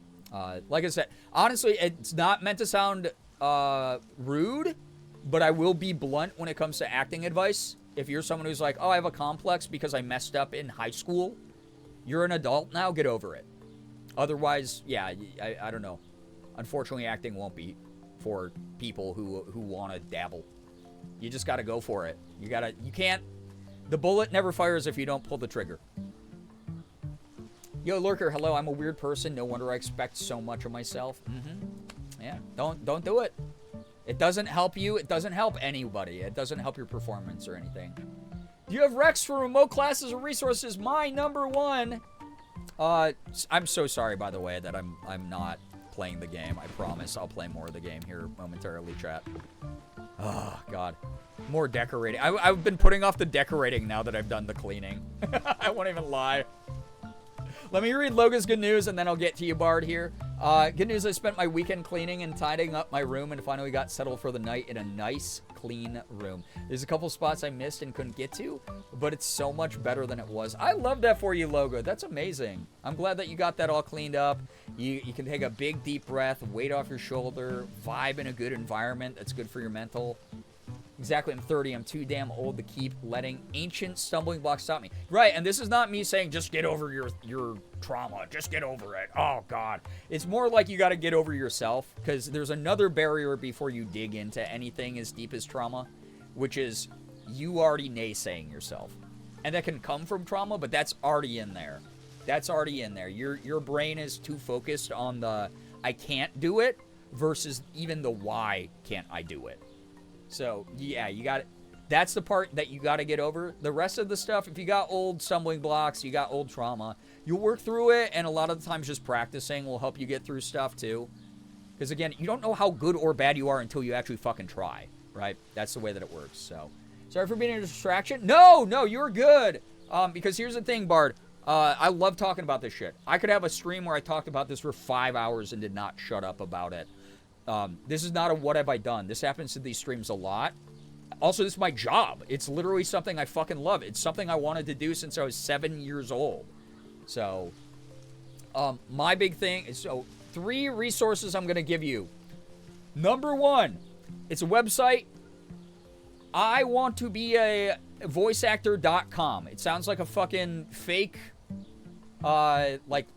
Like I said, honestly, it's not meant to sound rude, but I will be blunt when it comes to acting advice. If you're someone who's like, oh, I have a complex because I messed up in high school, you're an adult now, get over it. Otherwise, yeah, I don't know. Unfortunately, acting won't be for people who want to dabble. You just got to go for it. You can't, the bullet never fires if you don't pull the trigger. Yo, Lurker, hello, I'm a weird person. No wonder I expect so much of myself. Yeah, don't do it. It doesn't help you. It doesn't help anybody. It doesn't help your performance or anything. Do you have Rex for remote classes or resources? My number one. I'm so sorry, by the way, that I'm not playing the game. I promise I'll play more of the game here momentarily, chat. Oh, God. More decorating. I've been putting off the decorating now that I've done the cleaning. I won't even lie. Let me read Logan's good news, and then I'll get to you, Bard, here. Good news, I spent my weekend cleaning and tidying up my room and finally got settled for the night in a nice, clean room. There's a couple spots I missed and couldn't get to, but it's so much better than it was. I love that for you, Logo. That's amazing. I'm glad that you got that all cleaned up. You can take a big, deep breath, weight off your shoulder, vibe in a good environment that's good for your mental. Exactly, I'm 30. I'm too damn old to keep letting ancient stumbling blocks stop me. Right, and this is not me saying just get over your trauma. Just get over it. Oh, God. It's more like you got to get over yourself, because there's another barrier before you dig into anything as deep as trauma, which is you already naysaying yourself. And that can come from trauma, but that's already in there. That's already in there. Your brain is too focused on the I can't do it versus even the why can't I do it. So, yeah, you got it. That's the part that you got to get over. The rest of the stuff, if you got old stumbling blocks, you got old trauma, you'll work through it, and a lot of the times just practicing will help you get through stuff, too. Because, again, you don't know how good or bad you are until you actually fucking try, right? That's the way that it works, so. Sorry for being a distraction. No, you're good. Because here's the thing, Bard. I love talking about this shit. I could have a stream where I talked about this for 5 hours and did not shut up about it. This is not a what have I done. This happens to these streams a lot. Also, this is my job. It's literally something I fucking love. It's something I wanted to do since I was 7 years old. So, my big thing is, 3 resources I'm going to give you. Number 1, it's a website. I want to be a voiceactor.com. It sounds like a fucking fake, like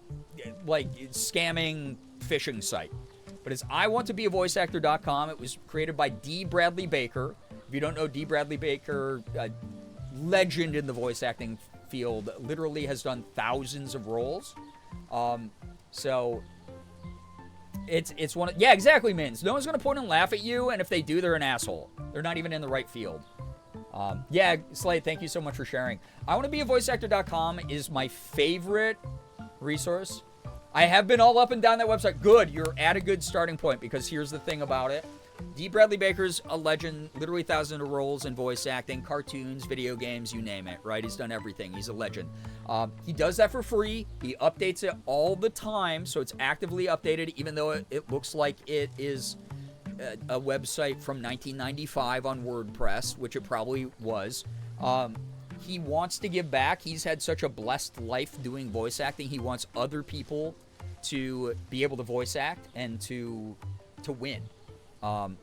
scamming phishing site. But it's iwanttobeavoiceactor.com. It was created by D. Bradley Baker. If you don't know D. Bradley Baker, a legend in the voice acting field, literally has done thousands of roles. So it's one of, yeah, exactly, Mins. No one's going to point and laugh at you, and if they do, they're an asshole. They're not even in the right field. Yeah, Slade, thank you so much for sharing. iwanttobeavoiceactor.com is my favorite resource. I have been all up and down that website. Good, you're at a good starting point, because here's the thing about it. D. Bradley Baker's a legend, literally thousands of roles in voice acting, cartoons, video games, you name it, right? He's done everything. He's a legend. He does that for free. He updates it all the time, so it's actively updated, even though it looks like it is a website from 1995 on WordPress, which it probably was. He wants to give back. He's had such a blessed life doing voice acting. He wants other people to be able to voice act and to win. And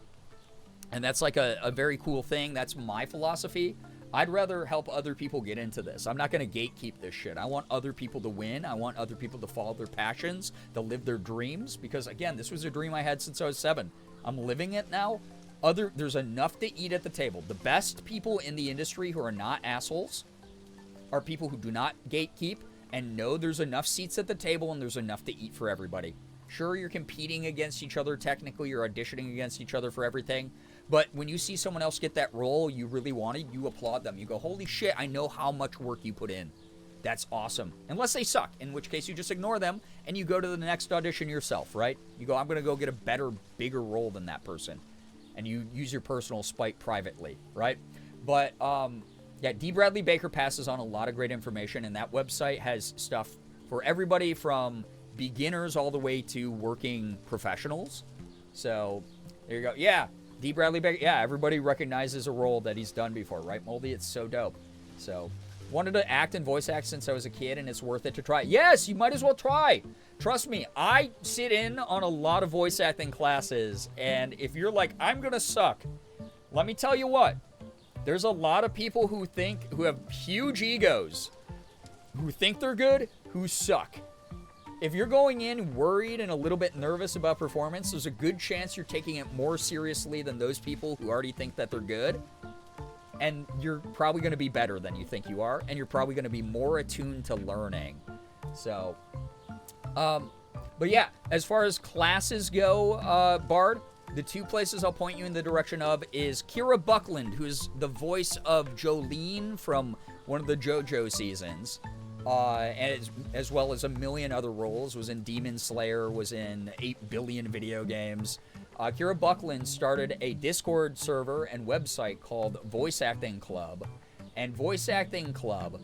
that's like a very cool thing. That's my philosophy. I'd rather help other people get into this. I'm not going to gatekeep this shit. I want other people to win. I want other people to follow their passions, to live their dreams. Because, again, this was a dream I had since I was 7. I'm living it now. There's enough to eat at the table. The best people in the industry who are not assholes are people who do not gatekeep and know there's enough seats at the table and there's enough to eat for everybody. Sure, you're competing against each other technically, you're auditioning against each other for everything, but when you see someone else get that role you really wanted, you applaud them. You go, holy shit, I know how much work you put in. That's awesome. Unless they suck, in which case you just ignore them and you go to the next audition yourself, right? You go, I'm going to go get a better, bigger role than that person. And you use your personal spite privately, right? But, yeah, D. Bradley Baker passes on a lot of great information, and that website has stuff for everybody from beginners all the way to working professionals. So, there you go. Yeah, D. Bradley Baker. Yeah, everybody recognizes a role that he's done before, right, Moldy? It's so dope. So, wanted to act and voice act since I was a kid, and it's worth it to try. Yes, you might as well try. Trust me, I sit in on a lot of voice acting classes, and if you're like, I'm gonna suck, let me tell you what. There's a lot of people who have huge egos, who think they're good, who suck. If you're going in worried and a little bit nervous about performance, there's a good chance you're taking it more seriously than those people who already think that they're good. And you're probably going to be better than you think you are, and you're probably going to be more attuned to learning. So, but yeah, as far as classes go, Bard, the two places I'll point you in the direction of is Kira Buckland, who's the voice of Jolene from one of the JoJo seasons. And as well as a million other roles, was in Demon Slayer, was in 8 billion video games. Kira Buckland started a Discord server and website called Voice Acting Club. And Voice Acting Club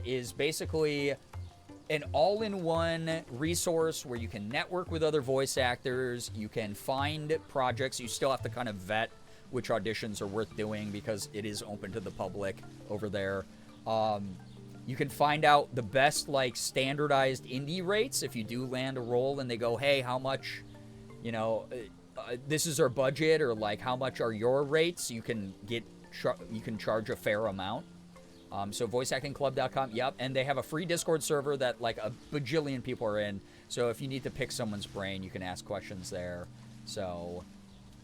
is basically an all-in-one resource where you can network with other voice actors, you can find projects, you still have to kind of vet which auditions are worth doing because it is open to the public over there. You can find out the best, like, standardized indie rates if you do land a role and they go, hey, how much, you know, this is our budget, or, like, how much are your rates? You can charge a fair amount. So voiceactingclub.com, yep, and they have a free Discord server that, like, a bajillion people are in. So if you need to pick someone's brain, you can ask questions there. So,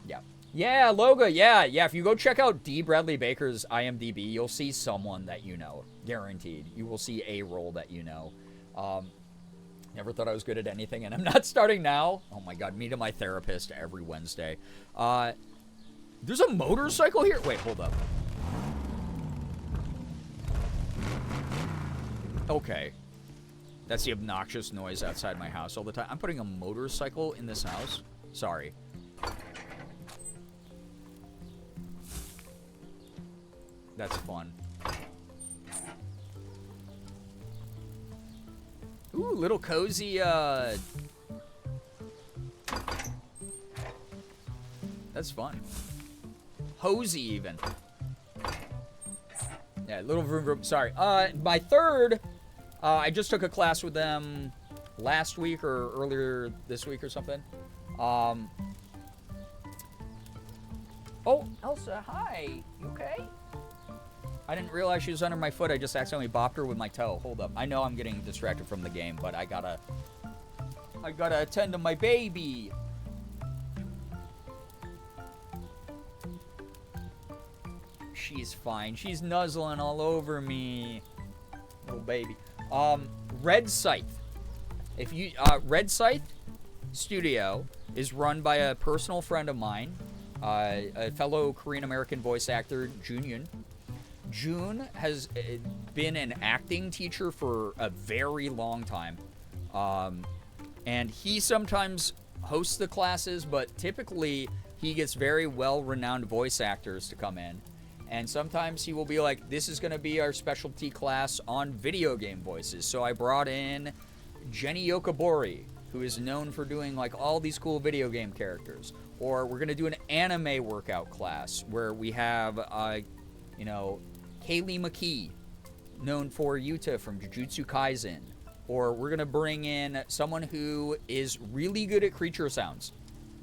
yeah. Yeah, Loga, yeah. If you go check out D. Bradley Baker's IMDb, you'll see someone that you know. Guaranteed. You will see a role that you know. Never thought I was good at anything, and I'm not starting now. Oh my god, me to my therapist every Wednesday. There's a motorcycle here? Wait, hold up. Okay. That's the obnoxious noise outside my house all the time. I'm putting a motorcycle in this house? Sorry. That's fun. Ooh, little cozy, that's fun. Hozy, even. Yeah, little vroom vroom. Sorry. My third, I just took a class with them last week or earlier this week or something. Oh, Elsa, hi. You okay? I didn't realize she was under my foot. I just accidentally bopped her with my toe. Hold up. I know I'm getting distracted from the game, but I gotta attend to my baby. She's fine. She's nuzzling all over me. Little baby. Red Scythe. If you, Red Scythe Studio is run by a personal friend of mine, a fellow Korean-American voice actor, Jun. June has been an acting teacher for a very long time. And he sometimes hosts the classes, but typically he gets very well-renowned voice actors to come in. And sometimes he will be like, this is going to be our specialty class on video game voices. So I brought in Jenny Yokobori, who is known for doing like all these cool video game characters. Or we're going to do an anime workout class where we have, you know, Kaylee McKee, known for Yuta from Jujutsu Kaisen. Or we're going to bring in someone who is really good at creature sounds.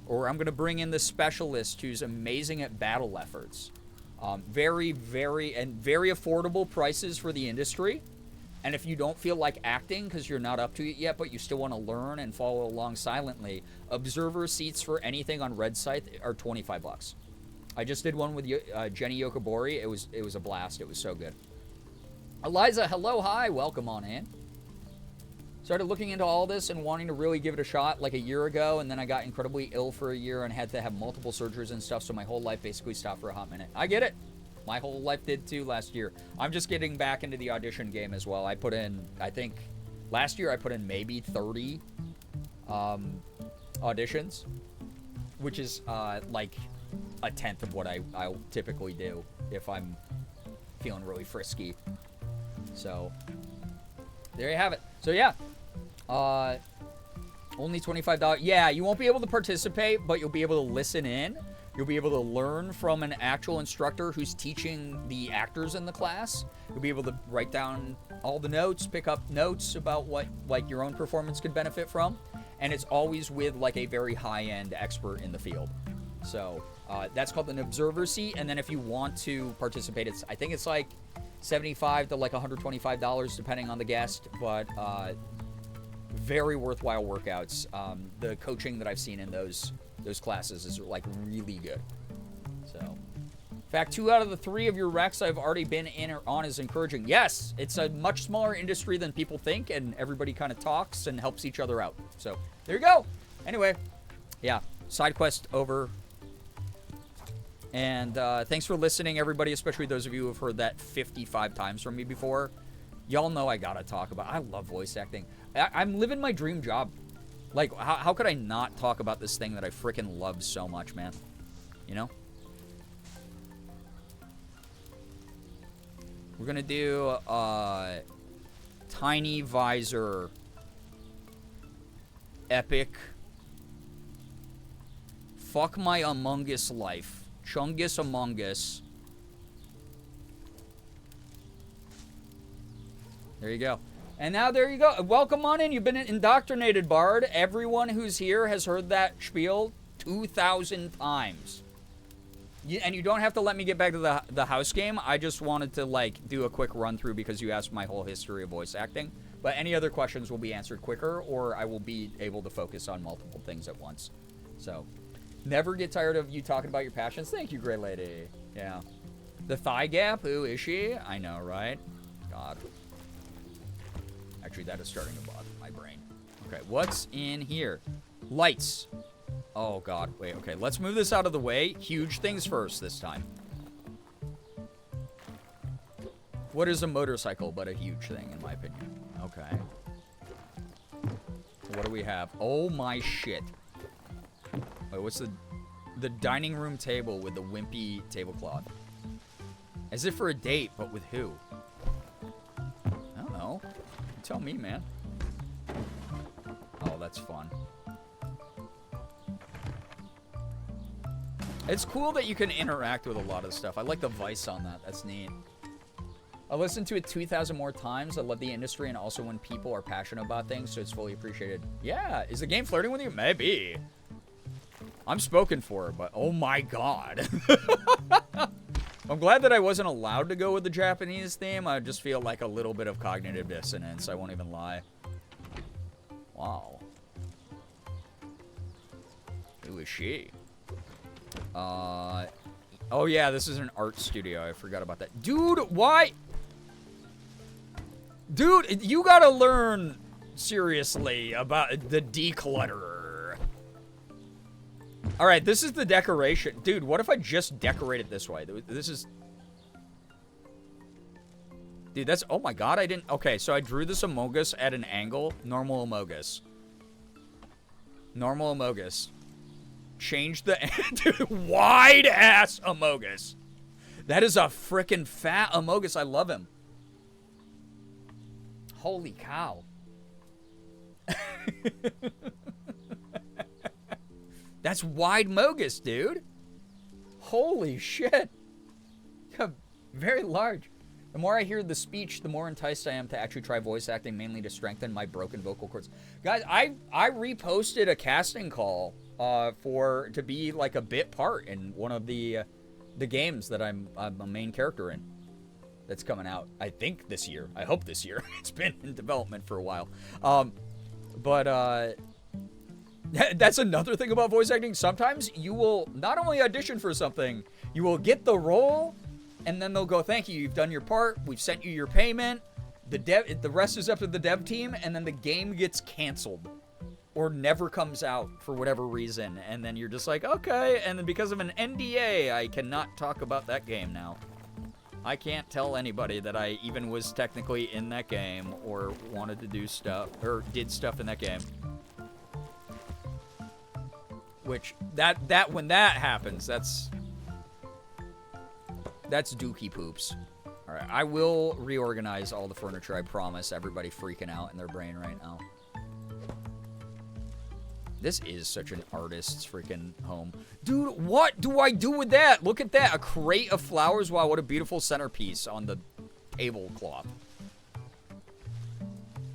Or I'm going to bring in the specialist who's amazing at battle efforts. Very affordable prices for the industry. And if you don't feel like acting because you're not up to it yet, but you still want to learn and follow along silently, observer seats for anything on Red Scythe are $25. I just did one with Jenny Yokobori. It was a blast. It was so good. Eliza, hello, hi, welcome on in. Started looking into all this and wanting to really give it a shot like a year ago, and then I got incredibly ill for a year and had to have multiple surgeries and stuff, so my whole life basically stopped for a hot minute. I get it. My whole life did too last year. I'm just getting back into the audition game as well. I put in, I think, last year I put in maybe 30 auditions, which is like a tenth of what I typically do if I'm feeling really frisky. So there you have it. So yeah, only $25. Yeah, you won't be able to participate, but you'll be able to listen in. You'll be able to learn from an actual instructor who's teaching the actors in the class. You'll be able to write down all the notes, pick up notes about what like your own performance could benefit from. And it's always with like a very high-end expert in the field. So that's called an observer seat. And then if you want to participate, I think it's like $75 to like $125 depending on the guest. But very worthwhile workouts. The coaching that I've seen in those classes is like really good. So, in fact, 2 out of the 3 of your recs I've already been in or on is encouraging. Yes, it's a much smaller industry than people think, and everybody kind of talks and helps each other out. So, there you go. Anyway, yeah, side quest over. And thanks for listening, everybody, especially those of you who have heard that 55 times from me before. Y'all know I gotta talk about I love voice acting. I'm living my dream job. Like, how could I not talk about this thing that I freaking love so much, man? You know? We're gonna do, Tiny Visor. Epic. Fuck my Among Us life. Chungus Among Us. There you go. And now there you go. Welcome on in. You've been indoctrinated, Bard. Everyone who's here has heard that spiel 2,000 times. And you don't have to let me get back to the house game. I just wanted to, like, do a quick run-through because you asked my whole history of voice acting. But any other questions will be answered quicker, or I will be able to focus on multiple things at once. So, never get tired of you talking about your passions. Thank you, Grey Lady. Yeah. The thigh gap? Who is she? I know, right? God. Actually, that is starting to bother my brain. Okay, what's in here? Lights. Oh, God. Wait, okay. Let's move this out of the way. Huge things first this time. What is a motorcycle but a huge thing, in my opinion? Okay. What do we have? Oh, my shit. Wait, what's the dining room table with the wimpy tablecloth? As if for a date, but with who? I don't know. Tell me, man. Oh, that's fun. It's cool that you can interact with a lot of stuff. I like the Vice on that. That's neat. I listened to it 2,000 more times. I love the industry and also when people are passionate about things, so it's fully appreciated. Yeah. Is the game flirting with you? Maybe. I'm spoken for, but oh my God. I'm glad that I wasn't allowed to go with the Japanese theme. I just feel like a little bit of cognitive dissonance. I won't even lie. Wow. Who is she? Oh yeah, this is an art studio. I forgot about that. Dude, why? Dude, you gotta learn seriously about the declutterer. All right, this is the decoration. Dude, what if I just decorate it this way? This is... Dude, that's... Oh my God, I didn't... Okay, so I drew this Amogus at an angle. Normal Amogus. Normal Amogus. Change the... Dude, wide-ass Amogus. That is a frickin' fat Amogus. I love him. Holy cow. That's wide Mogus, dude. Holy shit. Yeah, very large. The more I hear the speech, the more enticed I am to actually try voice acting, mainly to strengthen my broken vocal cords. Guys, I reposted a casting call to be like a bit part in one of the games that I'm a main character in. That's coming out, I think, this year. I hope this year. It's been in development for a while. That's another thing about voice acting. Sometimes you will not only audition for something, you will get the role, and then they'll go, thank you, you've done your part, we've sent you your payment, the rest is up to the dev team, and then the game gets canceled. Or never comes out for whatever reason, and then you're just like, okay, and then because of an NDA, I cannot talk about that game now. I can't tell anybody that I even was technically in that game, or wanted to do stuff, or did stuff in that game. Which, when that happens, that's dookie poops. Alright, I will reorganize all the furniture, I promise. Everybody freaking out in their brain right now. This is such an artist's freaking home. Dude, what do I do with that? Look at that. A crate of flowers. Wow, what a beautiful centerpiece on the tablecloth.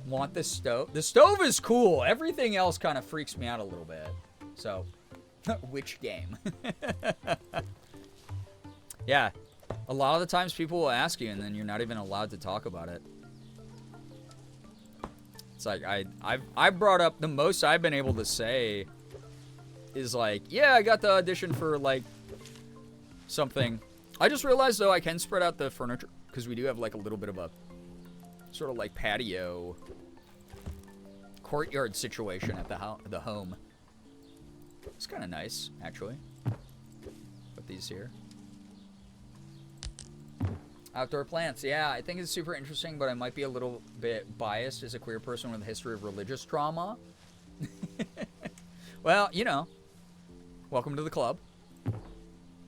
Want the stove? The stove is cool. Everything else kind of freaks me out a little bit. So, which game? Yeah. A lot of the times people will ask you and then you're not even allowed to talk about it. It's like, I brought up, the most I've been able to say is like, yeah, I got the audition for, like, something. I just realized, though, I can spread out the furniture, because we do have, like, a little bit of a sort of, like, patio courtyard situation at the home. It's kind of nice, actually. Put these here. Outdoor plants, yeah, I think it's super interesting, but I might be a little bit biased as a queer person with a history of religious trauma. Well, you know, welcome to the club.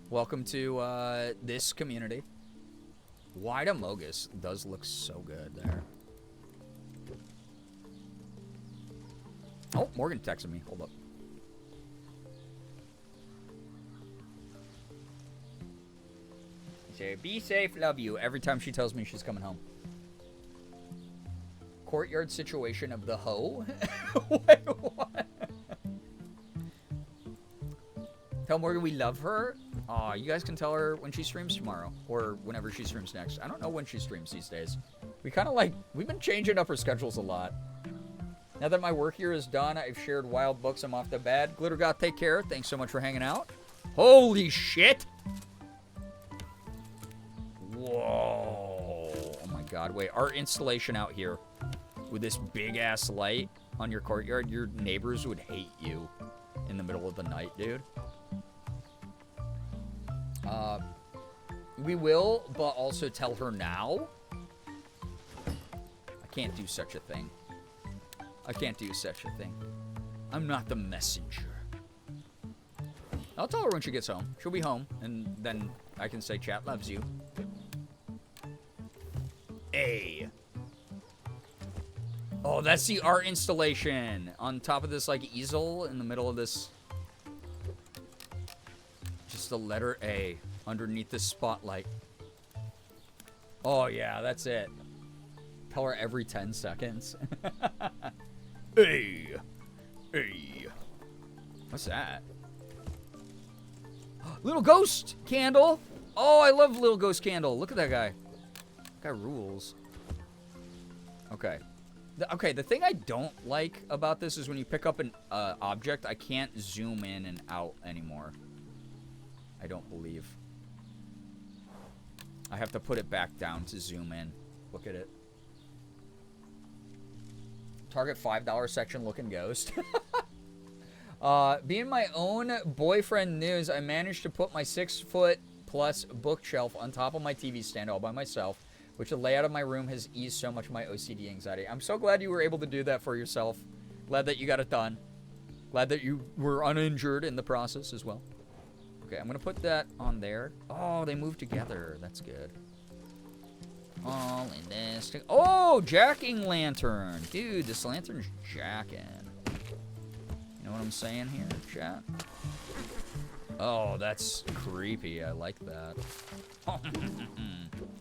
Welcome to this community. Wide Amogus does look so good there. Oh, Morgan texted me. Hold up. Be safe, love you. Every time she tells me she's coming home. Courtyard situation of the hoe? Wait, what? Tell Morgan we love her? Aw, you guys can tell her when she streams tomorrow. Or whenever she streams next. I don't know when she streams these days. We kind of like, we've been changing up her schedules a lot. Now that my work here is done, I've shared wild books. I'm off to bed. Glittergoth, take care. Thanks so much for hanging out. Holy shit! Whoa. Oh my god. Wait, our installation out here with this big ass light on your courtyard, your neighbors would hate you in the middle of the night, dude. We will, but also tell her now. I can't do such a thing. I can't do such a thing. I'm not the messenger. I'll tell her when she gets home. She'll be home, and then I can say chat loves you. Hey. Oh, that's the art installation on top of this, like, easel in the middle of this. Just the letter A underneath this spotlight. Oh, yeah, that's it. Tell her every 10 seconds. Hey. Hey. What's that? Little ghost candle. Oh, I love little ghost candle. Look at that guy. That guy rules. Okay. Okay, the thing I don't like about this is when you pick up an object, I can't zoom in and out anymore. I don't believe. I have to put it back down to zoom in. Look at it. Target $5 section looking ghost. Being my own boyfriend news, I managed to put my 6-foot-plus bookshelf on top of my TV stand all by myself, which the layout of my room has eased so much of my OCD anxiety. I'm so glad you were able to do that for yourself. Glad that you got it done. Glad that you were uninjured in the process as well. Okay, I'm going to put that on there. Oh, they moved together. That's good. All in this. Oh, jacking lantern. Dude, this lantern's jacking. You know what I'm saying here, chat? Oh, that's creepy. I like that.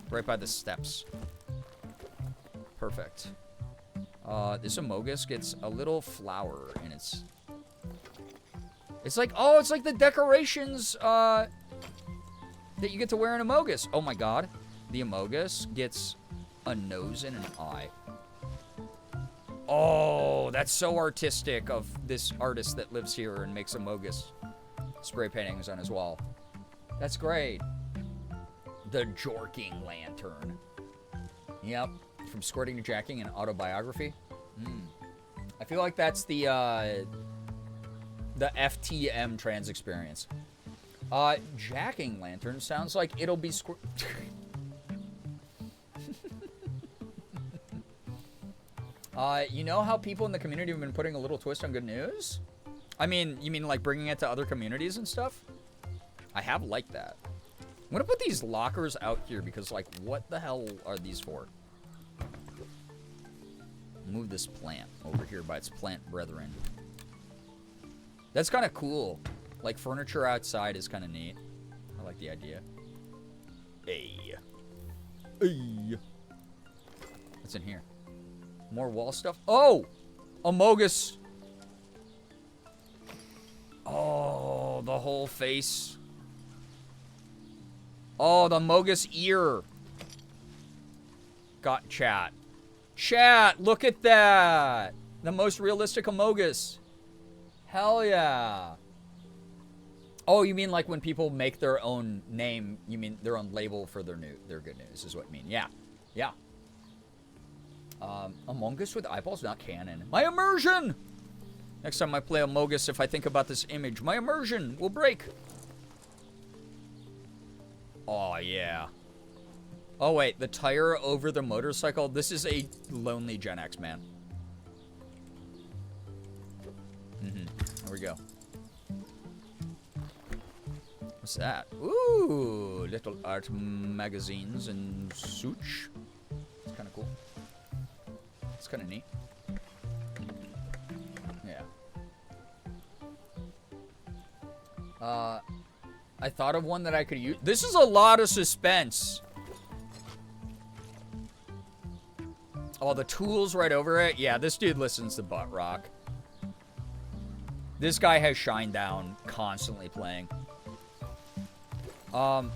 Right by the steps. Perfect. This Amogus gets a little flower in its... It's like, oh, it's like the decorations that you get to wear in Amogus. Oh my god. The Amogus gets a nose and an eye. Oh, that's so artistic of this artist that lives here and makes Amogus spray paintings on his wall. That's great. The Jorking Lantern. Yep. From Squirting to Jacking, an autobiography. I feel like that's the FTM trans experience. Jacking Lantern sounds like it'll be you know how people in the community have been putting a little twist on good news? I mean, you mean like bringing it to other communities and stuff? I have liked that. I'm gonna put these lockers out here because, like, what the hell are these for? Move this plant over here by its plant brethren. That's kind of cool. Like, furniture outside is kind of neat. I like the idea. Hey. Hey. What's in here? More wall stuff? Oh! Amogus. Oh, the whole face. Oh, the Amogus ear. Got chat. Chat, look at that. The most realistic Amogus. Hell yeah. Oh, you mean like when people make their own name, you mean their own label for their good news is what you mean. Yeah. Yeah. Among Us with eyeballs, not canon. My immersion! Next time I play Among Us, if I think about this image, my immersion will break. Oh, yeah. Oh, wait, the tire over the motorcycle. This is a lonely Gen X man. There we go. What's that? Ooh, little art magazines and such. It's kind of cool. It's kind of neat. Yeah. I thought of one that I could use. This is a lot of suspense. Oh, the tool's right over it. Yeah, this dude listens to butt rock. This guy has Shinedown constantly playing. Oh,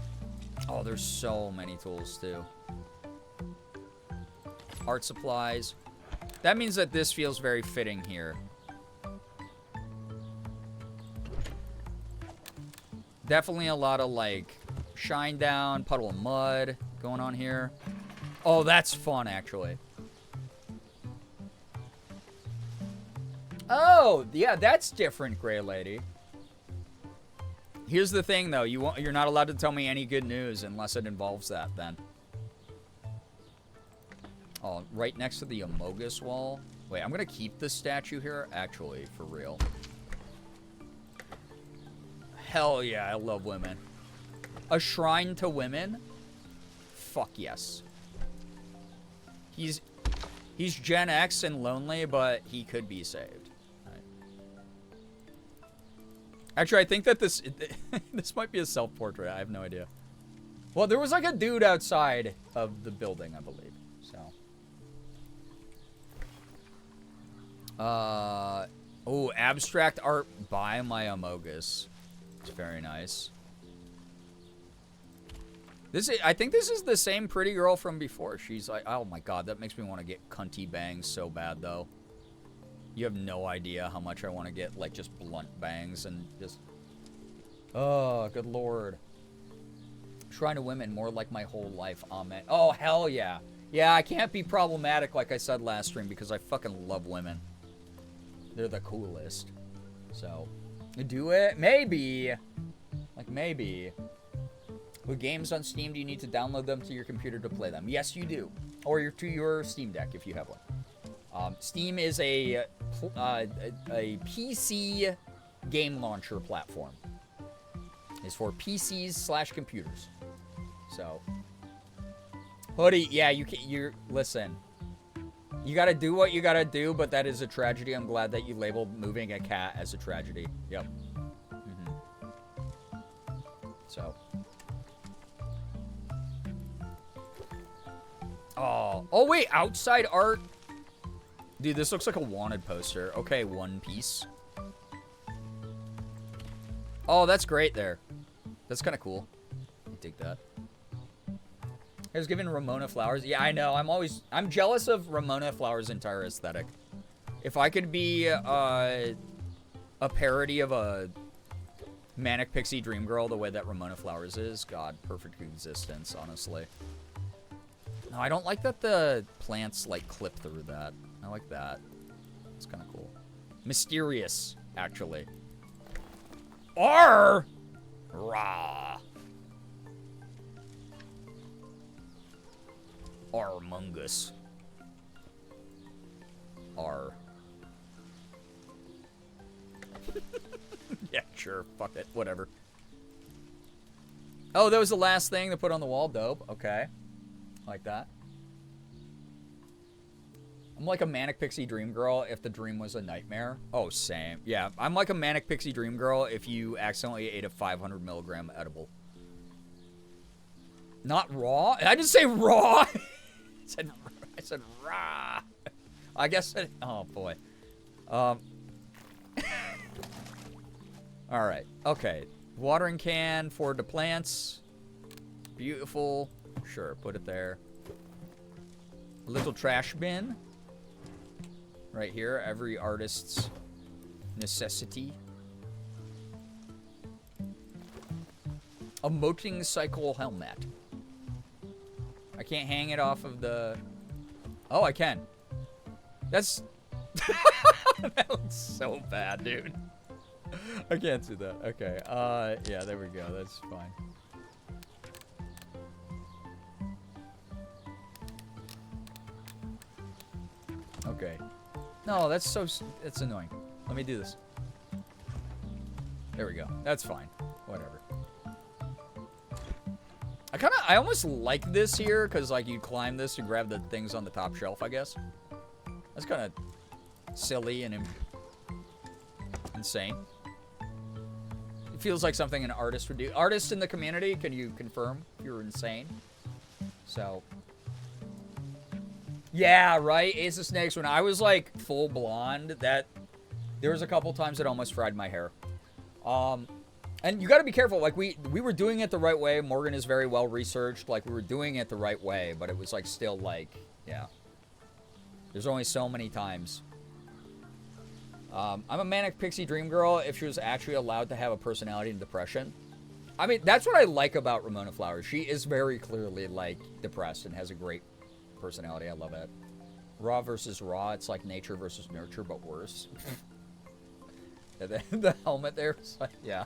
there's so many tools too. Art supplies. That means that this feels very fitting here. Definitely a lot of like Shinedown, Puddle of Mud going on here. Oh, that's fun actually. Oh, yeah, that's different, Gray Lady. Here's the thing, though. You're not allowed to tell me any good news unless it involves that, then. Oh, right next to the Amogus wall. Wait, I'm going to keep this statue here, actually, for real. Hell yeah, I love women. A shrine to women? Fuck yes. He's Gen X and lonely, but he could be saved. Actually, I think that this might be a self-portrait. I have no idea. Well, there was like a dude outside of the building, I believe. So. Oh, abstract art by my Amogus. It's very nice. I think this is the same pretty girl from before. She's like, oh my god, that makes me want to get cunty bangs so bad, though. You have no idea how much I want to get, like, just blunt bangs and just... Oh, good lord. Shrine to women, more like my whole life. Amen. Oh, hell yeah. Yeah, I can't be problematic like I said last stream because I fucking love women. They're the coolest. So, do it? Maybe. Like, maybe. With games on Steam, do you need to download them to your computer to play them? Yes, you do. Or to your Steam Deck if you have one. Steam is a PC game launcher platform. It's for PCs / computers. So, Hoodie, yeah, listen. You gotta do what you gotta do, but that is a tragedy. I'm glad that you labeled moving a cat as a tragedy. Yep. So. Oh wait, outside art. Dude, this looks like a wanted poster. Okay, One Piece. Oh, that's great there. That's kind of cool. I dig that. I was giving Ramona flowers. Yeah, I know. I'm jealous of Ramona Flowers' entire aesthetic. If I could be a parody of a Manic Pixie Dream Girl the way that Ramona Flowers is, God, perfect existence, honestly. No, I don't like that the plants, like, clip through that. I like that. It's kind of cool. Mysterious, actually. Arr! Rah! Armungus. R. Yeah, sure. Fuck it. Whatever. Oh, that was the last thing to put on the wall. Dope. Okay. Like that. I'm like a manic pixie dream girl if the dream was a nightmare. Oh, same. Yeah, I'm like a manic pixie dream girl if you accidentally ate a 500 milligram edible. Not raw? I didn't say raw. I said raw. I guess it, oh boy. All right. Okay. Watering can for the plants. Beautiful. Sure, put it there. A little trash bin. Right here, every artist's necessity. A moting cycle helmet. I can't hang it off of the... Oh, I can. That's... That looks so bad, dude. I can't do that. Okay. Yeah, there we go. That's fine. Okay. No, that's so... It's annoying. Let me do this. There we go. That's fine. Whatever. I almost like this here, because, like, you climb this to grab the things on the top shelf, I guess. That's kind of silly and insane. It feels like something an artist would do. Artists in the community, can you confirm if you're insane? So... Yeah, right? Ace of Snakes. When I was, like, full blonde, there was a couple times it almost fried my hair. And you gotta be careful. Like, we were doing it the right way. Morgan is very well researched. Like, we were doing it the right way, but it was, like, still, like, yeah. There's only so many times. I'm a manic pixie dream girl if she was actually allowed to have a personality and depression. I mean, that's what I like about Ramona Flowers. She is very clearly, like, depressed and has a great personality. I love it. Raw versus raw. It's like nature versus nurture, but worse. The helmet there. Like, yeah.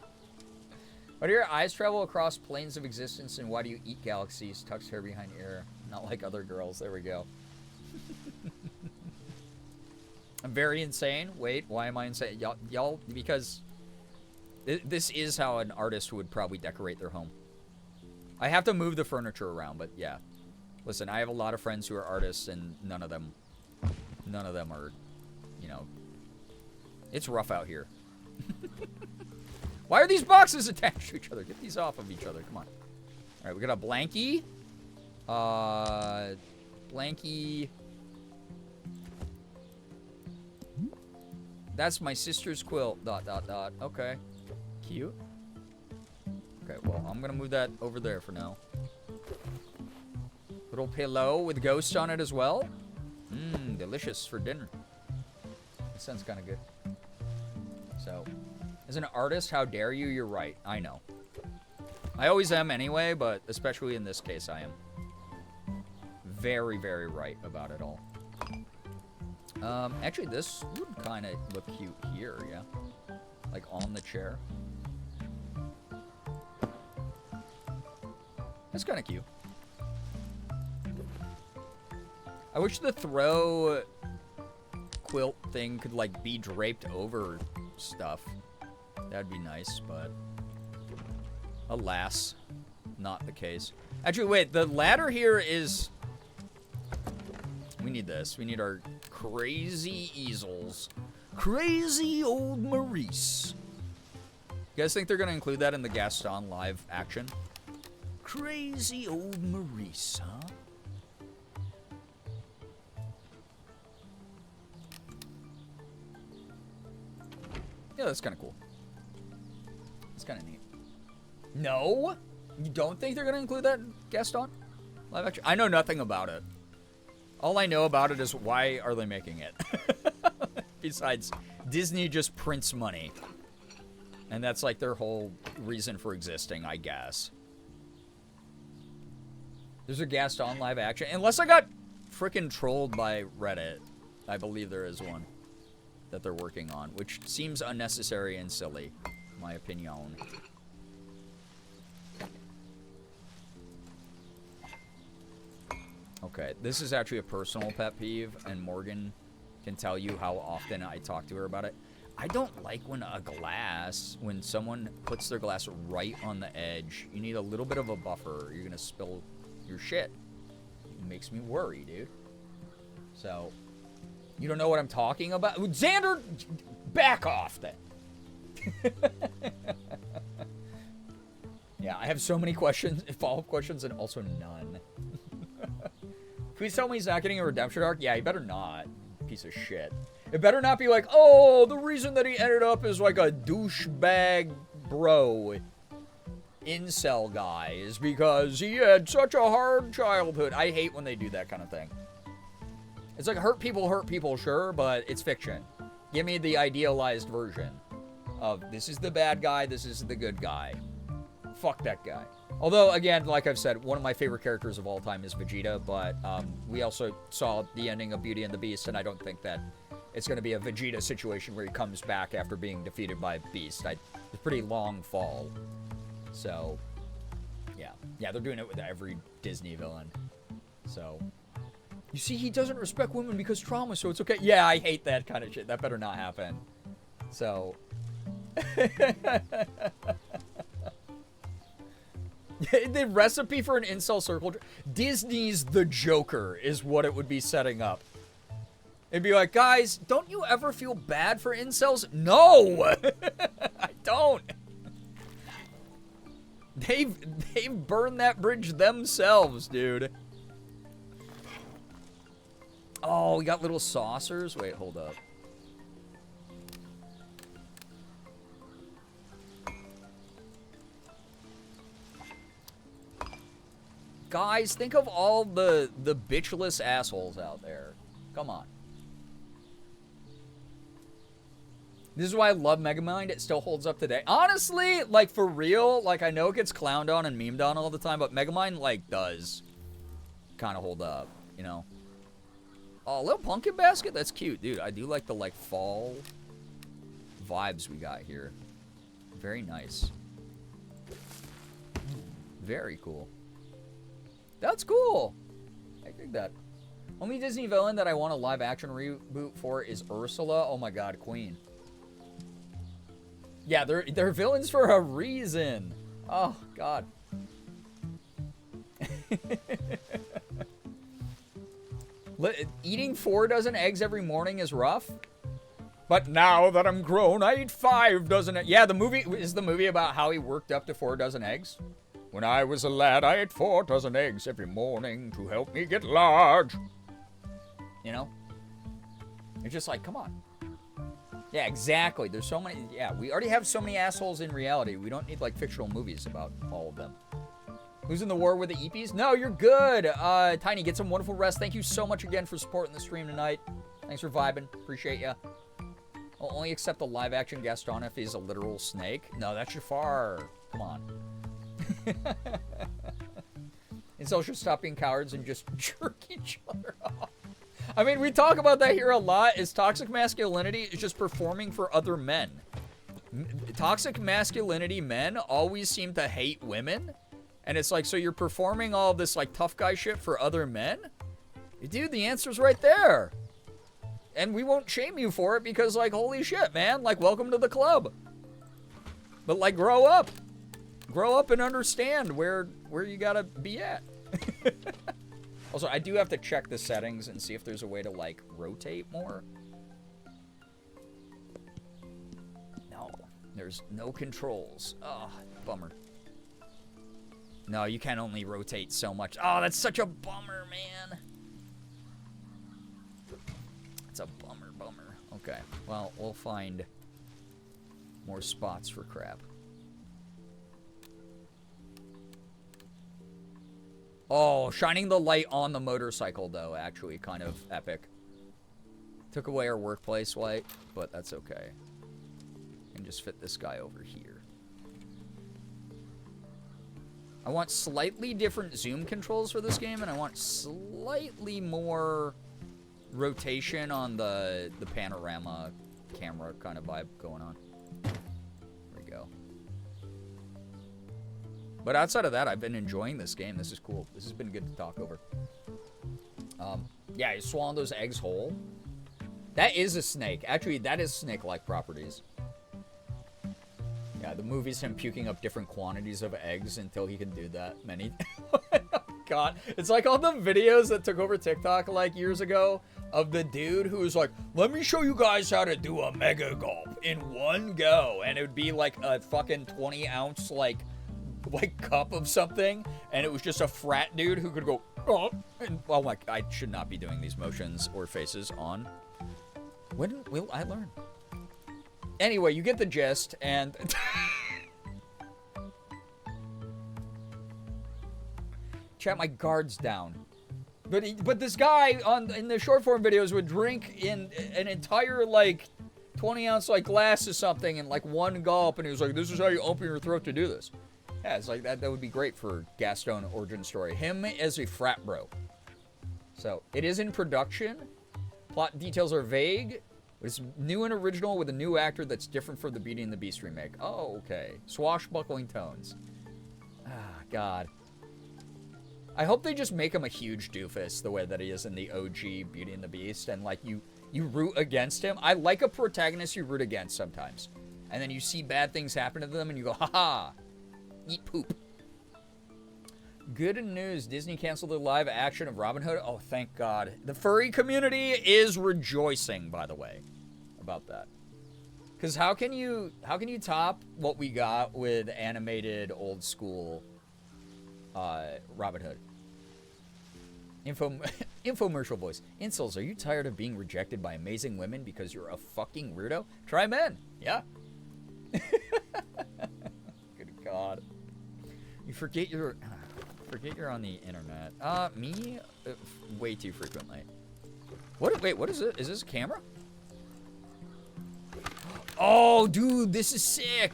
Why do your eyes travel across planes of existence, and why do you eat galaxies? Tucks hair behind ear. Not like other girls. There we go. I'm very insane. Wait, why am I insane? Y'all, because this is how an artist would probably decorate their home. I have to move the furniture around, but yeah. Listen, I have a lot of friends who are artists, and none of them are, you know, it's rough out here. Why are these boxes attached to each other? Get these off of each other. Come on. All right, we got a blankie. Blankie. That's my sister's quilt. ... Okay. Cute. Okay, well, I'm going to move that over there for now. Little pillow with ghost on it as well. Mmm, delicious for dinner. That sounds kind of good. So, as an artist, how dare you? You're right. I know. I always am anyway, but especially in this case, I am. Very, very right about it all. Actually, this would kind of look cute here, yeah? Like on the chair. That's kind of cute. I wish the throw quilt thing could, like, be draped over stuff. That'd be nice, but alas, not the case. Actually, wait, the ladder here is... We need this. We need our crazy easels. Crazy old Maurice. You guys think they're going to include that in the Gaston live action? Crazy old Maurice, huh? Yeah, that's kind of cool. It's kind of neat. No? You don't think they're going to include that in Gaston live action? I know nothing about it. All I know about it is why are they making it? Besides, Disney just prints money. And that's like their whole reason for existing, I guess. There's a Gaston live action. Unless I got freaking trolled by Reddit. I believe there is one that they're working on, which seems unnecessary and silly, in my opinion. Okay, this is actually a personal pet peeve, and Morgan can tell you how often I talk to her about it. I don't like when someone puts their glass right on the edge. You need a little bit of a buffer, or you're gonna spill your shit. It makes me worry, dude. So, You don't know what I'm talking about? Xander, back off then. Yeah, I have so many questions, follow-up questions, and also none. Please tell me he's not getting a redemption arc? Yeah, he better not. Piece of shit. It better not be like, oh, the reason that he ended up as like a douchebag bro incel guy is because he had such a hard childhood. I hate when they do that kind of thing. It's like hurt people, sure, but it's fiction. Give me the idealized version of this is the bad guy, this is the good guy. Fuck that guy. Although, again, like I've said, one of my favorite characters of all time is Vegeta, but we also saw the ending of Beauty and the Beast, and I don't think that it's going to be a Vegeta situation where he comes back after being defeated by Beast. It's a pretty long fall. So, yeah. Yeah, they're doing it with every Disney villain. So, you see, he doesn't respect women because trauma, so it's okay. Yeah, I hate that kind of shit. That better not happen. So... The recipe for an incel circle... Disney's The Joker is what it would be setting up. It'd be like, guys, don't you ever feel bad for incels? No! I don't. They've burned that bridge themselves, dude. Oh, we got little saucers? Wait, hold up. Guys, think of all the bitchless assholes out there. Come on. This is why I love Megamind. It still holds up today. Honestly, like, for real, like, I know it gets clowned on and memed on all the time, but Megamind, like, does kind of hold up, you know? Oh, a little pumpkin basket? That's cute, dude. I do like the, like, fall vibes we got here. Very nice. Very cool. That's cool. I dig that. Only Disney villain that I want a live-action reboot for is Ursula. Oh my god, Queen. Yeah, they're villains for a reason. Oh, god. Eating 4 dozen eggs every morning is rough. But now that I'm grown, I eat 5 dozen eggs. Yeah, the movie is the movie about how he worked up to 4 dozen eggs. When I was a lad, I ate 4 dozen eggs every morning to help me get large. You know? It's just like, come on. Yeah, exactly. There's so many. Yeah, we already have so many assholes in reality. We don't need, like, fictional movies about all of them. Who's in the war with the Eepies? No, you're good. Tiny, get some wonderful rest. Thank you so much again for supporting the stream tonight. Thanks for vibing. Appreciate ya. I'll only accept a live-action guest on if he's a literal snake. No, that's Jafar. Come on. Incels should stop being cowards and just jerk each other off. I mean, we talk about that here a lot. Is toxic masculinity is just performing for other men. Toxic masculinity men always seem to hate women. And it's like, so you're performing all this, like, tough guy shit for other men? Dude, the answer's right there. And we won't shame you for it because, like, holy shit, man. Like, welcome to the club. But, like, grow up. Grow up and understand where you gotta be at. Also, I do have to check the settings and see if there's a way to, like, rotate more. No. There's no controls. Oh, bummer. No, you can only rotate so much. Oh, that's such a bummer, man. It's a bummer. Okay, well, we'll find more spots for crap. Oh, shining the light on the motorcycle, though, actually kind of epic. Took away our workplace light, but that's okay. And just fit this guy over here. I want slightly different zoom controls for this game, and I want slightly more rotation on the panorama camera kind of vibe going on. There we go. But outside of that, I've been enjoying this game. This is cool. This has been good to talk over. Yeah, you swallow those eggs whole. That is a snake. Actually, that is snake-like properties. Yeah, the movie's him puking up different quantities of eggs until he can do that many. Oh, God. It's like all the videos that took over TikTok, like, years ago, of the dude who's like, let me show you guys how to do a mega gulp in one go. And it would be like a fucking 20-ounce, like cup of something. And it was just a frat dude who could go, oh. And, well, like, I should not be doing these motions or faces on. When will I learn? Anyway, you get the gist, and... Chat, my guard's down. But this guy in the short form videos would drink in an entire, like, 20-ounce, like, glass of something in, like, one gulp, and he was like, this is how you open your throat to do this. Yeah, it's like, that would be great for Gaston origin story. Him as a frat bro. So, it is in production. Plot details are vague. It's new and original with a new actor that's different from the Beauty and the Beast remake. Oh, okay. Swashbuckling tones. Ah, God. I hope they just make him a huge doofus the way that he is in the OG Beauty and the Beast. And, like, you root against him. I like a protagonist you root against sometimes. And then you see bad things happen to them and you go, haha, eat poop. Good news. Disney canceled the live action of Robin Hood. Oh, thank God. The furry community is rejoicing, by the way, about that. Because how can you top what we got with animated old school Robin Hood? Infomercial voice. Insults, are you tired of being rejected by amazing women because you're a fucking weirdo? Try men. Yeah. Good God. You forget you're on the internet. Me? Way too frequently. Wait, what is it? Is this a camera? Oh, dude, this is sick.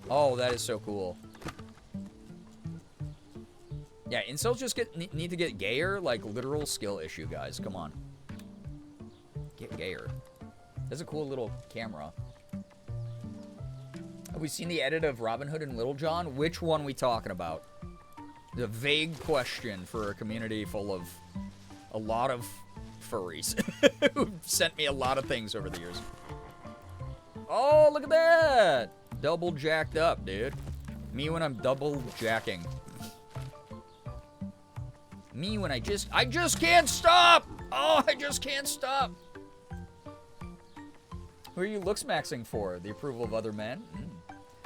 Oh, that is so cool. Yeah, incels just need to get gayer, like literal skill issue, guys. Come on. Get gayer. That's a cool little camera. Have we seen the edit of Robin Hood and Little John? Which one we talking about? The vague question for a community full of a lot of furries who've sent me a lot of things over the years. Oh, look at that! Double jacked up, dude. Me when I'm double jacking. Me when I just can't stop! Oh, I just can't stop! Who are you looks maxing for? The approval of other men?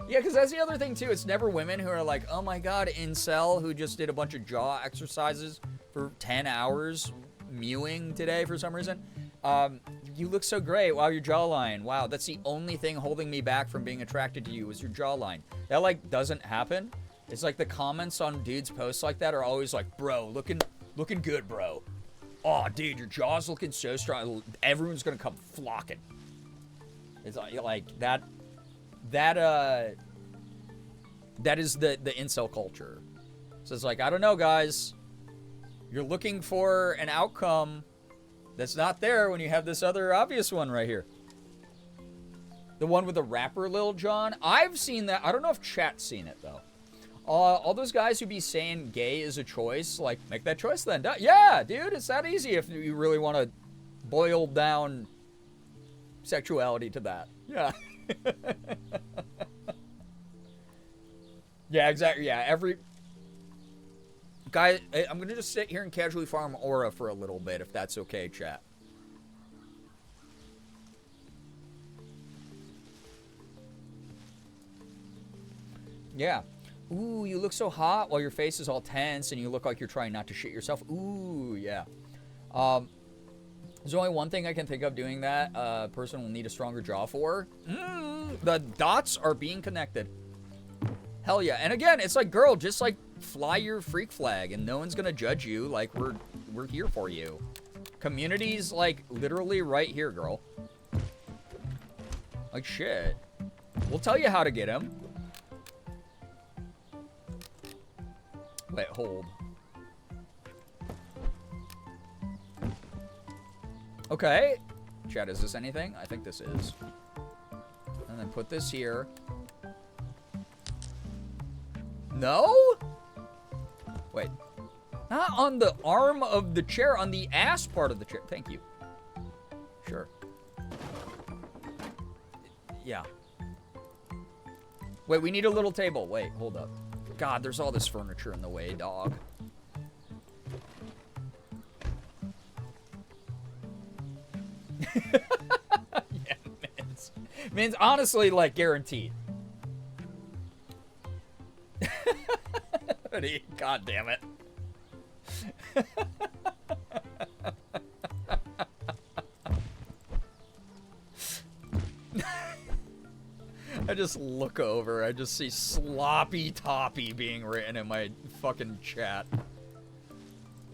Yeah, because that's the other thing, too. It's never women who are like, oh my god, incel, who just did a bunch of jaw exercises for 10 hours mewing today for some reason. You look so great. Wow, your jawline. Wow, that's the only thing holding me back from being attracted to you is your jawline. That, like, doesn't happen. It's like the comments on dudes' posts like that are always like, bro, looking good, bro. Oh, dude, your jaw's looking so strong. Everyone's gonna come flocking. It's like that is the incel culture. So it's like, I don't know, guys. You're looking for an outcome that's not there when you have this other obvious one right here. The one with the rapper Lil Jon. I've seen that. I don't know if chat's seen it, though. All those guys who be saying gay is a choice, like, make that choice then. Yeah, dude, it's that easy if you really want to boil down sexuality to that. Yeah. Yeah, exactly. Yeah, every... Guy, I'm going to just sit here and casually farm aura for a little bit, if that's okay, chat. Yeah. Ooh, you look so hot while your face is all tense and you look like you're trying not to shit yourself. Ooh, yeah. There's only one thing I can think of doing that a person will need a stronger jaw for. The dots are being connected. Hell yeah. And again, it's like, girl, just like fly your freak flag and no one's gonna judge you. Like, we're here for you. Community's like literally right here, girl. Like, shit. We'll tell you how to get him. Wait, hold. Okay. Chat, is this anything? I think this is. And then put this here. No? Wait. Not on the arm of the chair, on the ass part of the chair. Thank you. Sure. Yeah. Wait, we need a little table. Wait, hold up. God, there's all this furniture in the way, dog. Yeah, Min's honestly, like, guaranteed. God damn it. I just look over, I just see sloppy toppy being written in my fucking chat.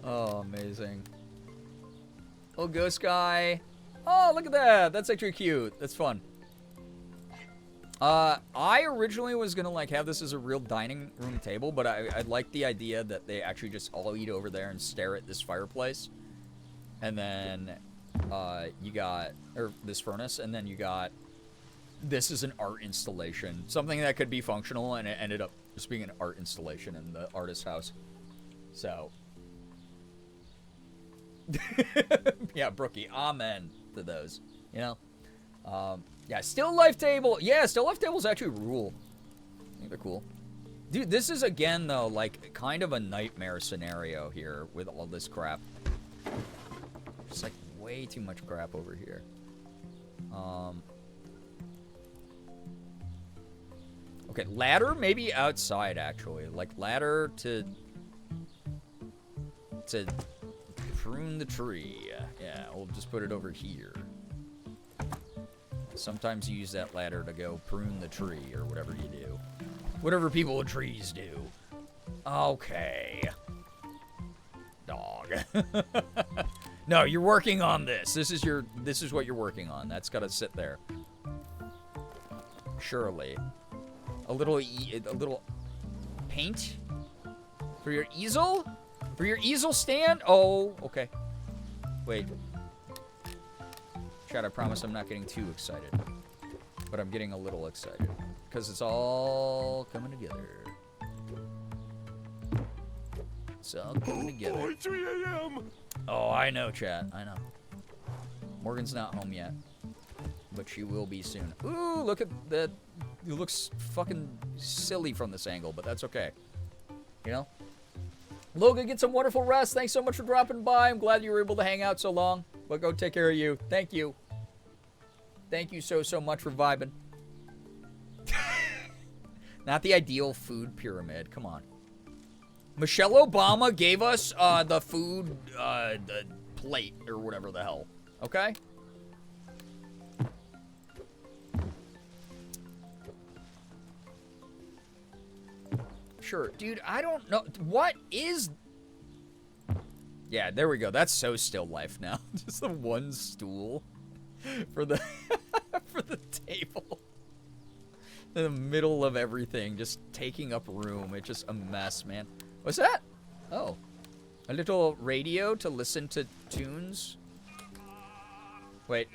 Oh, amazing. Oh, ghost guy. Oh, look at that. That's actually cute. That's fun. I originally was gonna, like, have this as a real dining room table, but I like the idea that they actually just all eat over there and stare at this fireplace. And then, you got, or this furnace, and then you got, this is an art installation. Something that could be functional, and it ended up just being an art installation in the artist's house. So. Yeah, Brookie, amen to those, you know? Yeah, still life table. Yeah, still life tables actually rule. I think they're cool. Dude, this is, again, though, like, kind of a nightmare scenario here with all this crap. Just, like, way too much crap over here. Okay, ladder maybe outside, actually. Like, ladder to prune the tree. Yeah, we'll just put it over here. Sometimes you use that ladder to go prune the tree or whatever you do. Whatever people with trees do. Okay. Dog. No, you're working on this. This is what you're working on. That's got to sit there. Surely. A little paint for your easel? For your easel stand? Oh, okay. Wait. Chat, I promise I'm not getting too excited. But I'm getting a little excited. Because it's all coming together. It's all coming together. Boy, 3 a.m. Oh, I know, chat. I know. Morgan's not home yet. But she will be soon. Ooh, look at that. It looks fucking silly from this angle, but that's okay. You know? Logan, get some wonderful rest. Thanks so much for dropping by. I'm glad you were able to hang out so long. But go take care of you. Thank you. Thank you so much for vibing. Not the ideal food pyramid. Come on. Michelle Obama gave us the food the plate or whatever the hell. Okay? Sure. Dude, I don't know. What is... Yeah, there we go. That's so still life now. Just the one stool for the for the table. In the middle of everything, just taking up room. It's just a mess, man. What's that? Oh. A little radio to listen to tunes. Wait.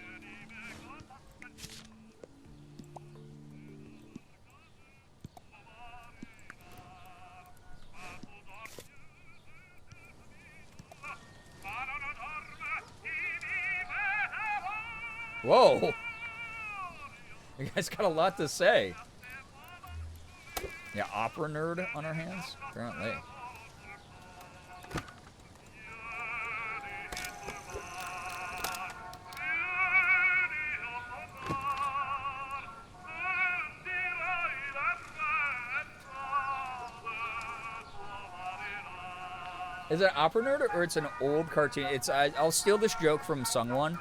Whoa! You guys got a lot to say. Yeah, opera nerd on our hands? Apparently. Is it an opera nerd or it's an old cartoon? I'll steal this joke from Sungwon.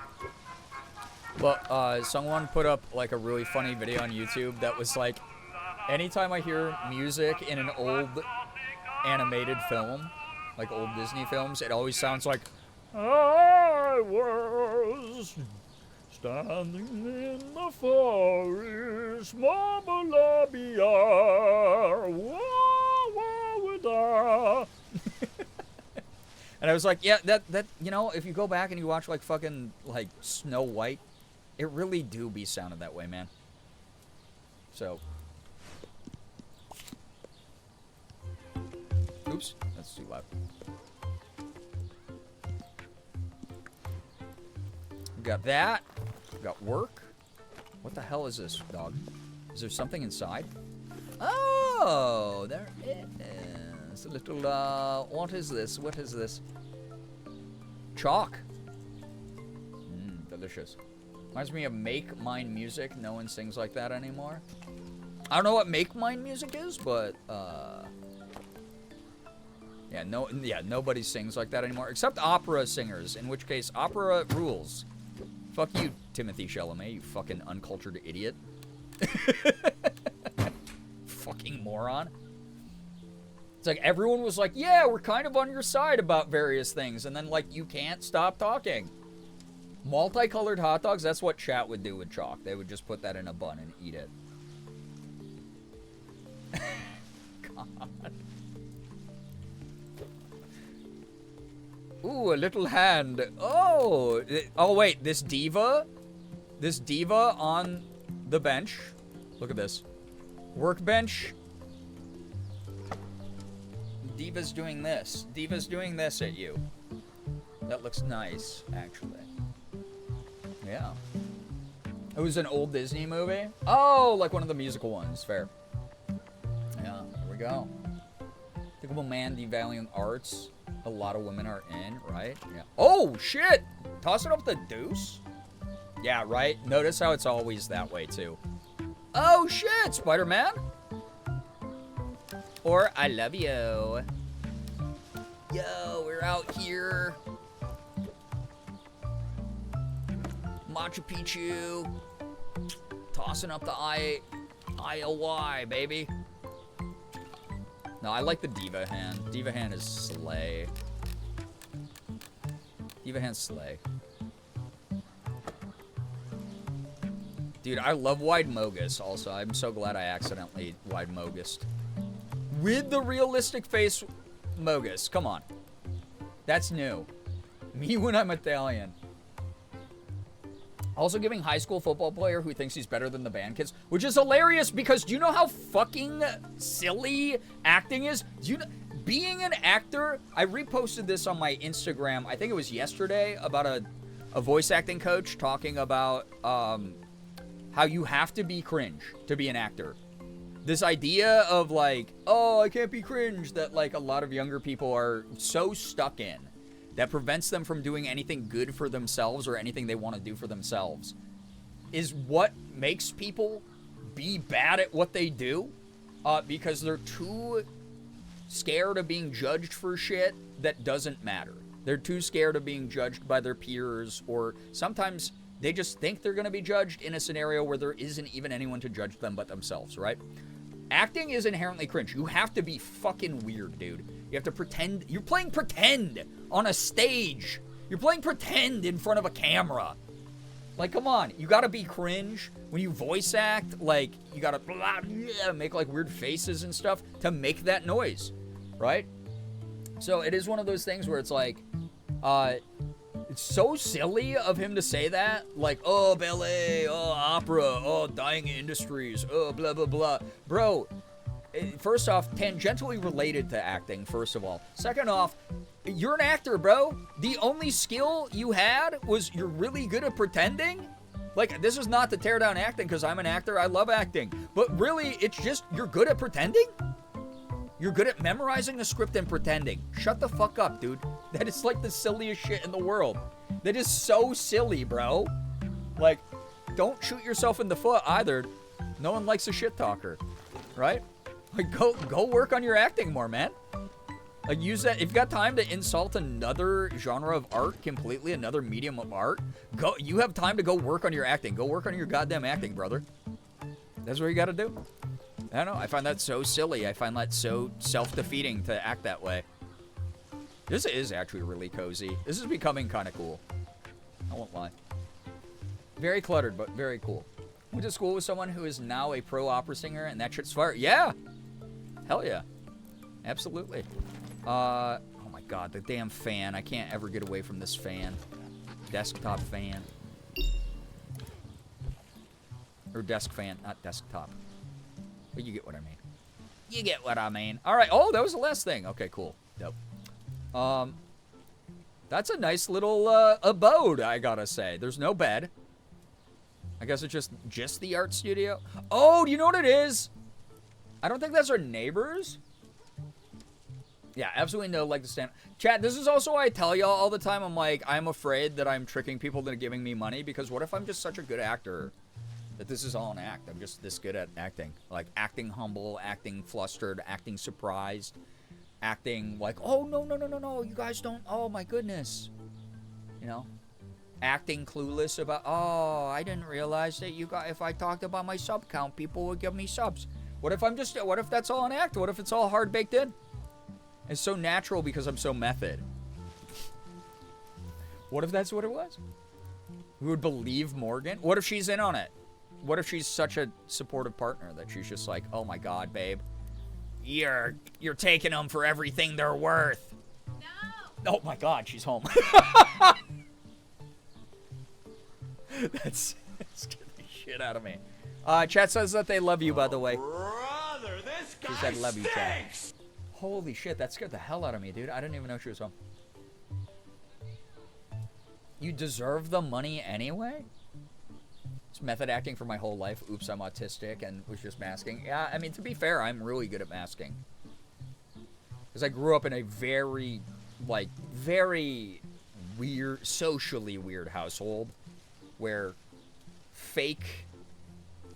But Sungwon put up like a really funny video on YouTube that was like, anytime I hear music in an old animated film, like old Disney films, it always sounds like, I was standing in the forest, Mama Labia, And I was like, yeah, that you know, if you go back and you watch like fucking like Snow White, it really do be sounded that way, man. So. Oops, that's too loud. We got that. We got work. What the hell is this, dog? Is there something inside? Oh, there it is. A little, what is this? What is this? Chalk. The delicious. Reminds me of Make Mine Music. No one sings like that anymore. I don't know what Make Mine Music is, but, yeah, nobody sings like that anymore, except opera singers, in which case, opera rules. Fuck you, Timothy Chalamet, you fucking uncultured idiot. Fucking moron. It's like, everyone was like, yeah, we're kind of on your side about various things, and then, like, you can't stop talking. Multicolored hot dogs, that's what chat would do with chalk. They would just put that in a bun and eat it. God. Ooh, a little hand. Oh, wait, this diva on the bench. Look at this. Workbench. Diva's doing this. Diva's doing this at you. That looks nice, actually. Yeah. It was an old Disney movie? Oh, like one of the musical ones. Fair. Yeah, here we go. Thinkable man devaluing arts. A lot of women are in, right? Yeah. Oh, shit! Toss it up the deuce? Yeah, right? Notice how it's always that way, too. Oh, shit! Spider-Man? Or, I love you. Yo, we're out here. Machu Picchu. Tossing up the ILY, baby. No, I like the Diva hand. Diva hand is slay. Diva hand slay. Dude, I love Wide Mogus also. I'm so glad I accidentally Wide Mogused. With the realistic face Mogus. Come on. That's new. Me when I'm Italian. Also giving high school football player who thinks he's better than the band kids, which is hilarious because do you know how fucking silly acting is? Do you know, being an actor, I reposted this on my Instagram, I think it was yesterday, about a voice acting coach talking about how you have to be cringe to be an actor. This idea of like, oh, I can't be cringe, that like a lot of younger people are so stuck in, that prevents them from doing anything good for themselves or anything they want to do for themselves, is what makes people be bad at what they do, because they're too scared of being judged for shit that doesn't matter. They're too scared of being judged by their peers, or sometimes they just think they're going to be judged in a scenario where there isn't even anyone to judge them but themselves, right? Acting is inherently cringe. You have to be fucking weird, dude. You have to pretend. You're playing pretend on a stage. You're playing pretend in front of a camera. Like, come on. You gotta be cringe. When you voice act, like, you gotta make, like, weird faces and stuff to make that noise, right? So it is one of those things where it's like, it's so silly of him to say that. Like, oh, ballet, oh, opera, oh, dying industries, oh, blah, blah, blah. Bro, first off, tangentially related to acting, first of all. Second off, you're an actor, bro. The only skill you had was you're really good at pretending. Like, this is not to tear down acting, because I'm an actor. I love acting. But really, it's just you're good at pretending? You're good at memorizing the script and pretending. Shut the fuck up, dude. That is like the silliest shit in the world. That is so silly, bro. Like, don't shoot yourself in the foot either. No one likes a shit talker, right? Like, go work on your acting more, man. Like, use that. If you've got time to insult another genre of art completely, another medium of art, go. You have time to go work on your acting. Go work on your goddamn acting, brother. That's what you gotta do. I don't know. I find that so silly. I find that so self-defeating to act that way. This is actually really cozy. This is becoming kind of cool. I won't lie. Very cluttered, but very cool. Went to school with someone who is now a pro opera singer, and that shit's fire. Yeah! Hell yeah. Absolutely. Oh my god, the damn fan. I can't ever get away from this fan. Desktop fan. Or desk fan, not desktop. But you get what I mean. You get what I mean. All right. Oh, that was the last thing. Okay, cool. Dope. That's a nice little abode, I gotta say. There's no bed. I guess it's just the art studio. Oh, do you know what it is? I don't think that's our neighbors. Yeah, absolutely no leg to stand. Chat, this is also why I tell y'all all the time, I'm like, I'm afraid that I'm tricking people into giving me money, because what if I'm just such a good actor that this is all an act? I'm just this good at acting. Like, acting humble, acting flustered, acting surprised, acting like, oh, no, you guys don't, oh my goodness. You know? Acting clueless about, oh, I didn't realize that you got, if I talked about my sub count, people would give me subs. What if that's all an act? What if it's all hard baked in? It's so natural because I'm so method. What if that's what it was? Who would believe Morgan? What if she's in on it? What if she's such a supportive partner that she's just like, oh my god, babe, you're taking them for everything they're worth. No. Oh my god, she's home. That scared the shit out of me. Chat says that they love you, by the way. Brother, this guy she said love you, chat. stinks. Holy shit, that scared the hell out of me, dude. I didn't even know she was home. You deserve the money anyway? It's method acting for my whole life. Oops, I'm autistic and was just masking. Yeah, I mean, to be fair, I'm really good at masking. Because I grew up in a very weird, socially weird household where fake,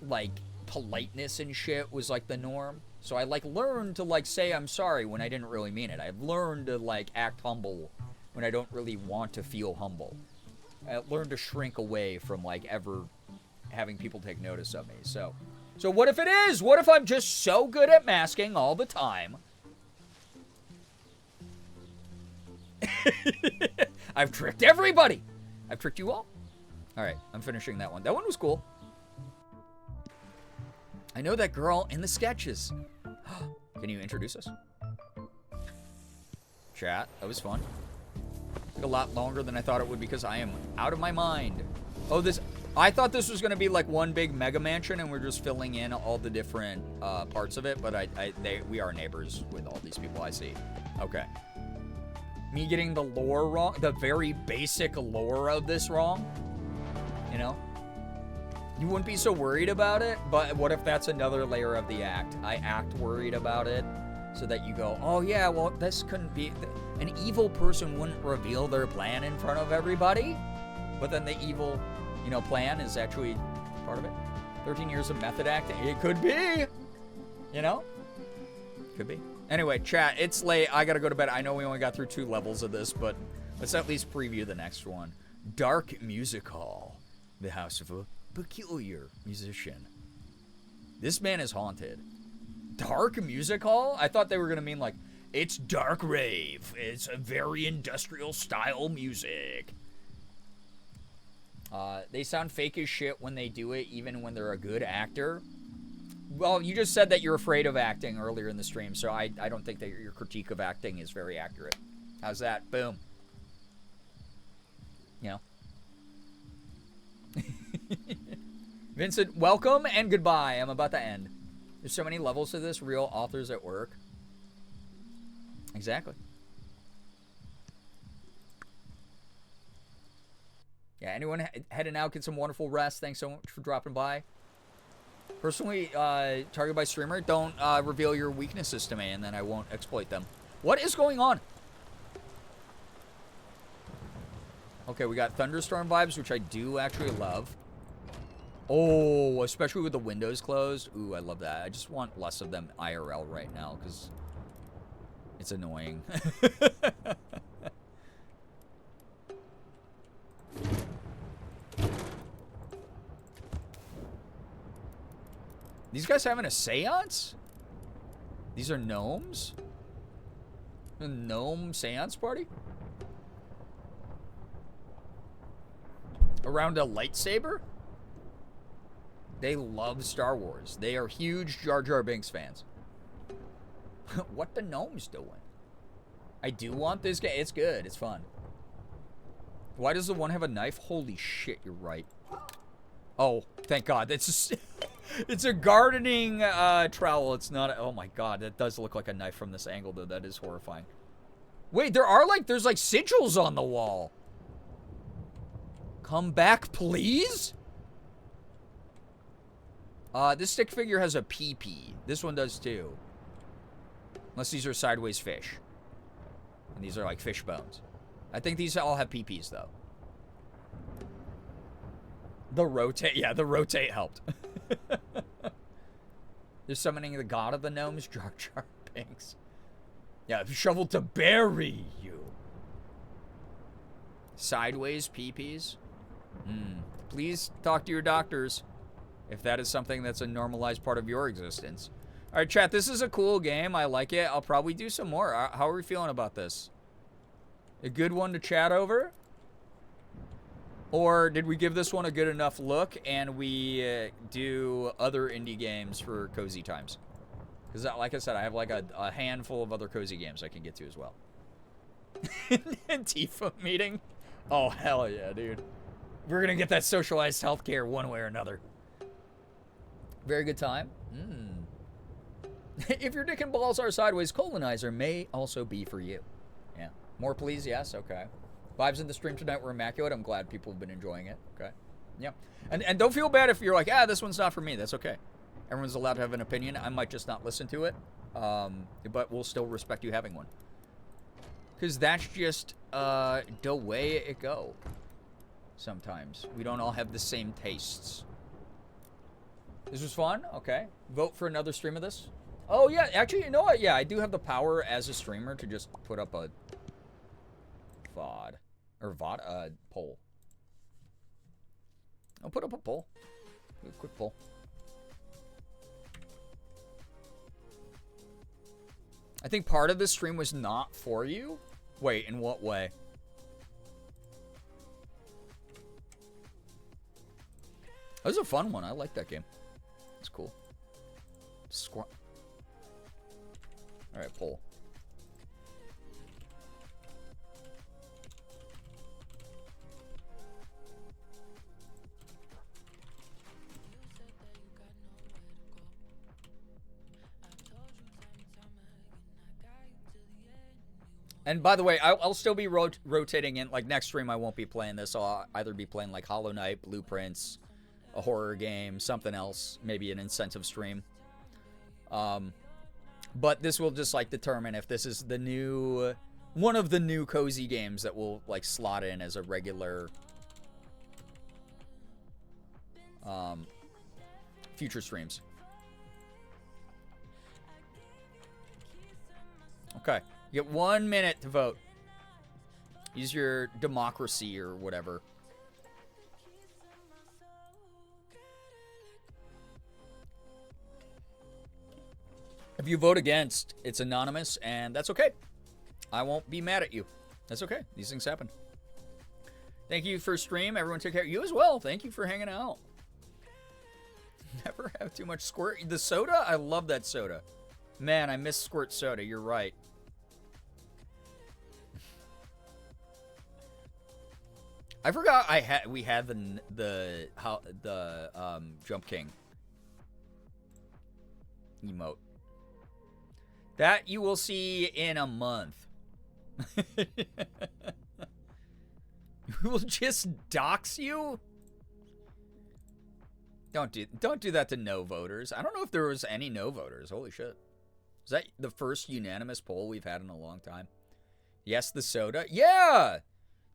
like, politeness and shit was, like, the norm. So I, like, learned to, like, say I'm sorry when I didn't really mean it. I've learned to, like, act humble when I don't really want to feel humble. I learned to shrink away from, like, ever having people take notice of me. So what if it is? What if I'm just so good at masking all the time? I've tricked everybody. I've tricked you all. All right, I'm finishing that one. That one was cool. I know that girl in the sketches. Can you introduce us? Chat, that was fun. Took a lot longer than I thought it would because I am out of my mind. Oh, I thought this was going to be like one big mega mansion and we're just filling in all the different parts of it, but we are neighbors with all these people I see. Okay. Me getting the lore wrong, the very basic lore of this wrong, you know? You wouldn't be so worried about it, but what if that's another layer of the act? I act worried about it so that you go, oh yeah, well, this couldn't be... An evil person wouldn't reveal their plan in front of everybody, but then the evil, you know, plan is actually part of it. 13 years of method acting. It could be, you know? Could be. Anyway, chat, it's late. I gotta go to bed. I know we only got through 2 levels of this, but let's at least preview the next one. Dark Music Hall. The house of a peculiar musician. This man is haunted. Dark Music Hall? I thought they were gonna mean like, it's dark rave. It's a very industrial style music. They sound fake as shit when they do it, even when they're a good actor. Well, you just said that you're afraid of acting earlier in the stream, so I don't think that your critique of acting is very accurate. How's that? Boom. You know? Vincent, welcome and goodbye. I'm about to end. There's so many levels to this. Real authors at work. Exactly. Yeah, anyone heading out, get some wonderful rest. Thanks so much for dropping by. Personally, targeted by streamer, don't reveal your weaknesses to me, and then I won't exploit them. What is going on? Okay, we got thunderstorm vibes, which I do actually love. Oh, especially with the windows closed. Ooh, I love that. I just want less of them IRL right now, because it's annoying. These guys having a seance? These are gnomes? A gnome seance party? Around a lightsaber? They love Star Wars. They are huge Jar Jar Binks fans. What the gnomes doing? I do want this game. It's good. It's fun. Why does the one have a knife? Holy shit, you're right. Oh, thank God. It's just... It's a gardening trowel. It's not... Oh my God, that does look like a knife from this angle, though. That is horrifying. Wait, there's like sigils on the wall. Come back, please? This stick figure has a PP. This one does too. Unless these are sideways fish. And these are like fish bones. I think these all have PPs though. The rotate, yeah, the rotate helped. They're summoning the god of the gnomes, Jar Jar Binks. Yeah, shovel to bury you. Sideways PPs. Please talk to your doctors if that is something that's a normalized part of your existence. All right, chat, this is a cool game. I like it. I'll probably do some more. How are we feeling about this? A good one to chat over? Or did we give this one a good enough look and we do other indie games for cozy times? Because like I said, I have like a handful of other cozy games I can get to as well. Antifa meeting? Oh, hell yeah, dude. We're going to get that socialized healthcare one way or another. Very good time. If your dick and balls are sideways, colonizer may also be for you. Yeah. More please? Yes? Okay. Vibes in the stream tonight were immaculate. I'm glad people have been enjoying it. Okay. Yeah. And don't feel bad if you're like, this one's not for me. That's okay. Everyone's allowed to have an opinion. I might just not listen to it. But we'll still respect you having one. Because that's just the way it go. Sometimes. We don't all have the same tastes. This was fun? Okay. Vote for another stream of this? Oh, yeah. Actually, you know what? Yeah, I do have the power as a streamer to just put up a VOD. Or poll. I'll put up a poll. A quick poll. I think part of this stream was not for you. Wait, in what way? That was a fun one. I like that game. It's cool. Alright, poll. And by the way, I'll still be rotating in. Like, next stream, I won't be playing this. I'll either be playing, like, Hollow Knight, Blueprints, a horror game, something else. Maybe an incentive stream. But this will just, like, determine if this is the new... one of the new cozy games that will, like, slot in as a regular... future streams. Okay. You get 1 minute to vote. Use your democracy or whatever. If you vote against, it's anonymous, and that's okay. I won't be mad at you. That's okay. These things happen. Thank you for stream. Everyone take care. You as well. Thank you for hanging out. Never have too much squirt. The soda? I love that soda. Man, I miss squirt soda. You're right. I forgot we had the Jump King emote. That you will see in a month. We'll just dox you? Don't do that to no voters. I don't know if there was any no voters. Holy shit. Is that the first unanimous poll we've had in a long time? Yes, the soda. Yeah!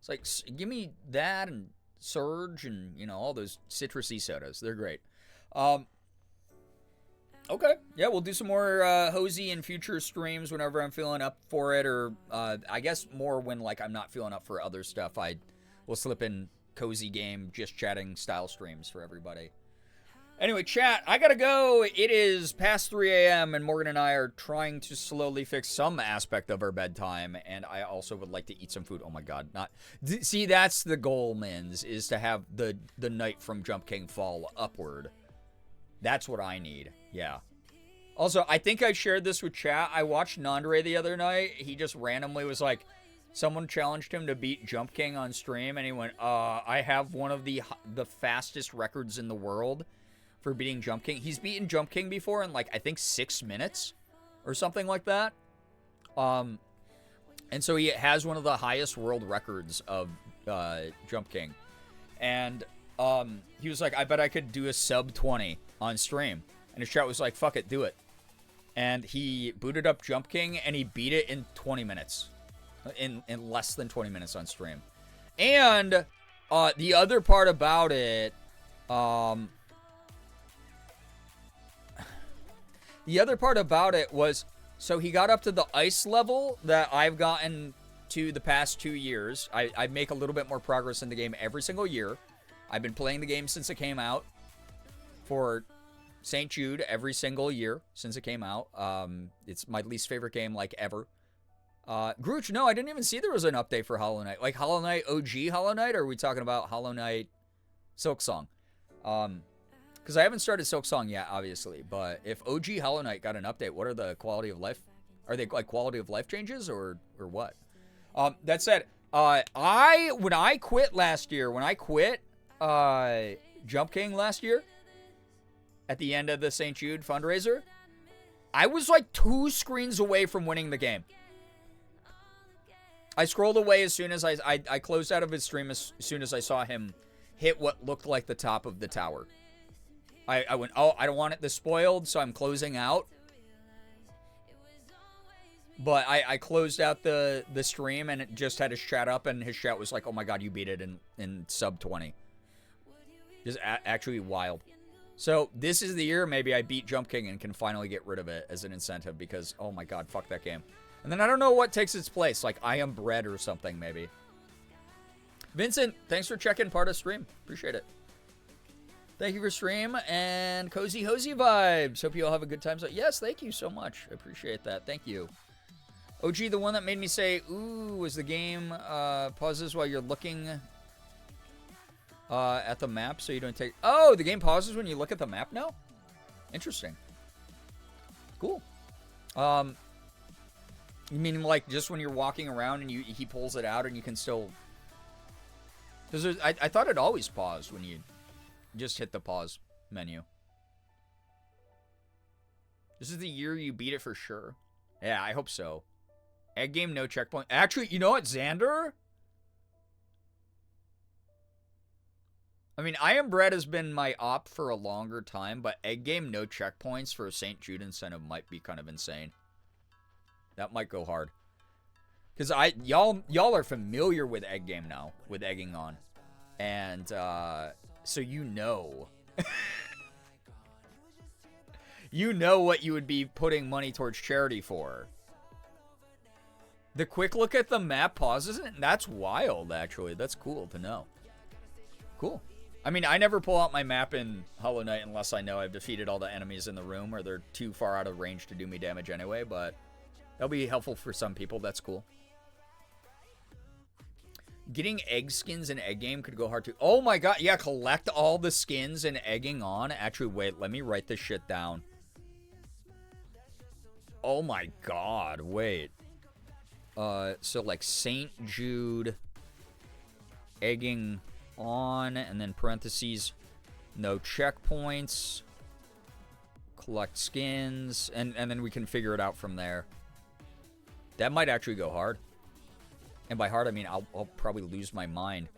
It's like, give me that and Surge and, you know, all those citrusy sodas. They're great. Okay. Yeah, we'll do some more Hozy in future streams whenever I'm feeling up for it. Or I guess more when, like, I'm not feeling up for other stuff. I will slip in cozy game, just chatting style streams for everybody. Anyway, chat, I gotta go. It is past 3 a.m. and Morgan and I are trying to slowly fix some aspect of our bedtime. And I also would like to eat some food. Oh my god, see, that's the goal, Mins, is to have the night from Jump King fall upward. That's what I need. Yeah. Also, I think I shared this with chat. I watched Nandre the other night. He just randomly was like, someone challenged him to beat Jump King on stream, and he went, I have one of the fastest records in the world for beating Jump King. He's beaten Jump King before in, like, I think 6 minutes or something like that. And so he has one of the highest world records of Jump King. And he was like, I bet I could do a sub 20 on stream. And his chat was like, fuck it, do it. And he booted up Jump King, and he beat it in 20 minutes. in less than 20 minutes on stream. And the other part about it, was, so he got up to the ice level that I've gotten to the past 2 years. I make a little bit more progress in the game every single year. I've been playing the game since it came out for St. Jude every single year since it came out. It's my least favorite game, like, ever. Grooch, no, I didn't even see there was an update for Hollow Knight. Like, Hollow Knight OG Hollow Knight, or are we talking about Hollow Knight Silksong? Because I haven't started Silksong yet, obviously. But if OG Hollow Knight got an update, what are the quality of life? Are they, like, quality of life changes, or what? That said, when I quit last year, Jump King last year, at the end of the St. Jude fundraiser, I was like 2 screens away from winning the game. I scrolled away as soon as I closed out of his stream as soon as I saw him hit what looked like the top of the tower. I went, oh, I don't want it this spoiled, so I'm closing out. But I closed out the stream and it just had his chat up, and his chat was like, oh my god, you beat it in sub 20. Just actually wild. So this is the year maybe I beat Jump King and can finally get rid of it as an incentive, because, oh my god, fuck that game. And then I don't know what takes its place, like I Am Bread or something maybe. Vincent, thanks for checking part of stream. Appreciate it. Thank you for stream, and Cozy Hozy vibes. Hope you all have a good time. So yes, thank you so much. I appreciate that. Thank you. OG, the one that made me say, ooh, was the game pauses while you're looking at the map, so you don't take... Oh, the game pauses when you look at the map now? Interesting. Cool. You mean like just when you're walking around and he pulls it out and you can still... Because I thought it always paused when you just hit the pause menu. This is the year you beat it for sure. Yeah, I hope so. Egg game, no checkpoint. Actually, you know what, Xander? I mean, I Am Bread has been my op for a longer time, but egg game, no checkpoints for a St. Jude incentive might be kind of insane. That might go hard. Because y'all are familiar with egg game now, with egging on. And, so you know. You know what you would be putting money towards charity for. The quick look at the map pauses it? That's wild, actually. That's cool to know. Cool. I mean, I never pull out my map in Hollow Knight unless I know I've defeated all the enemies in the room, or they're too far out of range to do me damage anyway, but that'll be helpful for some people. That's cool. Getting egg skins in egg game could go hard too. Oh my god, yeah, collect all the skins in egging on. Actually, wait, let me write this shit down. Oh my god, wait. So like St. Jude, egging on, and then parentheses, no checkpoints, collect skins, and then we can figure it out from there. That might actually go hard. And by hard, I mean I'll probably lose my mind.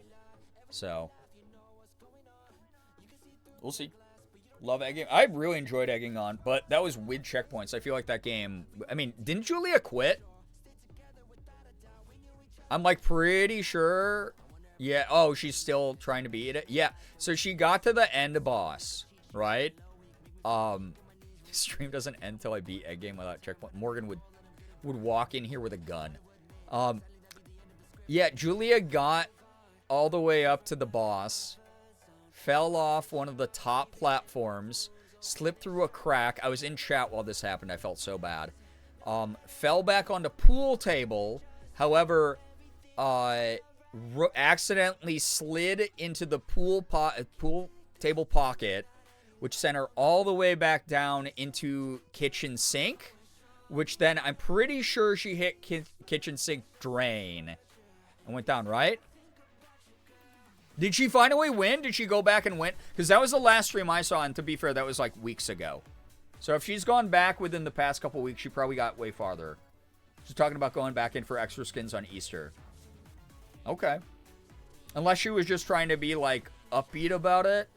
So, we'll see. Love egging. I really enjoyed egging on, but that was with checkpoints. I feel like that game... I mean, didn't Julia quit? I'm like pretty sure... Yeah, oh, she's still trying to beat it? Yeah, so she got to the end boss, right? Stream doesn't end till I beat egg game without checkpoint. Morgan would walk in here with a gun. Yeah, Julia got all the way up to the boss, fell off one of the top platforms, slipped through a crack. I was in chat while this happened. I felt so bad. Fell back onto pool table. However, accidentally slid into the pool table pocket, which sent her all the way back down into kitchen sink, which then I'm pretty sure she hit kitchen sink drain and went down, right? Did she finally win? Did she go back and win? Because that was the last stream I saw, and to be fair, that was like weeks ago. So if she's gone back within the past couple weeks, she probably got way farther. She's talking about going back in for extra skins on Easter. Okay. Unless she was just trying to be, like, upbeat about it.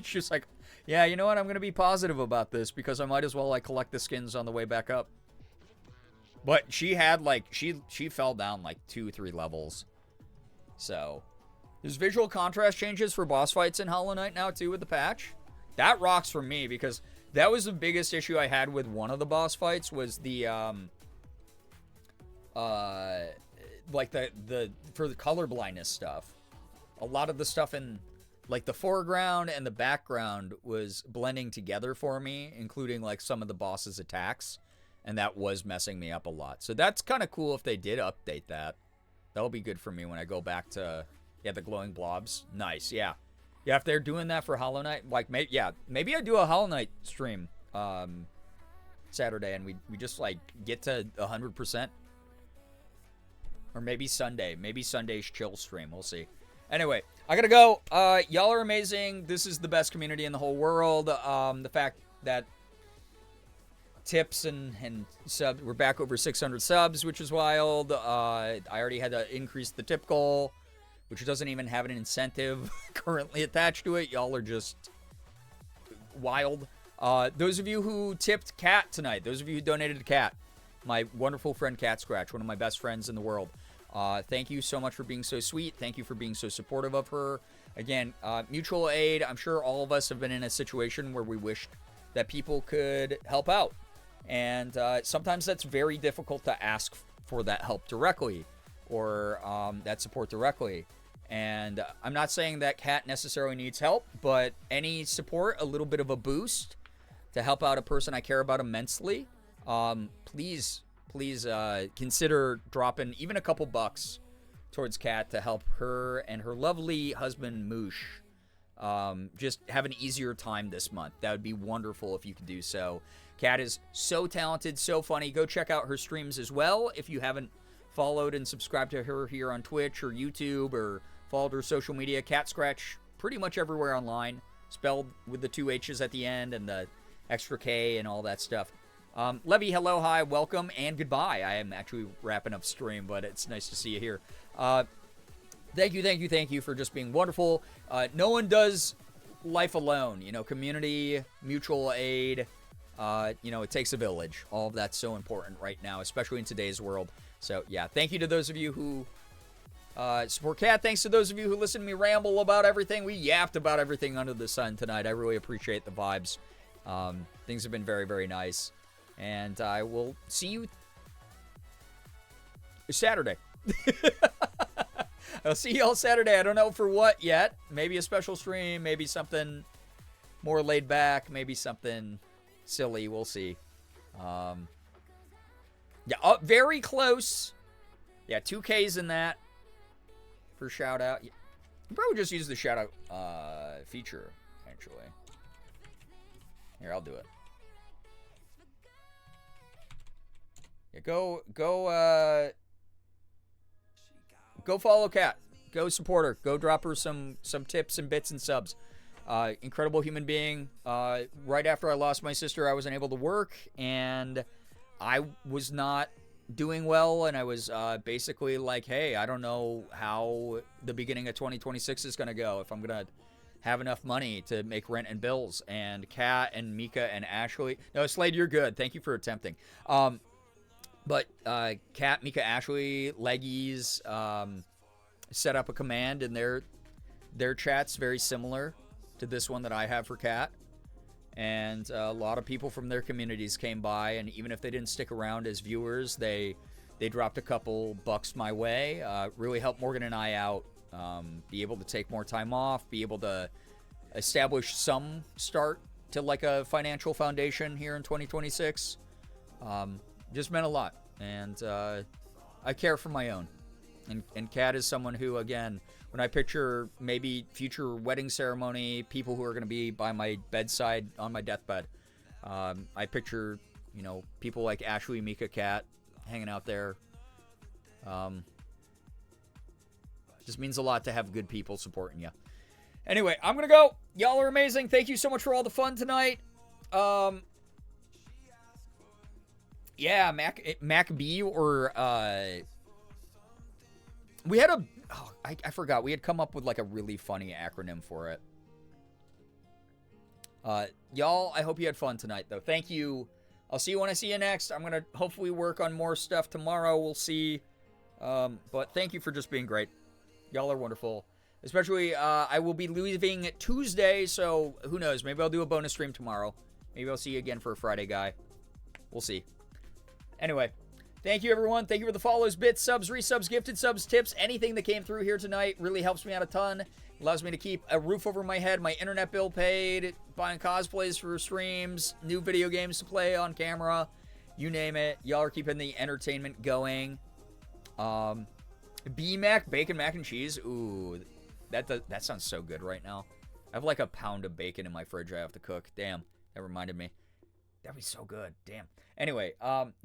She's like, yeah, you know what? I'm going to be positive about this because I might as well, like, collect the skins on the way back up. But she had, like, she fell down, like, 2-3 levels. So, there's visual contrast changes for boss fights in Hollow Knight now, too, with the patch. That rocks for me, because that was the biggest issue I had with one of the boss fights, was the, like, for the color blindness stuff. A lot of the stuff in, like, the foreground and the background was blending together for me, including, like, some of the boss's attacks. And that was messing me up a lot. So that's kind of cool if they did update that. That'll be good for me when I go back to, yeah, the glowing blobs. Nice, yeah. Yeah, if they're doing that for Hollow Knight, like, maybe I do a Hollow Knight stream Saturday, and we just, like, get to 100%. Or maybe Sunday. Maybe Sunday's chill stream. We'll see. Anyway, I gotta go. Y'all are amazing. This is the best community in the whole world. The fact that tips and subs, we're back over 600 subs, which is wild. I already had to increase the tip goal, which doesn't even have an incentive currently attached to it. Y'all are just wild. Those of you who tipped Cat tonight, those of you who donated to Cat, my wonderful friend Cat Scratch, one of my best friends in the world, thank you so much for being so sweet. Thank you for being so supportive of her. Again, mutual aid. I'm sure all of us have been in a situation where we wished that people could help out. And sometimes that's very difficult to ask for that help directly or that support directly. And I'm not saying that Kat necessarily needs help, but any support, a little bit of a boost to help out a person I care about immensely, please consider dropping even a couple bucks towards Kat to help her and her lovely husband Moosh just have an easier time this month. That would be wonderful if you could do so. Kat is so talented, so funny. Go check out her streams as well if you haven't followed and subscribed to her here on Twitch or YouTube or followed her social media. Cat Scratch pretty much everywhere online, spelled with the 2 H's at the end and the extra K and all that stuff. Levy, hello, hi, welcome, and goodbye. I am actually wrapping up stream, but it's nice to see you here. Thank you for just being wonderful. No one does life alone. You know, community, mutual aid. You know, it takes a village. All of that's so important right now, especially in today's world. So, yeah, thank you to those of you who support Cat. Thanks to those of you who listen to me ramble about everything. We yapped about everything under the sun tonight. I really appreciate the vibes. Things have been very, very nice. And I will see you Saturday. I'll see y'all Saturday. I don't know for what yet. Maybe a special stream. Maybe something more laid back. Maybe something silly. We'll see. Yeah, very close. Yeah, 2Ks in that for shout out. Yeah. You probably just use the shout out feature, actually. Here, I'll do it. Yeah, go follow Kat. Go support her. Go drop her some tips and bits and subs. Incredible human being. Right after I lost my sister, I wasn't able to work, and I was not doing well, and I was basically like, hey, I don't know how the beginning of 2026 is going to go, if I'm going to have enough money to make rent and bills. And Kat and Mika and Ashley. No, Slade, you're good. Thank you for attempting. But Kat, Mika, Ashley, Leggies set up a command, and their chat's very similar to this one that I have for Kat. And a lot of people from their communities came by, and even if they didn't stick around as viewers, they dropped a couple bucks my way. Really helped Morgan and I out, be able to take more time off, be able to establish some start to like a financial foundation here in 2026. Just meant a lot, and I care for my own. And Kat is someone who, again, when I picture maybe future wedding ceremony, people who are going to be by my bedside on my deathbed, I picture, you know, people like Ashley, Mika, Kat hanging out there. Just means a lot to have good people supporting you. Anyway, I'm going to go. Y'all are amazing. Thank you so much for all the fun tonight. Yeah, Mac B or we had I forgot. We had come up with like a really funny acronym for it. Y'all, I hope you had fun tonight though. Thank you I'll see you when I see you next. I'm going to hopefully work on more stuff tomorrow. We'll see. But thank you for just being great. Y'all are wonderful. Especially, I will be leaving Tuesday, so who knows? Maybe I'll do a bonus stream tomorrow. Maybe I'll see you again for a Friday guy. We'll see. Anyway, thank you, everyone. Thank you for the follows, bits, subs, resubs, gifted subs, tips. Anything that came through here tonight really helps me out a ton. Allows me to keep a roof over my head, my internet bill paid, buying cosplays for streams, new video games to play on camera. You name it. Y'all are keeping the entertainment going. B-Mac, bacon, mac and cheese. Ooh, that sounds so good right now. I have like a pound of bacon in my fridge I have to cook. Damn, that reminded me. That'd be so good. Damn. Anyway,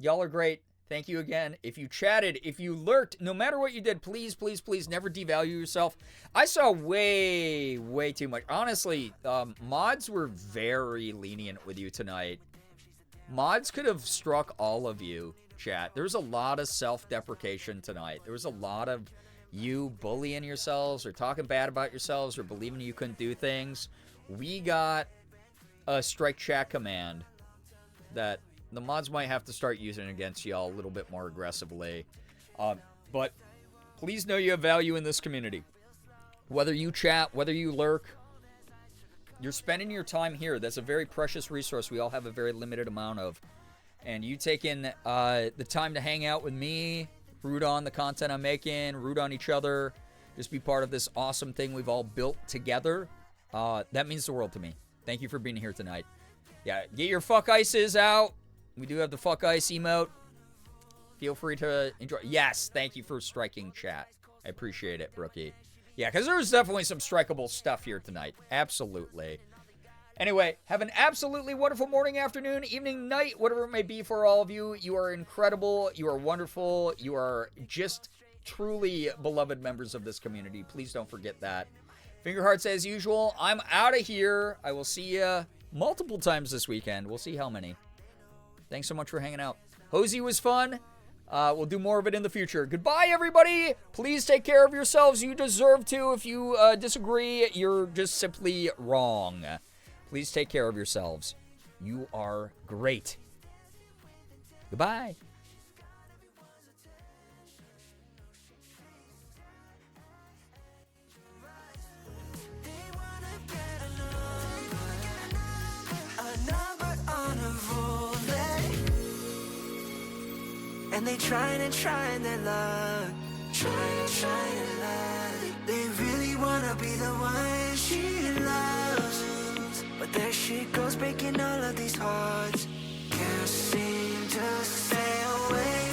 y'all are great. Thank you again. If you chatted, if you lurked, no matter what you did, please, please, please never devalue yourself. I saw way, way too much. Honestly, mods were very lenient with you tonight. Mods could have struck all of you, chat. There was a lot of self-deprecation tonight. There was a lot of you bullying yourselves or talking bad about yourselves or believing you couldn't do things. We got a strike chat command that the mods might have to start using against y'all a little bit more aggressively. But please know you have value in this community. Whether you chat, whether you lurk, you're spending your time here. That's a very precious resource we all have a very limited amount of. And you taking the time to hang out with me, root on the content I'm making, root on each other, just be part of this awesome thing we've all built together. That means the world to me. Thank you for being here tonight. Yeah, get your fuck ices out. We do have the fuck ice emote. Feel free to enjoy. Yes, thank you for striking chat. I appreciate it, Brookie. Yeah, because there was definitely some strikeable stuff here tonight. Absolutely. Anyway, have an absolutely wonderful morning, afternoon, evening, night, whatever it may be for all of you. You are incredible. You are wonderful. You are just truly beloved members of this community. Please don't forget that. Finger hearts as usual. I'm out of here. I will see you multiple times this weekend. We'll see how many. Thanks so much for hanging out. Hozy was fun. We'll do more of it in the future. Goodbye, everybody. Please take care of yourselves. You deserve to. If you disagree, you're just simply wrong. Please take care of yourselves. You are great. Goodbye. And they trying their luck, trying their luck. They really wanna be the one she loves, but there she goes breaking all of these hearts. Can't seem to stay away.